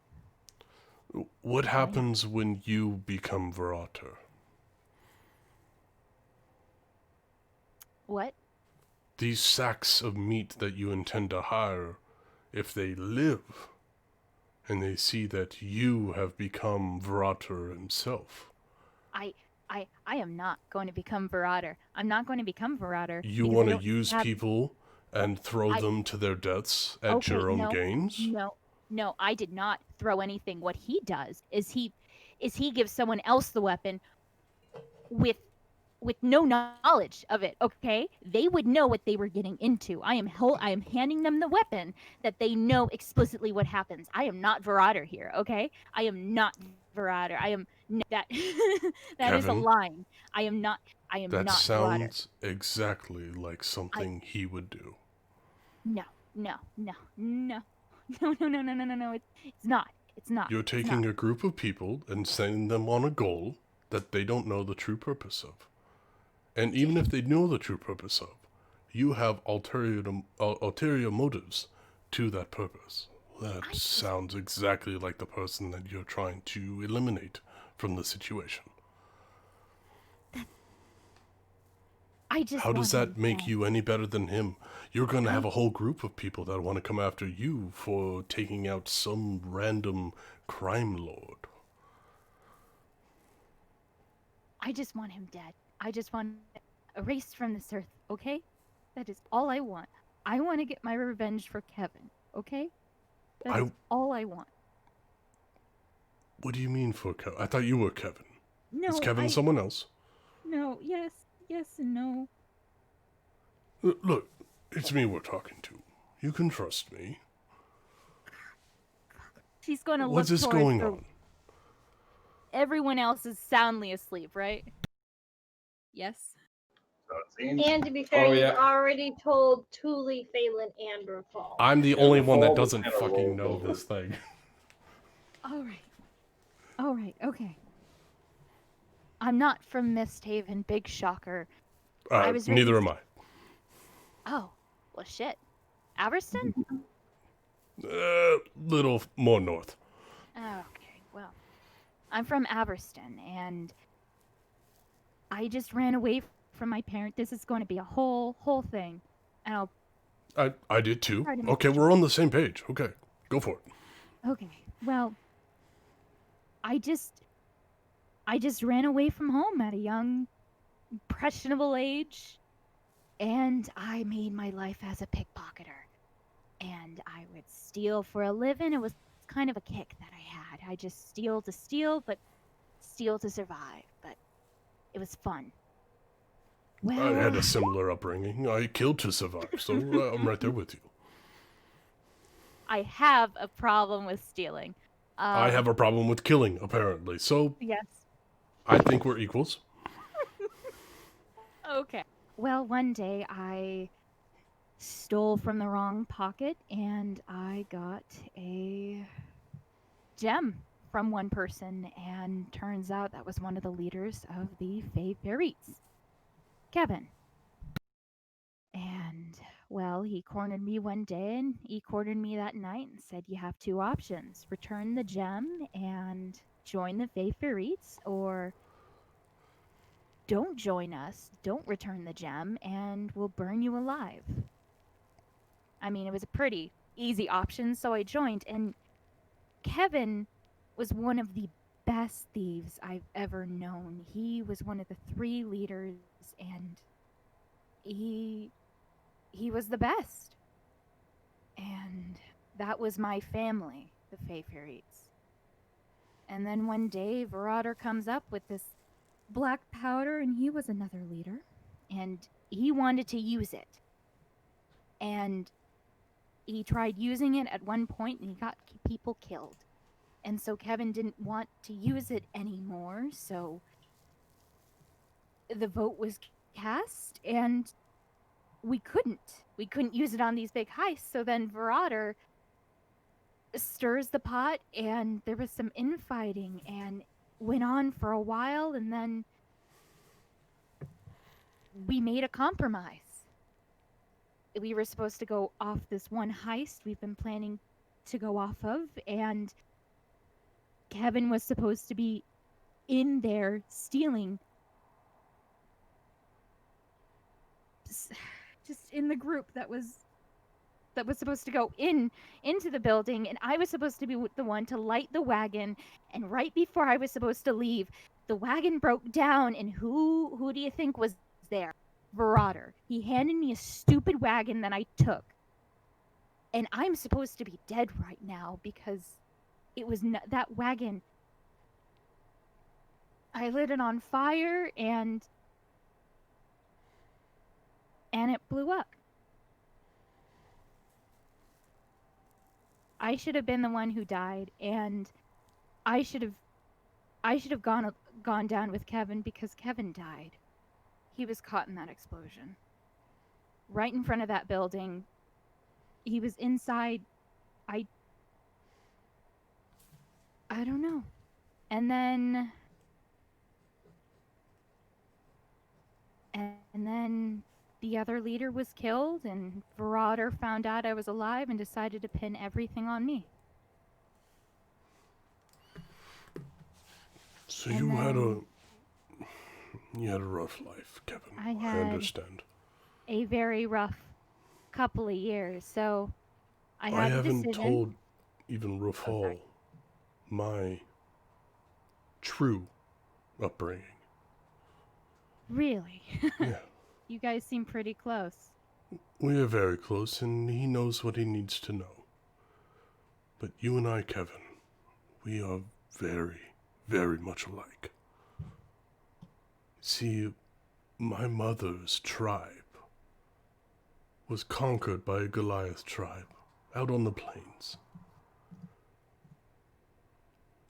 What happens when you become Verater? what? These sacks of meat that you intend to hire, if they live, and they see that you have become Verater himself, I am not going to become Marauder. I'm not going to become Marauder. you because I want to don't use have- people and throw I- them to their deaths at Okay, your own no, gains? No, I did not throw anything. What he does is he gives someone else the weapon with no knowledge of it, okay? They would know what they were getting into. I am handing them the weapon that they know explicitly what happens. I am not Marauder here, okay? I am not Marauder. I am that that is a Kevin, line. I am not That Marauder. sounds exactly like something he would do. No. No. No. No. No, no, no, no, no, no, no. It's not. It's not. You're It's taking not. a group of people and sending them on a goal that they don't know the true purpose of. And even if they know the true purpose of, you have ulterior motives to that purpose. That sounds exactly like the person that you're trying to eliminate from the situation. I just How does want that him make dead. you any better than him? You're going to have a whole group of people that want to come after you for taking out some random crime lord. I just want him dead. I just want him erased from this earth, okay? That is all I want. I want to get my revenge for Kevin, okay? That is all I want. What do you mean for Kevin? I thought you were Kevin. No, Is Kevin someone else? No, yes and no. Look, it's me we're talking to. You can trust me. She's gonna What's look this towards going her- on? Everyone else is soundly asleep, right? Yes. And to be fair, Oh, you've yeah. already told Thule, Phelan, and Rafal. I'm the Yeah, only one that Rafal was doesn't kinda fucking rolled know over. this thing. All right, okay. I'm not from MistHaven, big shocker. I was Neither raised- am I. Oh, well shit. Averston? Little more north. Okay, well, I'm from Averston, and I just ran away from my parent. This is going to be a whole thing, and I did too. Try to make Okay, it we're on the same page. Okay, go for it. okay. Well, I just ran away from home at a young, impressionable age, and I made my life as a pickpocketer. And I would steal for a living. It was kind of a kick that I had. I just steal to steal, but steal to survive. But it was fun. Well, I had a similar upbringing. I killed to survive, so I'm right there with you. I have a problem with stealing. I have a problem with killing, apparently. So Yes. I think we're equals. Okay. Well, one day I stole from the wrong pocket and I got a gem from one person, and turns out that was one of the leaders of the Fae Pirates, Kevin. And, well, he cornered me one day and he cornered me that night and said, you have two options: return the gem and join the Fae Pirates, or don't join us, don't return the gem, and we'll burn you alive. I mean, it was a pretty easy option, so I joined, and Kevin was one of the best thieves I've ever known. He was one of the three leaders, and he was the best. And that was my family, the Fey Fairies. And then one day, Verauder comes up with this black powder, and he was another leader, and he wanted to use it. And he tried using it at one point, and he got people killed. And so Kevin didn't want to use it anymore, so the vote was cast, and we couldn't use it on these big heists. So then Verauder stirs the pot, and there was some infighting, and went on for a while, and then we made a compromise. We were supposed to go off this one heist we've been planning to go off of, and Kevin was supposed to be in there stealing, just in the group that was supposed to go into the building, and I was supposed to be the one to light the wagon. And right before I was supposed to leave, the wagon broke down, and who do you think was there? Verauder. He handed me a stupid wagon that I took, and I'm supposed to be dead right now because it was that wagon. I lit it on fire, and it blew up. I should have been the one who died, and I should have gone down with Kevin because Kevin died. He was caught in that explosion. Right in front of that building. He was inside. I don't know. And then the other leader was killed, and Verauder found out I was alive and decided to pin everything on me. So And you had then a rough life, Kevin. I I had- understand. a very rough couple of years, so I I had a haven't decision. told even Rafal my true upbringing. Really? Yeah. You guys seem pretty close. We are very close, and he knows what he needs to know. But you and I, Kevin, we are very, very much alike. See, my mother's tribe was conquered by a Goliath tribe out on the plains.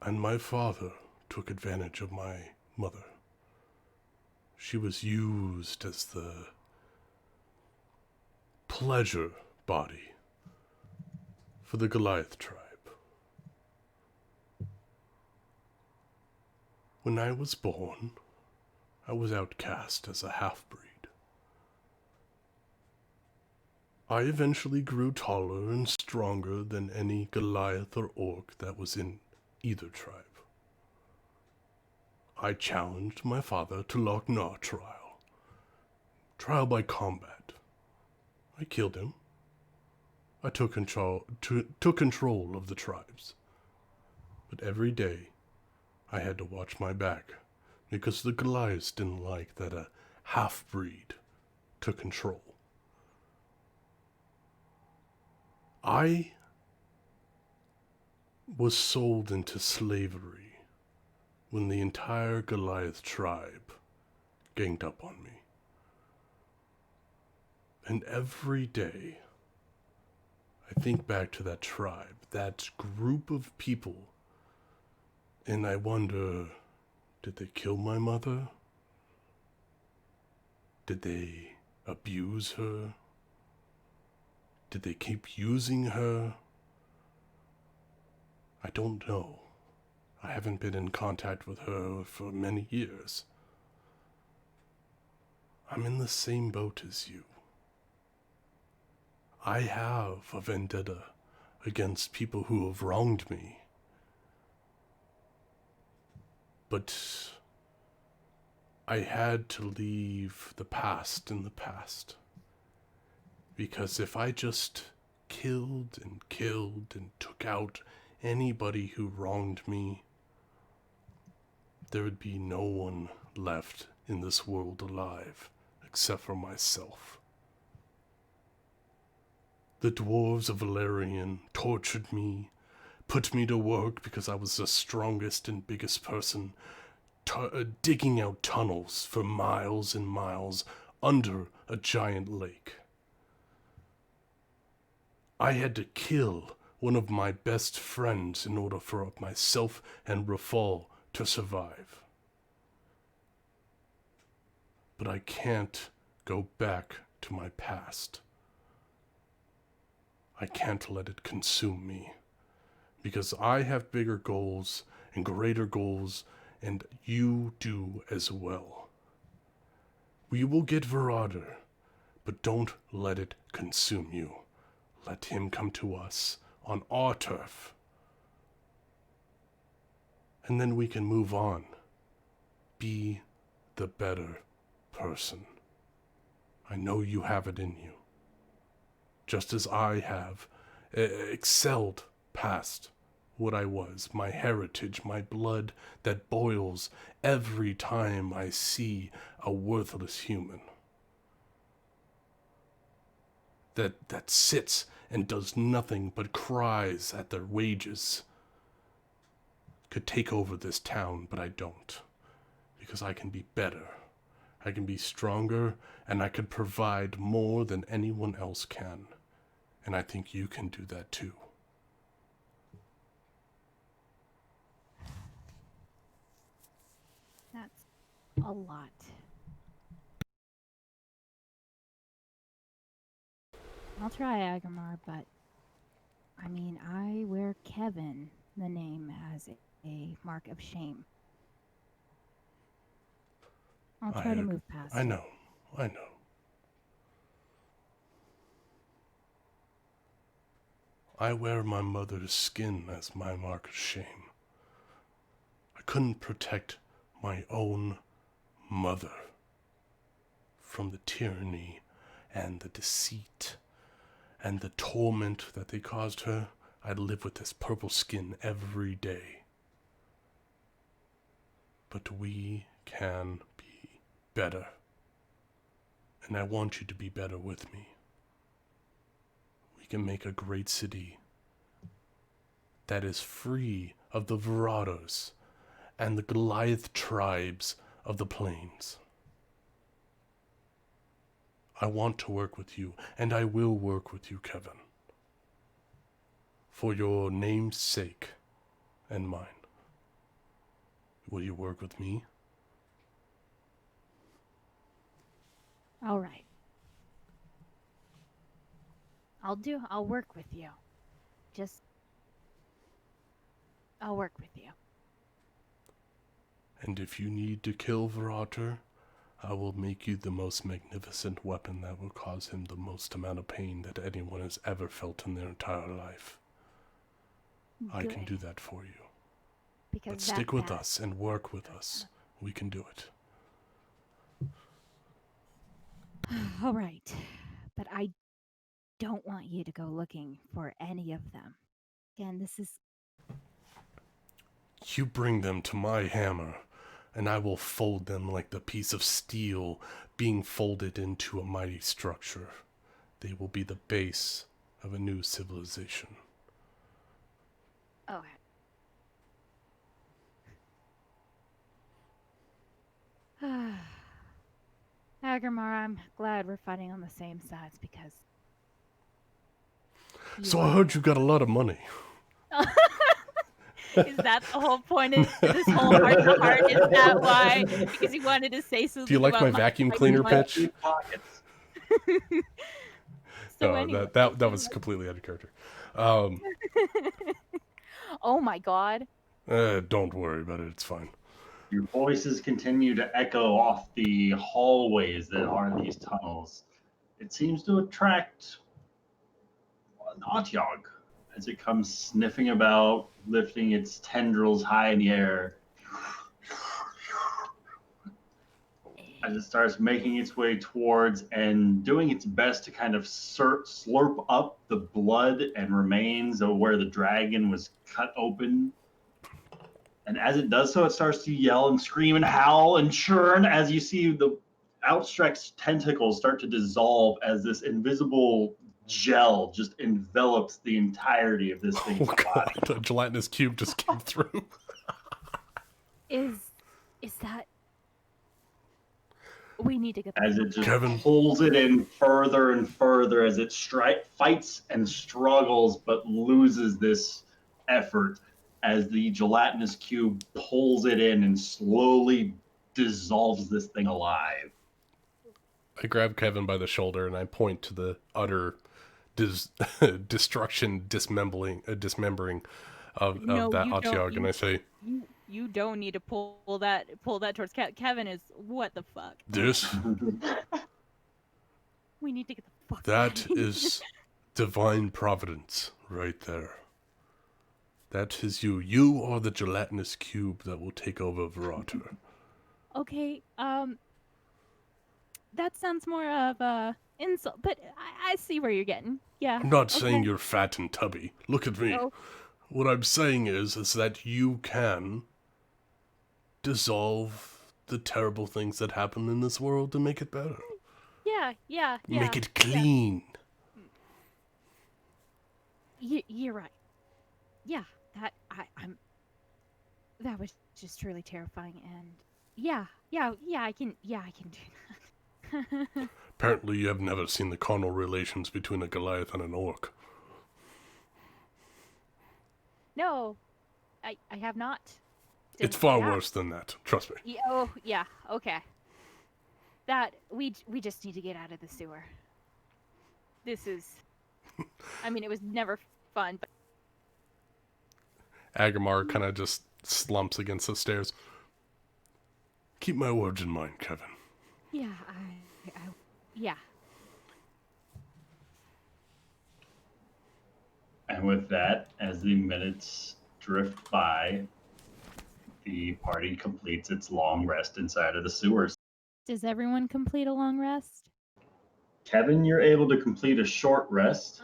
And my father took advantage of my mother. She was used as the pleasure body for the Goliath tribe. When I was born, I was outcast as a half-breed. I eventually grew taller and stronger than any Goliath or orc that was in either tribe. I challenged my father to Loch-Gnaw trial by combat. I killed him. I took control of the tribes. But every day, I had to watch my back, because the Goliaths didn't like that a half-breed took control. I was sold into slavery when the entire Goliath tribe ganged up on me. And every day, I think back to that tribe, that group of people, and I wonder, did they kill my mother? Did they abuse her? Did they keep using her? I don't know. I haven't been in contact with her for many years. I'm in the same boat as you. I have a vendetta against people who have wronged me. But I had to leave the past in the past. Because if I just killed and took out anybody who wronged me, there would be no one left in this world alive except for myself. The dwarves of Valerian tortured me, put me to work because I was the strongest and biggest person, digging out tunnels for miles and miles under a giant lake. I had to kill one of my best friends in order for myself and Rafal to survive. But I can't go back to my past. I can't let it consume me, because I have bigger goals and greater goals, and you do as well. We will get Verarder, but don't let it consume you. Let him come to us on our turf. And then we can move on. Be the better person. I know you have it in you. Just as I have excelled past what I was, my heritage, my blood that boils every time I see a worthless human. That sits and does nothing but cries at their wages. Could take over this town, but I don't. Because I can be better. I can be stronger, and I could provide more than anyone else can. And I think you can do that too. That's a lot. I'll try Agamar, but I mean, I wear Kevin, the name, as a mark of shame. I'll try to move past I it. know. I wear my mother's skin as my mark of shame. I couldn't protect my own mother from the tyranny and the deceit and the torment that they caused her. I'd live with this purple skin every day. But we can be better. And I want you to be better with me. We can make a great city that is free of the Varados and the Goliath tribes of the plains. I want to work with you, and I will work with you, Kevin. For your name's sake and mine. Will you work with me? All right. I'll work with you. I'll work with you. And if you need to kill Verarder, I will make you the most magnificent weapon that will cause him the most amount of pain that anyone has ever felt in their entire life. I can do that for you. Because but stick with us and work with us. We can do it. All right. But I don't want you to go looking for any of them. Again, this is... You bring them to my hammer, and I will fold them like the piece of steel being folded into a mighty structure. They will be the base of a new civilization. Okay. Agamar, I'm glad we're fighting on the same sides because... So I heard you got a lot of money. Is that the whole point of this whole heart-to-heart? Is that why? Because you wanted to say something. Do you like my vacuum cleaner pitch? Pockets. So no, anyway, that was completely out of character. Oh my god. Don't worry about it. It's fine. Your voices continue to echo off the hallways that are these tunnels. It seems to attract an Otyog as it comes sniffing about, lifting its tendrils high in the air. As it starts making its way towards and doing its best to kind of slurp up the blood and remains of where the dragon was cut open. And as it does so, it starts to yell and scream and howl and churn as you see the outstretched tentacles start to dissolve as this invisible gel just envelops the entirety of this thing's Oh body. god, a gelatinous cube just came through. Is that? We need to get the As fuck it just Kevin. pulls it in further and further as it fights and struggles but loses this effort as the gelatinous cube pulls it in and slowly dissolves this thing alive. I grab Kevin by the shoulder and I point to the utter destruction, dismembering of No, that you don't. Atiog, and I say, You don't need to pull that towards Kevin. Is what the fuck? this, We need to get the fuck. that out of here. is divine providence right there. That is you. You are the gelatinous cube that will take over Verata. Okay. That sounds more of a insult, but I see where you're getting. Yeah. I'm not saying okay. you're fat and tubby. Look at me. Oh. What I'm saying is that you can dissolve the terrible things that happen in this world to make it better. Yeah. Make it clean. You're right. Yeah, I'm. That was just truly terrifying, and yeah, I can do that. Apparently you have never seen the carnal relations between a Goliath and an orc. No, I have not. It's far Yeah. worse than that. Trust me. Yeah, okay. That we just need to get out of the sewer. This is. I mean, it was never fun, but Agamar kind of just slumps against the stairs. Keep my words in mind, Kevin. yeah, yeah. And with that, as the minutes drift by, the party completes its long rest inside of the sewers. Does everyone complete a long rest? Kevin, you're able to complete a short rest,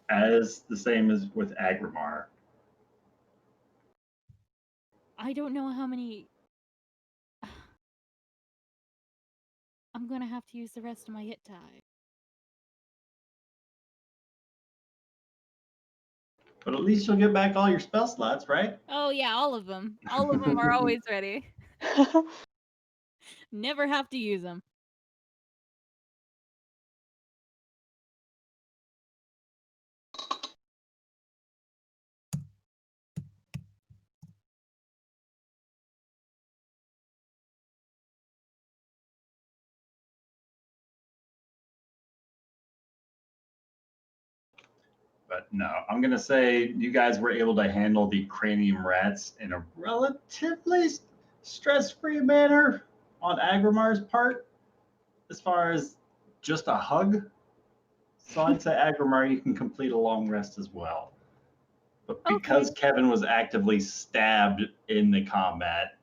as the same as with Agrimar. I don't know how many. I'm gonna have to use the rest of my hit die. But at least you'll get back all your spell slots, right? Oh yeah, all of them. All of them are always ready. Never have to use them. But no, I'm going to say you guys were able to handle the cranium rats in a relatively stress-free manner on Agrimar's part, as far as just a hug. So I'd say, Agrimar, you can complete a long rest as well. But because Kevin was actively stabbed in the combat,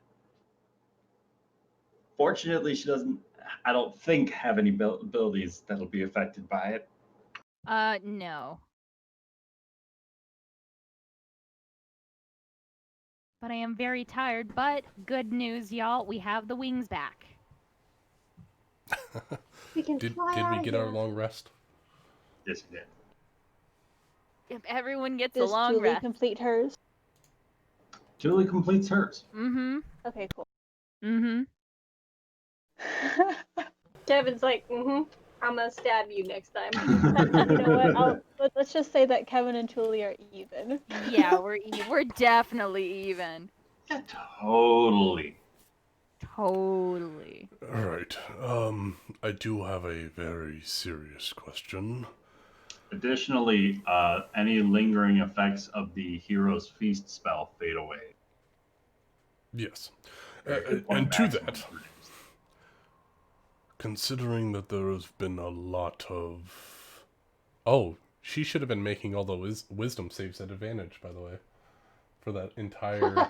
fortunately she doesn't, I don't think, have any abilities that'll be affected by it. No. But I am very tired, but good news, y'all. We have the wings back. We can Did fly we out get of our here. long rest? Yes, you did. If everyone gets a Does long Julie rest. complete hers? Julie completes hers. Mm-hmm. Okay, cool. Mm-hmm. Kevin's like, I'm gonna stab you next time. You know what? Let's just say that Kevin and Julie are even. Yeah, we're definitely even. Totally. Totally. All right. I do have a very serious question. Additionally, any lingering effects of the Hero's Feast spell fade away. Yes. Hit point And to maximum that, is reduced. considering that there has been a lot of... Oh, she should have been making all the wisdom saves at advantage, by the way. For that entire Oh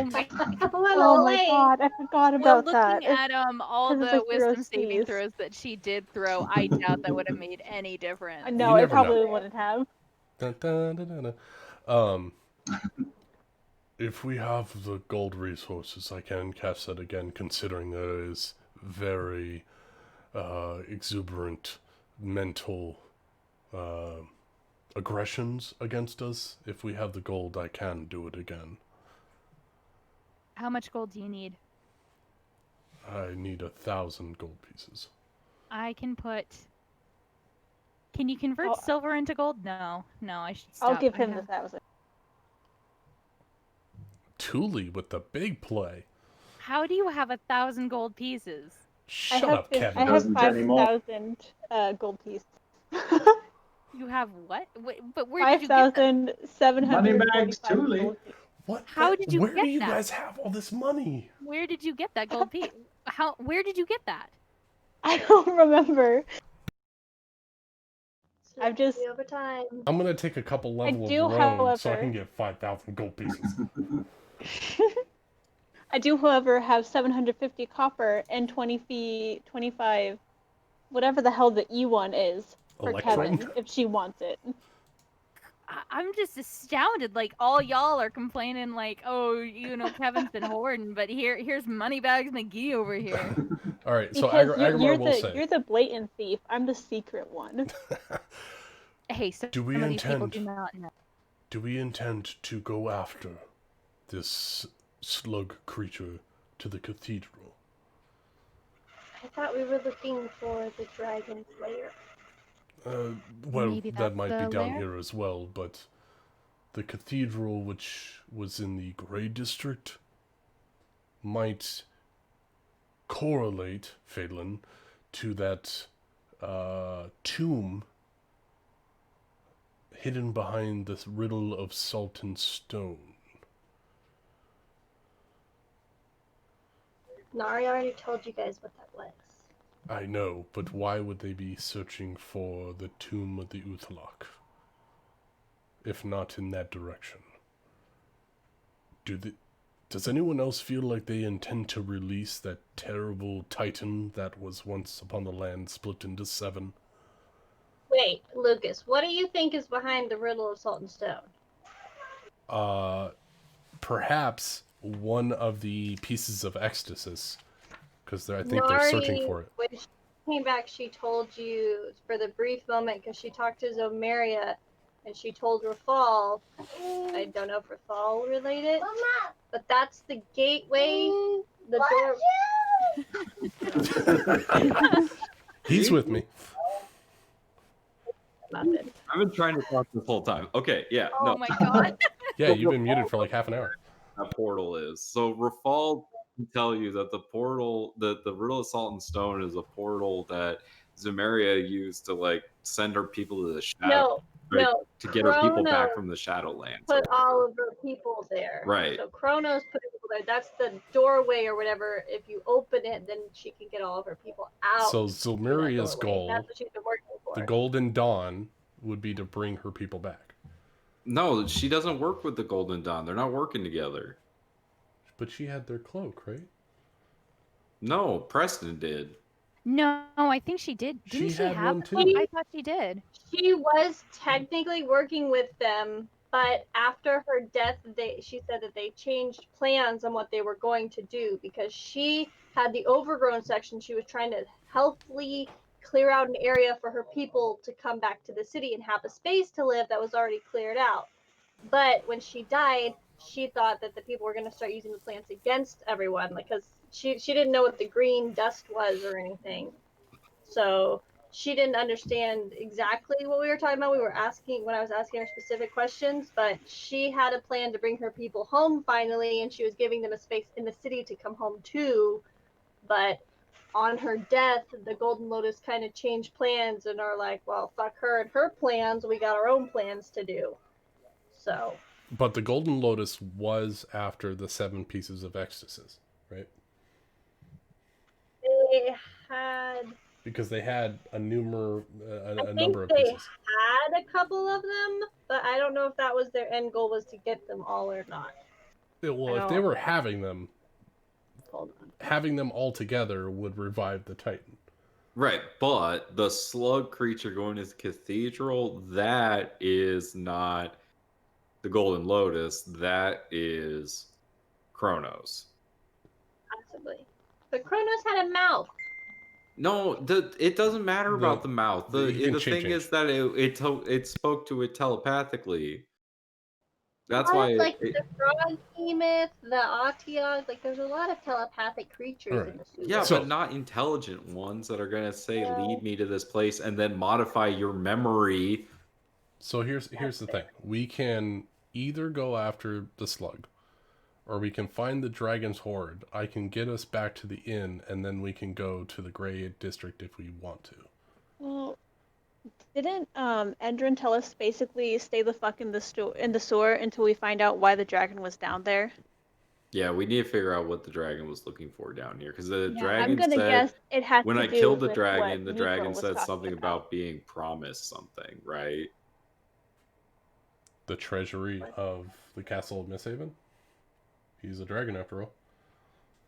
fight. my Oh my god, I forgot Well, about that. looking at all 'cause it's the like wisdom Hero's saving Feast. throws that she did throw, I doubt that would have made any difference. No, You it never know. probably wouldn't have. Dun, dun, dun, dun, dun. If we have the gold resources, I can cast that again, considering there is very exuberant mental aggressions against us. If we have the gold, I can do it again. How much gold do you need? I need 1,000 gold pieces. I can put. Can you convert I'll- silver into gold? No, I should stop. I'll give I him the have- 1,000. Thule with the big play. How do you have 1,000 gold pieces? Shut up, Kevin. I have Doesn't anymore. 5,000 gold pieces. You have what? But where did you get that? 5,745 Moneybags, Thule. gold pieces. What? How did you Where get do you that? guys have all this money? Where did you get that gold piece? Where did you get that? I don't remember. I've just- Over time. I'm gonna take a couple level do, of road so I however- can get 5,000 gold pieces. I do, however, have 750 copper and 25, whatever the hell the E1 is, for Electrum? Kevin, if she wants it. I'm just astounded. Like, all y'all are complaining, like, oh, Kevin's been hoarding, but here's Moneybags McGee over here. All right, so Because Agamar will say. you're the blatant thief. I'm the secret one. Hey, so Do we some of these people intend- do not know. Do we intend to go after this slug creature to the cathedral? I thought we were looking for the dragon slayer. Well, Maybe that that's might the be down lair? here as well, but the cathedral, which was in the Grey District, might correlate, Phelan, to that tomb hidden behind this riddle of salt and stone. Nari already told you guys what that was. I know, but why would they be searching for the tomb of the Uthalak? If not in that direction. Does anyone else feel like they intend to release that terrible titan that was once upon the land split into 7? Wait, Lucas, what do you think is behind the riddle of salt and stone? Perhaps one of the pieces of ecstasis, because I think they're searching for it. When she came back, she told you for the brief moment because she talked to Zomaria and she told Rafal. I don't know if Rafal related, but that's the gateway, the door. He's with me. Nothing. I've been trying to talk this whole time. Okay, yeah, Oh no, my god. Yeah, you've been muted for like half an hour. that portal is. So Rafal can tell you that the portal, the riddle of salt and stone, is a portal that Zemaria used to like send her people to the shadow. No, to get her people back Kronos from the Shadowlands. put all of her people there. Right. So Kronos put people there. That's the doorway or whatever. If you open it, then she can get all of her people out. So through that Zilmeria's doorway. goal, That's what she's been working for. the Golden Dawn, would be to bring her people back. No, she doesn't work with the Golden Dawn. They're not working together. But she had their cloak, right? No, Preston did. No, I think she did. Didn't She she had have one the too. cloak? I thought she did. She was technically working with them, but after her death, she said that they changed plans on what they were going to do because she had the overgrown section. She was trying to healthily clear out an area for her people to come back to the city and have a space to live that was already cleared out. But when she died, she thought that the people were going to start using the plants against everyone, like, because she didn't know what the green dust was or anything. So she didn't understand exactly what we were talking about. We were asking, when I was asking her specific questions, but she had a plan to bring her people home finally, and she was giving them a space in the city to come home to. But on her death, the Golden Lotus kind of changed plans and are like, well, fuck her and her plans. We got our own plans to do. So. But the Golden Lotus was after the 7 pieces of ecstasis, right? They had. Because they had a number of They pieces. had a couple of them, but I don't know if that was their end goal, was to get them all or not. Yeah, well, I if they don't- were having them, Hold on. having them all together would revive the Titan. Right, but the slug creature going to the cathedral, that is not the Golden Lotus. That is Kronos. Possibly. But Kronos had a mouth. No, it doesn't matter about the mouth. you can The change thing is that it spoke to it telepathically. That's A lot why of, like the frog behemoth, the Autiog, like there's a lot of telepathic creatures in the sewer. yeah, So- but not intelligent ones that are gonna say lead me to this place and then modify your memory. So here's the thing. We can either go after the slug, or we can find the dragon's horde. I can get us back to the inn, and then we can go to the Gray District if we want to. Well, didn't Endrin tell us basically stay the fuck in the sewer until we find out why the dragon was down there? Yeah, we need to figure out what the dragon was looking for down here because the Yeah, dragon I'm gonna said guess it had when to I do killed the with dragon, what the Nico dragon was said talking something about being promised something, right? The treasury of the castle of MistHaven. He's a dragon after all.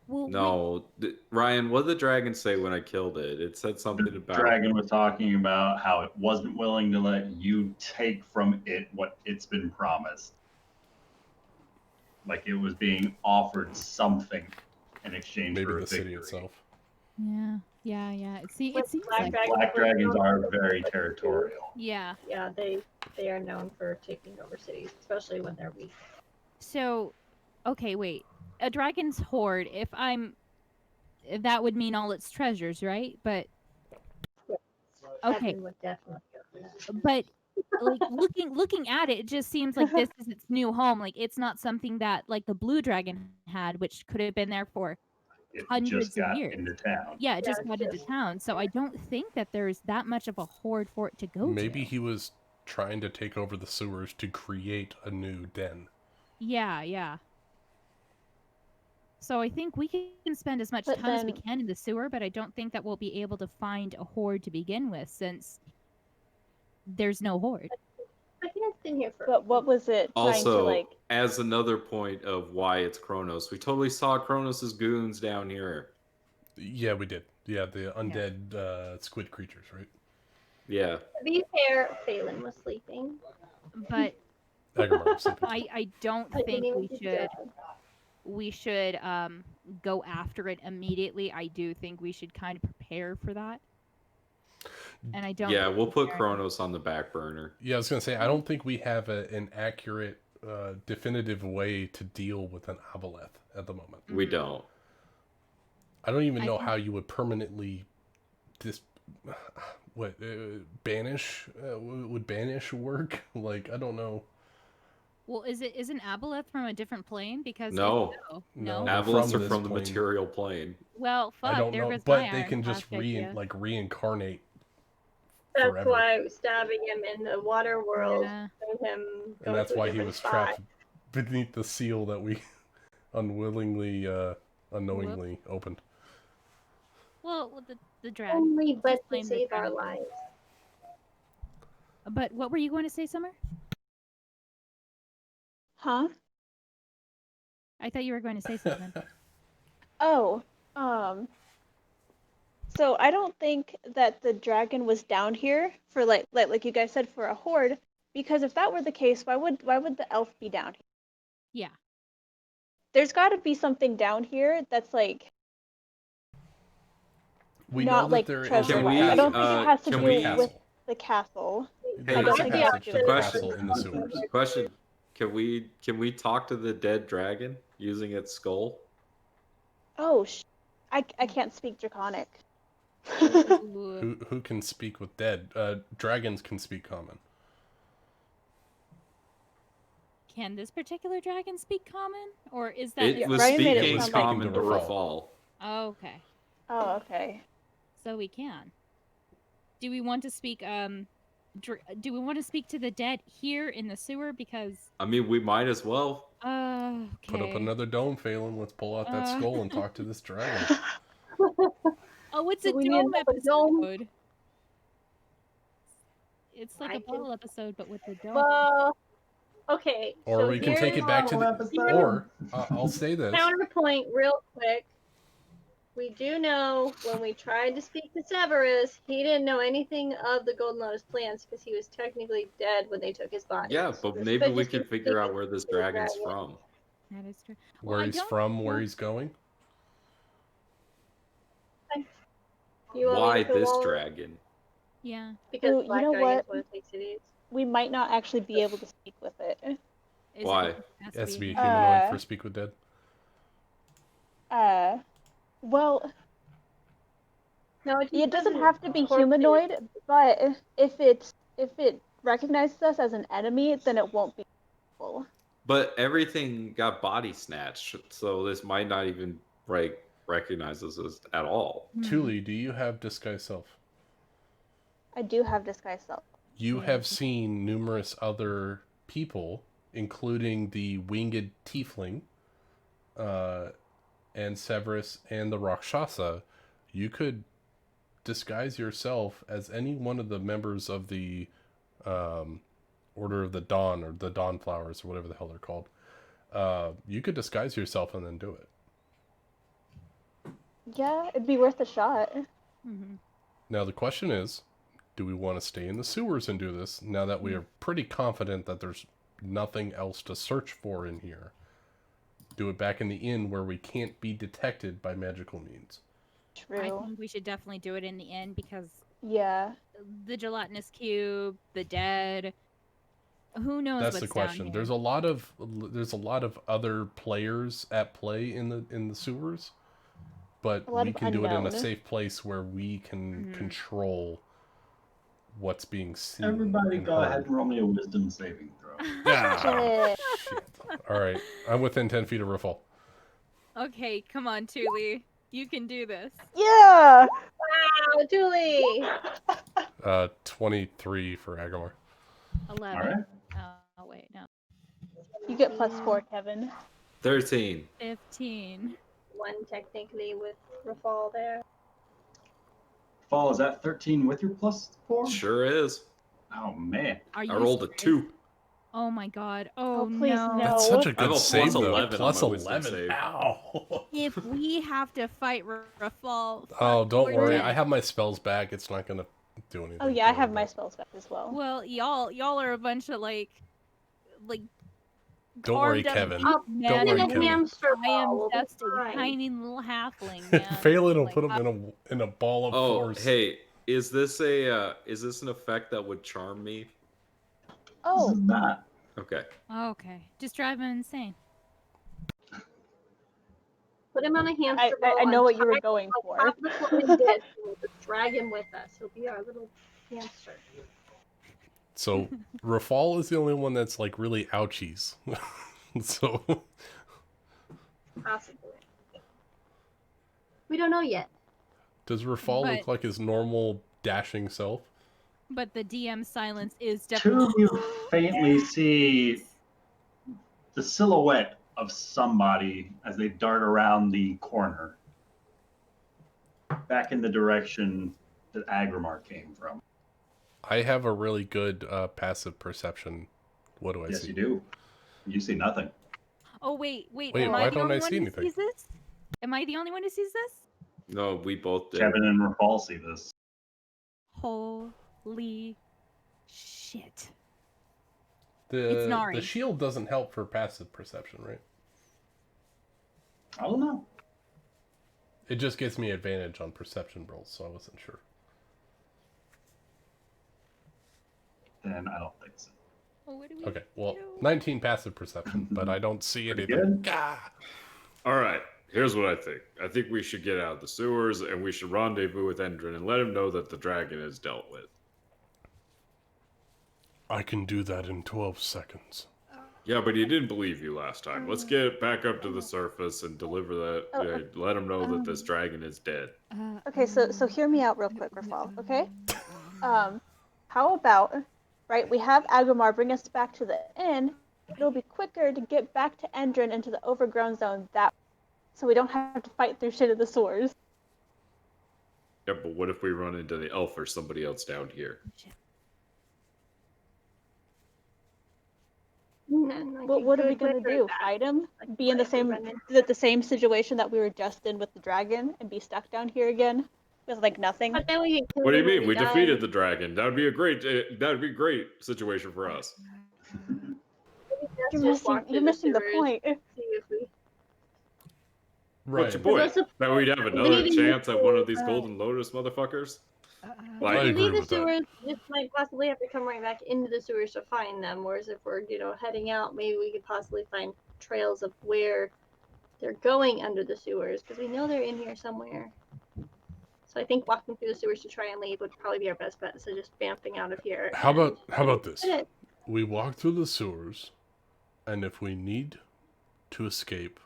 Well, No, Ryan, what did the dragon say when I killed it? It said something The about dragon was talking about how it wasn't willing to let you take from it what it's been promised. Like it was being offered something in exchange Maybe for a the city victory. itself. yeah. See, Like it seems black like dragons Black were dragons known are for very victory. territorial. yeah. Yeah, they are known for taking over cities, especially when they're weak. So, okay, wait. A dragon's horde. That would mean all its treasures, right? But okay, Heaven would definitely go for that. but like looking at it, it just seems like this is its new home. Like it's not something that like the blue dragon had, which could have been there for It hundreds just of got years. into town. Yeah, it Yeah, just it's got into just- town. So I don't think that there's that much of a horde for it to go Maybe to. he was trying to take over the sewers to create a new den. Yeah. So I think we can spend as much But time as we then- can in the sewer, but I don't think that we'll be able to find a horde to begin with, since there's no horde. But he has been here for. But what was it trying also to like? as another point of why it's Kronos. We totally saw Kronos's goons down here. Yeah, we did. Yeah, the undead squid creatures, right? Yeah. To be fair, Phelan was sleeping. But Agamar was sleeping. I don't I think didn't we even should go. we should go after it immediately. I do think we should kind of prepare for that. And I don't. Yeah, think we'll put preparing- Kronos on the back burner. Yeah, I was gonna say I don't think we have an accurate, definitive way to deal with an aboleth at the moment. We don't. I don't even I know think- how you would permanently banish. Would banish work? Like I don't know. Well, isn't Aboleth from a different plane? Because if No. so, No. no. Aboleths from are this from the plane. material plane. Well, fuck. I don't there know, goes but my they can just ironclad idea. reincarnate. That's Forever. why stabbing him in the water world Yeah. made him go And that's to a why he different was spot. trapped beneath the seal that we unknowingly opened. Well, the dragon. Only but to Blame the save our dragon. lives. But what were you going to say, Summer? Huh? I thought you were going to say something. Oh, so I don't think that the dragon was down here for like you guys said for a horde, because if that were the case, why would the elf be down here? Yeah. There's got to be something down here that's like We not know that like there is treasure Can wise. we, I don't think it has to can do we- with the castle. There I is don't a think it passage has to to the do with castle in the sewers. Question: Can we talk to the dead dragon using its skull? Oh, I can't speak Draconic. Ooh. Who can speak with dead? Dragons can speak common. Can this particular dragon speak common, or is that? It was Ryan made it speaking sound like- common to Rafal. Rafal. Oh, okay. Oh, okay. So we can. Do we want to speak? Do we want to speak to the dead here in the sewer? Because I mean, we might as well. okay. Put up another dome, Phelan. Let's pull out that Uh. skull and talk to this dragon. Oh, it's So a we need dome another dome? episode. It's like I a can- bottle episode, but with the dome. Well, okay. Or so we can take here's it back to the. episode. Or I'll say this. counterpoint real quick. We do know when we tried to speak to Severus, he didn't know anything of the Golden Lotus plans because he was technically dead when they took his body. Yeah, So but this maybe could we just can be figure out speaking where this to the dragon's dragon. from. That is true. Where I he's don't from, where know- he's going. You want me Why to fill this all of it? dragon? Yeah. Because Ooh, you black know dragons what? want to take cities. We might not actually be able to speak with it. Why? It It has to be a human. humanoid for Speak with Dead. Well, No, it doesn't have to be humanoid, but if it recognizes us as an enemy, then it won't be evil. But everything got body snatched, so this might not even recognize us as, at all. Thule, do you have Disguise Self? I do have disguise self. You have seen numerous other people, including the winged tiefling, and Severus and the Rakshasa. You could disguise yourself as any one of the members of the Order of the Dawn, or the Dawn Flowers, or whatever the hell they're called. You could disguise yourself and then do it. Yeah, it'd be worth a shot. Mm-hmm. Now the question is, do we want to stay in the sewers and do this now that we are pretty confident that there's nothing else to search for in here? Do it back in the inn where we can't be detected by magical means. True. I think we should definitely do it in the inn because Yeah. the gelatinous cube, the dead. Who knows That's what's the question. down There's here. a lot of other players at play in the sewers, but A lot we of can do it in a unknown. safe place where we can control what's being seen. Everybody and go heard. ahead and roll me a wisdom saving throw. Ah, shit. All right, I'm within 10 feet of Riffle. Okay, come on, Thule. You can do this. Yeah. Wow, Julie! 23 for Agamar. 11. All right. Oh, wait, no. You get +4, Kevin. 13. 15. One technically with Rafal there. Fall, is that 13 with your +4? Sure is. Oh, man. Are you I rolled a serious? 2. Oh my god. Oh, Oh, please, no. no. That's such a I have good a save, plus though. 11 on Plus my wisdom 11. save. Ow. If we have to fight Rafal. Oh, don't we're worry. dead. I have my spells back. It's not going to do anything. Oh yeah, I to have it, my but- spells back as well. Well, y'all are a bunch of like Don't worry, carved up Kevin. deep Don't men. worry, In a Kevin. hamster I am ball, we'll be just a fine. tiny little halfling, man. Phelan will Like, put him in a ball of Oh, force. hey, is this an effect that would charm me? This Oh, is not. Okay. Okay, just drive him insane. Put him on a hamster I ball. know what you were untie going him on for. top of the floating disc, and we'll just drag him with us. He'll be our little hamster. So, Rafal is the only one that's like really ouchies. So, Possibly. We don't know yet. does Rafal But- look like his normal dashing self? But the DM silence is definitely. Two, you faintly see the silhouette of somebody as they dart around the corner, back in the direction that Agrimar came from. I have a really good passive perception. What do I Yes, see? you do. You see nothing. Oh wait. Wait, Am why I the don't only I one see who anything? sees this? Am I the only one who sees this? No, we both did. Kevin and Rafal see this. Holy shit! The It's Nari. shield doesn't help for passive perception, right? I don't know. It just gives me advantage on perception rolls, so I wasn't sure. Then I don't think so. Well, what do we Okay, well, do? 19 passive perception, but I don't see Pretty anything. good. Ah! All right, here's what I think. I think we should get out of the sewers and we should rendezvous with Endrin and let him know that the dragon is dealt with. I can do that in 12 seconds. Yeah, but he didn't believe you last time. Let's get back up to the surface and deliver that. Let him know that this dragon is dead. okay. So hear me out real quick, Rafal. Okay. How about, right? We have Agumar bring us back to the inn. It'll be quicker to get back to Endrin into the overgrown zone that, so we don't have to fight through shit in the sewers. Yeah, but what if we run into the elf or somebody else down here? Well, what are we gonna do? Fight him? Be in the same situation that we were just in with the dragon, and be stuck down here again with like nothing? But then we can kill What do you him when mean? he We dies. defeated the dragon. That would be a great situation for us. Maybe You're let's just missing. walk You're through missing the sewers, point. see if we- What's your Right. point? also- That we'd have another Leaving chance at one of these Right. Golden Lotus motherfuckers? I If we agree leave the with that. sewers, we just might possibly have to come right back into the sewers to find them. Whereas if we're, heading out, maybe we could possibly find trails of where they're going under the sewers, because we know they're in here somewhere. So I think walking through the sewers to try and leave would probably be our best bet. So just vamping out of here. How and- about this? We walk through the sewers, and if we need to escape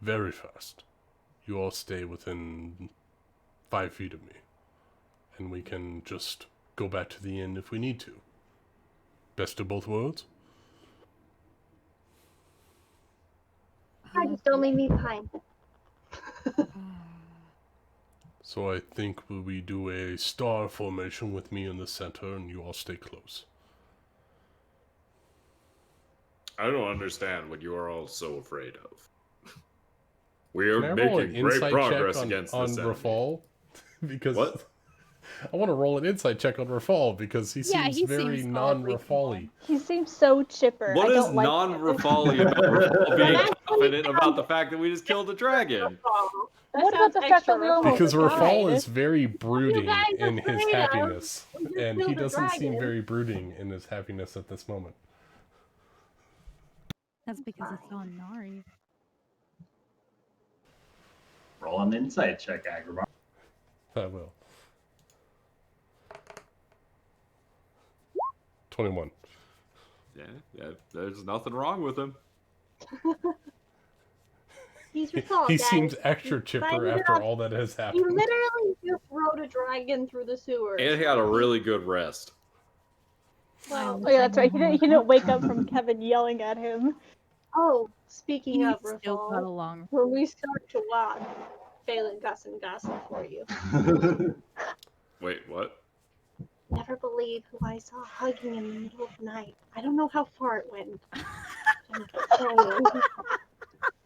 very fast, you all stay within 5 feet of me. And we can just go back to the inn if we need to. Best of both worlds? I just don't leave me behind. So I think we do a star formation with me in the center, and you all stay close. I don't understand what you are all so afraid of. We are Can I roll an making great insight progress check against on this enemy. Rafal? Because What? I want to roll an insight check on Rafal because he Yeah, seems he very seems non-Rafal-y. He seems so chipper. What I is don't like him. non-Rafali about Rafal being confident about the fact that we just killed a dragon? What about the fact that we almost Because Rafal died? is very brooding guys are in his afraid of? happiness, We just and he killed a doesn't seem dragon. very brooding in his happiness at this moment. That's because he saw Nari. Roll an insight check, Agrimar. I will. 21. Yeah, there's nothing wrong with him. He's recalled, He guys. seems extra He chipper signed it after up. all that has He happened. literally just rode a dragon through the sewers. And he had a really good rest. Well, Oh yeah, that's right. He didn't wake up from Kevin yelling at him. oh, speaking He of still got Rafal, along. when we start to walk, Phelan got some gossip for you. Wait, what? Never believe who I saw hugging in the middle of the night. I don't know how far it went. I'm just saying.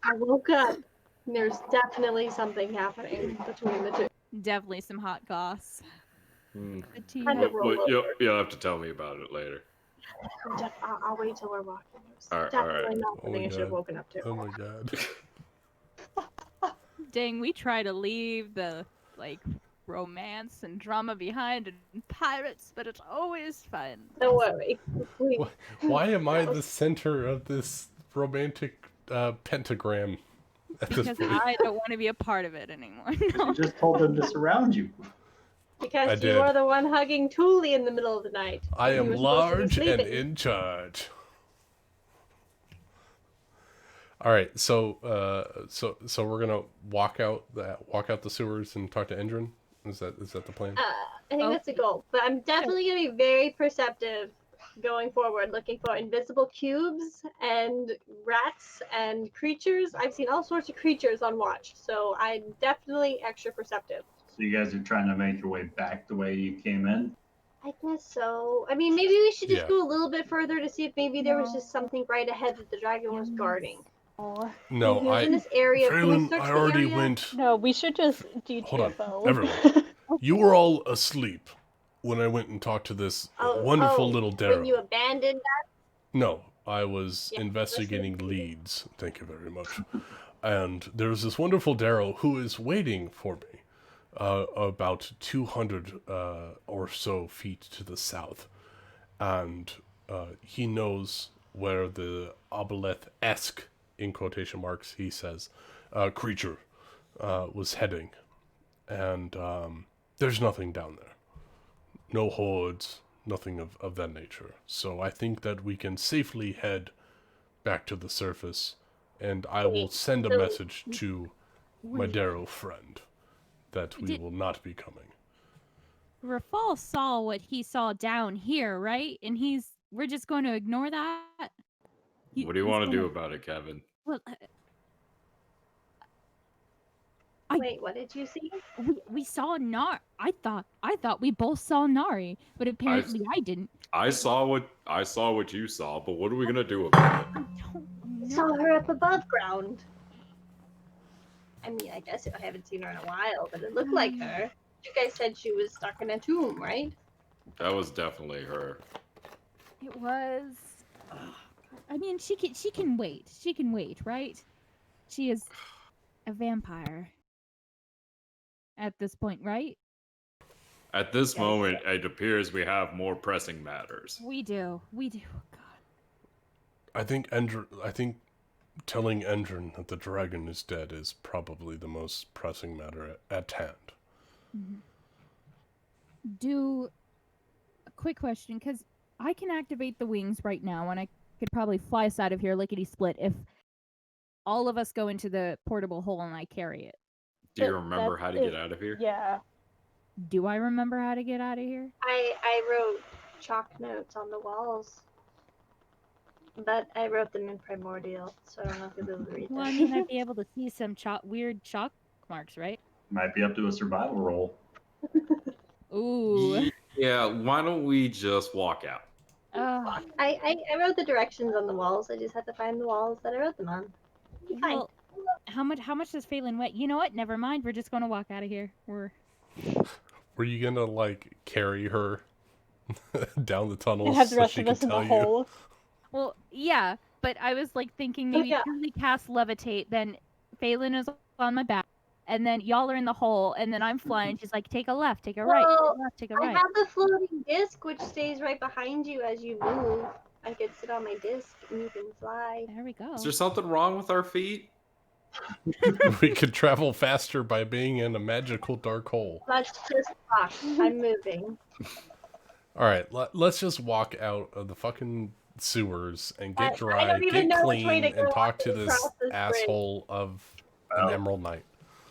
I woke up and there's definitely something happening between the two. Definitely some hot goss. Hmm. Good tea. Kind of roll Well, over. you'll have to tell me about it later. I'll wait till we're walking. It's All right, definitely not Oh something my I should have God. woken up to. Oh my god. Dang, we try to leave the romance and drama behind in pirates, but it's always fun. Don't worry. We, Why am I the center of this romantic pentagram at this Because point? I don't want to be a part of it anymore. No. You just told them to surround you. I because you did. are the one hugging Thule in the middle of the night. I You am were supposed to be large and sleeping. in charge. All right, so we're gonna walk out the sewers and talk to Endrin. Is that the plan? I think that's the goal. But I'm definitely going to be very perceptive going forward, looking for invisible cubes and rats and creatures. I've seen all sorts of creatures on watch, so I'm definitely extra perceptive. So you guys are trying to make your way back the way you came in? I guess so. I mean, maybe we should just Yeah. go a little bit further to see if maybe there was just something right ahead that the dragon was Yes. guarding. Oh. No, He was in this area. Can we Phelan, search I the already area? went. No, we should just Hold on, DTFO. everyone. You were all asleep when I went and talked to this wonderful little When Darrow. you abandoned that? No, I was Yeah, investigating listening to you. leads. Thank you very much. And there's this wonderful Darrow who is waiting for me, about 200 or so feet to the south, and he knows where the obeleth-esque, in quotation marks, he says, creature was heading, and there's nothing down there. No hordes, nothing of that nature. So I think that we can safely head back to the surface, and I will send a so- message to my Wait. Darrow friend that we Did- will not be coming. Rafal saw what he saw down here, right? And we're just going to ignore that? What do you he's want to do gonna- about it, Kevin? Well, Wait, what did you see? we saw Nari. I thought we both saw Nari, but apparently I didn't. I saw what you saw, but what are we gonna do about it? I don't I saw know. her up above ground. I mean, I guess I haven't seen her in a while, but it looked like her. You guys said she was stuck in a tomb, right? That was definitely her. It was. I mean, she can wait. She can wait, right? She is. a vampire. At this point, right? At this Yes. moment, it appears we have more pressing matters. We do. We do. Oh, God. I think telling Endrin that the dragon is dead is probably the most pressing matter at hand. Mm-hmm. Do a quick question, because I can activate the wings right now, and I could probably fly us out of here lickety split if all of us go into the portable hole and I carry it. Do you But remember that's how to if- get out of here? Yeah. Do I remember how to get out of here? I wrote chalk notes on the walls. But I wrote them in primordial, so I don't know if you'll be able to read Well, I them. mean, I'd be able to see some weird chalk marks, right? Might be up to a survival roll. Ooh. Yeah, why don't we just walk out? I wrote the directions on the walls. I just had to find the walls that I wrote them on. Be fine. Well, how much does Phelan weigh? You know what? Never mind. We're just gonna walk out of here. Were you gonna like carry her down the tunnels And have the so rest she of could us in the tell you? hole. Well, yeah, but I was like thinking maybe yeah. truly cast levitate, then Phelan is on my back, and then y'all are in the hole, and then I'm flying. She's like, take a left, take a right, take Well, a left, take a I right. have the floating disc, which stays right behind you as you move. I could sit on my disc and you can fly. There we go. Is there something wrong with our feet? We could travel faster by being in a magical dark hole. Let's just talk. I'm moving. All right, let's just walk out of the fucking sewers and get I dry, don't even get know which way clean, to and go talk to across this this bridge. asshole of an Well, Emerald Knight.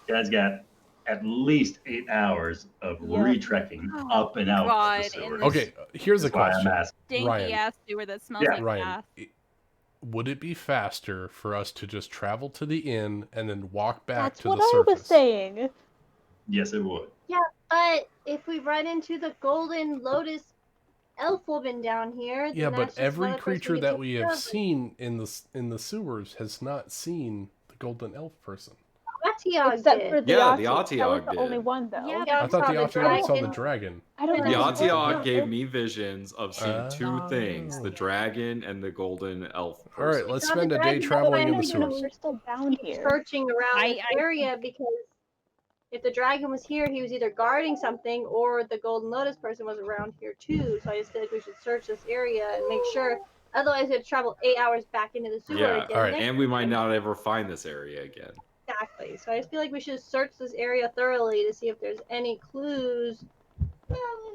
You guys got at least 8 hours of Yep. retrekking up and out God, of the in sewer. this Okay, here's a That's why I'm question. asking. Stinky Ryan. ass sewer that smells Yeah, like Ryan, gas. would it be faster for us to just travel to the inn and then walk back That's to what the I surface? was saying. Yes, it would. But if we run into the golden lotus elf woman down here, then Yeah, that's but just every another person creature we that take we care have of. seen in the sewers has not seen the golden elf person. Atiog Except did. for the Yeah, the Atiog. That was Atiog the only did. one, though. Yeah, I thought saw the the Atiog saw the dragon. dragon. I don't The The know. Atiog gave me visions of seeing Oh. two things: the dragon and the golden elf person. All right, let's saw the spend a day dragon, traveling in but the I sewers. We're still down Keep here. searching around I- this I- area because if the dragon was here, he was either guarding something or the golden lotus person was around here too. So I just feel like we should search this area and make sure. Otherwise, we have to travel 8 hours back into the sewer Yeah, again. all right. next And we might time. not ever find this area again. Exactly. So I just feel like we should search this area thoroughly to see if there's any clues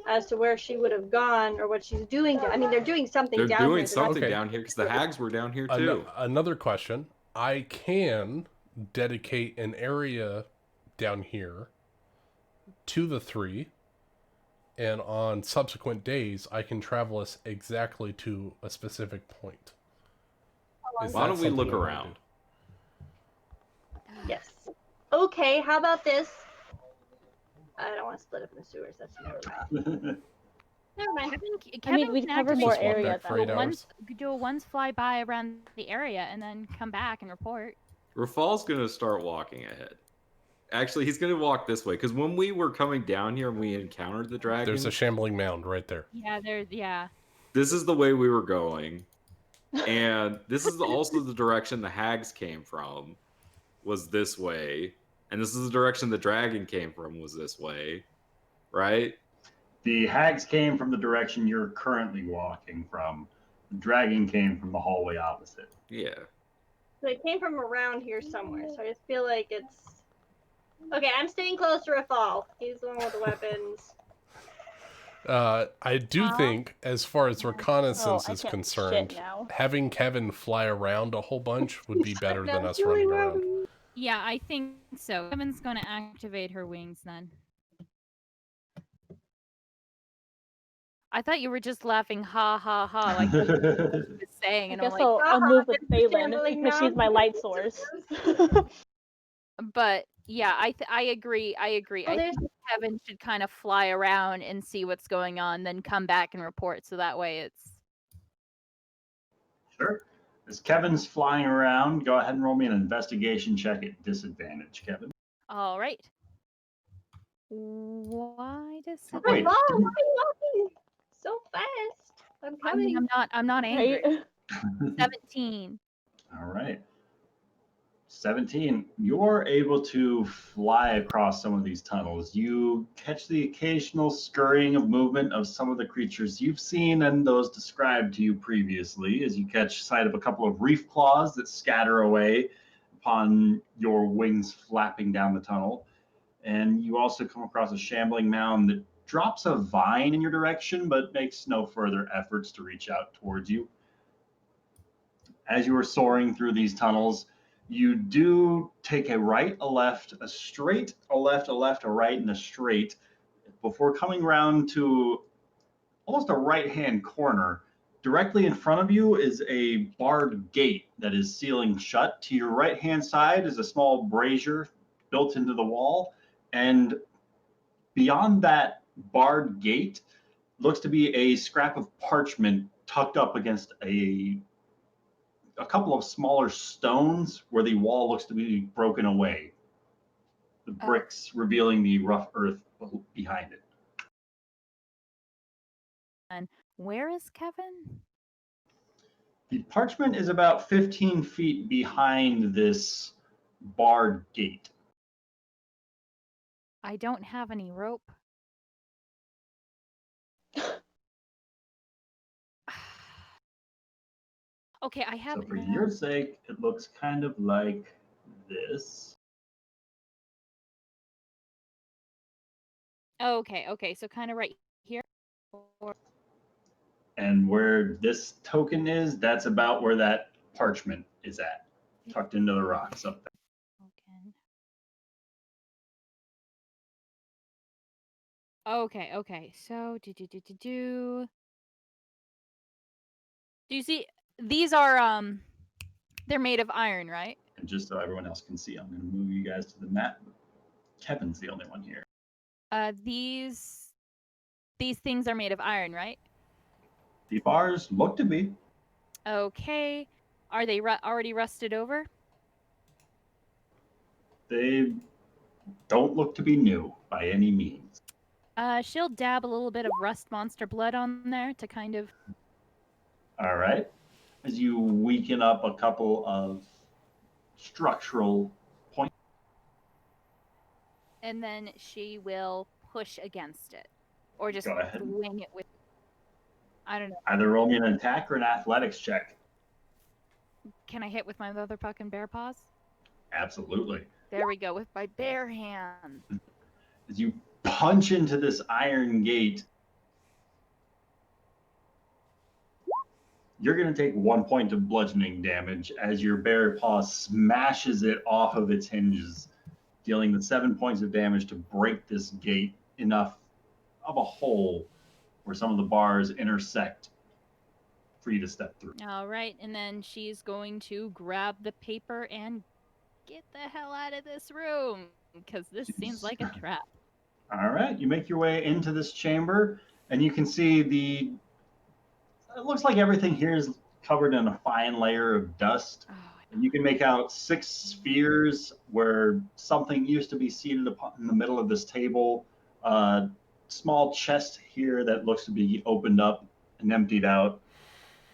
as to where she would have gone or what she's doing. I mean, they're doing something They're down doing here. They're not- something Okay. down here because the hags were down here too. Another question. I can dedicate an area down here to the three, and on subsequent days, I can travel us exactly to a specific point. Is Why that don't we look something I wanna around? Yes. Okay, how about this? I don't want to split up in the sewers. That's never mind. Never mind. Kevin we'd can cover activate more Just walk area, back for though. 8 hours. do a once fly by around the area and then come back and report. Rafal's gonna start walking ahead. Actually, he's gonna walk this way because when we were coming down here and we encountered the dragon, There's a shambling mound right there. Yeah. this is the way we were going, and this is also the direction the hags came from. Was this way, and this is the direction the dragon came from. Was this way, right? The hags came from the direction you're currently walking from. The dragon came from the hallway opposite. Yeah. So it came from around here somewhere. So I just feel like it's. Okay, I'm staying close to Rafal. He's the one with the weapons. I do think, as far as reconnaissance I is can't concerned, shit now. having Kevin fly around a whole bunch would be better than us running around. Yeah, I think so. Kevin's gonna activate her wings then. I thought you were just laughing, ha ha ha, like you were saying, I and I'm guess like, I'll move with It's Phelan channeling because she's my now. light source. but yeah, I agree. I Well, think Kevin should kind of fly around and see what's going on, then come back and report. So that way it's Sure. As Kevin's flying around, go ahead and roll me an investigation check at disadvantage, Kevin. all right. Why does it? Wait. Rafal, why are you walking so fast? I'm I coming. mean, I'm not angry. Right? 17. All right. 17. You're able to fly across some of these tunnels. You catch the occasional scurrying of movement of some of the creatures you've seen and those described to you previously, as you catch sight of a couple of reef claws that scatter away upon your wings flapping down the tunnel. And you also come across a shambling mound that drops a vine in your direction, but makes no further efforts to reach out towards you. As you are soaring through these tunnels, you do take a right, a left, a straight, a left, a left, a right, and a straight before coming round to almost a right-hand corner. Directly in front of you is a barred gate that is sealing shut. To your right-hand side is a small brazier built into the wall, and beyond that barred gate looks to be a scrap of parchment tucked up against a couple of smaller stones where the wall looks to be broken away. The bricks revealing the rough earth behind it. And where is Kevin? The parchment is about 15 feet behind this barred gate. I don't have any rope. Okay, I have. So for your sake, it looks kind of like this. Okay, so kind of right here. And where this token is, that's about where that parchment is at, tucked into the rocks up there. Okay. So do you see these are they're made of iron, right? And just so everyone else can see, I'm going to move you guys to the map. Kevin's the only one here. These things are made of iron, right? The bars look to be. Okay. Are they already rusted over? They don't look to be new by any means. She'll dab a little bit of rust monster blood on there to kind of. All right. As you weaken up a couple of structural points. And then she will push against it. Or just Go ahead. wing it with. I don't know. Either roll me an attack or an athletics check. Can I hit with my mother puck and bear paws? Absolutely. There we go, with my bare hand. As you punch into this iron gate, you're going to take 1 point of bludgeoning damage as your bear paw smashes it off of its hinges, dealing the 7 points of damage to break this gate enough of a hole where some of the bars intersect for you to step through. All right, and then she's going to grab the paper and get the hell out of this room, because this seems like a trap. All right, you make your way into this chamber, and you can see it looks like everything here is covered in a fine layer of dust. And you can make out 6 spheres where something used to be seated in the middle of this table. A small chest here that looks to be opened up and emptied out.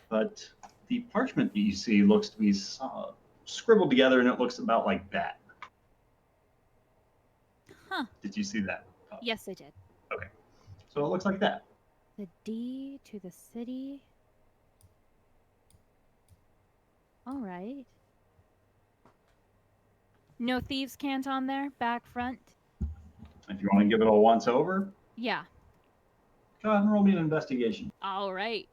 But the parchment that you see looks to be scribbled together, and it looks about like that. Huh. Did you see that? Yes, I did. Okay. So it looks like that. The D to the city. All right. No thieves' cant on there, back, front. If you want to give it a once over, Yeah. go ahead and roll me an investigation. All right.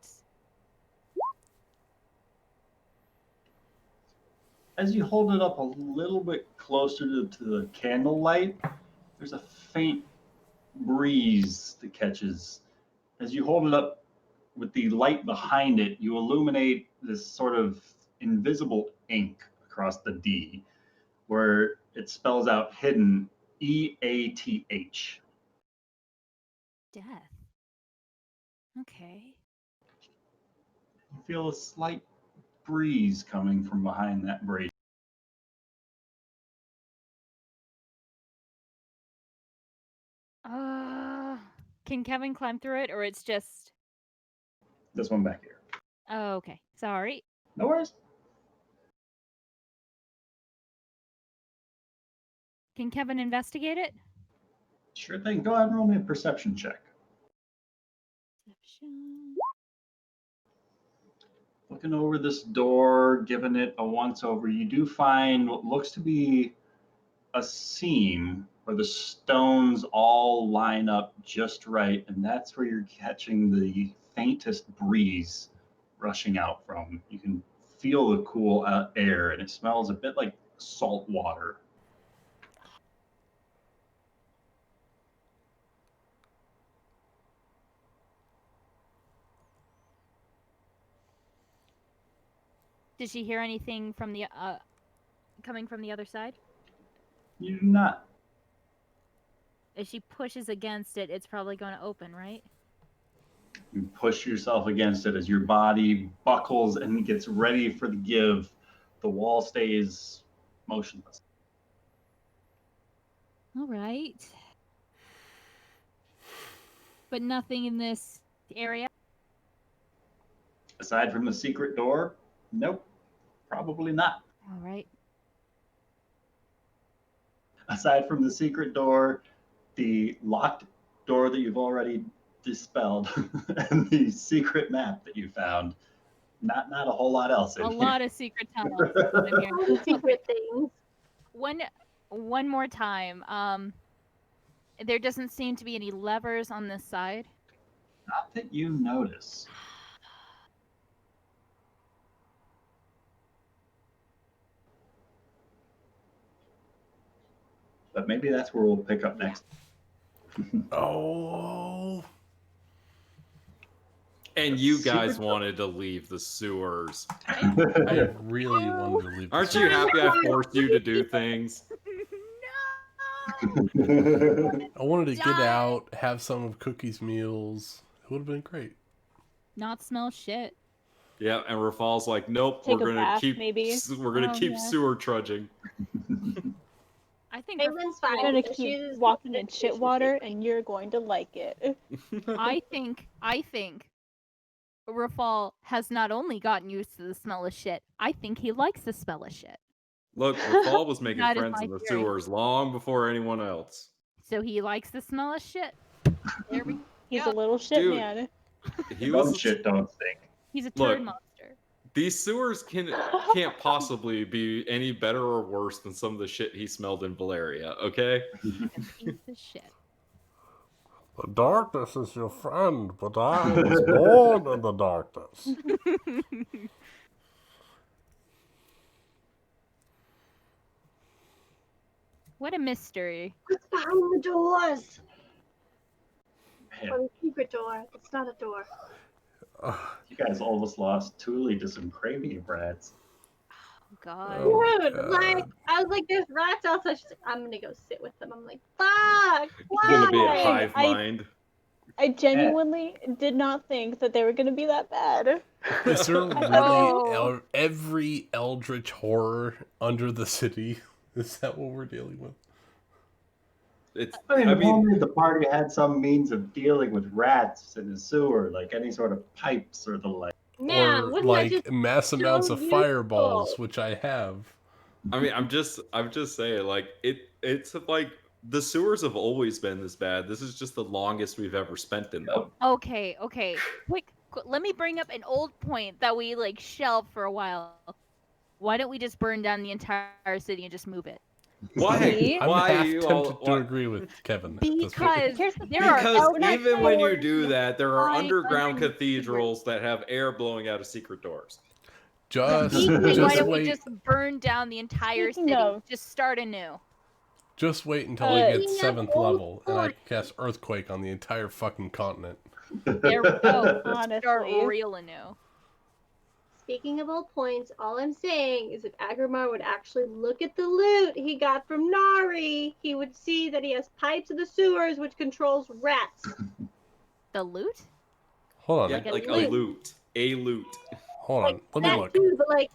As you hold it up a little bit closer to the candlelight, there's a faint breeze that catches. As you hold it up with the light behind it, you illuminate this sort of invisible ink across the D, where it spells out hidden EATH. Death. Okay. You feel a slight breeze coming from behind that brazier. Can Kevin climb through it, or it's just? This one back here. Oh, okay. Sorry. No worries. Can Kevin investigate it? Sure thing. Go ahead and roll me a perception check. Perception. Looking over this door, giving it a once over, you do find what looks to be a seam where the stones all line up just right, and that's where you're catching the faintest breeze rushing out from. You can feel the cool air, and it smells a bit like salt water. Did she hear anything from the coming from the other side? You do not. If she pushes against it, it's probably going to open, right? You push yourself against it as your body buckles and gets ready for the give. The wall stays motionless. All right. But nothing in this area? Aside from the secret door, nope, probably not. All right. Aside from the secret door, the locked door that you've already dispelled, and the secret map that you found, not a whole lot else in A here. lot of secret tunnels. is what I'm hearing. All the secret things. One more time. There doesn't seem to be any levers on this side. Not that you notice. But maybe that's where we'll pick up next. Oh. And you guys wanted to leave the sewers. I really wanted to leave. Aren't you happy I forced you to do things? I wanted to get Die. out, have some of Cookie's meals. It would have been great. Not smell shit. Yeah, and Rafal's like, nope, Take we're a gonna bath, keep maybe. we're gonna Oh, keep yeah. sewer trudging. I think Paylin's fine. I'm gonna because keep she's walking in she's shit water, and you're going to like it. I think Rafal has not only gotten used to the smell of shit, I think he likes the smell of shit. Look, Rafal was making That is friends my in the theory. sewers long before anyone else. So he likes the smell of shit. There we He's go. a little shit Dude. man. He Don't was shit, don't stink. He's a Look. turd monster. These sewers can't possibly be any better or worse than some of the shit he smelled in Valeria, okay? A piece of shit. The darkness is your friend, but I was born in the darkness. What a mystery. What's behind the doors? Man, Or the secret door. It's not a door. you guys almost lost Thule to some cranium rats. Oh, God. Oh, Dude, God. like, I was like, there's rats outside. She's like, I'm gonna go sit with them. I'm like, fuck! It's gonna be a why? hive I- mind. I genuinely did not think that they were going to be that bad. Is there really Oh. every eldritch horror under the city? Is that what we're dealing with? It's I mean, I if mean only the party had some means of dealing with rats in the sewer, like any sort of pipes or the like. Man, or wouldn't like that just mass amounts of useful? fireballs, which I have. I mean I'm just saying, like it's like the sewers have always been this bad. This is just the longest we've ever spent in them. Okay. Quick, let me bring up an old point that we like shelved for a while. Why don't we just burn down the entire city and just move it? Why? See? I'm Why half you tempted all? to agree with Kevin. at this point. Because Here's the there are Because eldritch even when you horrors do that, there are flying underground underneath cathedrals that have air blowing out of secret doors. Just Why just don't we wait. just burn down the entire Speaking city? of- Just start anew. Just wait until we get Speaking of 7th old level, and I horrors. can cast Earthquake on the entire fucking continent. There we go. Start Honestly. real anew. Speaking of old points, all I'm saying is if Agrimar would actually look at the loot he got from Nari, he would see that he has pipes in the sewers which controls rats. The loot? Hold on, Yeah, Like a like a loot. loot. A loot. hold on. Like Let me that look. too, but like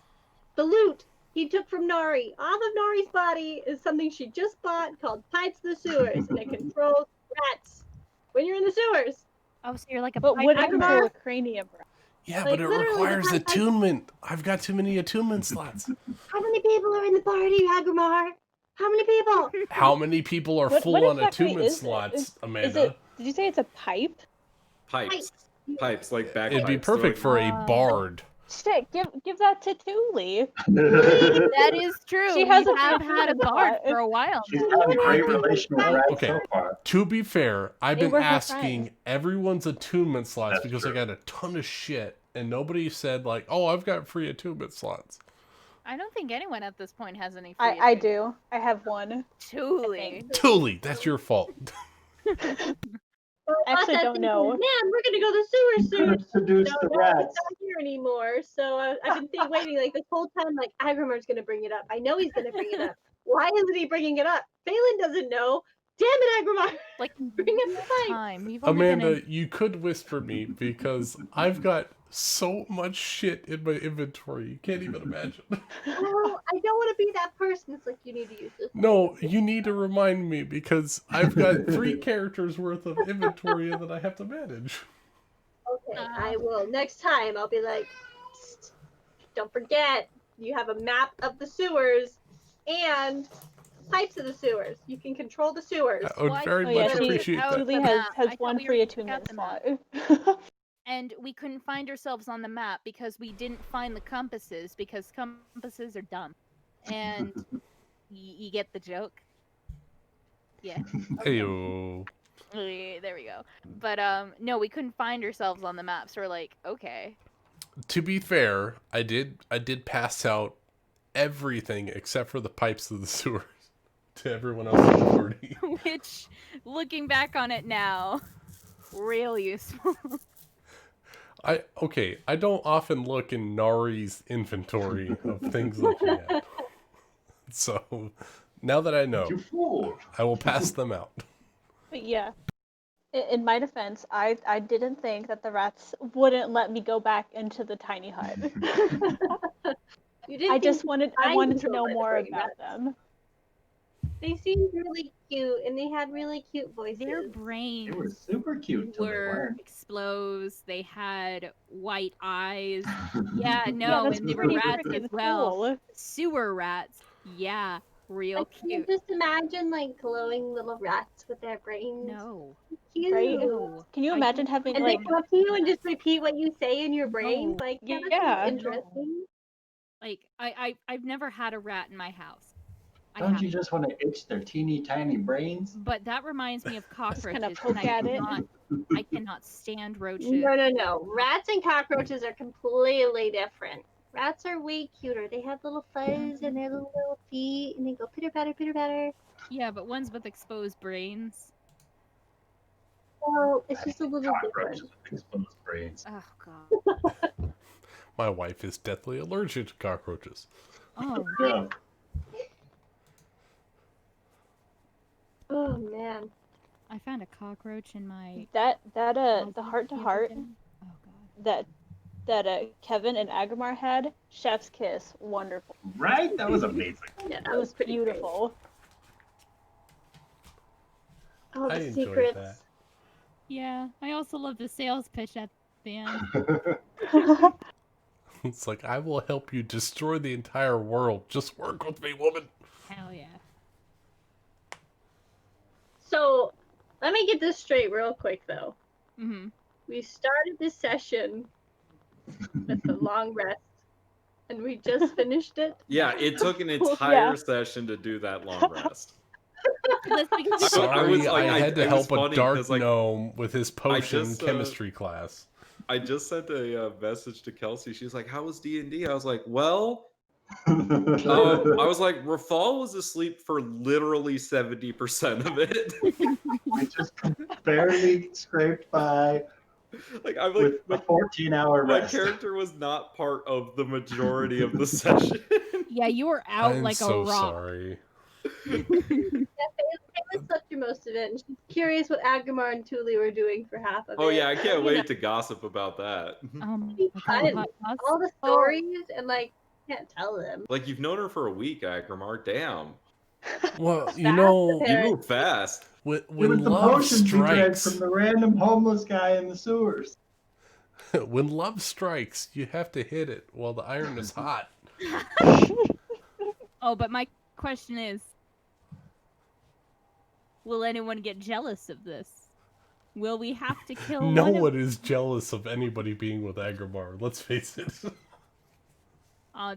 the loot he took from Nari off of Nari's body is something she just bought called pipes in the sewers, and it controls rats when you're in the sewers. Oh, so you're like a But pipe would it bomber. control a cranium rat? Yeah, Like, but it literally, the requires pipe- attunement. I've got too many attunement slots. How many people are in the party, Agrimar? How many people? How many people are What full on exactly attunement is it? slots, Is Amanda? it? Did you say it's a pipe? Pipes like bagpipes. It'd be perfect for a bard. Shit, give that to Thule. That is true. She has we a have pretty had a good bard spot. for a while. She's had a great relation with Rat okay. so far. To be fair, I've They been were her asking friends. everyone's attunement slots That's because true. I got a ton of shit, and nobody said like, "Oh, I've got free attunement slots." I don't think anyone at this point has any. I do. I have one. Truly. Thule, that's your fault. Well, I actually us don't thinking, know. Man, we're gonna go to the sewers soon. Seduce the No, rats. it's not here anymore. So I've been waiting like this whole time. Like Agrimar's gonna bring it up. I know he's gonna bring it up. Why isn't he bringing it up? Phelan doesn't know. Damn it, Agrimar! Like Bring up the fight. time. We've only been Amanda, in... you could whisper me because I've got so much shit in my inventory. You can't even imagine. Oh, I don't want to be that person. It's like you need to use this. No, you need to remind me because I've got 3 characters worth of inventory that I have to manage. Okay, I will. Next time, I'll be like, "Psst, don't forget, you have a map of the sewers and pipes of the sewers. You can control the sewers. I would Why- very Oh yeah, much she appreciate that. Thule the has map. I thought one we free already attunement got slot. And we couldn't find ourselves on the map because we didn't find the compasses because compasses are dumb. And you get the joke? Yeah. Heyo. Yeah, there we go. But no, we couldn't find ourselves on the map, so we're like, okay. To be fair, I did pass out everything except for the pipes of the sewers to everyone else in the party. Which, looking back on it now, real useful. I don't often look in Nari's inventory of things looking at. So now that I know, You fool. I will pass them out. But yeah, in my defense, I didn't think that the rats wouldn't let me go back into the tiny hut. You didn't I just think wanted mind to know control more might bring about that. them. They seemed really cute, and they had really cute voices. Their They brains were super cute till they were weren't. exposed. They had white eyes. Yeah, Yeah, no, that's and they were pretty rats freaking as well. cool. Sewer rats. Yeah, real Like, can you cute. just imagine like glowing little rats with their brains? No. Cute. Right? No. Can you I imagine don't having And like they come up to you and just repeat what you say in your brain. No. Like, Yeah. that's interesting. Like I've never had a rat in my house. I Don't you haven't. just want to itch their teeny tiny brains? But that reminds me of cockroaches, kinda and poke at it. I cannot stand roaches. No. Rats and cockroaches are completely different. Rats are way cuter. They have little fuzz and their little feet, and they go pitter patter, pitter patter. Yeah, but ones with exposed brains. So it's just a little Cockroaches different. with exposed brains. Oh god. My wife is deathly allergic to cockroaches. Oh Yeah. Oh man. I found a cockroach in my the closet heart to the other heart day. Oh god. that Kevin and Agrimar had, chef's kiss, wonderful. Right? That was amazing. Yeah, It that was pretty great. beautiful. Oh, the I enjoyed secrets. that. Yeah, I also love the sales pitch at the end. It's like, I will help you destroy the entire world. Just work with me, woman. Hell yeah. So, let me get this straight real quick though. Mm-hmm. We started this session with a long rest, and we just finished it. Yeah, it took an entire Yeah. session to do that long rest. That's because Sorry, I was like- I had to it was help a funny dark 'cause, like, gnome with his potion just, chemistry class. I just sent a message to Kelsey. She's like, "How was D&D?" I was like, "Well, I was like, Rafal was asleep for literally 70% of it. I just barely scraped by Like I'm with like a 14-hour my rest. character was not part of the majority of the session. yeah, you were out I'm like so a rock. sorry. Taylor slept through most of it, and she's curious what Agrimar and Thule were doing for half of it. Oh yeah, I can't You wait know, to gossip about that. fun. hot sauce. all the stories, and like, can't tell them. Like you've known her for a week, Agrimar. Damn, Well, you Fast know, apparently. you move fast. when It was the love potions we drank strikes, from the random homeless guy in the sewers. when love strikes, you have to hit it while the iron is hot. Oh, but my question is, Will anyone get jealous of this? Will we have to kill No one of... one is jealous of anybody being with Agramar. Let's face it.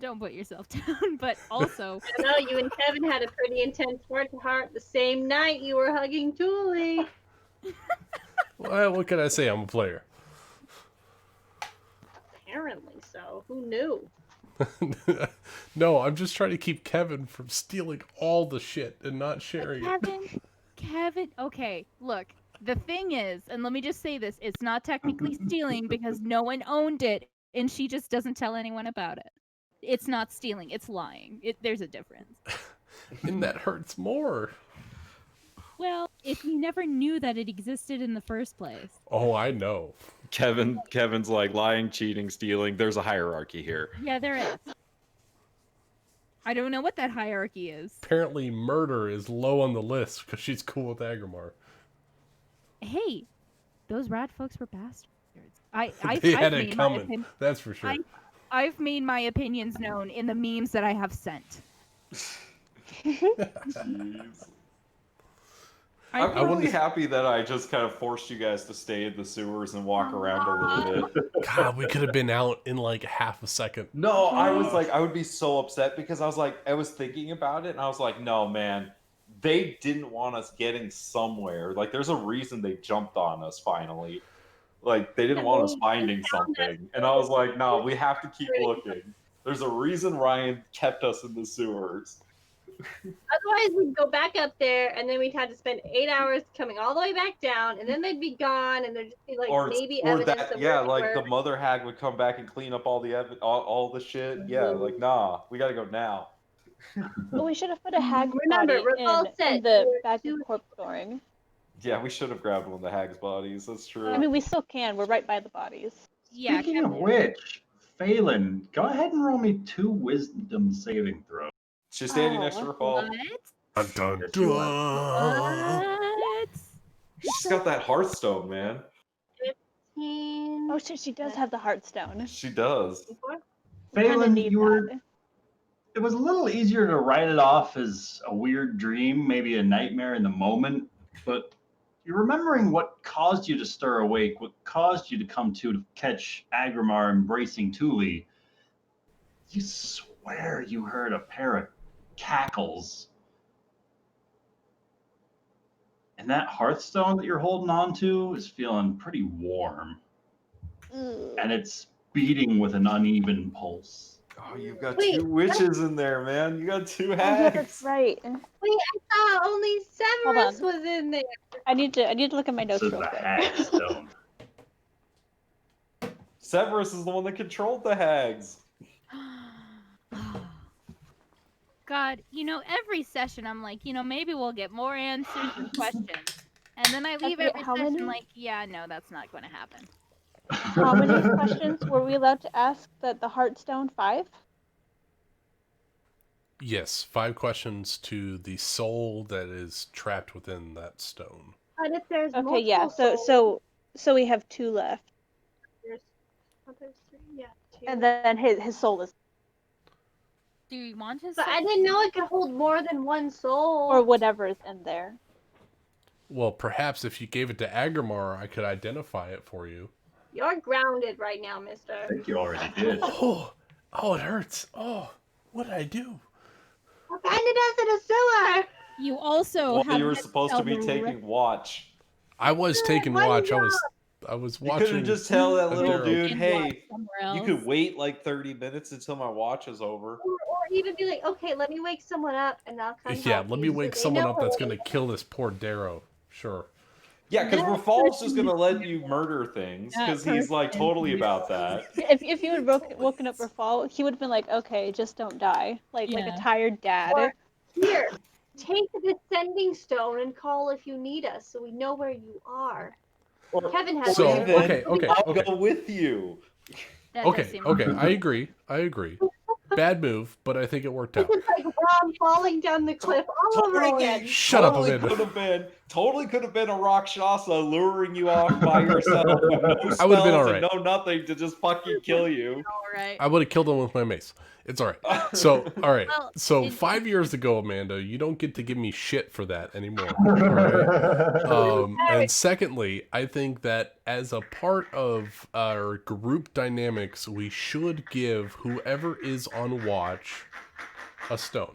Don't put yourself down, but also... I know you and Kevin had a pretty intense heart-to-heart the same night you were hugging Thule. Well, what can I say? I'm a player. Apparently so. Who knew? No, I'm just trying to keep Kevin from stealing all the shit and not sharing it. Kevin, okay, look. The thing is, and let me just say this, it's not technically stealing because no one owned it, and she just doesn't tell anyone about it. It's not stealing, it's lying. There's a difference. And that hurts more. Well, if you never knew that it existed in the first place. Oh, I know. Kevin's like lying, cheating, stealing. There's a hierarchy here. Yeah, there is. I don't know what that hierarchy is. Apparently, murder is low on the list because she's cool with Agramar. Hey, those rat folks were bastards. They had it coming. That's for sure. I've made my opinions known in the memes that I have sent. I'm really happy that I just kind of forced you guys to stay in the sewers and walk around a little bit. God, we could have been out in like half a second. No, I was like, I would be so upset because I was thinking about it and I was like, no, man, they didn't want us getting somewhere. Like, there's a reason they jumped on us finally. Like, they didn't want us finding something. And I was like, no, we have to keep looking. There's a reason Ryan kept us in the sewers. Otherwise, we'd go back up there, and then we'd have to spend 8 hours coming all the way back down, and then they'd be gone, and there'd just be like maybe evidence of yeah, where like they the were. mother hag would come back and clean up all the all the shit. Yeah, like nah, we gotta go now. Well, we should have put a hag Remember, body Raval in said the you were back too- of corpse storing. Yeah, we should have grabbed one of the hag's bodies. That's true. I mean, we still can. We're right by the bodies. Yeah, Speaking of which, Phelan, go ahead and roll me 2 wisdom saving throws. She's standing next to her fall. What? Dun, Yes, dun, you are. dun. What? She's got that Hearthstone, man. 15, Oh shit, she does have the Heartstone. She does. 24. We kinda Phelan, need you were. that. It was a little easier to write it off as a weird dream, maybe a nightmare in the moment, but you're remembering what caused you to stir awake, what caused you to come to catch Agramar embracing Thule. You swear you heard a pair of cackles. And that Hearthstone that you're holding on to is feeling pretty warm. Ugh. And it's beating with an uneven pulse. Oh, you've got Wait, 2 witches in there, man. You got 2 Oh, yeah, hags. that's right. Wait, I thought only Severus on. was in there. I need to look at my This notes is real the quick. Hagstone. Severus is the one that controlled the hags. God, every session I'm like, maybe we'll get more answers and questions. And then I leave Okay, every how session many? like, yeah, no, that's not going to happen. How many questions were we allowed to ask the Heartstone? 5? Yes, 5 questions to the soul that is trapped within that stone. But if there's Okay, yeah. multiple So we have 2 left, there's 3, yeah, 2. and then his soul is, Do you want his But soul? I didn't know it could hold more than one soul. or whatever is in there. Well, perhaps if you gave it to Agramar, I could identify it for you. You're grounded right now, I mister. think you already did. Oh, it hurts. Oh, what did I do? Abandoned us in a sewer! You also Well, have you were supposed to be taking watch. I was taking watch. I was You watching. couldn't just tell that little Adaro. dude, And hey, watch somewhere else. you could wait like 30 minutes until my watch is over. Or even be like, okay, let me wake someone up and I'll come Yeah, help let you me so wake they someone know up that's where gonna kill this poor Darrow. Sure. Yeah, because That Rafal's just person- gonna let you murder things That because he's like person- totally about that. If you had woken up Rafal, he would have been like, okay, just don't die, like Yeah. a tired dad. Or, here, take the descending stone and call if you need us so we know where you are. Or, Kevin has So, it. okay. I'll go with you. That does Okay, seem I agree. Bad move, but I think it worked out. It's like Rom falling down the cliff. All all over again. Shut up, totally Amanda. Totally could have been a Rakshasa luring you off by yourself with no I would've been spells alright. and no nothing to just fucking kill you. All right. I would have killed him with my mace. It's all right. So, all right. Well, So, in- 5 years ago, Amanda, you don't get to give me shit for that anymore. All right. And secondly, I think that as a part of our group dynamics, we should give whoever is on watch a stone.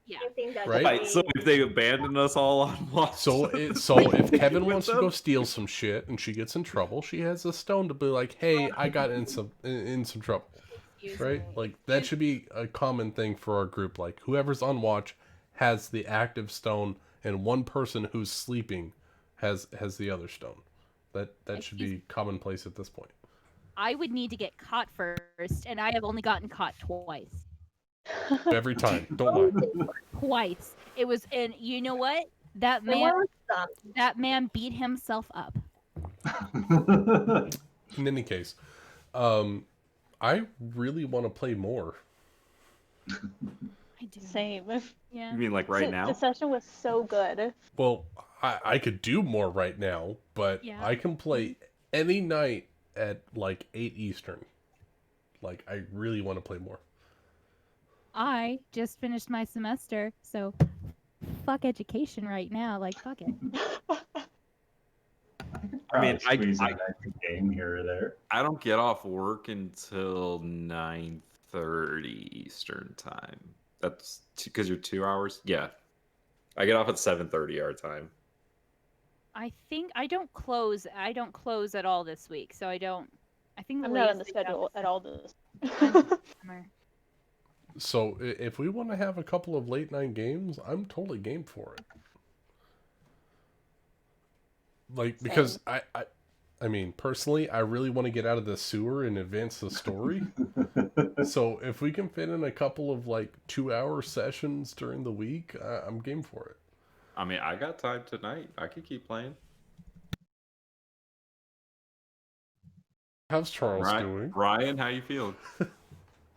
Yeah. I think that Right? should Right, be- so if they abandon us all on watch, So if Kevin wants to go steal some shit and she gets in trouble, she has a stone to be like, "Hey, I got in some trouble." Excuse Right? me. Like that should be a common thing for our group. Like whoever's on watch has the active stone, and one person who's sleeping has the other stone. That should be commonplace at this point. I would need to get caught first, and I have only gotten caught twice. Every time, don't lie. Twice. It was, and you know what? That There man, were some. that man beat himself up. In any case, I really want to play more. I do. Same. Yeah. you mean like right now? The session was so good. Well, I could do more right now, but Yeah. I can play any night at like 8 Eastern. Like, I really want to play more. I just finished my semester, so fuck education right now. Like, fuck it. I mean, Squeeze I an extra game here or there. I don't get off work until 9:30 Eastern time. That's because you're 2 hours. Yeah, I get off at 7:30 our time. I think I don't close. I don't close at all this week, so I don't. I think I'm not on the latest I got schedule was at all this. summer. So, if we want to have a couple of late night games, I'm totally game for it. Like, because I mean, personally, I really want to get out of the sewer and advance the story. So, if we can fit in a couple of like 2-hour sessions during the week, I'm game for it. I mean, I got time tonight. I could keep playing. How's Charles doing? Ryan, how you feeling?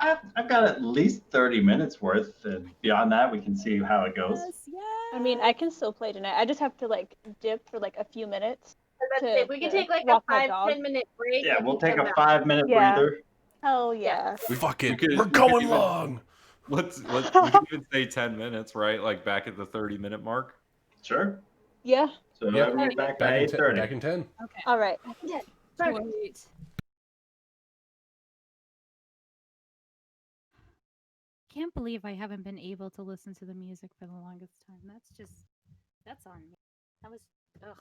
I've got at least 30 minutes worth, and beyond that, we can see how it goes. Yes, yes. I mean, I can still play tonight. I just have to like dip for like a few minutes. That's it. We can take like a walk my 5-10 dog. minute break. Yeah, and we'll take come a back. 5-minute Yeah. breather. Hell yeah. Fuck it, we we're could going even- long. Let's we can even say 10 minutes, right? Like back at the 30-minute mark. Sure. Yeah. So Yeah. everyone's back by Back in 8:30. back in 10. Okay. All right. Perfect. Sweet. Can't believe I haven't been able to listen to the music for the longest time. That's on me. That was ugh.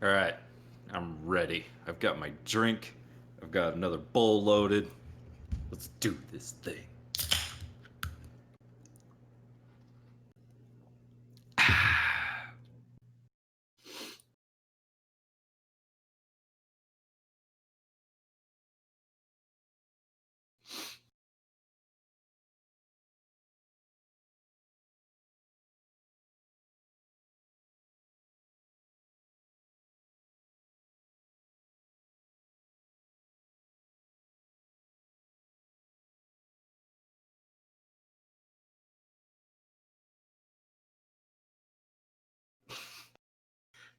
All right, I'm ready. I've got my drink. I've got another bowl loaded. Let's do this thing.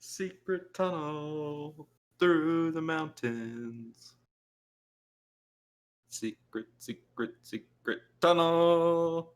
Secret tunnel through the mountains. Secret, secret, secret tunnel.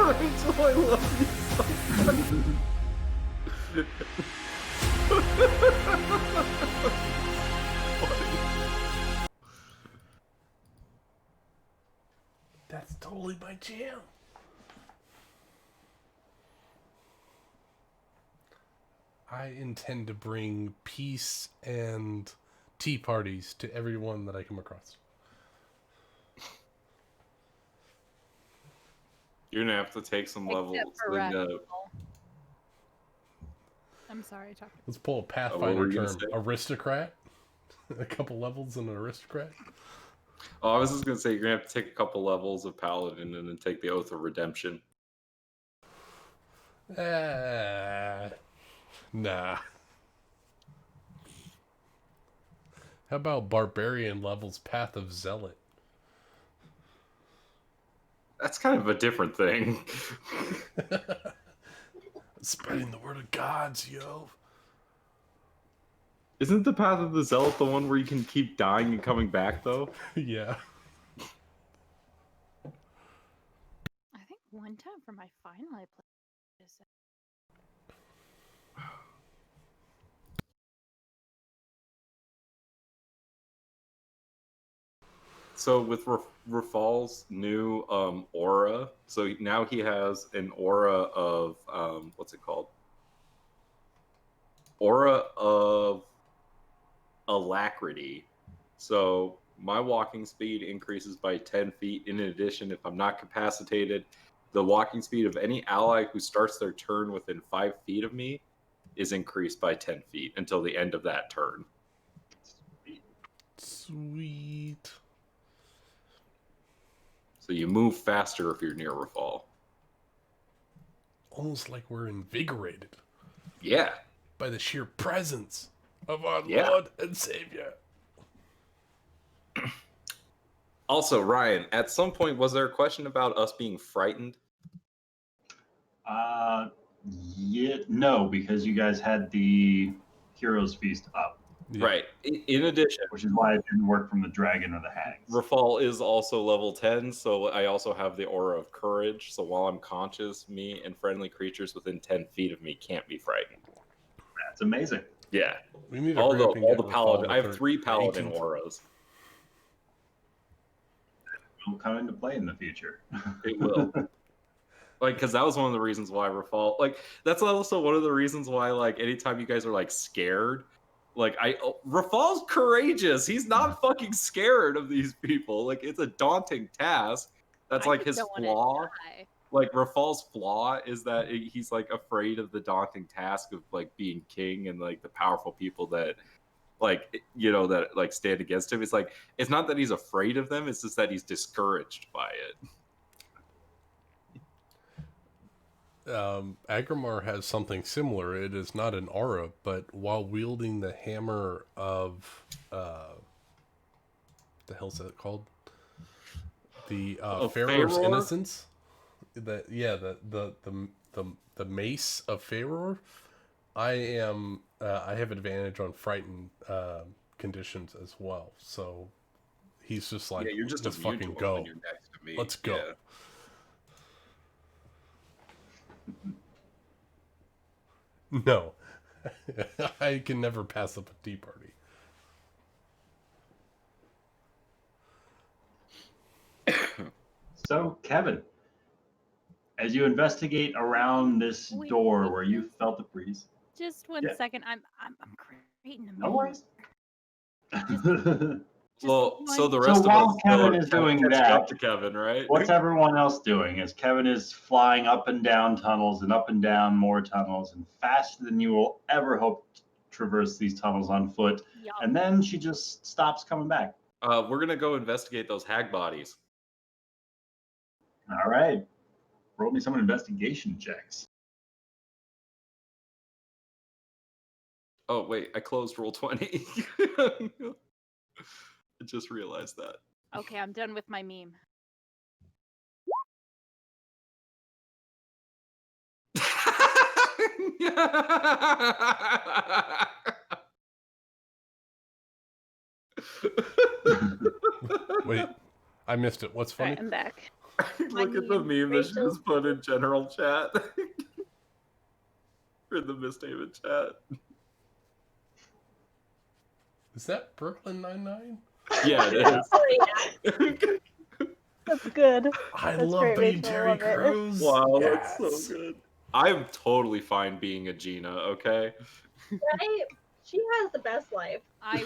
Rachel, I love you so That's totally my jam. I intend to bring peace and tea parties to everyone that I come across. You're gonna have to take some Except levels. for Then, rat people. I'm sorry, talk to Let's pull a what Pathfinder were you gonna term. say? Aristocrat. A couple levels in an aristocrat. Oh, I was just gonna say you're gonna have to take a couple levels of Paladin and then take the Oath of Redemption. Nah. How about Barbarian levels Path of Zealot? That's kind of a different thing. Spreading the word of gods, yo. Isn't the Path of the Zealot the one where you can keep dying and coming back though? Yeah. I think one time for my final I played So with Rafal's new aura, so now he has an aura of what's it called? Aura of alacrity. So my walking speed increases by 10 feet. In addition, if I'm not capacitated, the walking speed of any ally who starts their turn within 5 feet of me is increased by 10 feet until the end of that turn. Sweet. So you move faster if you're near Rafal. Almost like we're invigorated Yeah. by the sheer presence of our Yeah. Lord and Savior. Also, Ryan, at some point, was there a question about us being frightened? Yeah, no, because you guys had the Heroes Feast up, Yeah. Right. In addition, which is why it didn't work from the dragon or the hags. Rafal is also level 10, so I also have the aura of courage. So while I'm conscious, me and friendly creatures within 10 feet of me can't be frightened. That's amazing. Yeah. We need to All hurry up and the get paladin. Rafal I have with her 3 paladin 18th. auras. Will come into play in the future. It will. Like, because that was one of the reasons why Rafal, like, that's also one of the reasons why, like, anytime you guys are, like, scared, like, Rafal's courageous. He's not fucking scared of these people. Like, it's a daunting task. That's, I like, just his don't wanna flaw. die. Like, Rafal's flaw is that he's, like, afraid of the daunting task of, like, being king and, like, the powerful people that, like, you know, that, like, stand against him. It's, like, it's not that he's afraid of them. It's just that he's discouraged by it. Agrimar has something similar. It is not an aura, but while wielding the hammer of the hell's that called? The Pharaoh's Pharaoh? Innocence. The mace of Pharaoh. I have advantage on frightened conditions as well. So he's just like, Yeah, you're just let's immune to fucking him go. when you're next to me. Let's go. Yeah. No, I can never pass up a tea party. So, Kevin, as you investigate around this Wait, door wait, where you felt the breeze, Just one Yeah. second. I'm creating a no meme. worries. Well, so the So rest of while us Kevin are is kind of doing catching that, up to Kevin, right? what's everyone else doing? As Kevin is flying up and down tunnels and up and down more tunnels and faster than you will ever hope to traverse these tunnels on foot. Yup. And then she just stops coming back. We're gonna go investigate those hag bodies. All right. Roll me some investigation checks. Oh wait, I closed roll 20. I just realized that. Okay, I'm done with my meme. Wait, I missed it. What's funny? Alright, I'm back. Look at the meme that she just put in general chat. Or in the MistHaven chat. Is that Brooklyn Nine-Nine? Yeah, it is. That's good. I That's love great, being Rachel, Terry love it. Crews. Wow, Yes. that's so good. I'm totally fine being a Gina, okay? Right? She has the best life. I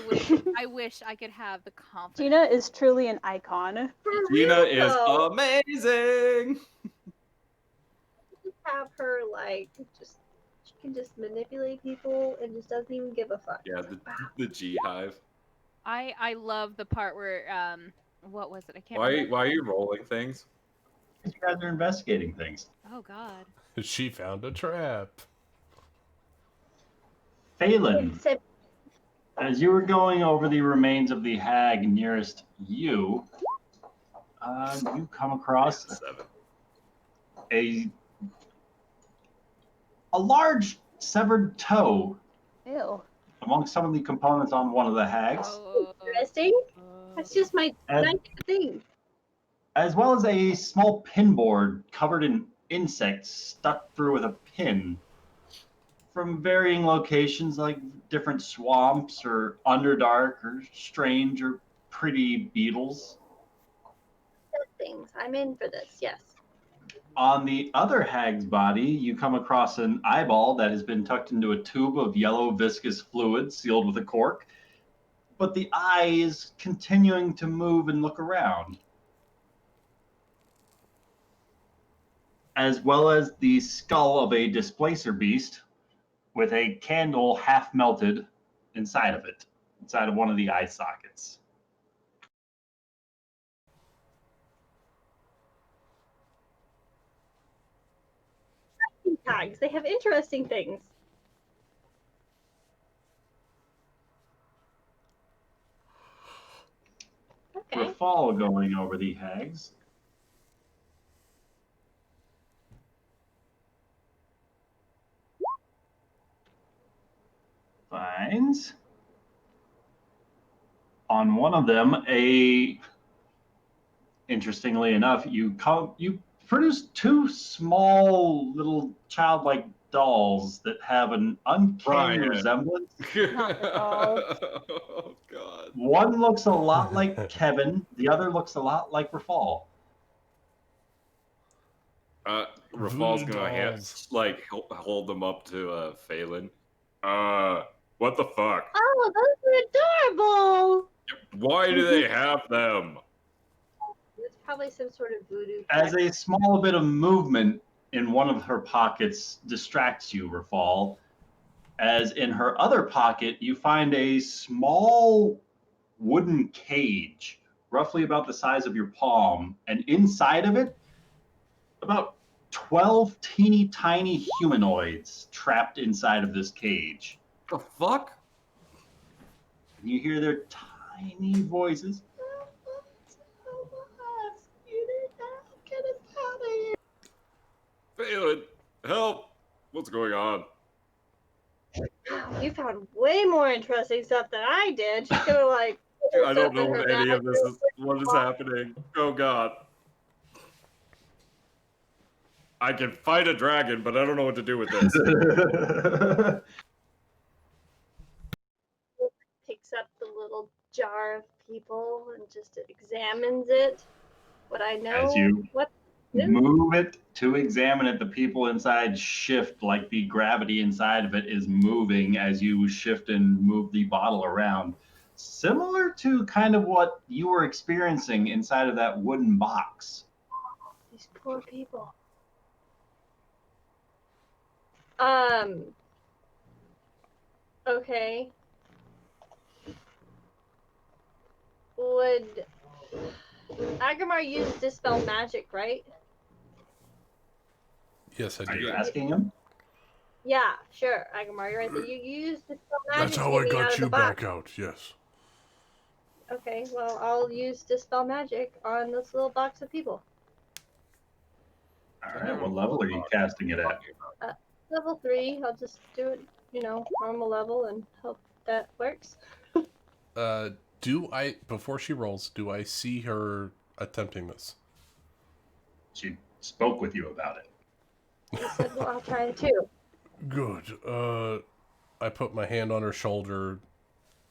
wish I could have the confidence. Gina is truly an icon. For Gina real, is though. amazing. Just have her like just she can just manipulate people and just doesn't even give a fuck. Yeah, the G Hive. I love the part where what was it? I can't Why remember. are you rolling things? You guys are investigating things. Oh God. She found a trap. Phelan, Except as you were going over the remains of the hag nearest you, you come across 7. a large severed toe Ew. among some of the components on one of the hags, interesting. That's just my And- thing. as well as a small pinboard covered in insects stuck through with a pin from varying locations, like different swamps or underdark or strange or pretty beetles. Things. I'm in for this, yes. On the other hag's body, you come across an eyeball that has been tucked into a tube of yellow viscous fluid sealed with a cork, but the eye is continuing to move and look around, as well as the skull of a displacer beast with a candle half melted inside of it, inside of one of the eye sockets. Tags. They have interesting things. Okay. Rafal going over the hags. Finds on one of them interestingly enough, you produce two small little childlike dolls that have an uncanny Brian. resemblance. Not the dolls. Oh God. One looks a lot like Kevin, the other looks a lot like Rafal. Rafal's Voodoo gonna dolls. hold them up to Phelan. What the fuck? Oh, those are adorable. Why do they have them? It's probably some sort of voodoo. As effect. a small bit of movement in one of her pockets distracts you, Rafal, as in her other pocket you find a small wooden cage, roughly about the size of your palm, and inside of it, about 12 teeny tiny humanoids trapped inside of this cage. The fuck? And you hear their tiny voices. Phelan, help! What's going on? You found way more interesting stuff than I did. She's gonna like. I don't know open her what any bag of this is. What is happening? Oh God. I can fight a dragon, but I don't know what to do with this. Picks up the little jar of people and just examines it. What I know. As you What? move it to examine it, the people inside shift, like the gravity inside of it is moving as you shift and move the bottle around. Similar to kind of what you were experiencing inside of that wooden box. These poor people. Okay. Would Agamar use Dispel Magic, right? Yes, I Are do. you asking him? Yeah, sure, Agamar, you're right. You use Dispel Magic. That's how to I get me out got of you the box. back out, yes. Okay, well, I'll use Dispel Magic on this little box of people. All right, what level are you casting it at? Level 3, I'll just do it, normal level and hope that works. Before she rolls, do I see her attempting this? She spoke with you about it. I said, well, I'll try it too. Good. I put my hand on her shoulder,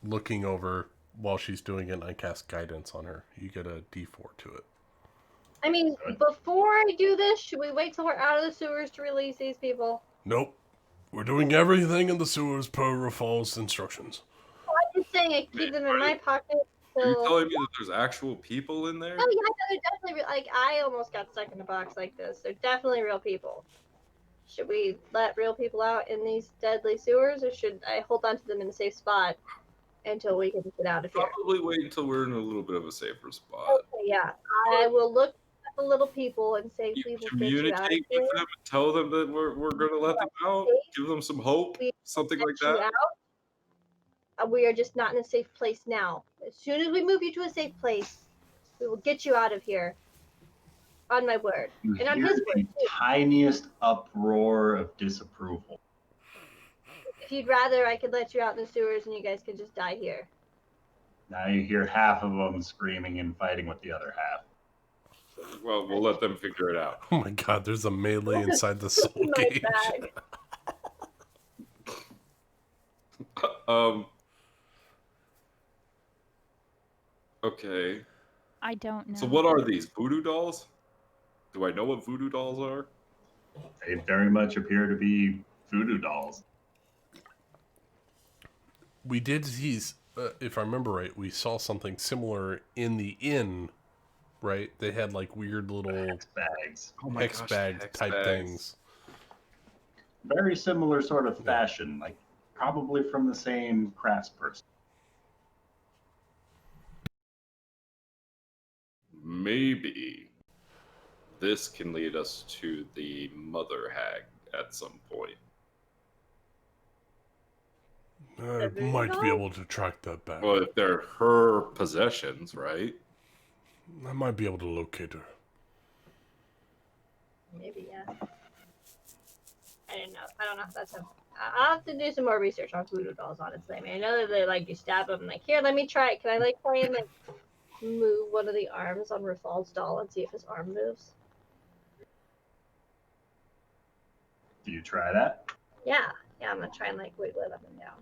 looking over while she's doing it, and I cast guidance on her. You get a D4 to it. I mean, before I do this, should we wait till we're out of the sewers to release these people? Nope. We're doing everything in the sewers per Rafal's instructions. I'm just saying I keep them in my pocket. Are you Till... telling me that there's actual people in there? Oh yeah, they're definitely like I almost got stuck in a box like this. They're definitely real people. Should we let real people out in these deadly sewers, or should I hold on to them in a safe spot until we can get out of here? Probably wait until we're in a little bit of a safer spot. Okay, yeah. I will look at the little people and say, You we will get you out of communicate here. with them and tell them that we're going to let them out, give them some hope, We something get like you that. out. We are just not in a safe place now. As soon as we move you to a safe place, we will get you out of here. On my word. You And on hear his the word, too. tiniest uproar of disapproval. If you'd rather, I could let you out in the sewers and you guys could just die here. Now you hear half of them screaming and fighting with the other half. Well, we'll let them figure it out. Oh my god, there's a melee inside the soul In my cage. bag. Okay. I don't know. So what are these? Voodoo dolls? Do I know what voodoo dolls are? They very much appear to be voodoo dolls. We did see, if I remember right, we saw something similar in the inn, right? They had like weird little Hex bags. Oh my hex gosh, bag hex type bags. things. Very similar sort of fashion, like probably from the same craftsperson. Maybe this can lead us to the mother hag at some point. I might be able to track that back. Well, if they're her possessions, right? I might be able to locate her. Maybe, yeah. I don't know. I don't know if that's a. I'll have to do some more research on voodoo dolls, honestly. I mean, I know that they like you stab them. Like, here, let me try it. Can I like try and like move one of the arms on Rafal's doll and see if his arm moves? Do you try that? Yeah, I'm gonna try and like wiggle it up and down.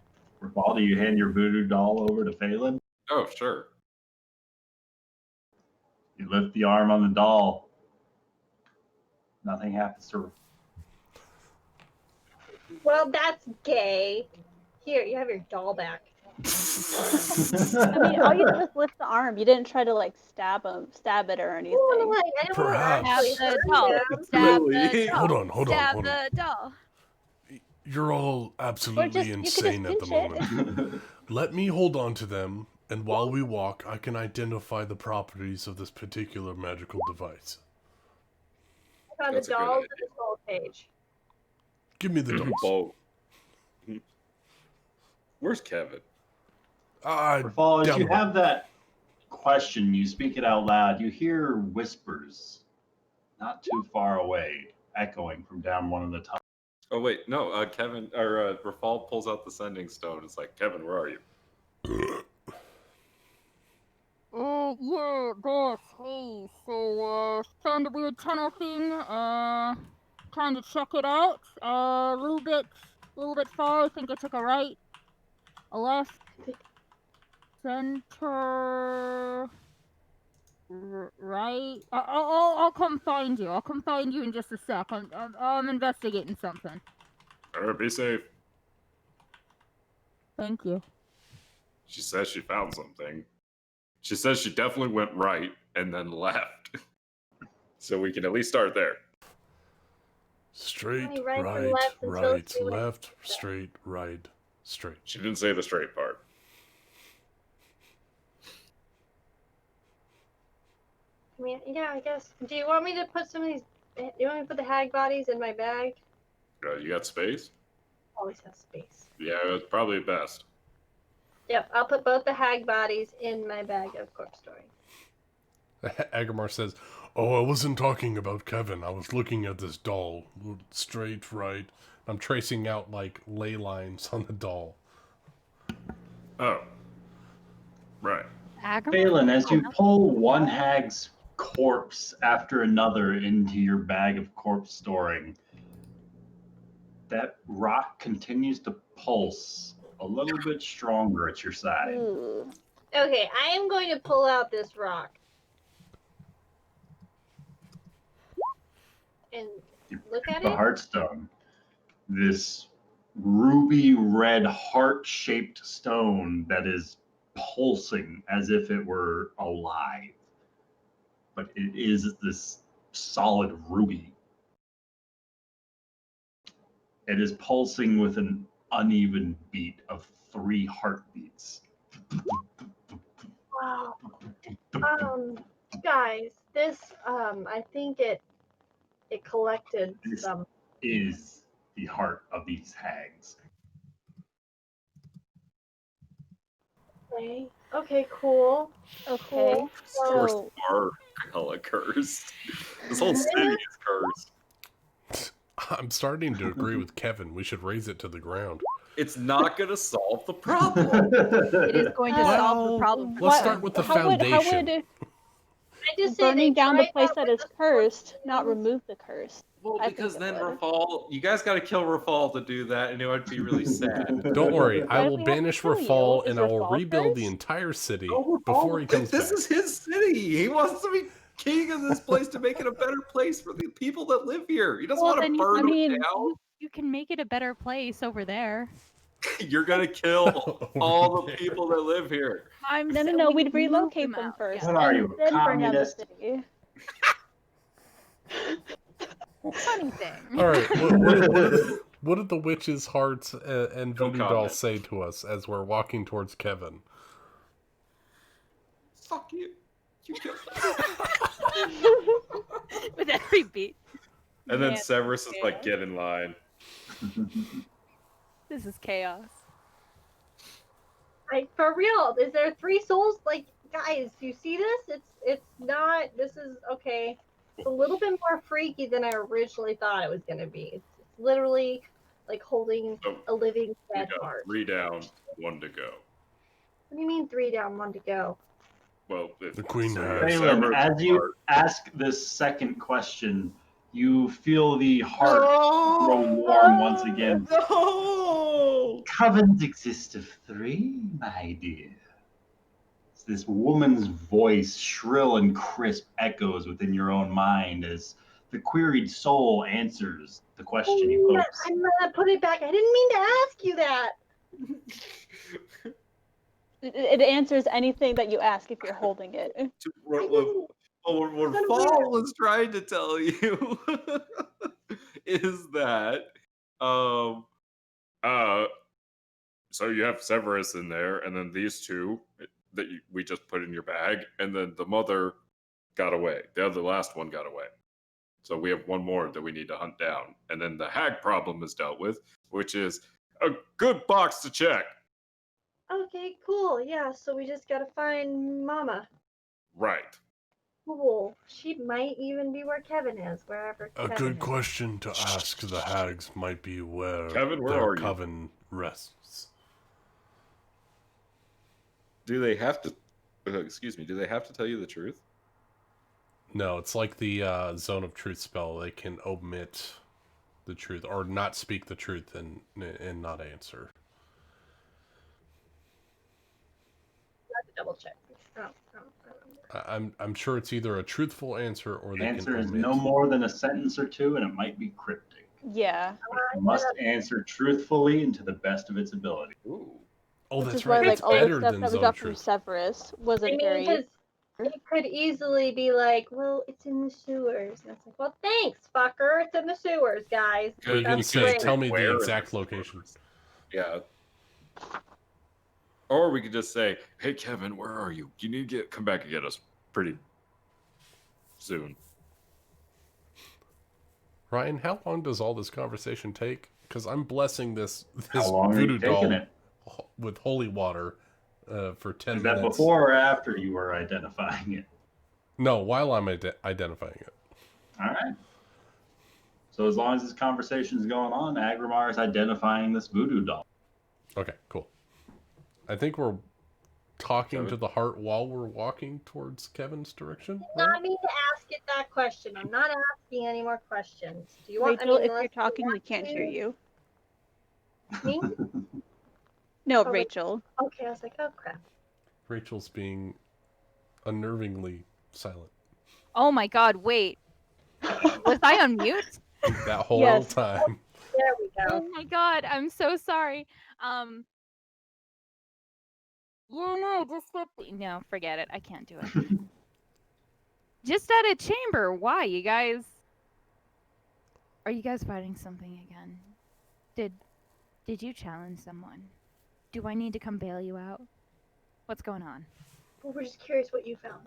Rafal, do you hand your voodoo doll over to Phelan? Oh, sure. You lift the arm on the doll. Nothing happens to her. Well, that's gay. Here, you have your doll back. I mean, all you did was lift the arm. You didn't try to like stab it or anything. Oh, like, I don't Perhaps. wanna actually Stab the hurt doll. him. Stab Really? the doll. Hold on, hold on, Stab hold on. the doll. You're all absolutely you could just insane at the pinch it. moment. Let me hold on to them, and while we walk, I can identify the properties of this particular magical device. I found That's the a good dolls idea. in the soul cage. Give me the dolls. Bo. Where's Kevin? Rafal, as down you the road. have that question, you speak it out loud. You hear whispers not too far away, echoing from down one of the tunnels. Oh wait, no. Kevin or Rafal pulls out the sending stone. It's like, Kevin, where are you? Yeah, boss. Hey, so, found a weird tunnel thing. Trying to check it out. A little bit far. I think I took a right, a left, center, right. I'll come find you. I'll come find you in just a sec. I'm investigating something. Be safe. Thank you. She says she found something. She says she definitely went right and then left. So we can at least start there. Straight, Right and right, left until right, she went- left, straight, right, straight. She didn't say the straight part. I mean, yeah, I guess. Do you want me to put some of these? Do you want me to put the hag bodies in my bag? You got space? Always have space. Yeah, it's probably best. Yep, I'll put both the hag bodies in my bag of corpse story. Agamar says, "Oh, I wasn't talking about Kevin. I was looking at this doll. Straight, right. I'm tracing out, like, ley lines on the doll." Oh. Right. Phelan, as you pull one hag's corpse after another into your bag of corpse storing, that rock continues to pulse a little bit stronger at your side. Ooh. Okay, I am going to pull out this rock. And look at The it. heartstone, this ruby red heart-shaped stone that is pulsing as if it were alive, but it is this solid ruby. It is pulsing with an uneven beat of 3 heartbeats. Wow. Guys, this I think it collected This some. is the heart of these hags. Okay, cool. Okay. Stores So are hella cursed. This whole city is cursed. I'm starting to agree with Kevin. We should raise it to the ground. It's not gonna solve the problem. It is going to solve the Well, problem. let's start with the foundation. I just say burning they down the tried place that that with is the cursed, scorpions. not remove the curse. Well, I think because it then would. Rafal, you guys got to kill Rafal to do that, and it would be really sad. Don't worry, I Why do will we have to banish kill you? Rafal Is and I will Rafal rebuild the cursed? entire city Oh, before he comes This back. is his city. He wants to be king of this place to make it a better place for the people that live here. He doesn't Well, want then to you burn can, it down. you can make it a better place over there. You're gonna kill Over all the there. people that live here. No, we'd move relocate them out, first, yeah. What are and you, a then burn down the communist? city. Funny thing. All right, what did the witches' hearts and No voodoo doll comment. say to us as we're walking towards Kevin? Fuck you. You killed With every beat. And then Man, Severus is like, yeah. get in line. This is chaos. Like, for real, is there 3 souls? Like, guys, you see this? It's not. This is okay. It's a little bit more freaky than I originally thought it was gonna be. It's literally like holding So a living we dead got heart. 3 down, 1 to go. What do you mean 3 down, 1 to go? Well, if The queen so has- Phelan, Severus' as you heart- ask this second question, you feel the heart grow warm once again. No! Covens exist of 3, my dear. It's this woman's voice, shrill and crisp, echoes within your own mind as the queried soul answers the question you posed. I'm gonna put it back. I didn't mean to ask you that. It answers anything that you ask if you're holding it. What Fall was trying to tell you is that so you have Severus in there, and then these 2 that we just put in your bag, and then the mother got away. The last one got away. So we have 1 more that we need to hunt down, and then the hag problem is dealt with, which is a good box to check. Okay, cool. Yeah, so we just gotta find Mama. Right. Cool. She might even be where Kevin is, wherever A Kevin good is. question to ask the hags might be where Kevin, where their are you? coven rests. Do they have to? Excuse me. Do they have to tell you the truth? No, it's like the Zone of Truth spell. They can omit the truth or not speak the truth and not answer. I have to double check. I'm sure it's either a truthful answer or The they answer can is omit. no more than a sentence or 2, and it might be cryptic. Yeah. It must answer truthfully and to the best of its ability. Ooh. Oh, Which that's is why, right. like, It's all the better stuff than that we Zone got of from Truth. Severus I wasn't mean, very. because it could easily be like, well, it's in the sewers. And it's like, well, thanks, fucker. It's in the sewers, guys. Or you can That's say, great. tell me Where the in exact the location. Yeah. Or we could just say, "Hey, Kevin, where are you? You need to come back and get us pretty soon." Ryan, how long does all this conversation take? Because I'm blessing this How long are voodoo you taking doll it? with holy water for 10 Is that minutes. before or after you were identifying it? No, while I'm identifying it. All right. So as long as this conversation is going on, Agrimar is identifying this voodoo doll. Okay, cool. I think we're talking Kevin? to the heart while we're walking towards Kevin's direction. I Right? not mean to ask it that question. I'm not asking any more questions. Do you want? Rachel, I mean, if you're unless you talking, we want can't to. hear you. Me? No, Oh, wait. Rachel. Okay, I was like, oh crap. Rachel's being unnervingly silent Oh my god, wait. Was I on mute? that whole Yes. time. There we Oh go. my god, I'm so sorry. No, just no, forget it. I can't do it. Just at a chamber. Why, you guys? Are you guys fighting something again? Did you challenge someone? Do I need to come bail you out? What's going on? Well, we're just curious what you found.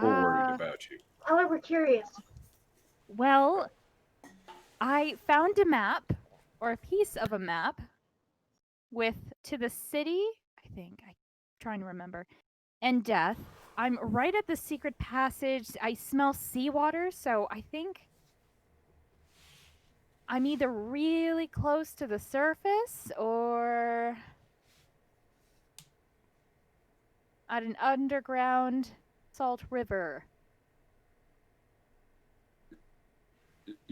We're worried about you. Oh, we're curious. Well, I found a map, or a piece of a map, with to the city, I think. I'm trying to remember. And death. I'm right at the secret passage. I smell seawater, so I think I'm either really close to the surface or at an underground salt river.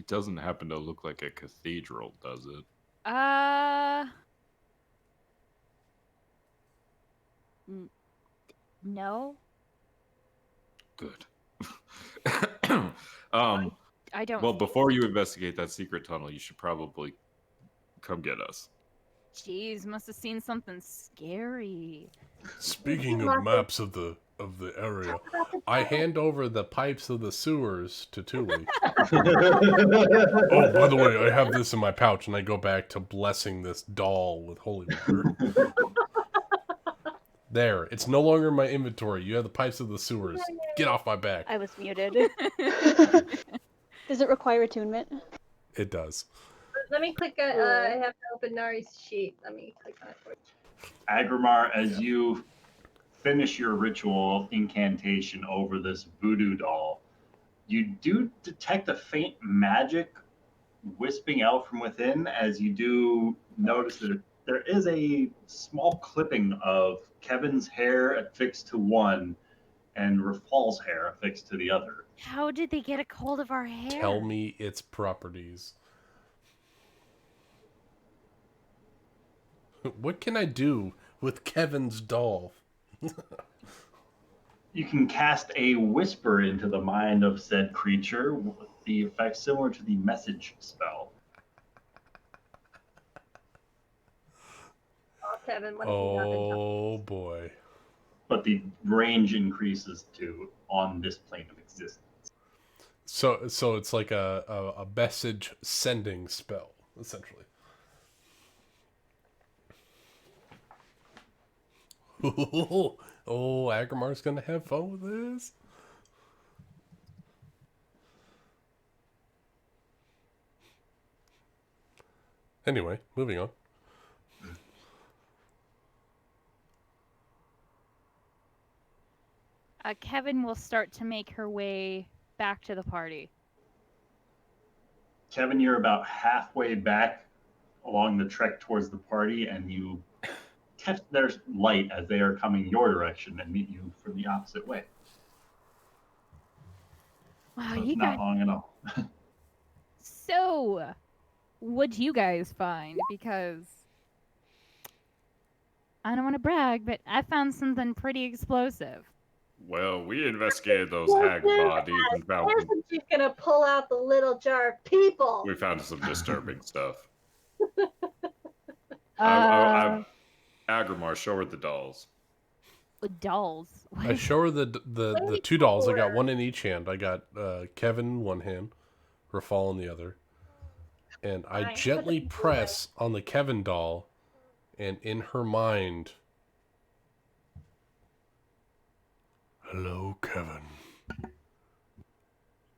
doesn't happen to look like a cathedral, does it? No. Good. I don't. Well, before you investigate that secret tunnel, you should probably come get us. Jeez, must have seen something scary. Speaking of maps of the area, I hand over the pipes of the sewers to Tuli. Oh, by the way, I have this in my pouch, and I go back to blessing this doll with holy water. There, it's no longer in my inventory. You have the pipes of the sewers. Get off my back. I was muted. Does it require attunement? It does. Let me click. I have to open Nari's sheet. Let me click on it for you. Agrimar, as you finish your ritual incantation over this voodoo doll, you do detect a faint magic wisping out from within as you do notice that there is a small clipping of Kevin's hair affixed to one and Rafal's hair affixed to the other. How did they get a hold of our hair? Tell me its properties. What can I do with Kevin's doll? You can cast a whisper into the mind of said creature with the effect similar to the message spell. Oh, Kevin, what have you done? Oh boy. But the range increases to on this plane of existence. So it's like a message sending spell, essentially. Oh, Agrimar's gonna have fun with this. Anyway, moving on. Kevin will start to make her way back to the party. Kevin, you're about halfway back along the trek towards the party, and you catch their light as they are coming your direction and meet you from the opposite way. Wow, So you it's not guys. long at all. So, what'd you guys find? Because I don't want to brag, but I found something pretty explosive. Well, we investigated those hag bodies and found Isn't she gonna pull out the little jar of people? we found some disturbing stuff. Uh, Agrimar, show her the dolls. Dolls. What I is- show her the two dolls. I got one in each hand. I got Kevin in one hand, Rafal in the other. And I Nice. gently press on the Kevin doll, and in her mind, "Hello, Kevin.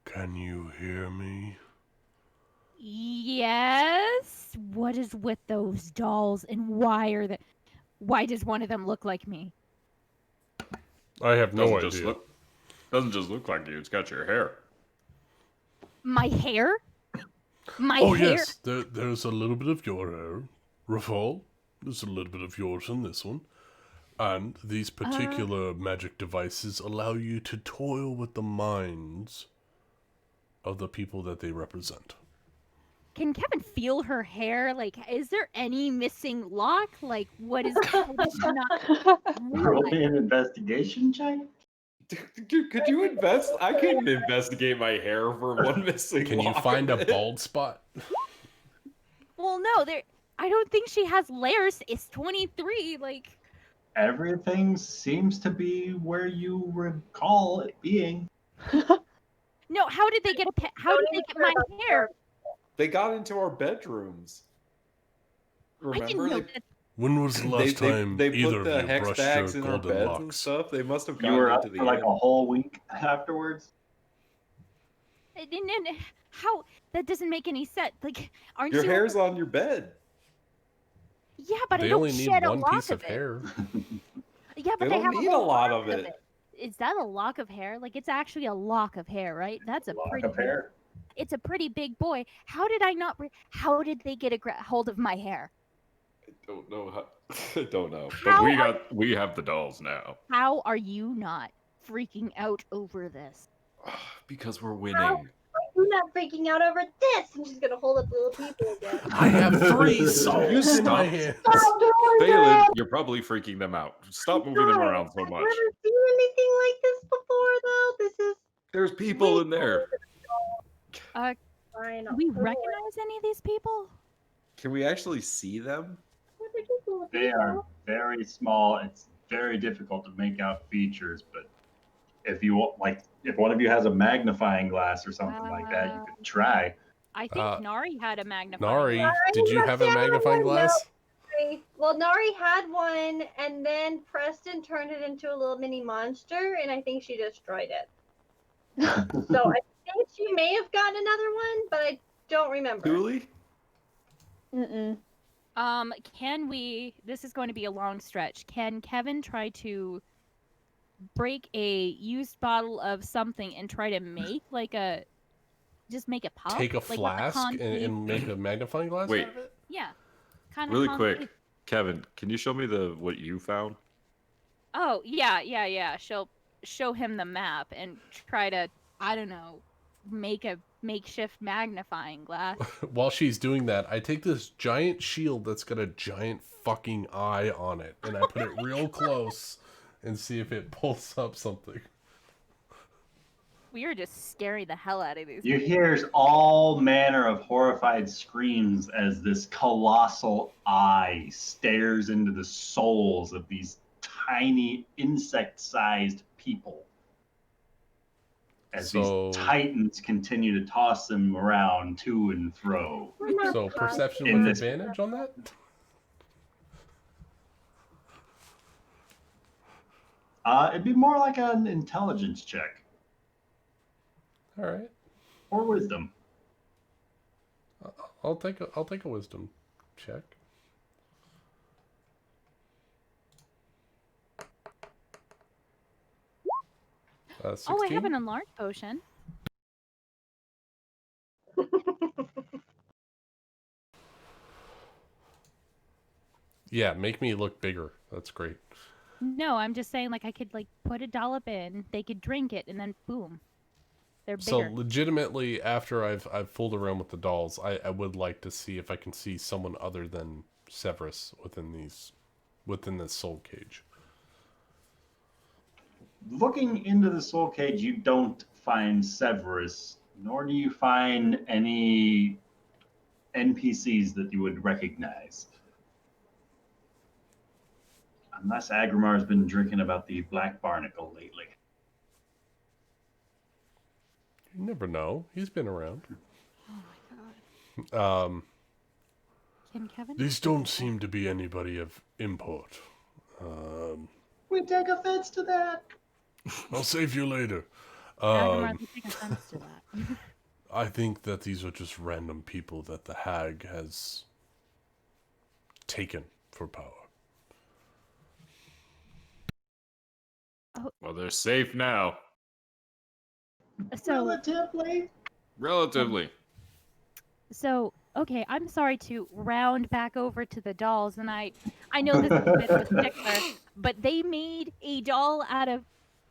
Can you hear me?" Yes. What is with those dolls, and why does one of them look like me? I have no Doesn't idea. Doesn't just look like you. It's got your hair. My hair? My Oh hair? yes, there's a little bit of your hair, Rafal. There's a little bit of yours in this one. And these particular magic devices allow you to toil with the minds of the people that they represent. Can Kevin feel her hair? Like, is there any missing lock? Like, what is how does she not Roll realize? me an investigation check. Dude, could you invest? I couldn't investigate my hair for one missing. Can you lock find of a it. bald spot? Well, no, I don't think she has layers. It's 23. Like, Everything seems to be where you recall it being. no. How did they get How did they get my hair? They got into our bedrooms. I didn't Remember? know They- that. When was the last time they either put the of you hex brushed bags your in our golden beds and locks? stuff. They must have You gotten were up into the for like inn. a whole week afterwards. And how that doesn't make any sense. Like, aren't Your you? hair's on your bed. Yeah, but I They don't only need shed a one lock piece of it. hair. Yeah, but They I don't have need a a whole lot arc of it. Is that a lock of hair? Like, it's actually a lock of hair, right? That's a Lock pretty of hair. It's a pretty big boy. How did I not? How did they get a hold of my hair? Don't know. I don't know. How But we have the dolls now. How are you not freaking out over this? Because we're winning. You not freaking out over this. And she's gonna hold up the little people again. I have 3 souls in my Stop. hands. Stop doing Phelan, that! you're probably freaking them out. Stop moving them around so I've much. never seen anything like this before, though. This is There's people in there. fine. Do we recognize any of these people? Can we actually see them? They are very small. It's very difficult to make out features, but if you want, like, if one of you has a magnifying glass or something like that, you could try. I think Nari had a magnifying Nari, glass. did you have a magnifying glass? Well, Nari had one, and then Preston turned it into a little mini monster, and I think she destroyed it. So I think she may have gotten another one, but I don't remember. Dooley? Mm-mm. Can we? This is going to be a long stretch. Can Kevin try to break a used bottle of something and try to make just make a pop? Take a Like, with the flask concave- and make a magnifying glass Wait. out of it? Yeah. Kind of Really quick, Kevin, can you show me what you found? Oh, yeah. She'll show him the map and try to, I don't know, make a makeshift magnifying glass. While she's doing that, I take this giant shield that's got a giant fucking eye on it, and I put it real close and see if it pulls up something. We are just scaring the hell out of these You people. hear all manner of horrified screams as this colossal eye stares into the souls of these tiny insect-sized people. As So- these titans continue to toss them around to and fro. So perception In with this- advantage on that? It'd be more like an intelligence check All right. or wisdom. I'll take a wisdom check. Oh, I 16? have an enlarged potion. Yeah, make me look bigger. That's great. No, I'm just saying, I could, put a dollop in, they could drink it, and then boom. They're bigger. So legitimately, after I've fooled around with the dolls, I would like to see if I can see someone other than Severus within this soul cage. Looking into the soul cage, you don't find Severus, nor do you find any NPCs that you would recognize. Unless Agrimar's been drinking about the Black Barnacle lately. You never know. He's been around. Oh my god. Can Kevin? These don't seem to be anybody of import. We take offense to that. I'll save you later. Agamar, we take offense to that. I think that these are just random people that the hag has taken for power. Well, they're safe now. So, Relatively. okay, I'm sorry to round back over to the dolls, and I know this is a bit of a stickler, but they made a doll out of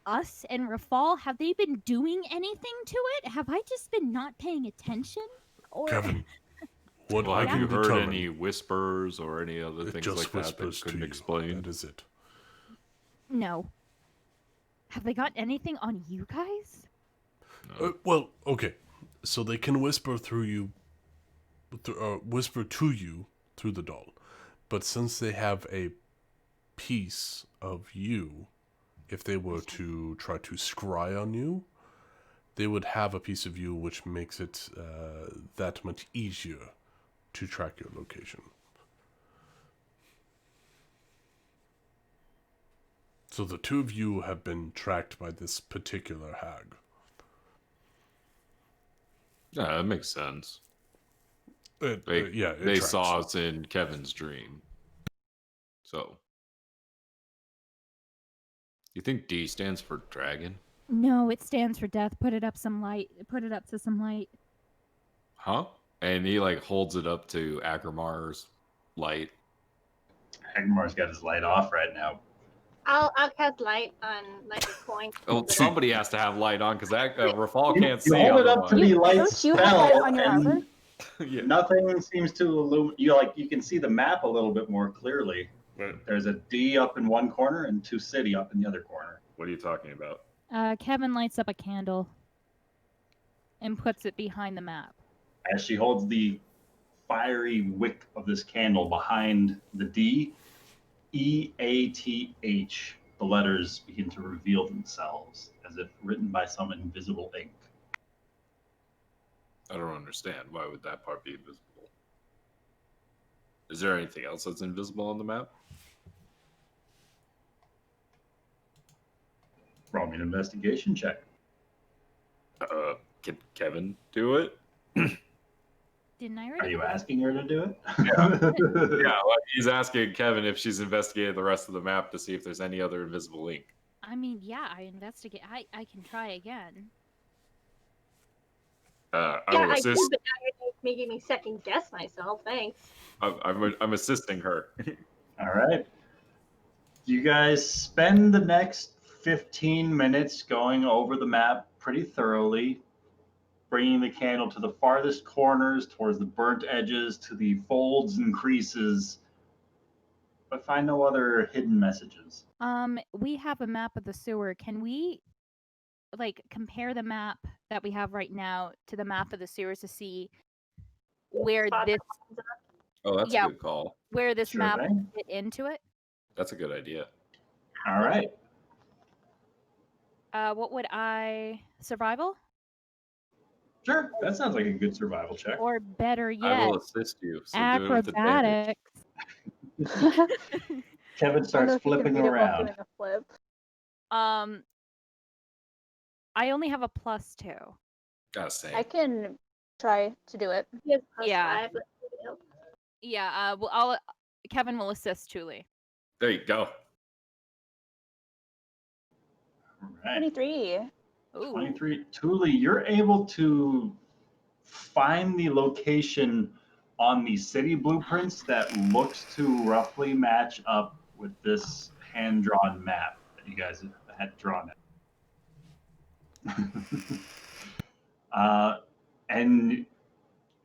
us and Rafal. Have they been doing anything to it? Have I just been not paying attention? Or Kevin, what Well, I have you can heard determine, any whispers or any other it things just like that whispers that to couldn't you. explain? That is it. no? Have they got anything on you guys? Well, okay. So they can whisper through you, whisper to you through the doll. But since they have a piece of you, if they were to try to scry on you, they would have a piece of you which makes it that much easier to track your location. So the two of you have been tracked by this particular hag. Yeah, that makes sense. Yeah, it They tracks. saw us in Kevin's dream. So, you think D stands for dragon? No, it stands for death. Put it up some light. Put it up to some light. Huh? And he holds it up to Agrimar's light. Agrimar's got his light off right now. I'll cast light on like a coin. Well, somebody has to have light on because that Rafal You, can't you see hold it up to otherwise. the light Don't you have spell, light on your and armor? Yeah. nothing seems to illuminate. You can see the map a little bit more clearly. There's a D up in one corner and 2 city up in the other corner. What are you talking about? Kevin lights up a candle and puts it behind the map. As she holds the fiery wick of this candle behind the D, EATH, the letters begin to reveal themselves as if written by some invisible ink. I don't understand. Why would that part be invisible? Is there anything else that's invisible on the map? Roll me an investigation check. Can Kevin do it? Didn't I Are already? you asking her to do it? Yeah, well, he's asking Kevin if she's investigated the rest of the map to see if there's any other invisible ink. I mean, yeah, I investigate. I can try again. I Yeah, will I do, assist. but now you're making me second guess myself. Thanks. I'm assisting her. All right. You guys spend the next 15 minutes going over the map pretty thoroughly, bringing the candle to the farthest corners, towards the burnt edges, to the folds and creases, but find no other hidden messages. We have a map of the sewer. Can we like compare the map that we have right now to the map of the sewers to see where Spot this Oh, that's Yeah. a good call. where this Sure map thing. fit into it? That's a good idea. All right. What would I survival? Sure. That sounds like a good survival check. Or better I yet, will assist you. So do it with advantage. acrobatics. Kevin I don't know starts if you can flipping read it while around. doing a flip. I only have a +2. Gotta say. I can try to do it. He has +5. Yeah. Let's do it. Yeah. Well, Kevin will assist Julie. There you go. All right. 23. Ooh. 23. Thule, you're able to find the location on the city blueprints that looks to roughly match up with this hand-drawn map that you guys had drawn. And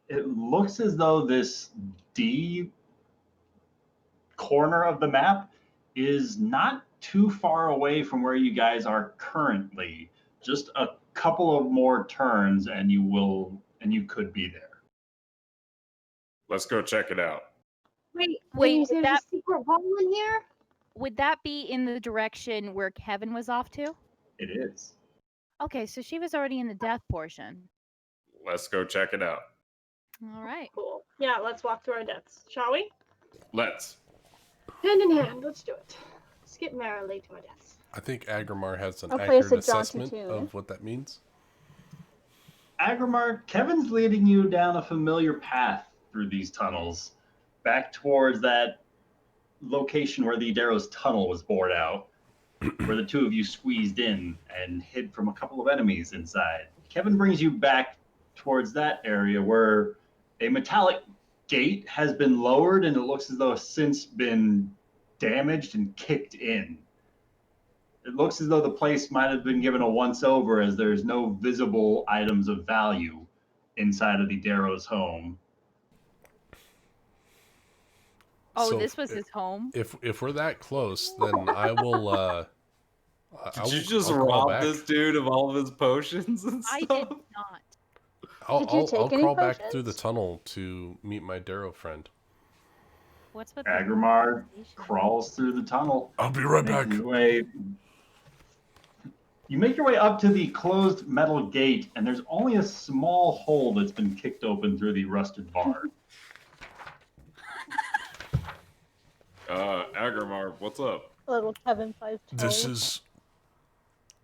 it looks as though this D corner of the map is not too far away from where you guys are currently. Just a couple of more turns and you could be there. Let's go check it out. Wait, Wait, there's that- a secret wall in here? Would that be in the direction where Kevin was off to? It is. Okay, so she was already in the death portion. Let's go check it out. All right. Cool. Yeah, let's walk through our deaths, shall we? Let's. Hand in hand, let's do it. Skip merrily to our deaths. I think Agrimar has an I'll play us accurate a jaunty assessment tune. of what that means. Agrimar, Kevin's leading you down a familiar path through these tunnels, back towards that location where the Darrow's tunnel was bored out, where the two of you squeezed in and hid from a couple of enemies inside. Kevin brings you back towards that area where a metallic gate has been lowered and it looks as though it's since been damaged and kicked in. It looks as though the place might have been given a once-over as there's no visible items of value inside of the Darrow's home. Oh, So, this was his home. If we're that close, then I will. Did you just rob this dude of all of his potions and I stuff? did not. Did you take I'll any crawl back through the potions? tunnel to meet my Darrow friend. What's with the Agrimar conversation? crawls through the tunnel. I'll be right back. You make your way up to the closed metal gate, and there's only a small hole that's been kicked open through the rusted bar. Agrimar, what's up? Little Kevin-sized This toy. is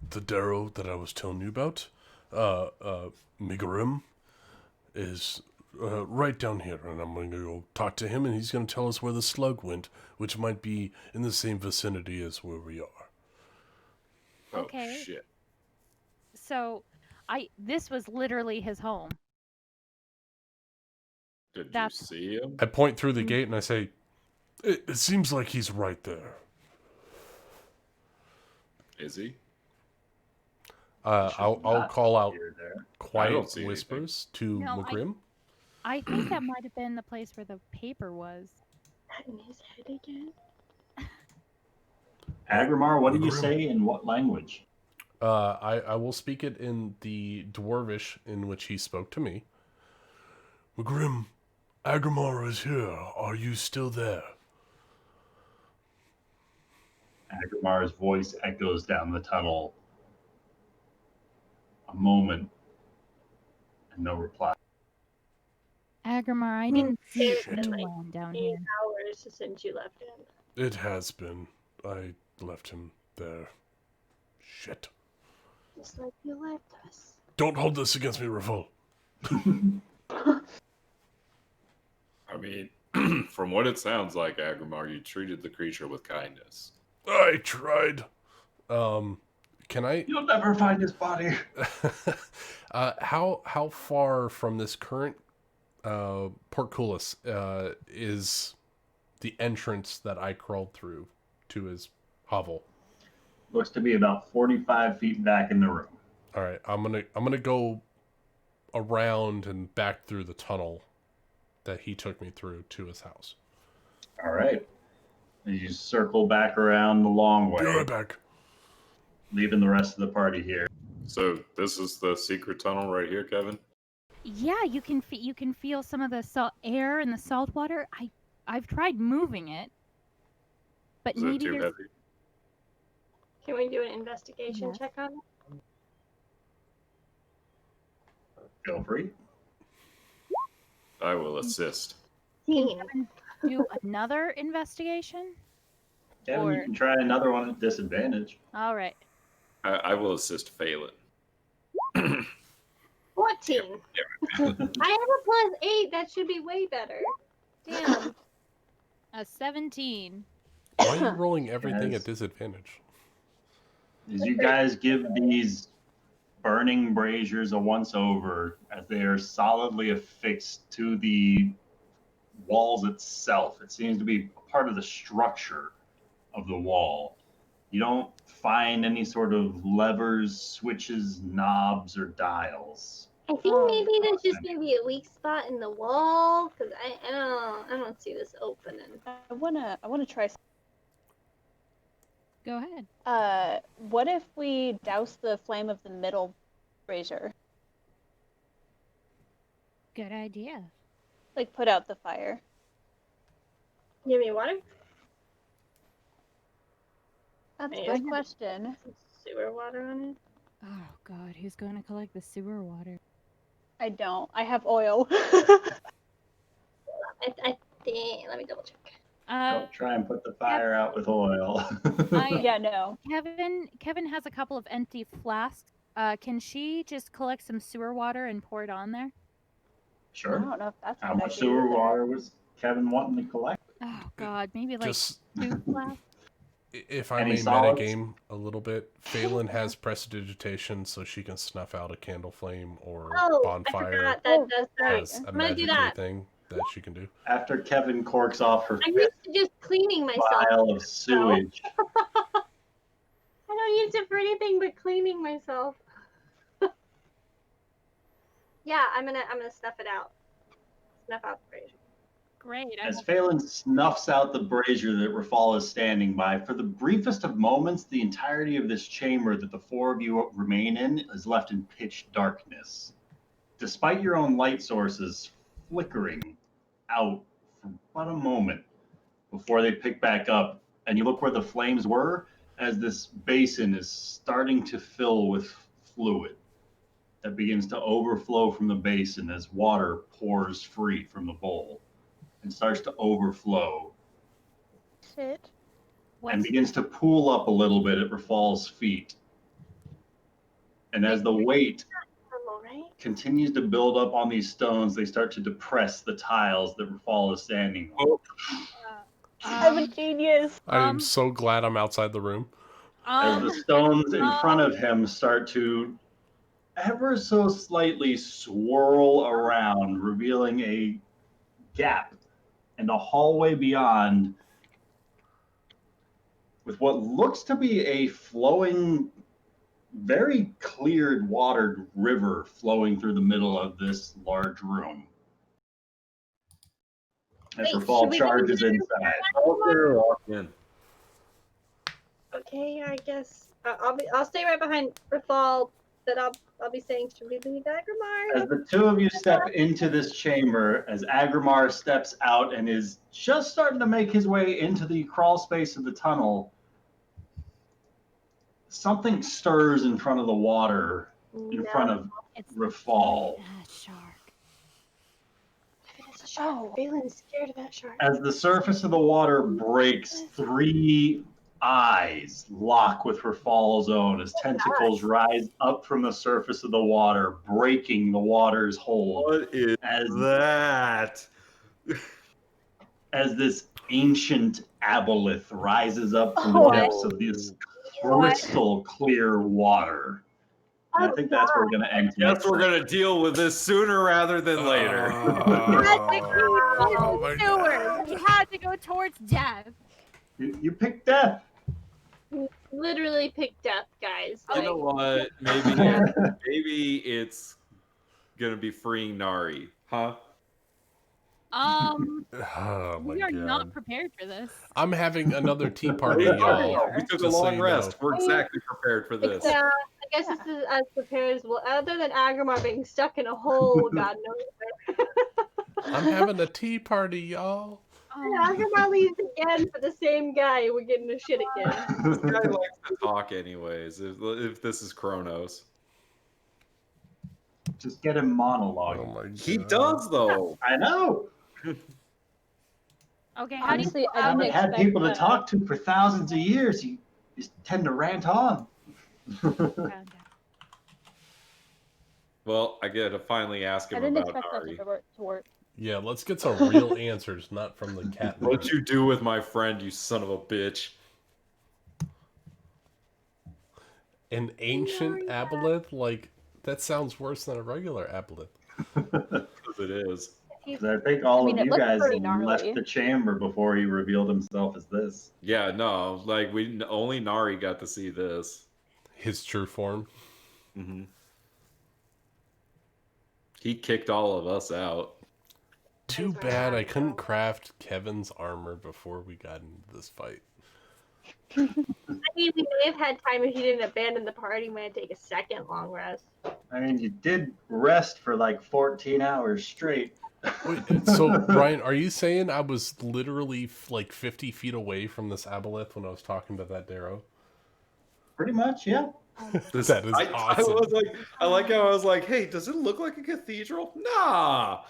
the Darrow that I was telling you about. Migarim is right down here, and I'm going to go talk to him, and he's going to tell us where the slug went, which might be in the same vicinity as where we are. Okay. Oh, shit. So, this was literally his home. Did That's- you see him? I point through the gate and I say, it seems like he's right there. Is he? I'll Not call out here, there. I quiet don't see anything. whispers to No, Magrim. I think that might have been the place where the paper was. In his head again. Agrimar, what did you Magrim. say in what language? I will speak it in the Dwarvish in which he spoke to me. Magrim, Agrimar is here. Are you still there? Agrimar's voice echoes down the tunnel. A moment, and no reply. Agrimar, I didn't see It's been like anyone down 8 here. hours since you left in. It has been. I left him there. Shit. Just like you left us. Don't hold this against me, Rafal. I mean, from what it sounds like, Agrimar, you treated the creature with kindness. I tried. Can I? You'll never find his body. How far from this current portcullis is the entrance that I crawled through to his hovel? Looks to be about 45 feet back in the room. All right, I'm gonna go around and back through the tunnel that he took me through to his house. All right. And you circle back around the long way, Be right back. leaving the rest of the party here. So this is the secret tunnel right here, Kevin? Yeah, you can feel some of the salt air and the salt water. I've tried moving it, but Is it maybe too there's heavy? Can we do an investigation Yes. check on it? Feel free. I will assist. Kevin do another investigation. Kevin, you Or- can try another one at disadvantage. All right. I will assist Phelan. 14. I have a +8. That should be way better. Damn. A 17. Why are you rolling everything Yes. at disadvantage? As you guys give these burning braziers a once over, as they are solidly affixed to the walls itself. It seems to be a part of the structure of the wall. You don't find any sort of levers, switches, knobs, or dials. I think maybe there's just maybe a weak spot in the wall because I don't see this opening. I wanna try. Go ahead. What if we douse the flame of the middle brazier? Good idea. Like put out the fire. Give me water. That's a Yeah. good question. Some sewer water on it. Oh God, who's going to collect the sewer water? I don't. I have oil. I think. Let me double check. Don't try and put the fire out with oil. Yeah, no. Kevin has a couple of empty flasks. Can she just collect some sewer water and pour it on there? I Sure. don't know if that's a How good much idea sewer either. water was Kevin wanting to collect? Oh God, maybe like Just 2 flasks. if I Any may solids? metagame a little bit, Phelan has prestidigitation, so she can snuff out a candle flame or Oh, I bonfire forgot. That does that. as a I'm gonna do magic that. thing that she can do. After Kevin corks off her I'm fifth used to just cleaning myself. vial of sewage, I don't use it for anything but cleaning myself. Yeah, I'm gonna snuff it out. Snuff out the brazier. Great. as Phelan snuffs out the brazier that Rafal is standing by, for the briefest of moments, the entirety of this chamber that the four of you remain in is left in pitch darkness. Despite your own light sources flickering out for about a moment before they pick back up, and you look where the flames were, as this basin is starting to fill with fluid that begins to overflow from the basin as water pours free from the bowl and starts to overflow Shit. and begins to pool up a little bit at Rafal's feet. And as the weight Normal, right? continues to build up on these stones, they start to depress the tiles that Rafal is standing on. I'm a genius. I am so glad I'm outside the room. As the stones in front of him start to ever so slightly swirl around, revealing a gap and a hallway beyond with what looks to be a flowing, very cleared, watered river flowing through the middle of this large room. As Wait, Rafal should we go charges in inside. Walk in. Okay, I guess I'll stay right behind Rafal, but I'll be saying, should we leave Agrimar? As the two of you step into this chamber, as Agrimar steps out and is just starting to make his way into the crawl space of the tunnel, something stirs in front of the water, in front of It's Rafal. that shark. It's a shark. Valen's scared of that shark. As the surface of the water breaks, 3 eyes lock with Rafal's own as tentacles rise up from the surface of the water, breaking the water's hold. What is that? As this ancient aboleth rises up from the depths of this crystal clear water. And I think that's where we're going to end. Guess we're gonna deal with this sooner rather than later. Oh my God. We had to go towards death. You picked death. Literally pick death, guys. You know Like, what? Maybe it's gonna be freeing Nari, huh? Oh my We are God. not prepared for this. I'm having another tea party, We y'all. took a Just so long you rest. know. We're exactly prepared for this. yeah, I guess this is as prepared as well. Other than Agrimar being stuck in a hole, God knows where. I'm having a tea party, y'all. Agrimar leaves again for the same guy. We're getting the shit again. This guy likes to talk anyways, if this is Kronos. Just get him monologue. Oh my God. He does, though. I know. Okay, how do you Honestly, I I haven't didn't had expect people to that. talk to for thousands of years. You just tend to rant on. Well, I get to finally ask I him didn't about expect that Nari. to work. Yeah, let's get some real answers, not from the cat. What'd you do with my friend, you son of a bitch? An ancient aboleth? Like, that sounds worse than a regular aboleth. Because it is. 'Cause I think all I mean, of it you looks guys pretty left gnarly. the chamber before he revealed himself as this. Yeah, no, like only Nari got to see this. His true form. hmm He kicked all of us out. Too bad I couldn't craft Kevin's armor before we got into this fight. I mean, we may have had time if you didn't abandon the party. Might take a second long rest. I mean, you did rest for like 14 hours straight. Wait, so, Brian, are you saying I was literally like 50 feet away from this aboleth when I was talking to that Darrow? Pretty much, yeah. That is awesome. I was like, I like how I was like, hey, does it look like a cathedral? Nah.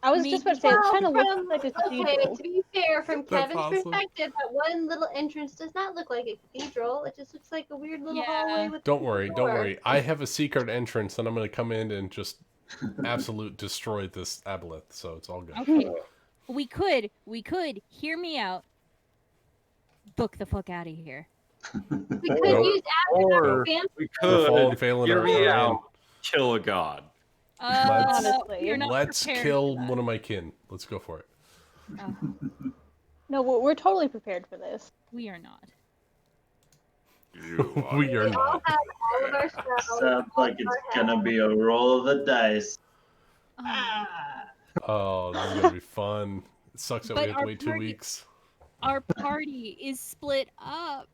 I was just about to say, it kind of looks like a Okay, cathedral. to be fair, from That's Kevin's awesome. perspective, that one little entrance does not look like a cathedral. It just looks like a weird little Yeah. hallway with. Don't worry, don't door. worry. I have a secret entrance, and I'm going to come in and just absolute destroy this aboleth, so it's all good. Okay. We could, hear me out. Book the fuck out of here. We could Nope. use Or Adam we Rafal and could Phelan hear are me in. out, kill a god. Honestly. You're not Let's prepared kill for that. one of my kin. Let's go for it. Oh, No, we're totally prepared for this. we are not. We are We all not. have all of our spells. Sounds like it's gonna be a roll of the dice. Oh. Oh, this is going to be fun. It sucks that we But have to our wait 2 party- weeks. Our party is split up.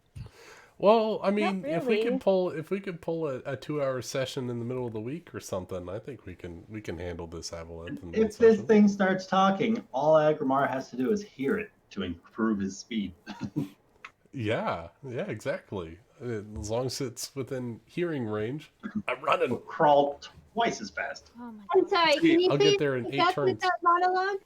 Well, I mean, if we really. could pull a 2-hour session in the middle of the week or something, I think we can handle this aboleth in one If this session. thing starts talking, all Agrimar has to do is hear it to improve his speed. Yeah, exactly. As long as it's within hearing range. I'm running. He'll crawl twice as fast. Oh my I'm god. sorry, can you I'll please get there in pick 8 up with turns. that monologue?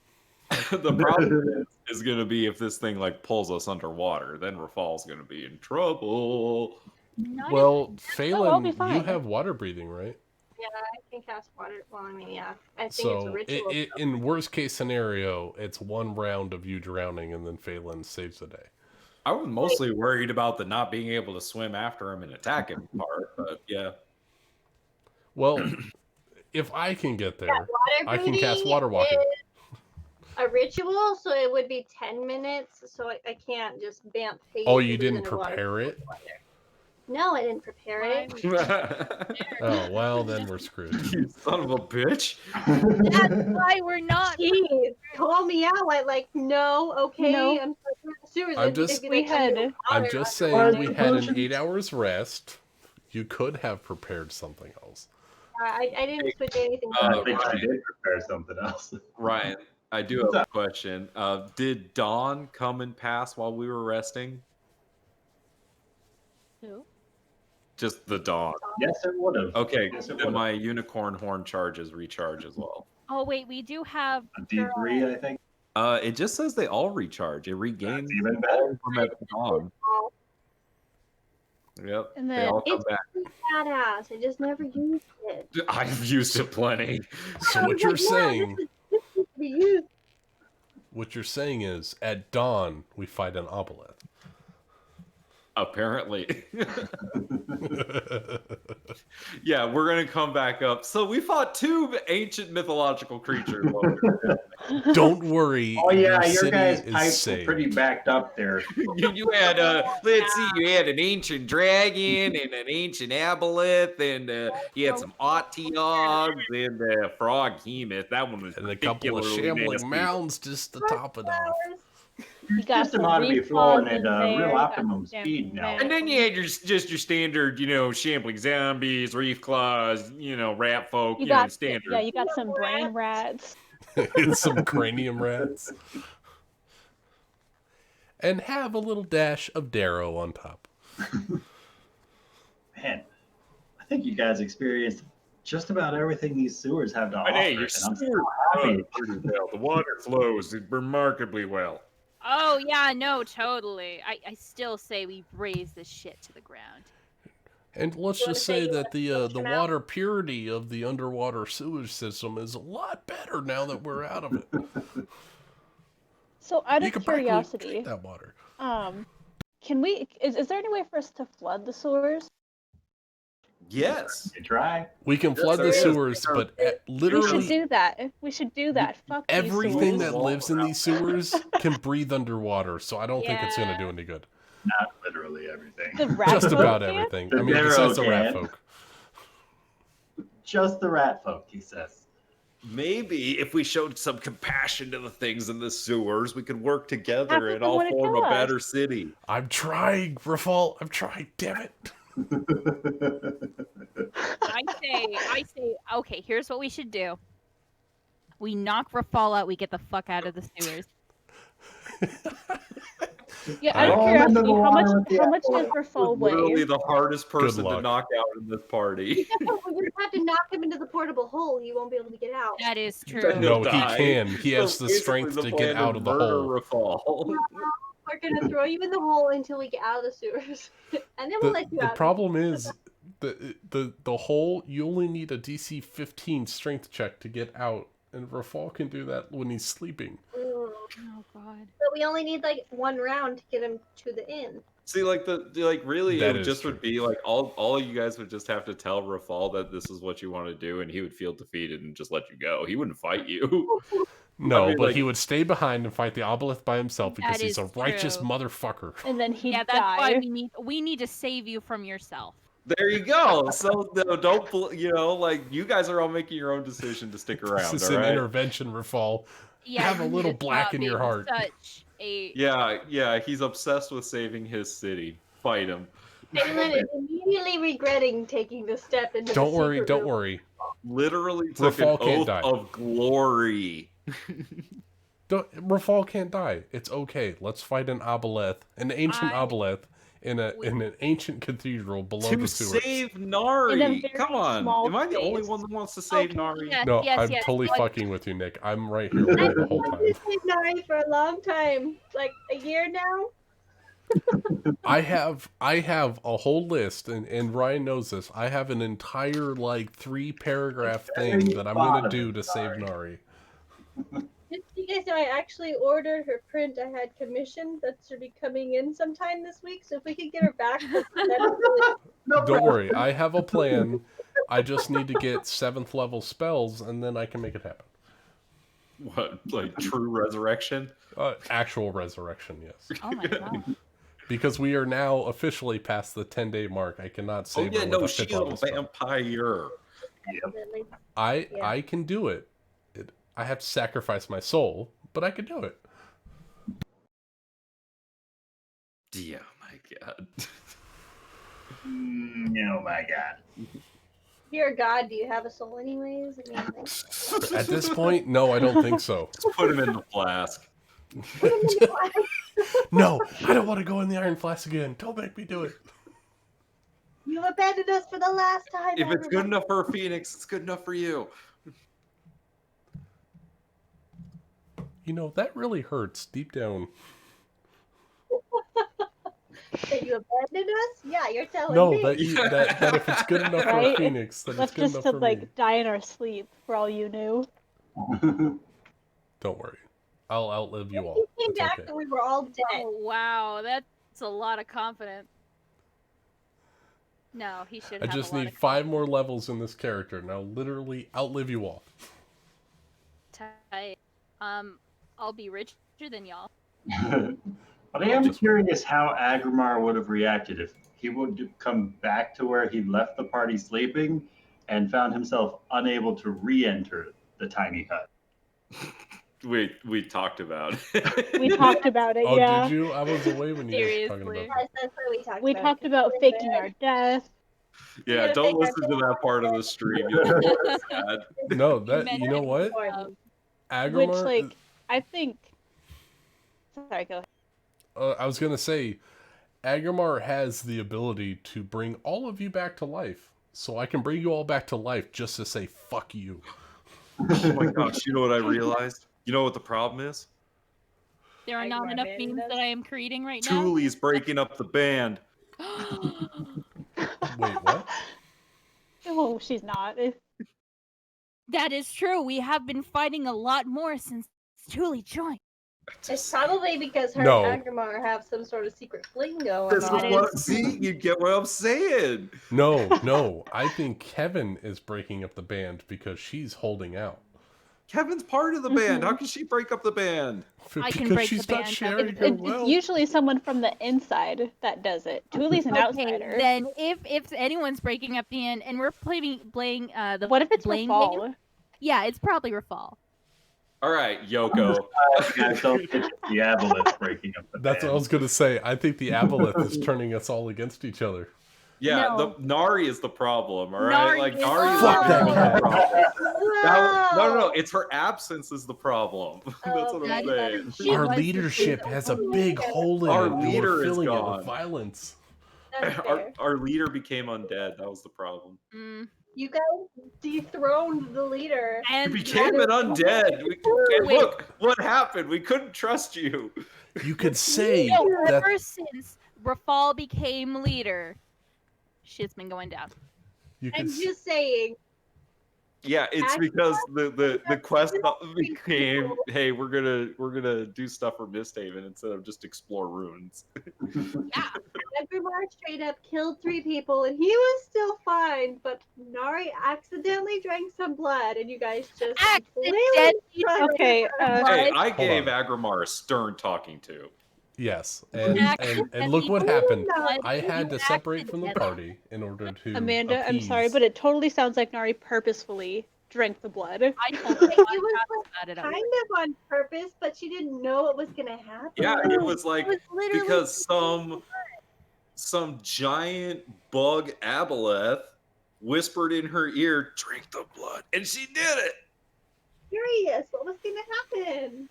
The problem is going to be if this thing like pulls us underwater, then Rafal's going to be in trouble. Not Well, I'll Phelan, be you fine. have water breathing, right? Yeah, I can cast water. Well, I mean, yeah. I think it's a So, ritual. in worst case scenario, it's 1 round of you drowning, and then Phelan saves the day. I was mostly worried about the not being able to swim after him and attack him part, but yeah. Well, if I can get there, Water I can cast breathing water walking. is- a ritual, so it would be 10 minutes. So I can't just bamf feet. Oh, you into the didn't underwater prepare it? No, I didn't prepare Why it. would Oh, well, then we're screwed. You son of a bitch. Why we're not? Jeez, call me out. Like, no, okay. know, I'm serious. I'm If- just- if, we like, had- underwater, I'm just underwater, saying we the had an potions? 8 hours rest. You could have prepared something else. I didn't switch anything. I think Ryan. she did prepare something else. Ryan, I do What's have a up? question. Did Dawn come and pass while we were resting? Who? Just the Dawn. Yes, it would have. Okay, Yes, it then would my unicorn horn charges recharge as well. Oh wait, we do have. A D3, I think. It just says they all recharge. It regains That's even all better. of them at dawn. Yep, And they then all come It's back. pretty badass. I just never used it. I've used it plenty. So I what was you're like, wow, saying, this needs to be used. what you're saying is, at dawn we fight an obelisk. Apparently. Yeah, we're gonna come back up. So we fought 2 ancient mythological creatures. while we were down Don't worry. Oh yeah, your city guys' is pipes were saved. pretty backed up there. there. You had let's see, you had an ancient dragon and an ancient aboleth, and you had some Otyogs and a frog hemoth. That one was And a couple of particularly shambling nasty. mounds just to top it off. you got System some ought to be reef flowing claws at in a there, real got optimum some speed now. And then you had your standard, shambling zombies, reef claws, rat folk, You got standard. yeah, you got some brain rats. And some cranium rats. And have a little dash of Darrow on top. Man, I think you guys experienced just about everything these sewers have to offer. Hey, your and I'm sewer so happy. pretty well. The water flows remarkably well. Oh yeah, no, totally. I still say we raise this shit to the ground. And let's You wanna just say say you that the wanna come out? water purity of the underwater sewage system is a lot better now that we're out of it. So out You of can practically curiosity, drink that water. can we? Is there any way for us to flood the sewers? Yes. You try. We can flood there the is. sewers, but We should literally do that. We should do that. Fuck these everything sewers. that lives in these sewers can breathe underwater, so I don't think it's going to do any good. Not literally everything. The rat Just folk about can? everything. The I mean, Darrow besides the rat can. folk. Just the rat folk, he says. Maybe if we showed some compassion to the things in the sewers, we could work Half together of and them all wanna form kill a us. better city. I'm trying, Rafal. I'm trying. Damn it. I say, okay, here's what we should do. We knock Rafal out, we get the fuck out of the sewers. Yeah, out of Roll into curiosity, the water with the how much apple. does Rafal Literally weigh? the hardest person to luck. knock out in this party. We just have to knock him into the portable hole. He won't be able to get out. That is true. Then No, he'll he die. can. He has So the basically strength the to plan get is out of the murder hole. Rafal. We're gonna throw you in the hole until we get out of the sewers, and then we'll let you The out. problem is the hole. You only need a DC 15 strength check to get out, and Rafal can do that when he's sleeping. Mm. Oh god. But we only need like 1 round to get him to the inn. See, really, That it is just true. would be like all you guys would just have to tell Rafal that this is what you want to do, and he would feel defeated and just let you go. He wouldn't fight you. No, I mean, but like- he would stay behind and fight the obelisk by himself because That he's a is righteous true. motherfucker. And then he'd Yeah, that's why die. we need to save you from yourself. There you go. So no, don't you guys are all making your own decision to stick around. This is all an right? intervention, Rafal. Yeah, Have a you little just black not in your being heart. Such a Yeah, he's obsessed with saving his city. Fight him. Phelan is immediately regretting taking this step into Don't the worry, secret don't room. worry. Literally took Rafal an can't oath die. of glory. Rafal can't die. It's okay. Let's fight an obelisk, an ancient I- obelisk, in an ancient cathedral below To the sewers. save In a Nari. very Come on. small Am I the only space. one that wants to save Okay, Nari? yes, No, yes, I'm yes. totally But- fucking with you, Nick. I'm right here with you the whole I've time. been saying Nari for a long time, like a year now. I have a whole list, and Ryan knows this. I have an entire 3-paragraph thing that I'm gonna do to save Nari. Just so you guys know, I actually ordered her print I had commissioned. That should be coming in sometime this week. So if we could get her back, that'd be really Don't worry, I have a plan. I just need to get 7th level spells, and then I can make it happen. What, like true resurrection? Actual resurrection, yes. Oh my god. Because we are now officially past the 10-day mark. I cannot Oh save yeah, her with no, a she's fifth level a spell. vampire. Definitely. Yeah. I can do it. I have to sacrifice my soul, but I can do it. Yeah, my god. Oh my god. Dear God, do you have a soul anyways? I mean, like, At this point, no, I don't think so. Just put him in the flask. put him in the glass. No, I don't want to go in the Iron Flask again. Don't make me do it. You abandoned us for the last time. If it's good everyone. enough for a phoenix, it's good enough for you. You know, that really hurts deep down. That you abandoned us? Yeah, you're telling No, me. that if it's good enough for a Right? Phoenix, then it's Let's good just enough to for like me. die in our sleep, for all you knew. Don't worry. I'll outlive you He all. came It's back okay. and we were all dead. Oh wow, that's a lot of confidence. No, he should I have just a lot need of 5 more levels in this character, and I'll literally outlive you all. tight. I'll be richer than y'all. But I am curious how Agrimar would have reacted if he would come back to where he left the party sleeping and found himself unable to re-enter the tiny hut. We talked about it. We talked about it, Oh, yeah. did you? I was away when you guys were talking Seriously. about Yes, that's what we talked We about. talked about faking our death. Yeah, gotta don't fake our listen to that part of the stream. You'll be sad. that. No, you know what? Important. Which, Agrimar, like, I think. Sorry, go ahead. I was going to say, Agrimar has the ability to bring all of you back to life. So I can bring you all back to life just to say, fuck you. Oh my gosh, you know what I realized? You know what the problem is? There are not Agrimar enough abandoned memes us? that I am creating right now. Thule's breaking up the band. Wait, what? Oh, she's not. That is true. We have been fighting a lot more since Julie joined. It's probably because her No. and Agrimar have some sort of secret fling going This on. is what, see, you get what I'm saying. No. I think Kevin is breaking up the band because she's holding out. Kevin's part of the band. How can she break up the band? I can Because break the she's not band up. sharing her It's wealth. usually someone from the inside that does it. Thule's an outsider. Then if anyone's breaking up the end and we're playing the What if it's Blaine Rafal? game, yeah, it's probably Rafal. All right, Yoko. Guys, don't pitch the Aboleth breaking up the That's what I band. was going to say. I think the Aboleth is turning us all against each other. Yeah, No. the Nari is the problem, all right? Nari Like is- Nari is Fuck that the cat. problem. No, Whoa! it's her absence is the problem. That's what I'm Okay. saying. She Our was the leadership leader. has a big hole in Our it, and leader we're is filling it gone. with violence. That's fair. Our leader became undead. That was the problem. Mm. You guys dethroned the leader. You And became an undead. And Wait. look what happened. We couldn't trust you. You could say no, that ever since Rafal became leader, shit's been going down. you could I'm just saying. Yeah, it's Actually, because the quest pretty became, cool. hey, we're gonna do stuff for MistHaven instead of just explore ruins. Yeah. Agrimar straight up killed 3 people and he was still fine, but Nari accidentally drank some blood and you guys just completely Accidentally. Okay, Hey, I Hold gave on. Agrimar a stern talking to. yes, and look what happened. I had to separate from the party in order to Amanda, I'm sorry, appease- but it totally sounds like Nari purposefully drank the blood. I told It you was about it. kind of on purpose, but she didn't know what was gonna happen. Yeah, it was like was literally because some giant bug aboleth whispered in her ear, "Drink the blood," and she did it. Curious, what was gonna happen?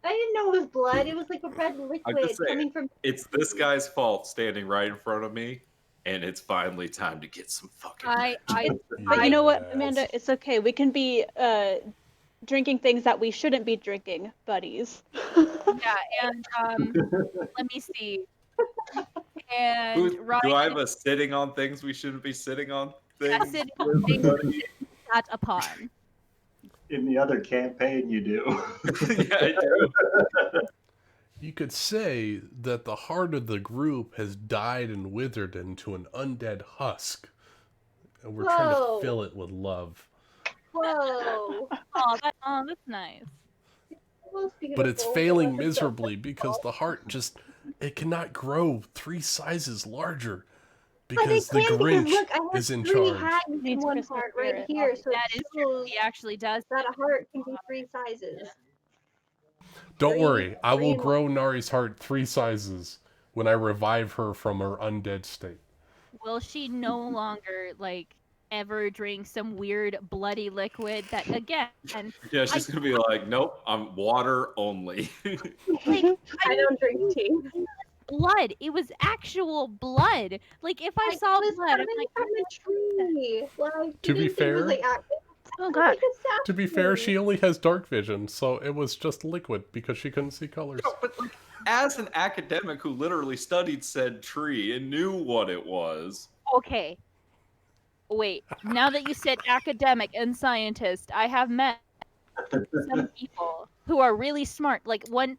I didn't know it was blood. It was like a red liquid just saying. coming from. It's this guy's fault standing right in front of me, and it's finally time to get some fucking. But you know what, Yes. Amanda? It's okay. We can be drinking things that we shouldn't be drinking, buddies. Yeah, and let me see. And Do Ryan I have a sitting on things we shouldn't be sitting on things? acid sat upon. In the other campaign, you do. Yeah, I do. You could say that the heart of the group has died and withered into an undead husk, and we're trying Whoa. to fill it with love. Whoa! Oh, that's nice. Well, speaking but of it's goals, failing let's go. miserably because the heart just it cannot grow 3 sizes larger But it because the can because Grinch look, I have is in 3 charge. hands in Needs one Christmas heart right spirit. here, so That it is true. shows He actually does. that a heart can be 3 sizes. Don't 3 worry, I will in one. grow Nari's heart 3 sizes when I revive her from her undead state. Will she no longer like ever drink some weird bloody liquid that again Yeah, she's gonna be like, nope, I'm water only. like I don't drink tea. blood. It was actual blood. Like if I Like, saw it was blood, I'm coming like, from a tree. Like, To you be didn't think it was fair- like Oh like god. a To be fair, statue. she only has dark vision, so it was just liquid because she couldn't see colors. No, but like, as an academic who literally studied said tree and knew what it was. okay. Wait, now that you said academic and scientist, I have met some people who are really smart. Like one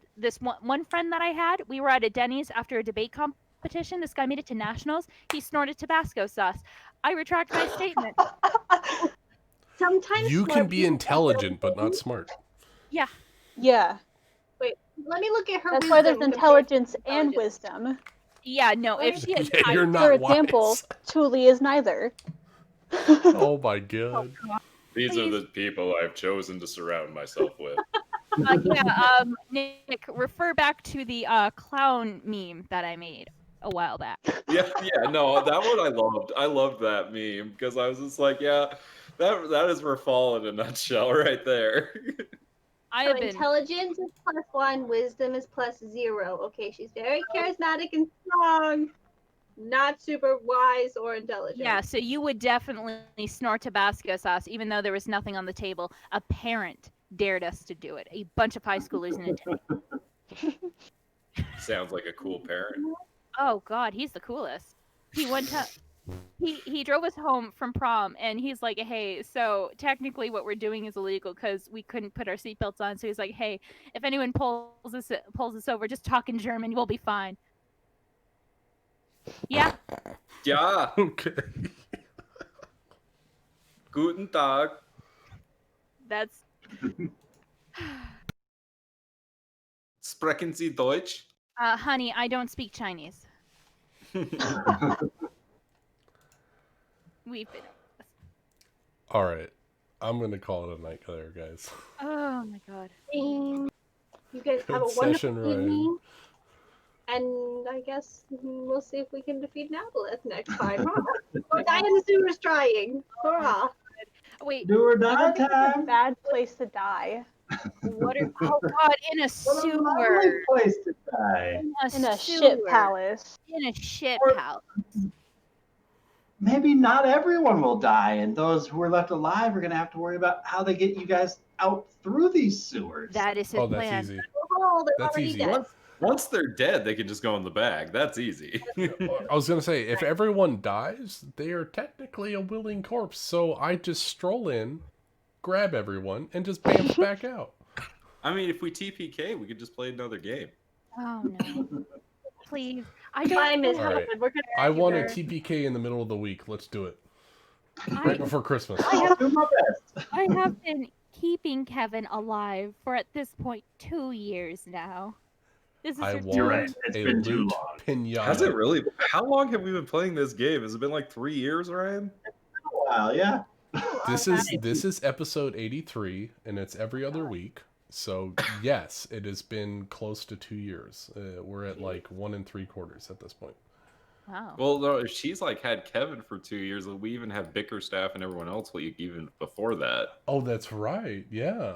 friend that I had, we were at a Denny's after a debate competition. This guy made it to nationals. He snorted Tabasco sauce. I retract my statement. Sometimes You smart can be people intelligent, but don't- not smart. Yeah. Wait, let me look at her. That's why there's wisdom compared to intelligence and intelligence. wisdom. Yeah, no, if she had Yeah, you're not For example, wise. Thule is neither. Oh my god. These are the people I've chosen to surround myself with. Nick, refer back to the clown meme that I made a while back. Yeah, no, that one I loved. I loved that meme because I was just like, yeah, that is Rafal in a nutshell right there. I So have been intelligence is +1, wisdom is +0. Okay, she's very charismatic and strong, not super wise or intelligent. yeah, so you would definitely snort Tabasco sauce, even though there was nothing on the table. A parent dared us to do it. A bunch of high schoolers in attendance. Sounds like a cool parent. Oh God, he's the coolest. He one time he drove us home from prom, and he's like, "Hey, so technically, what we're doing is illegal because we couldn't put our seatbelts on." So he's like, "Hey, if anyone pulls us over, just talk in German. We'll be fine." Yeah, Ja, Okay. guten Tag. that's Sprechen Sie Deutsch? honey. I don't speak Chinese. We've been. All right. I'm going to call it a night there, guys. Oh my God. You guys have a Good wonderful session, Ryan. evening. And I guess we'll see if we can defeat Naboleth next time. Huh? Or die in the sewers trying. Hurrah. Wait, Do or die It's a time. bad place to die. what are? Oh God, in a What a lovely sewer. place to die. In a sewer. shit palace. In a shit Or- palace. Maybe not everyone will die, and those who are left alive are going to have to worry about how they get you guys out through these sewers. That is his Oh, that's plan. easy. Oh, they're That's already easy. dead. Once they're dead, they can just go in the bag. That's easy. I was going to say, if everyone dies, they are technically a willing corpse. So I just stroll in, grab everyone, and just bamf back out. I mean, if we TPK, we could just play another game. Oh no. Please. I Bye, don't Miss All right. Helen. We're gonna I want a her. TPK in the middle of the week. Let's do it. I, Right before Christmas. I'll do my best. I have been keeping Kevin alive for at this point 2 years now. This is I your want You're right. It's a been too loot long. pinata. Has it really? How long have we been playing this game? Has it been like 3 years, Ryan? Wow, yeah. This is episode 83, and it's every other week. So yes, it has been close to 2 years. We're at like 1 3/4 at this point. Wow. Well, no, if she's like had Kevin for 2 years, we even have Bickerstaff and everyone else like, even before that. Oh, that's right. Yeah.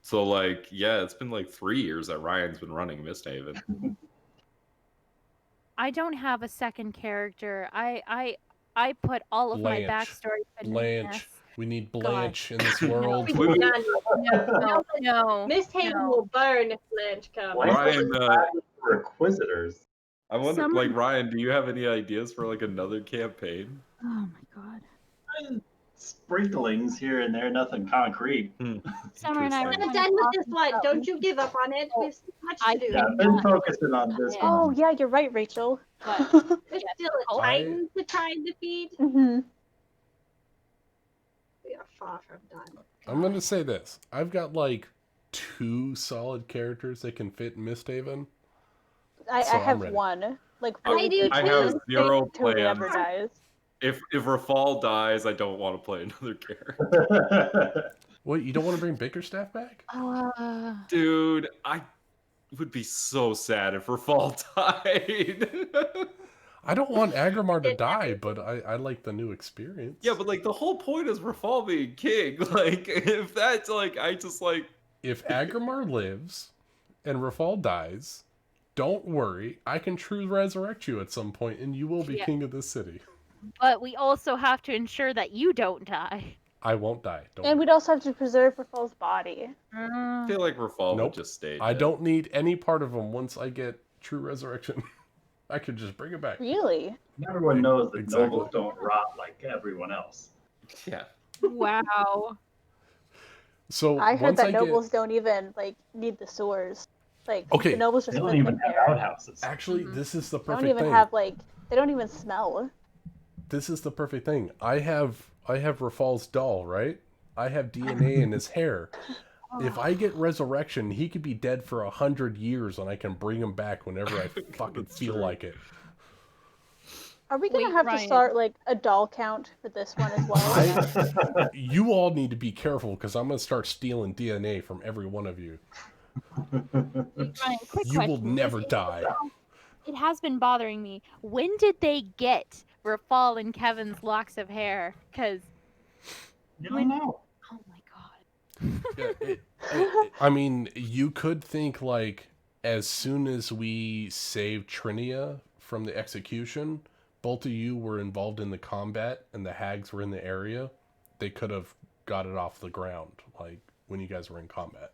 So like, yeah, it's been like 3 years that Ryan's been running MistHaven. I don't have a second character. I put all of my Blanche. backstory in Blanche. We need Blanche in this world. We will not No. Miss Haven will burn if Blanche comes. Ryan, For Inquisitors. I wonder, Someone- like, Ryan, do you have any ideas for like another campaign? Oh my God. Sprinklings here and there, nothing concrete. Summer and I were Interesting. I'm not done with this one. Don't you give up on it. We have so much I to do. Yeah, I've been focusing on this Oh one. yeah, you're right, Rachel. What? There's Yes. still a Titan to try and defeat. hmm We are far from done. I'm going to say this. I've got like 2 solid characters that can fit in MistHaven. I So I'm have ready. one. Like I really do good I too. have one. zero Who plans. never dies. If Rafal dies, I don't want to play another character. What, you don't want to bring Bickerstaff back? Dude, I would be so sad if Rafal died. I don't want Agrimar to die, but I like the new experience. Yeah, but like the whole point is Rafal being king. Like, if that's like, I just like. If Agrimar lives and Rafal dies, don't worry. I can true resurrect you at some point, and you will be Yeah. king of this city. But we also have to ensure that you don't die. I won't die. Don't And worry. we'd also have to preserve Rafal's body. I feel like Rafal Nope. would just stay. I dead. don't need any part of him once I get true resurrection. I can just bring it back. Really? Everyone knows that Exactly. nobles don't rot like everyone else. Yeah. Wow. So I heard once that I nobles get... don't even like need the sewers. Like Okay. the nobles They just don't live even in have there. outhouses. Actually, Mhm. this is the They don't perfect even thing. have like they don't even smell. This is the perfect thing. I have Rafal's doll, right? I have DNA in his hair. If I get resurrection, he could be dead for 100 years, and I can bring him back whenever I fucking That's feel true. like it. Are we gonna Wait, have to Ryan. start like a doll count for this one as well? You all need to be careful because I'm gonna start stealing DNA from every one of you. Wait, Ryan, quick You will question. never die. It has been bothering me. When did they get Rafal and Kevin's locks of hair? Because, You don't know. oh my god. Yeah, I mean, you could think like as soon as we saved Trinia from the execution, both of you were involved in the combat and the hags were in the area. They could have got it off the ground, like when you guys were in combat.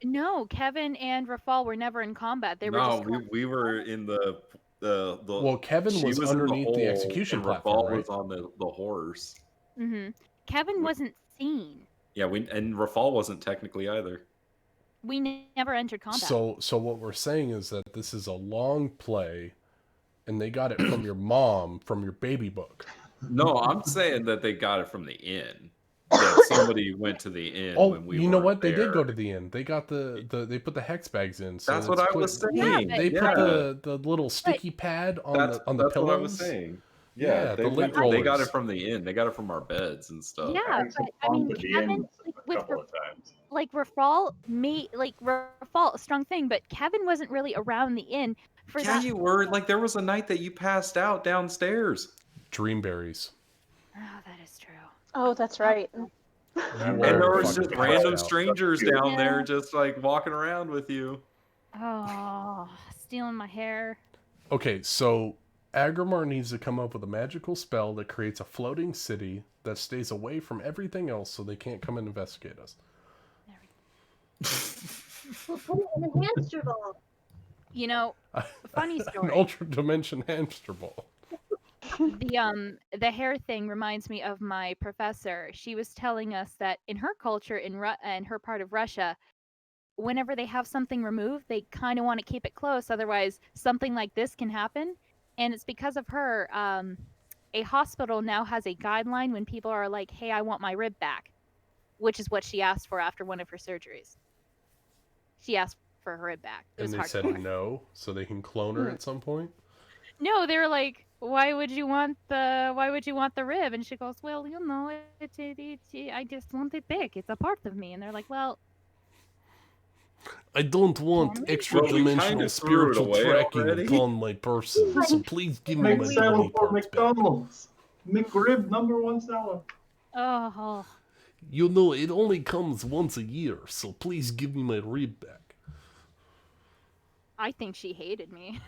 No, Kevin and Rafal were never in combat. They were No, just we were in the Well, Kevin she was in underneath the hole, execution and platform, Rafal right? was on the horse. hmm Kevin wasn't seen. Yeah, and Rafal wasn't technically either. We never entered combat. So what we're saying is that this is a long play, and they got it from your mom from your baby book. No, I'm saying that they got it from the inn. That somebody went to the inn Oh, when we you know weren't what? They did go there. to the inn. They got the they put the hex bags in. So That's what it's I was clear. saying. Yeah, They yeah. put the little sticky pad on That's the that's pillows. what I was saying. Yeah, Yeah, the lint they got rollers. it from the inn. They got it from our beds and stuff. Yeah, I actually but I mean, bumped at the Kevin, end like, a with couple of times. like Rafal, Rafal, a strong thing, but Kevin wasn't really around the inn for Yeah, that. you were. Like there was a night that you passed out downstairs. Dreamberries. Oh, that is true. Oh, that's right. You And were there was fucking just passed random out. strangers Yeah. down there just like walking around with you. Oh, stealing my hair. Okay, so Agrimar needs to come up with a magical spell that creates a floating city that stays away from everything else so they can't come and investigate us. We'll put it in a hamster ball. You know, funny An story. ultra dimension hamster ball. The hair thing reminds me of my professor. She was telling us that in her culture, in her part of Russia, whenever they have something removed, they kind of want to keep it close. Otherwise, something like this can happen. And it's because of her. A hospital now has a guideline when people are like, "Hey, I want my rib back," which is what she asked for after one of her surgeries. She asked for her rib back. It was And they said hardcore. no, so they can clone her at some point. No, they were like, why would you want the rib? And she goes, well, you know, I just want it back. It's a part of me. And they're like, well, I don't want Can we? extra Well, we dimensional kinda threw it spiritual away tracking already. upon my person, so please give me Make my settle body for parts back. McDonald's. McRib #1 seller. oh, You know, it only comes once a year, so please give me my rib back. I think she hated me.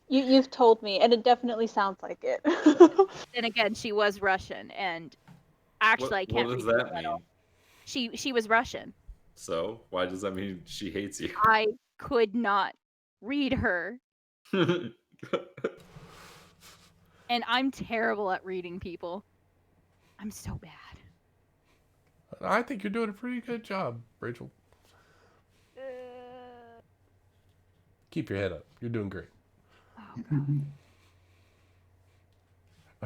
You've told me, and it definitely sounds like it. And again, she was Russian, and actually, I What can't does read that at all. mean? She was Russian. So why does that mean she hates you? I could not read her, and I'm terrible at reading people. I'm so bad. I think you're doing a pretty good job, Rachel. Keep your head up. You're doing great. Oh, God.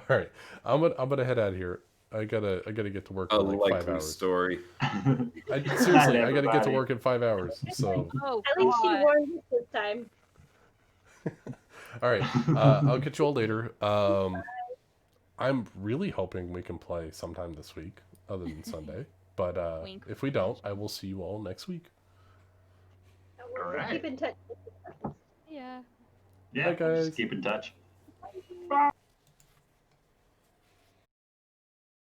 All right, I'm gonna head out of here. I gotta get to work A in like 5 likely hours. story. Seriously, I gotta get to everybody. work in 5 hours. So, Oh, At least she God. warned us this time. all right. I'll catch you all later. I'm really hoping we can play sometime this week, other than Sunday. But Wink. if we don't, I will see you all next week. We'll Alright. keep in touch. Yeah. Yeah, Bye, guys. just keep in touch.